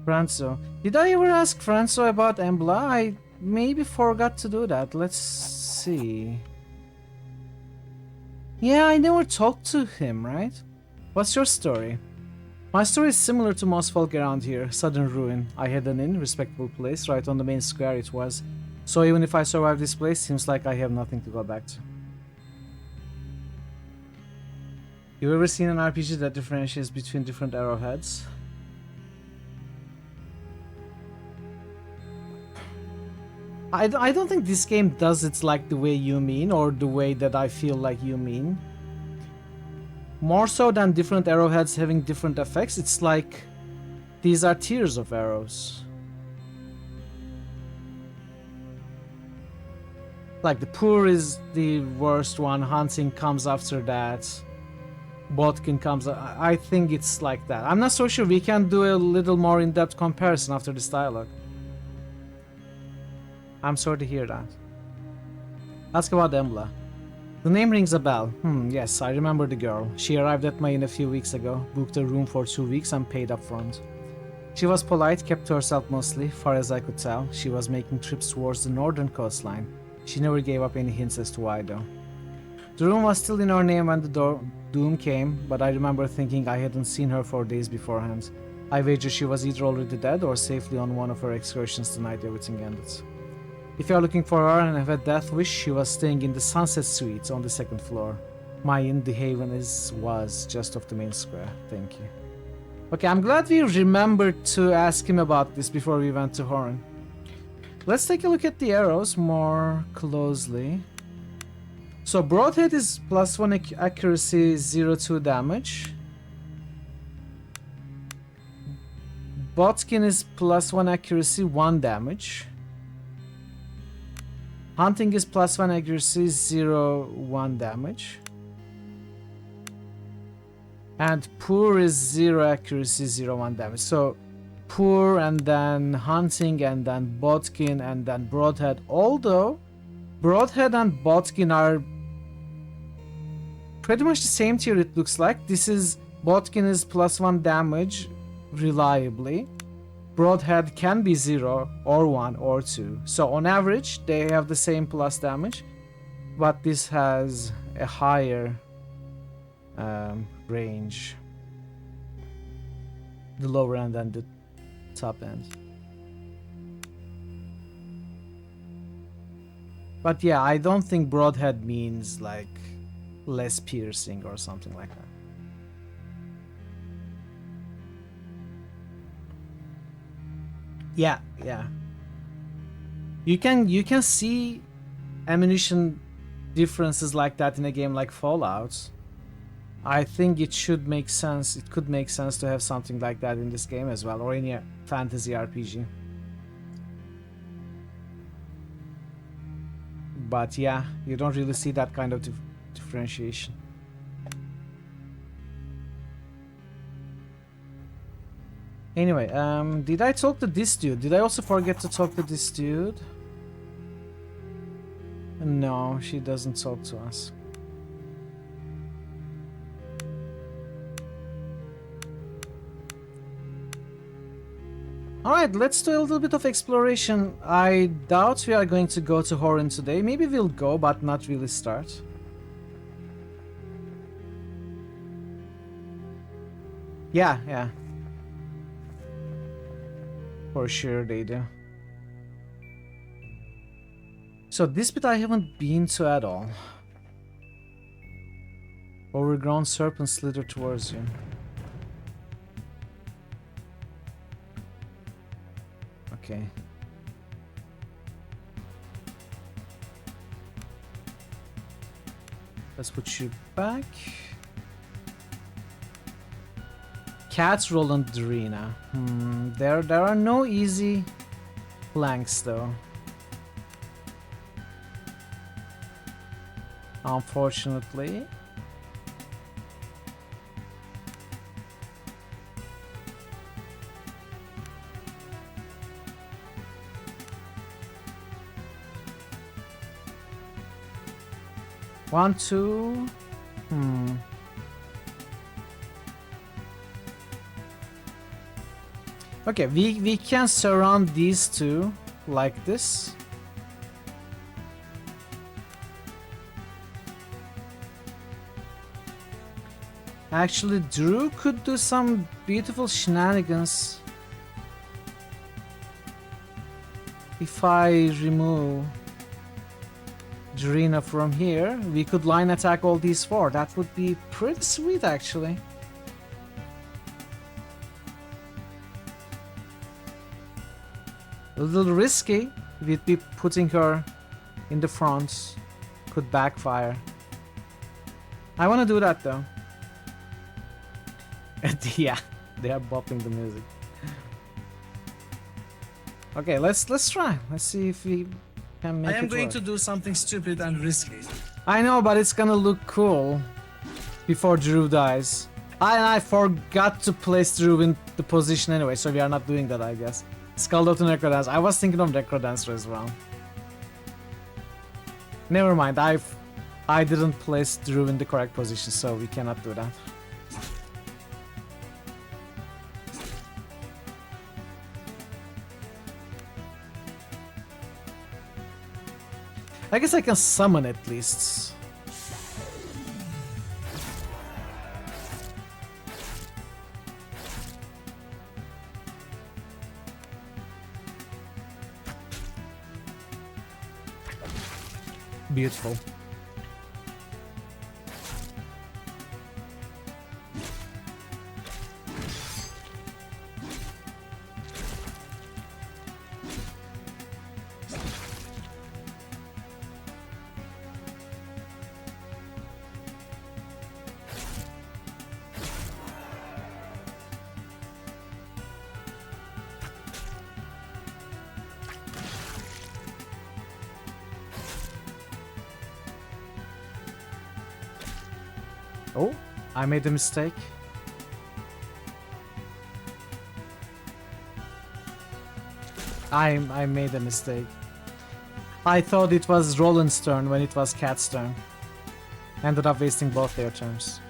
Franzo. Did I ever ask Franzo about Embla? I maybe forgot to do that. Let's see. Yeah, I never talked to him, right? What's your story? My story is similar to most folk around here. Sudden ruin. I had an inn, respectable place, right on the main square it was. So even if I survive this place, seems like I have nothing to go back to. You ever seen an RPG that differentiates between different arrowheads? I don't think this game does it like the way you mean, or the way that I feel like you mean. More so than different arrowheads having different effects, it's like these are tiers of arrows. Like the poor is the worst one, hunting comes after that. Bodkin comes. I think it's like that. I'm not so sure. We can do a little more in-depth comparison after this dialogue. I'm sorry to hear that. Ask about Embla. The name rings a bell. Yes, I remember the girl. She arrived at my inn a few weeks ago, booked a room for 2 weeks and paid up front. She was polite, kept to herself mostly. Far as I could tell, she was making trips towards the northern coastline. She never gave up any hints as to why though. The room was still in her name when the doom came, but I remember thinking I hadn't seen her for days beforehand. I wager she was either already dead or safely on one of her excursions the night everything ended. If you are looking for her and have a death wish, she was staying in the Sunset Suite on the 2nd floor. My inn, the Haven, was just off the main square. Thank you. Okay, I'm glad we remembered to ask him about this before we went to Horan. Let's take a look at the arrows more closely. So broadhead is +1 accuracy, 0-2 damage. Bodkin is +1 accuracy, 1 damage. Hunting is +1 accuracy, 0-1 damage. And poor is 0 accuracy, 0-1 damage. So poor and then hunting and then bodkin and then broadhead. Although broadhead and bodkin are pretty much the same tier, it looks like. This is bodkin is +1 damage reliably. Broadhead can be 0 or 1 or 2. So on average they have the same plus damage, but this has a higher range. The lower end and the top end. But yeah, I don't think broadhead means like less piercing or something like that. Yeah, yeah. You can see ammunition differences like that in a game like Fallout. I think it should make sense. It could make sense to have something like that in this game as well, or in a fantasy RPG. But yeah, you don't really see that kind of differentiation. Anyway, did I talk to this dude? Did I also forget to talk to this dude? No, she doesn't talk to us. Alright, let's do a little bit of exploration. I doubt we are going to go to Horin today. Maybe we'll go, but not really start. Yeah, yeah. For sure they do. So this bit I haven't been to at all. Overgrown serpents slither towards you. Okay. Let's put you back. Cats roll on Drina. There are no easy flanks though. Unfortunately. One, two. Okay, we can surround these two like this. Actually, Drew could do some beautiful shenanigans if I remove Drina from here. We could line attack all these four. That would be pretty sweet, actually. A little risky. We'd be putting her in the front. Could backfire. I want to do that though. Yeah, they are bopping the music. Okay, let's try. Let's see if we can make it work.
I am going to do something stupid and risky.
I know, but it's gonna look cool before Drew dies. I forgot to place Drew in the position anyway, so we are not doing that, I guess. SKALD to Necrodance. I was thinking of Necrodancer as well. Never mind, I didn't place Drew in the correct position, so we cannot do that. I guess I can summon at least. Beautiful. Oh, I made a mistake. I made a mistake. I thought it was Roland's turn when it was Cat's turn. Ended up wasting both their turns.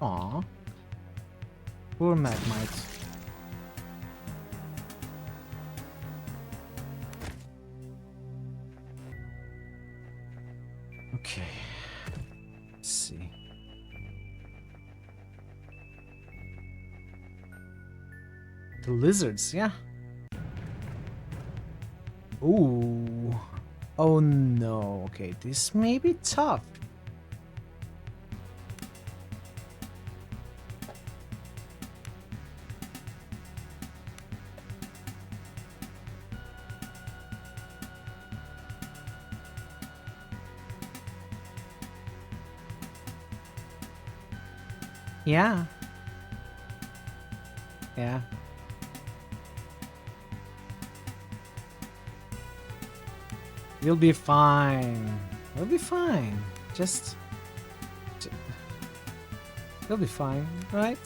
Aww. Poor Magmite. Okay. Let's see. The lizards, yeah. Ooh. Oh no. Okay, this may be tough. Yeah. Yeah. You'll be fine. You'll be fine. Just you'll be fine, right?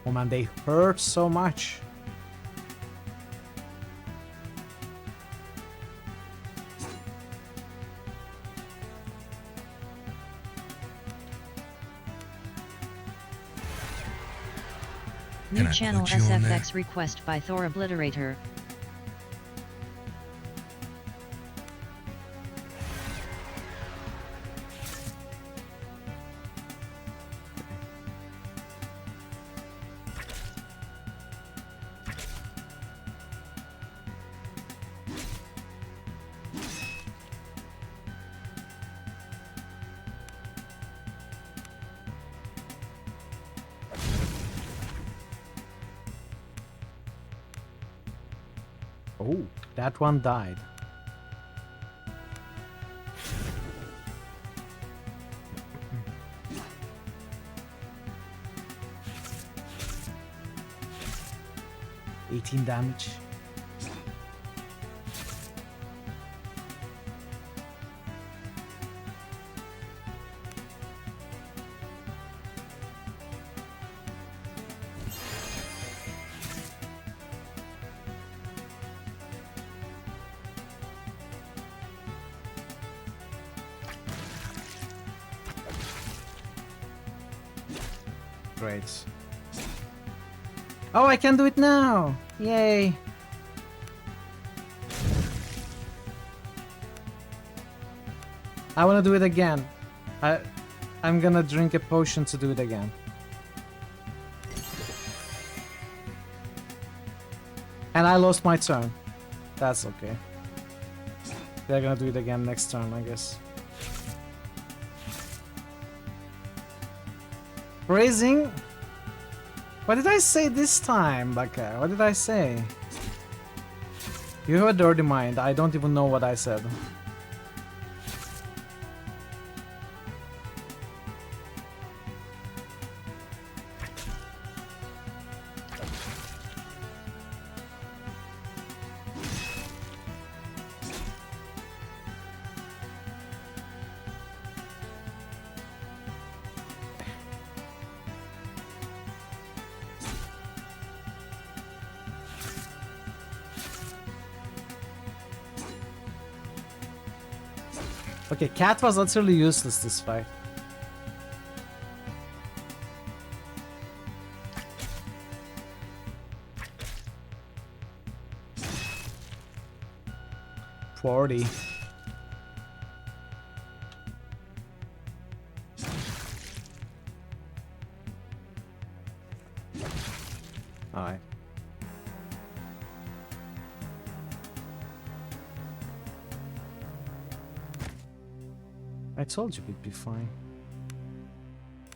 Oh man, they hurt so much.
New channel SFX request by Thor Obliterator.
Oh, that one died. Damage. Great. Oh, I can do it now! Yay! I wanna do it again. I'm gonna drink a potion to do it again. And I lost my turn. That's okay. They're gonna do it again next turn, I guess. Raising. What did I say this time, Baka? What did I say? You have a dirty mind. I don't even know what I said. Okay, Cat was utterly useless this fight. Priory. Alright. I told you we'd be fine.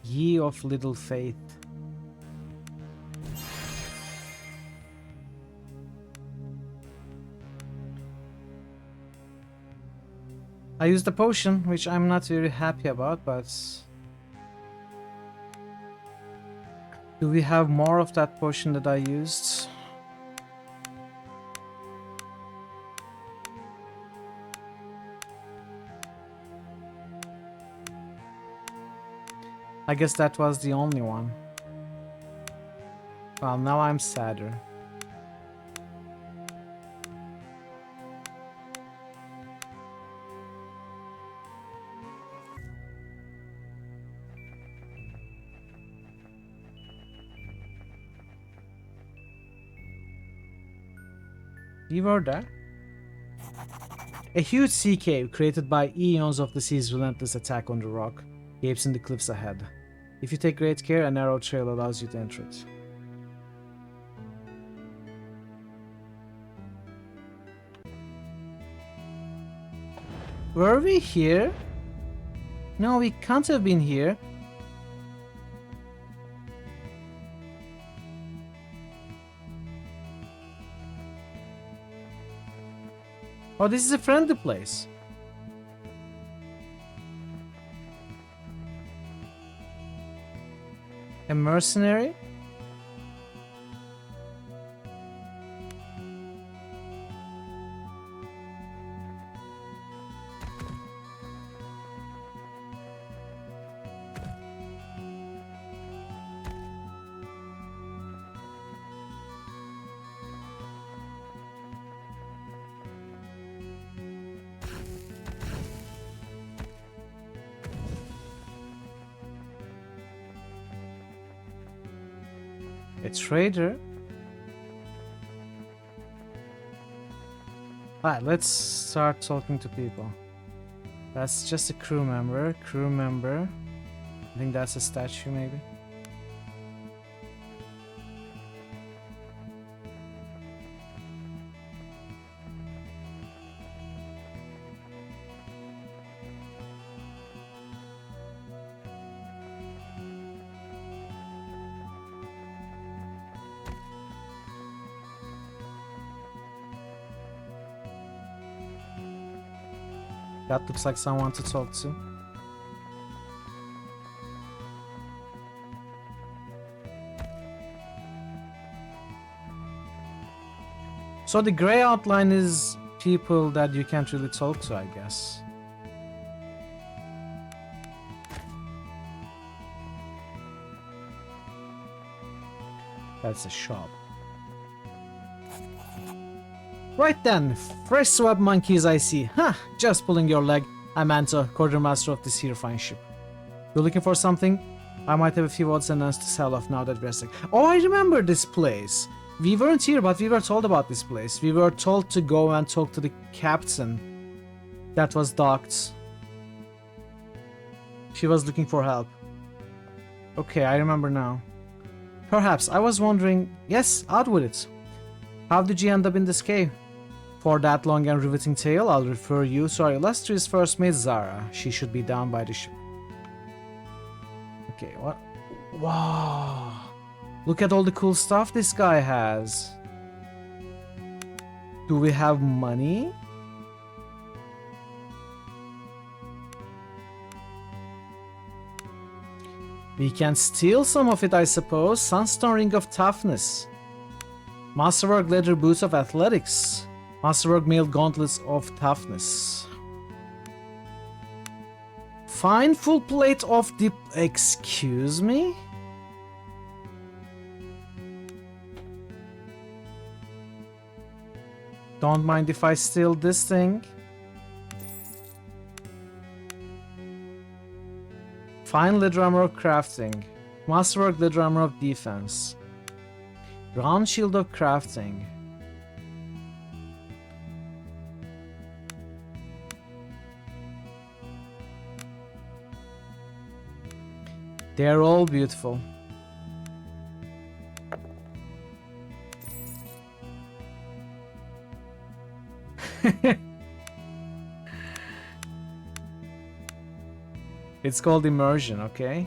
Ye of little faith. I used the potion, which I'm not very happy about, but... Do we have more of that potion that I used? I guess that was the only one. Well, now I'm sadder. You were there? A huge sea cave created by eons of the sea's relentless attack on the rock gapes in the cliffs ahead. If you take great care, a narrow trail allows you to enter it. Were we here? No, we can't have been here. Oh, this is a friendly place. A mercenary? A trader? Alright, let's start talking to people. That's just a crew member. Crew member. I think that's a statue, maybe. That looks like someone to talk to. So the gray outline is people that you can't really talk to, I guess. That's a shop. Right then, fresh swab monkeys I see. Huh, just pulling your leg. I'm Anto, quartermaster of this here fine ship. You're looking for something? I might have a few odds and ends to sell off now that we're sick. Oh, I remember this place. We weren't here, but we were told about this place. We were told to go and talk to the captain that was docked. She was looking for help. Okay, I remember now. Perhaps, I was wondering... Yes, out with it. How did you end up in this cave? For that long and riveting tale, I'll refer you to our illustrious first mate Zara. She should be down by the ship. Okay, what? Wow. Look at all the cool stuff this guy has. Do we have money? We can steal some of it, I suppose. Sunstone Ring of Toughness. Masterwork Leather Boots of Athletics. Masterwork Mail Gauntlets of Toughness. Fine full plate of deep... Excuse me? Don't mind if I steal this thing. Fine leather armor of crafting. Masterwork leather armor of defense. Round shield of crafting. They're all beautiful. It's called immersion, okay?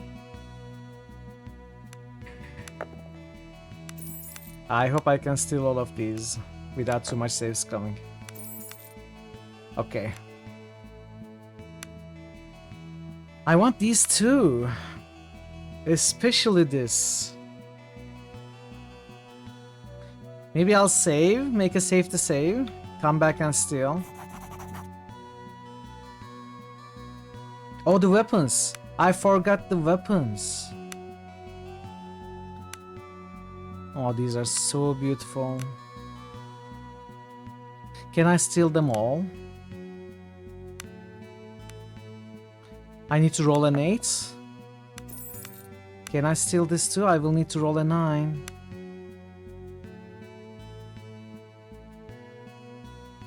I hope I can steal all of these without too much saves coming. Okay. I want these too. Especially this. Maybe I'll save, make a save to save, come back and steal. Oh, the weapons. I forgot the weapons. Oh, these are so beautiful. Can I steal them all? I need to roll an 8. Can I steal this too? I will need to roll a 9.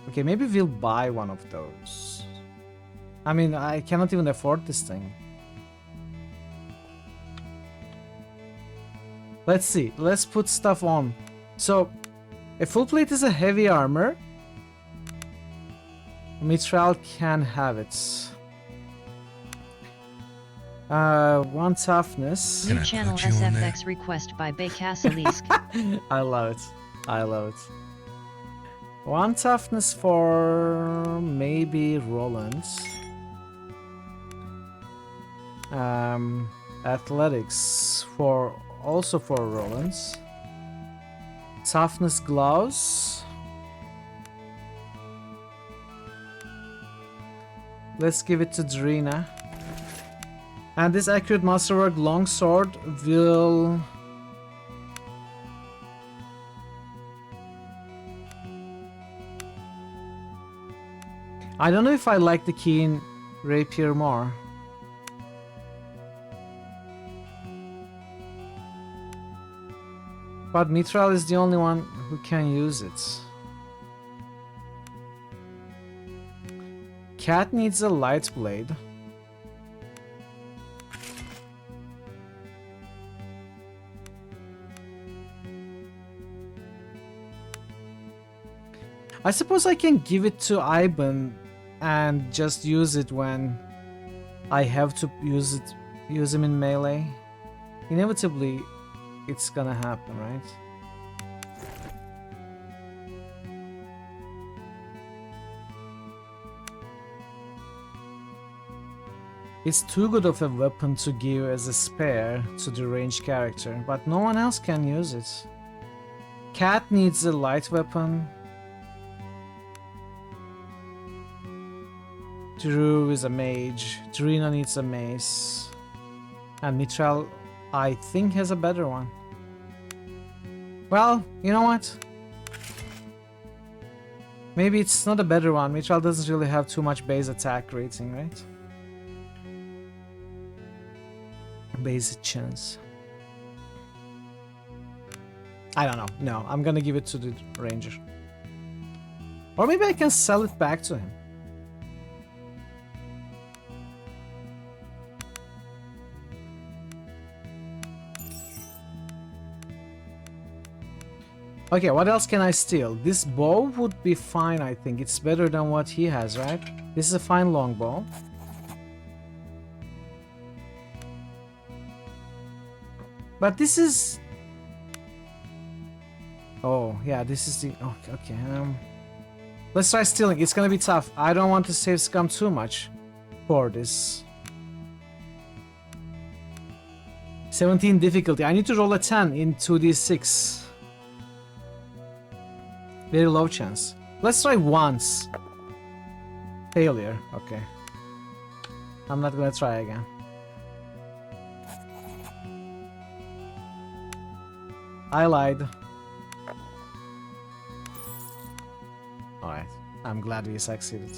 Okay, maybe we'll buy one of those. I mean, I cannot even afford this thing. Let's see. Let's put stuff on. So, a full plate is a heavy armor. Mithril can have it. 1 toughness.
New channel SFX request by Bekasalisk.
I love it. I love it. 1 toughness for maybe Roland. Athletics for also for Rollins. Toughness gloves. Let's give it to Drina. And this accurate masterwork longsword will... I don't know if I like the keen rapier more. But Mithril is the only one who can use it. Cat needs a light blade. I suppose I can give it to Ivan and just use it when I have to use him in melee. Inevitably, it's gonna happen, right? It's too good of a weapon to give as a spare to the ranged character, but no one else can use it. Cat needs a light weapon. Drew is a mage. Drina needs a mace. And Mithril, I think, has a better one. Well, you know what? Maybe it's not a better one. Mithril doesn't really have too much base attack rating, right? Base chance. I don't know. No, I'm gonna give it to the ranger. Or maybe I can sell it back to him. Okay, what else can I steal? This bow would be fine, I think. It's better than what he has, right? This is a fine longbow. But this is... Oh, yeah, this is the... Oh, okay, let's try stealing. It's gonna be tough. I don't want to save scum too much for this. 17 difficulty. I need to roll a 10 in 2d6. Very low chance. Let's try once. Failure. Okay. I'm not gonna try again. I lied. Alright. I'm glad we succeeded.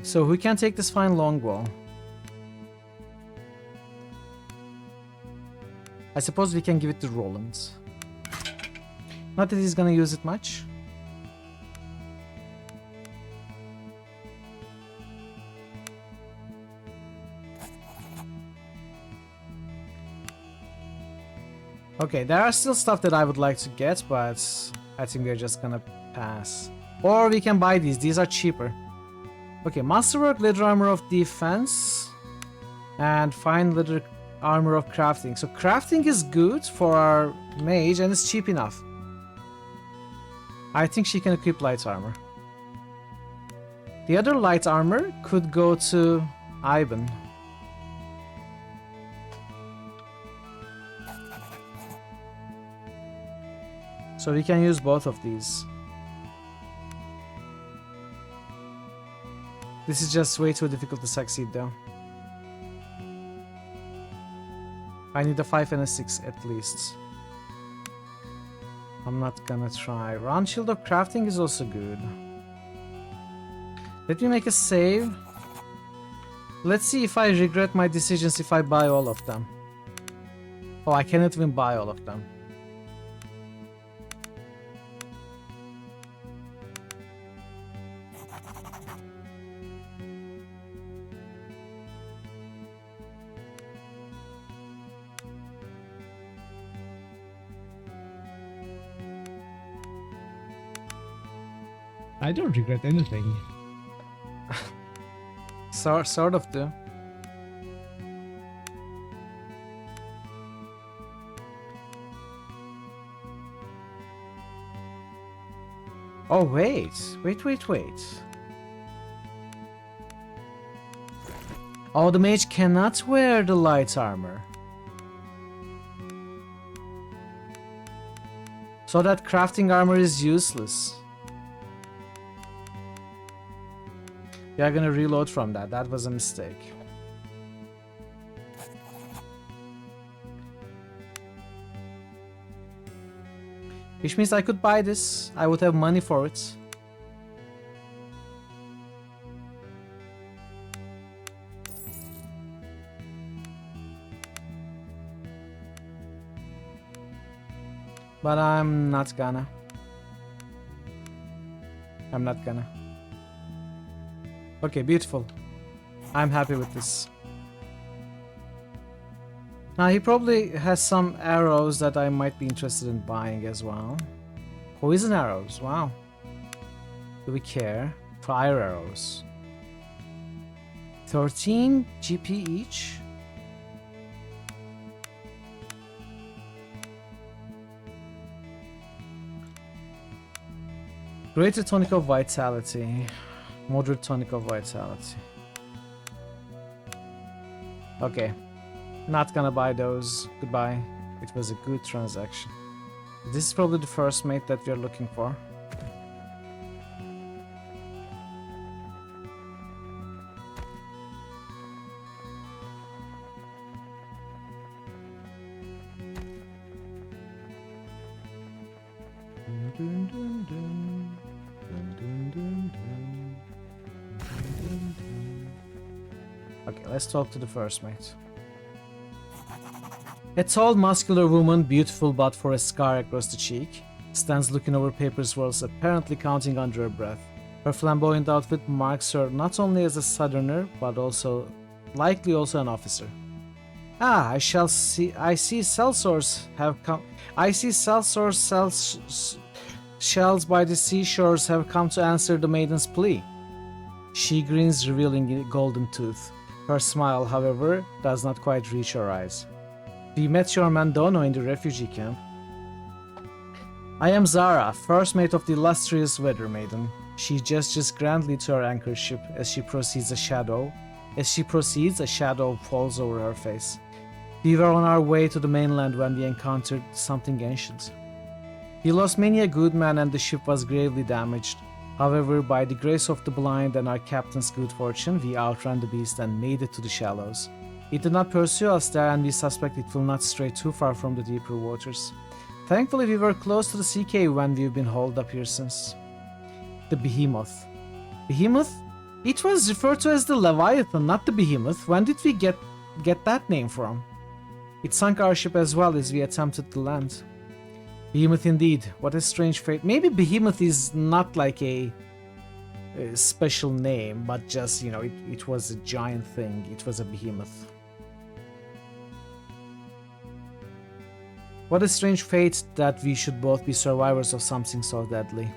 So who can take this fine longbow? I suppose we can give it to Roland. Not that he's gonna use it much. Okay, there are still stuff that I would like to get, but I think we're just gonna pass. Or we can buy these. These are cheaper. Okay, Masterwork Leather Armor of Defense and Fine Leather Armor of Crafting. So crafting is good for our mage and it's cheap enough. I think she can equip light armor. The other light armor could go to Ivan. So we can use both of these. This is just way too difficult to succeed though. I need a 5 and a 6 at least. I'm not gonna try. Round Shield of Crafting is also good. Let me make a save. Let's see if I regret my decisions if I buy all of them. Oh, I cannot even buy all of them.
I don't regret anything.
Sort of do. Oh wait. Oh, the mage cannot wear the light armor. So that crafting armor is useless. We are gonna reload from that. That was a mistake. Which means I could buy this. I would have money for it. But I'm not gonna. Okay, beautiful. I'm happy with this. Now he probably has some arrows that I might be interested in buying as well. Poison arrows, wow. Do we care? Fire arrows. 13 GP each. Greater tonic of vitality. Moderate tonic of vitality. Okay. Not gonna buy those. Goodbye. It was a good transaction. This is probably the first mate that we are looking for. Okay, let's talk to the first mate. A tall, muscular woman, beautiful but for a scar across the cheek, stands looking over papers whilst apparently counting under her breath. Her flamboyant outfit marks her not only as a southerner, but likely also an officer. Ah, I see sellswords have come. I see sellswords shells by the seashores have come to answer the maiden's plea. She grins, revealing a golden tooth. Her smile, however, does not quite reach her eyes. We met your Mandono in the refugee camp. I am Zara, first mate of the illustrious Weather Maiden. She gestures grandly to her anchor ship as she proceeds. A shadow falls over her face. We were on our way to the mainland when we encountered something ancient. We lost many a good man and the ship was gravely damaged. However, by the grace of the blind and our captain's good fortune, we outran the beast and made it to the shallows. It did not pursue us there, and we suspect it will not stray too far from the deeper waters. Thankfully, we were close to the sea cave when we've been hauled up here since. The Behemoth. Behemoth? It was referred to as the Leviathan, not the Behemoth. When did we get that name from? It sunk our ship as well as we attempted to land. Behemoth indeed. What a strange fate. Maybe Behemoth is not like a special name, but just, it was a giant thing. It was a behemoth. What a strange fate that we should both be survivors of something so deadly.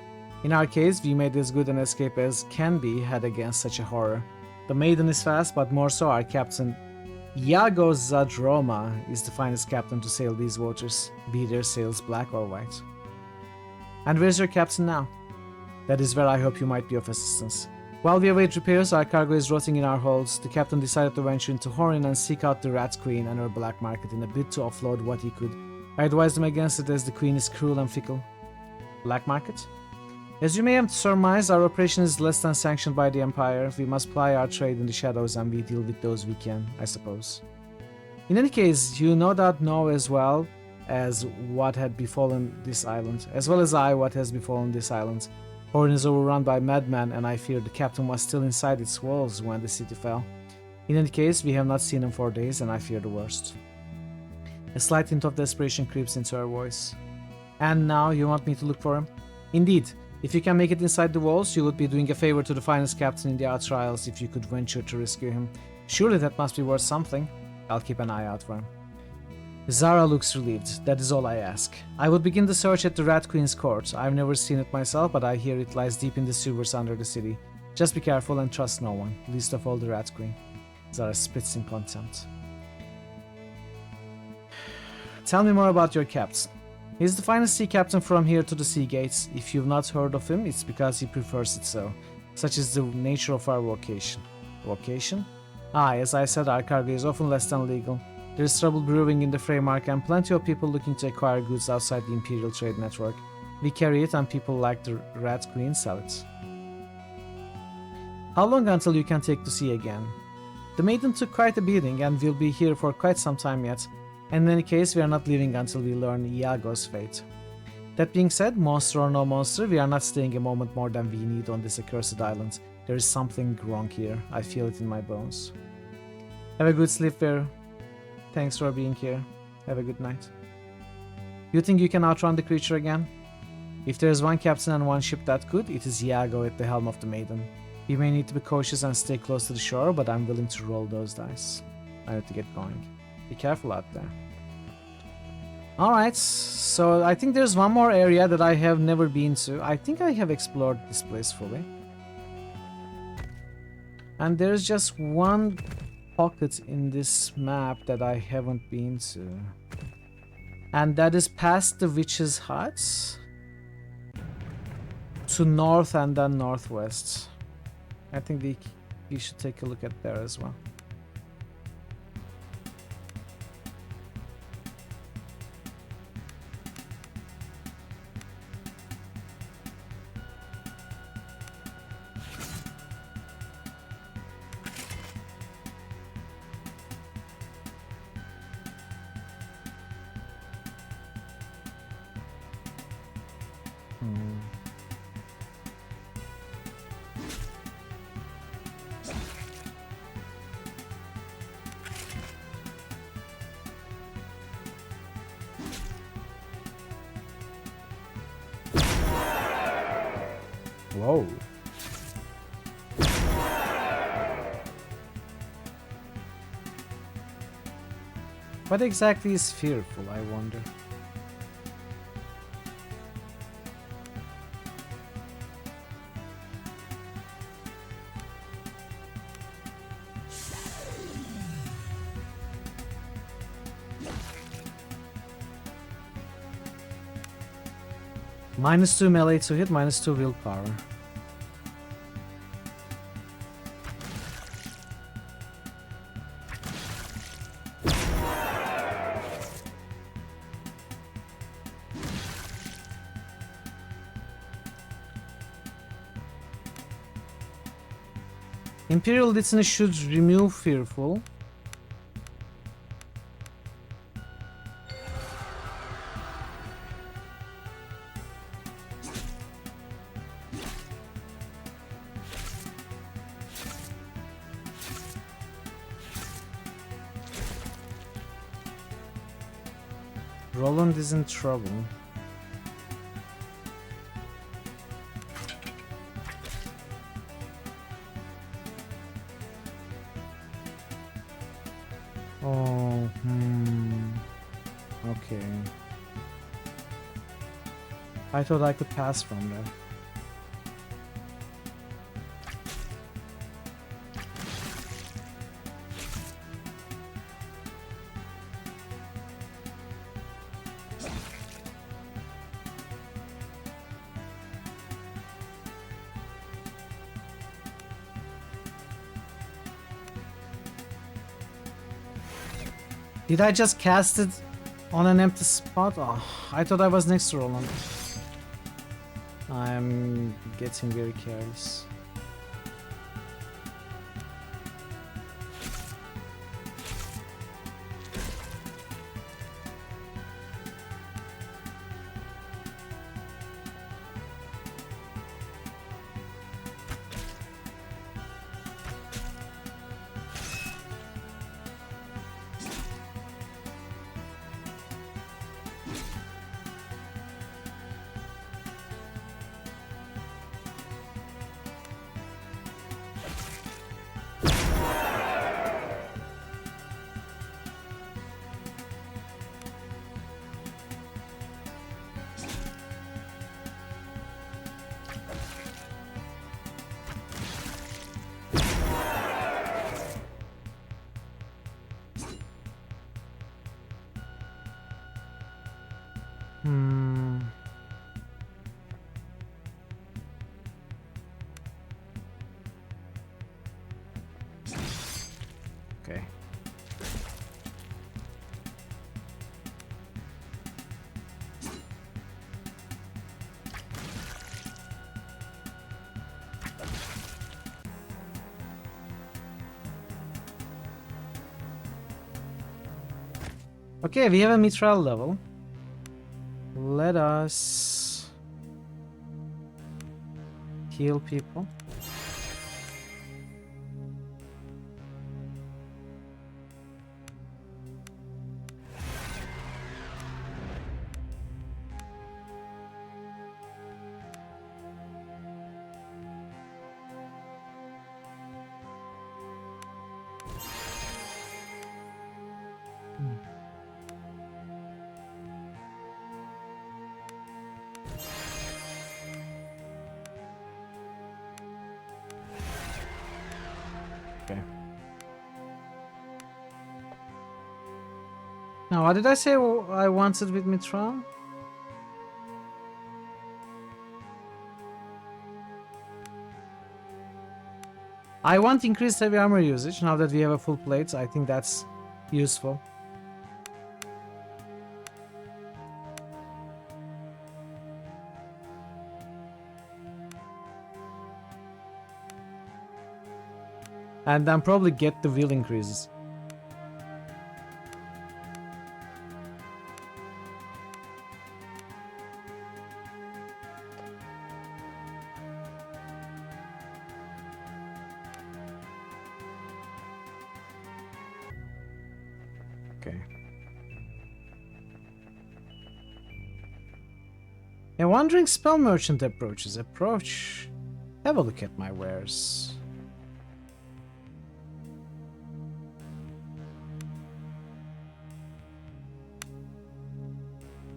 In our case, we made as good an escape as can be had against such a horror. The maiden is fast, but more so our captain, Iago Zadroma, is the finest captain to sail these waters, be their sails black or white. And where's your captain now? That is where I hope you might be of assistance. While we await repairs, our cargo is rotting in our holds. The captain decided to venture into Horin and seek out the Rat Queen and her black market in a bid to offload what he could. I advised him against it as the Queen is cruel and fickle. Black market? As you may have surmised, our operation is less than sanctioned by the Empire. We must ply our trade in the shadows and we deal with those we can, I suppose. In any case, you no doubt know as well as what had befallen this island, as well as I what has befallen this island. Horin is overrun by madmen, and I fear the captain was still inside its walls when the city fell. In any case, we have not seen him for days, and I fear the worst. A slight hint of desperation creeps into her voice. And now you want me to look for him? Indeed, if you can make it inside the walls, you would be doing a favor to the finest captain in the Outtrials if you could venture to rescue him. Surely that must be worth something. I'll keep an eye out for him. Zara looks relieved, that is all I ask. I would begin the search at the Rat Queen's court. I've never seen it myself, but I hear it lies deep in the sewers under the city. Just be careful and trust no one, least of all the Rat Queen. Zara spits in contempt. Tell me more about your captain. He's the finest sea captain from here to the sea gates. If you've not heard of him, it's because he prefers it so. Such is the nature of our vocation. Vocation? As I said, our cargo is often less than legal. There is trouble brewing in the Freymark and plenty of people looking to acquire goods outside the Imperial trade network. We carry it and people like the Rat Queen sell it. How long until you can take to sea again? The maiden took quite a beating and will be here for quite some time yet. In any case, we are not leaving until we learn Iago's fate. That being said, monster or no monster, we are not staying a moment more than we need on this accursed island. There is something wrong here. I feel it in my bones. Have a good sleep, Vero. Thanks for being here. Have a good night. You think you can outrun the creature again? If there is one captain and one ship that could, it is Iago at the helm of the Maiden. We may need to be cautious and stay close to the shore, but I'm willing to roll those dice. I need to get going. Be careful out there. Alright, so I think there's one more area that I have never been to. I think I have explored this place fully. And there's just one pocket in this map that I haven't been to. And that is past the witch's huts to north and then northwest. I think we should take a look at there as well. Whoa. What exactly is fearful, I wonder? -2 melee to hit, -2 willpower. Imperial Litany should remove fearful. Roland is in trouble. Oh, okay. I thought I could pass from there. Did I just cast it on an empty spot? Oh, I thought I was next to Roland. I'm getting very careless. Okay. Okay, we have a mitral level. Let us heal people. Okay. Now, what did I say I wanted with Mitral? I want increased heavy armor usage now that we have a full plate. I think that's useful. And then probably get the wheel increases. Okay. A wandering spell merchant approaches. Approach. Have a look at my wares.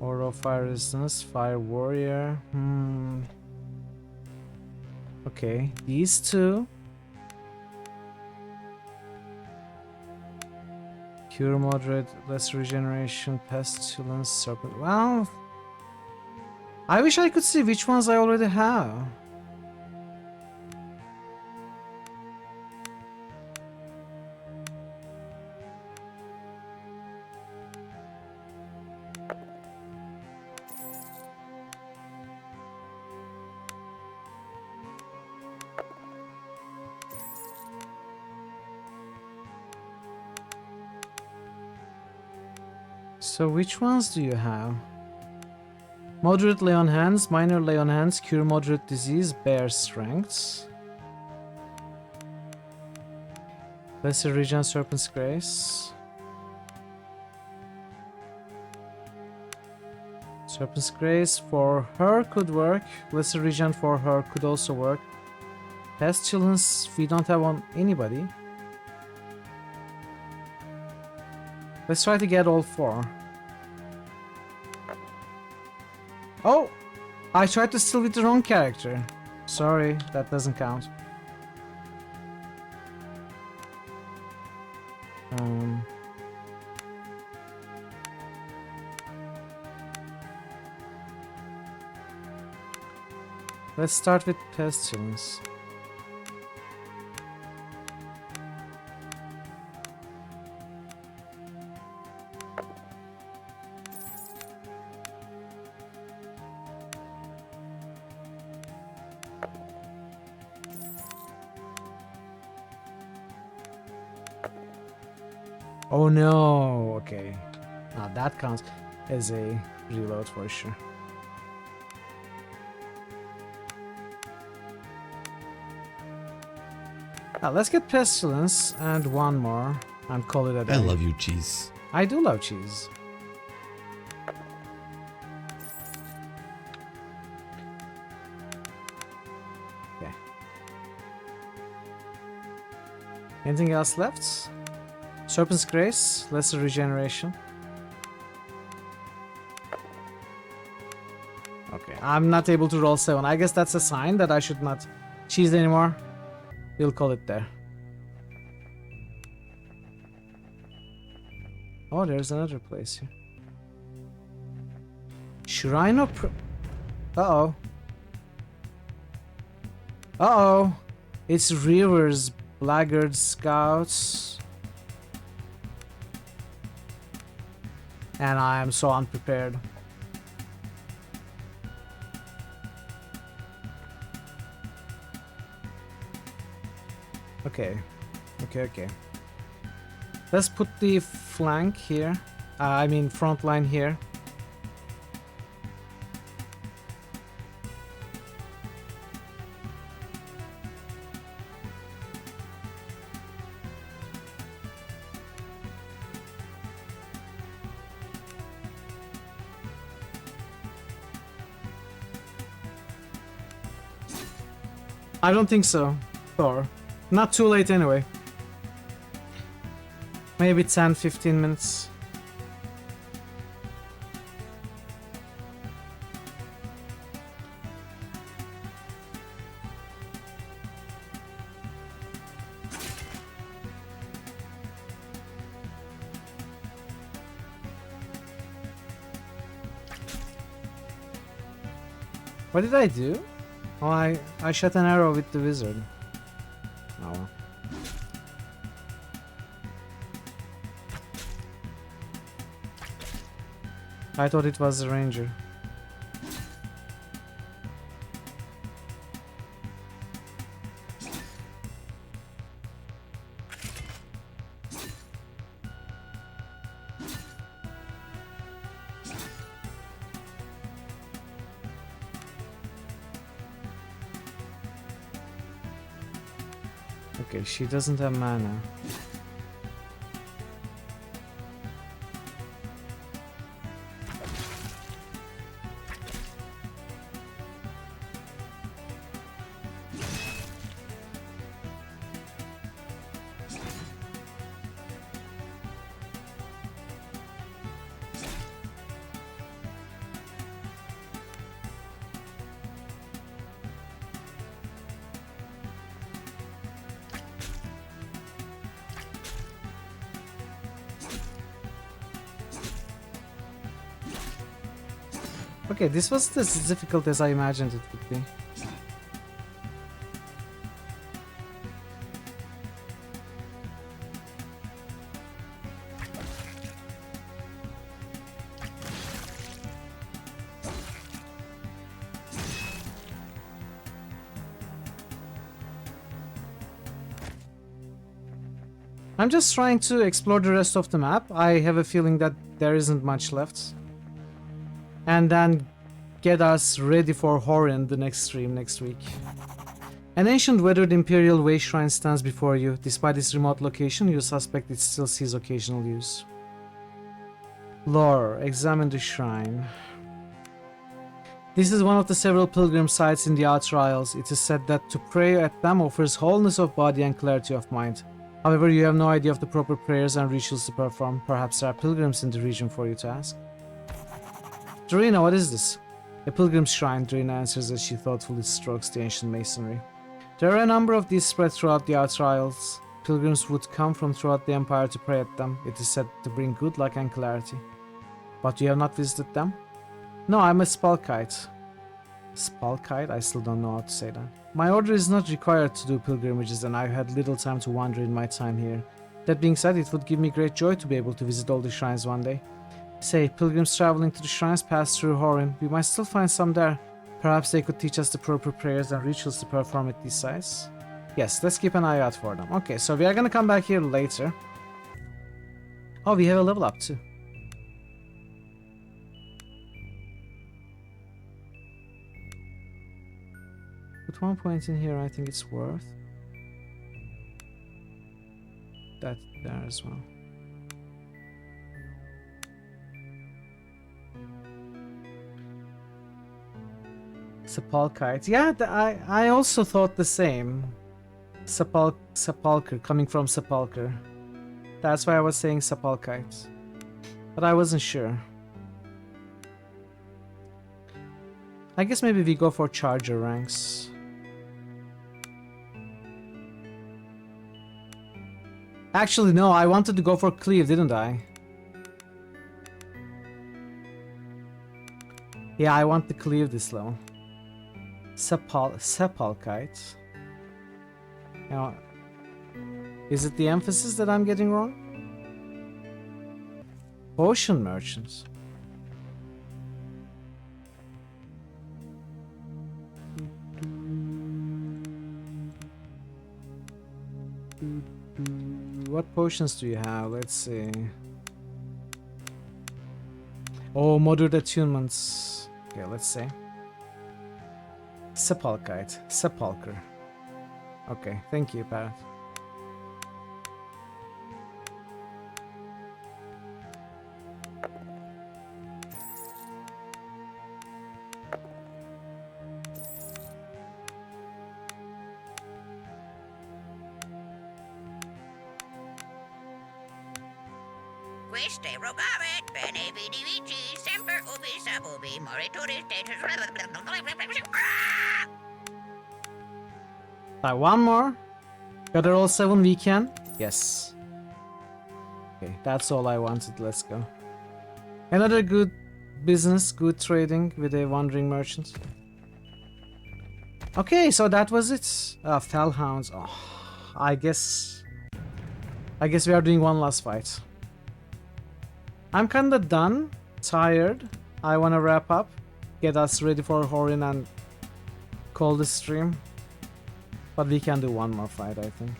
Aura of fire resistance, fire warrior. Okay, these two. Cure moderate, less regeneration, pestilence, serpent. Well, I wish I could see which ones I already have. So which ones do you have? Moderate lay on hands, minor lay on hands, cure moderate disease, bear strengths. Lesser regen, serpent's grace. Serpent's grace for her could work. Lesser regen for her could also work. Pestilence we don't have on anybody. Let's try to get all four. Oh! I tried to steal with the wrong character. Sorry, that doesn't count. Let's start with pestilence. Oh no, okay. Now that counts as a reload for sure. Now let's get pestilence and one more and call it a day.
I love you, cheese.
I do love cheese. Okay. Anything else left? Serpent's Grace, lesser regeneration. Okay, I'm not able to roll 7. I guess that's a sign that I should not cheese anymore. We'll call it there. Oh, there's another place here. Shrine of Uh-oh. Uh-oh. It's Rivers, Blackguard Scouts. And I am so unprepared. Okay. Okay. Let's put the flank here. I mean front line here. I don't think so, Thor. Not too late anyway. Maybe 10-15 minutes. What did I do? Oh, I shot an arrow with the wizard. Oh well. I thought it was a ranger. Okay, she doesn't have mana. Okay, this was as difficult as I imagined it would be. I'm just trying to explore the rest of the map. I have a feeling that there isn't much left. And then get us ready for Horin the next stream next week. An ancient weathered Imperial Way shrine stands before you. Despite its remote location, you suspect it still sees occasional use. Lore. Examine the shrine. This is one of the several pilgrim sites in the Outer Isles. It is said that to pray at them offers wholeness of body and clarity of mind. However, you have no idea of the proper prayers and rituals to perform. Perhaps there are pilgrims in the region for you to ask. Dorina, what is this? A pilgrim's shrine, Drina answers as she thoughtfully strokes the ancient masonry. There are a number of these spread throughout the outer isles. Pilgrims would come from throughout the empire to pray at them. It is said to bring good luck and clarity. But you have not visited them? No, I'm a Spalkite. Spalkite? I still don't know how to say that. My order is not required to do pilgrimages, and I've had little time to wander in my time here. That being said, it would give me great joy to be able to visit all the shrines one day. Say, pilgrims traveling to the shrines pass through Horin. We might still find some there. Perhaps they could teach us the proper prayers and rituals to perform at these sites. Yes, let's keep an eye out for them. Okay, so we are gonna come back here later. Oh, we have a level up too. Put 1 point in here, I think it's worth. That there as well. Sepulchite. Yeah, I also thought the same. Sepulcher, coming from sepulcher. That's why I was saying sepulchite. But I wasn't sure. I guess maybe we go for charger ranks. Actually, no, I wanted to go for cleave, didn't I? Yeah, I want to cleave this level. Sepulchite. Now, is it the emphasis that I'm getting wrong? Potion merchants. What potions do you have? Let's see. Oh, moderate attunements. Okay, let's see. Sepulchite. Sepulcher. Okay, thank you, Parrot.
Queste rogavit bene vidi vici semper ubi sub ubi moritur status.
One more. Got it all 7 weekend? Yes. Okay, that's all I wanted. Let's go. Another good business, good trading with a wandering merchant. Okay, so that was it. Fellhounds. Oh, I guess we are doing one last fight. I'm kinda done, tired. I wanna wrap up, get us ready for Horin and call the stream. But we can do one more fight, I think.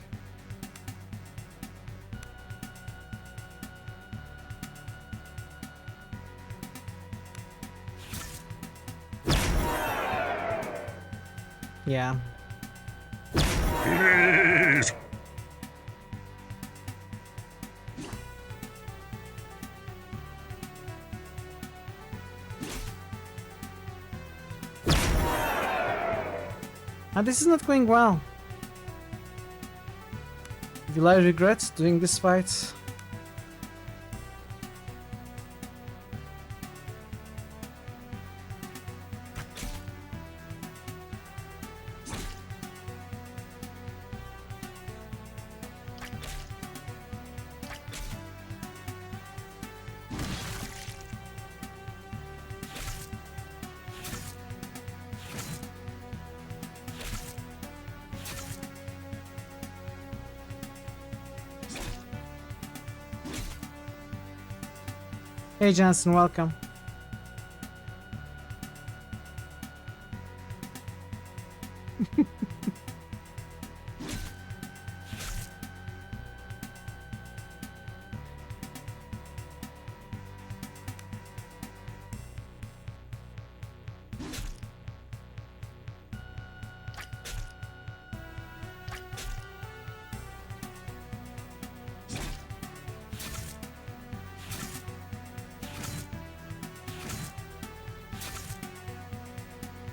Yeah.
Please.
And this is not going well. Will I regret doing this fight? Hey Jansen, welcome.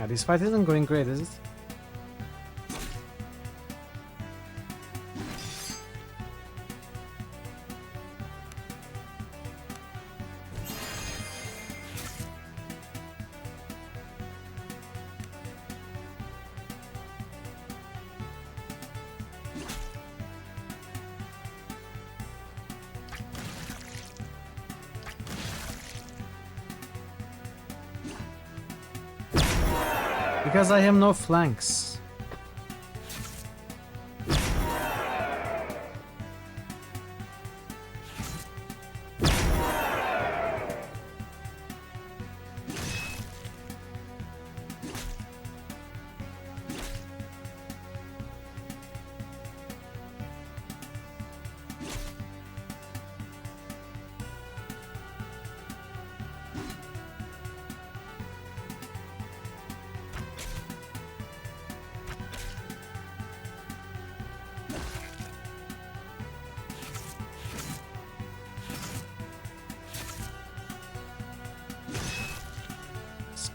This fight isn't going great, is it? Because I have no flanks.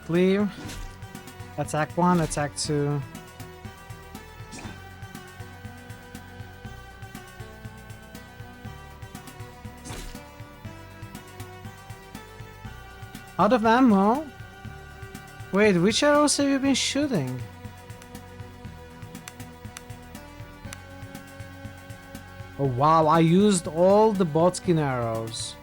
Cleave. Attack 1, attack 2. Out of ammo? Wait, which arrows have you been shooting? Oh wow, I used all the botskin arrows.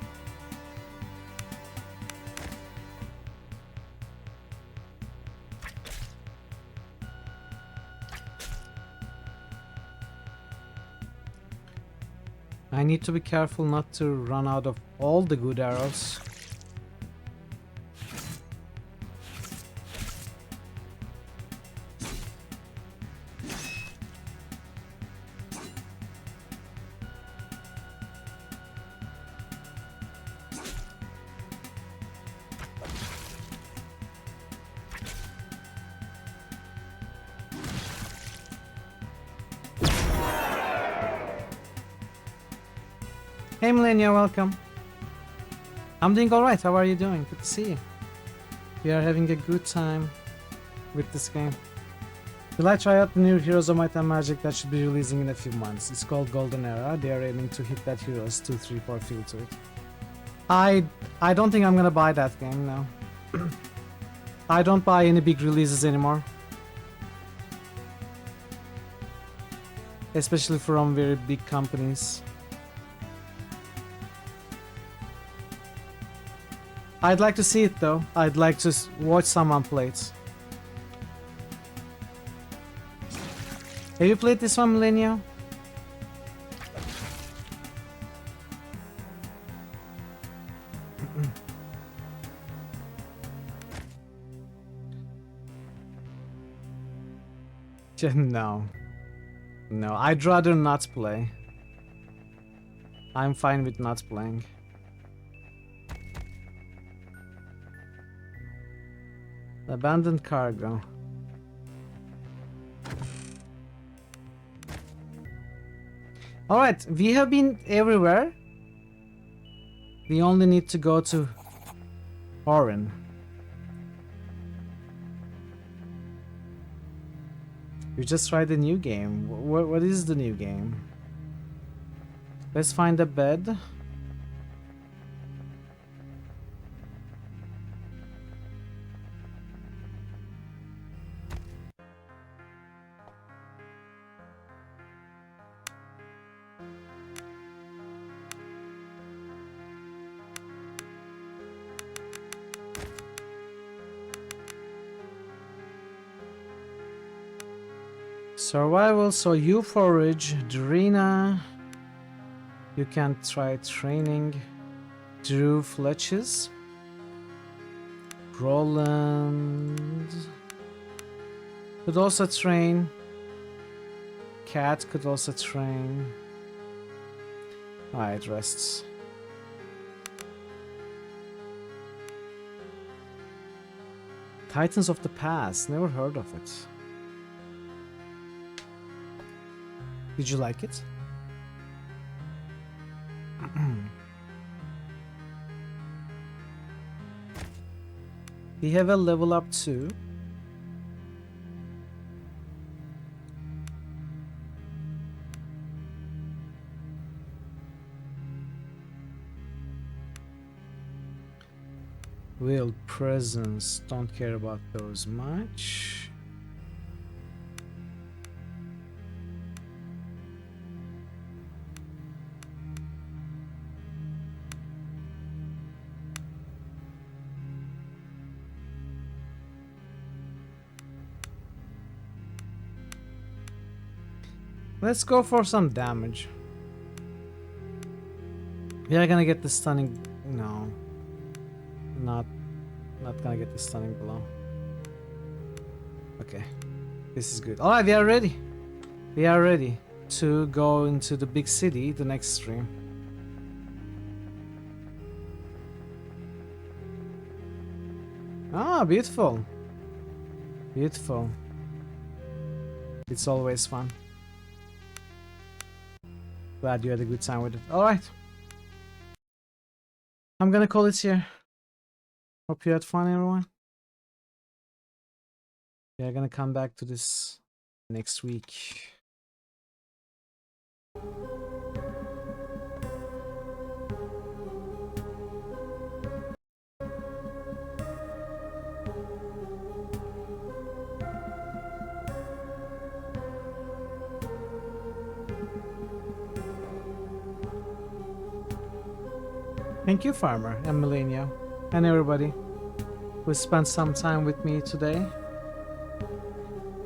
I need to be careful not to run out of all the good arrows. Hey Millennia, welcome. I'm doing alright, how are you doing? Good to see you. We are having a good time with this game. Will I try out the new Heroes of Might and Magic that should be releasing in a few months? It's called Golden Era. They are aiming to hit that Heroes 2, 3, 4 feel to it. I don't think I'm gonna buy that game now. I don't buy any big releases anymore. Especially from very big companies. I'd like to see it though. I'd like to watch someone play it. Have you played this one, Millennial? No. No, I'd rather not play. I'm fine with not playing. Abandoned cargo. Alright, we have been everywhere. We only need to go to Orin. You just tried the new game. What is the new game? Let's find a bed. Survival, so you forage, Drina. You can try training. Drew Fletches. Roland. Could also train. Cat could also train. Alright, rests. Titans of the Past, never heard of it. Did you like it? We have a level up too. Will presence, don't care about those much. Let's go for some damage. We are gonna get the stunning. No, not gonna get the stunning blow. Okay, this is good. All right, we are ready. We are ready to go into the big city the next stream. Ah, beautiful. Beautiful. It's always fun. Glad you had a good time with it. Alright. I'm gonna call it here. Hope you had fun, everyone. We are gonna come back to this next week. Thank you, Farmer and Millennial, and everybody who spent some time with me today.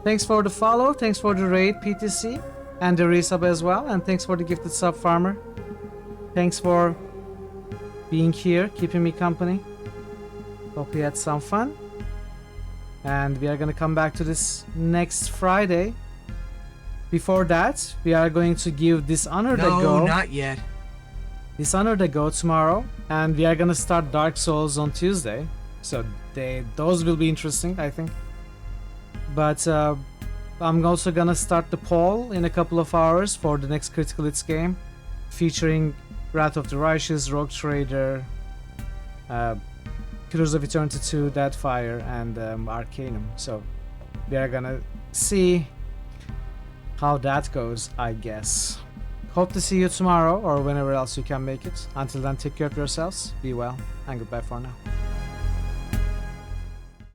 Thanks for the follow, thanks for the raid, PTC, and the resub as well, and thanks for the gifted sub, Farmer. Thanks for being here, keeping me company. Hope you had some fun. And we are gonna come back to this next Friday. Before that, we are going to give Dishonored a go.
No, not yet.
Dishonored a go tomorrow, and we are gonna start Dark Souls on Tuesday. So those will be interesting, I think. But I'm also gonna start the poll in a couple of hours for the next Critical Hits game, featuring Wrath of the Righteous, Rogue Trader, Pillars of Eternity 2, Deadfire, and Arcanum. So we are gonna see how that goes, I guess. Hope to see you tomorrow or whenever else you can make it. Until then, take care of yourselves, be well, and goodbye for now.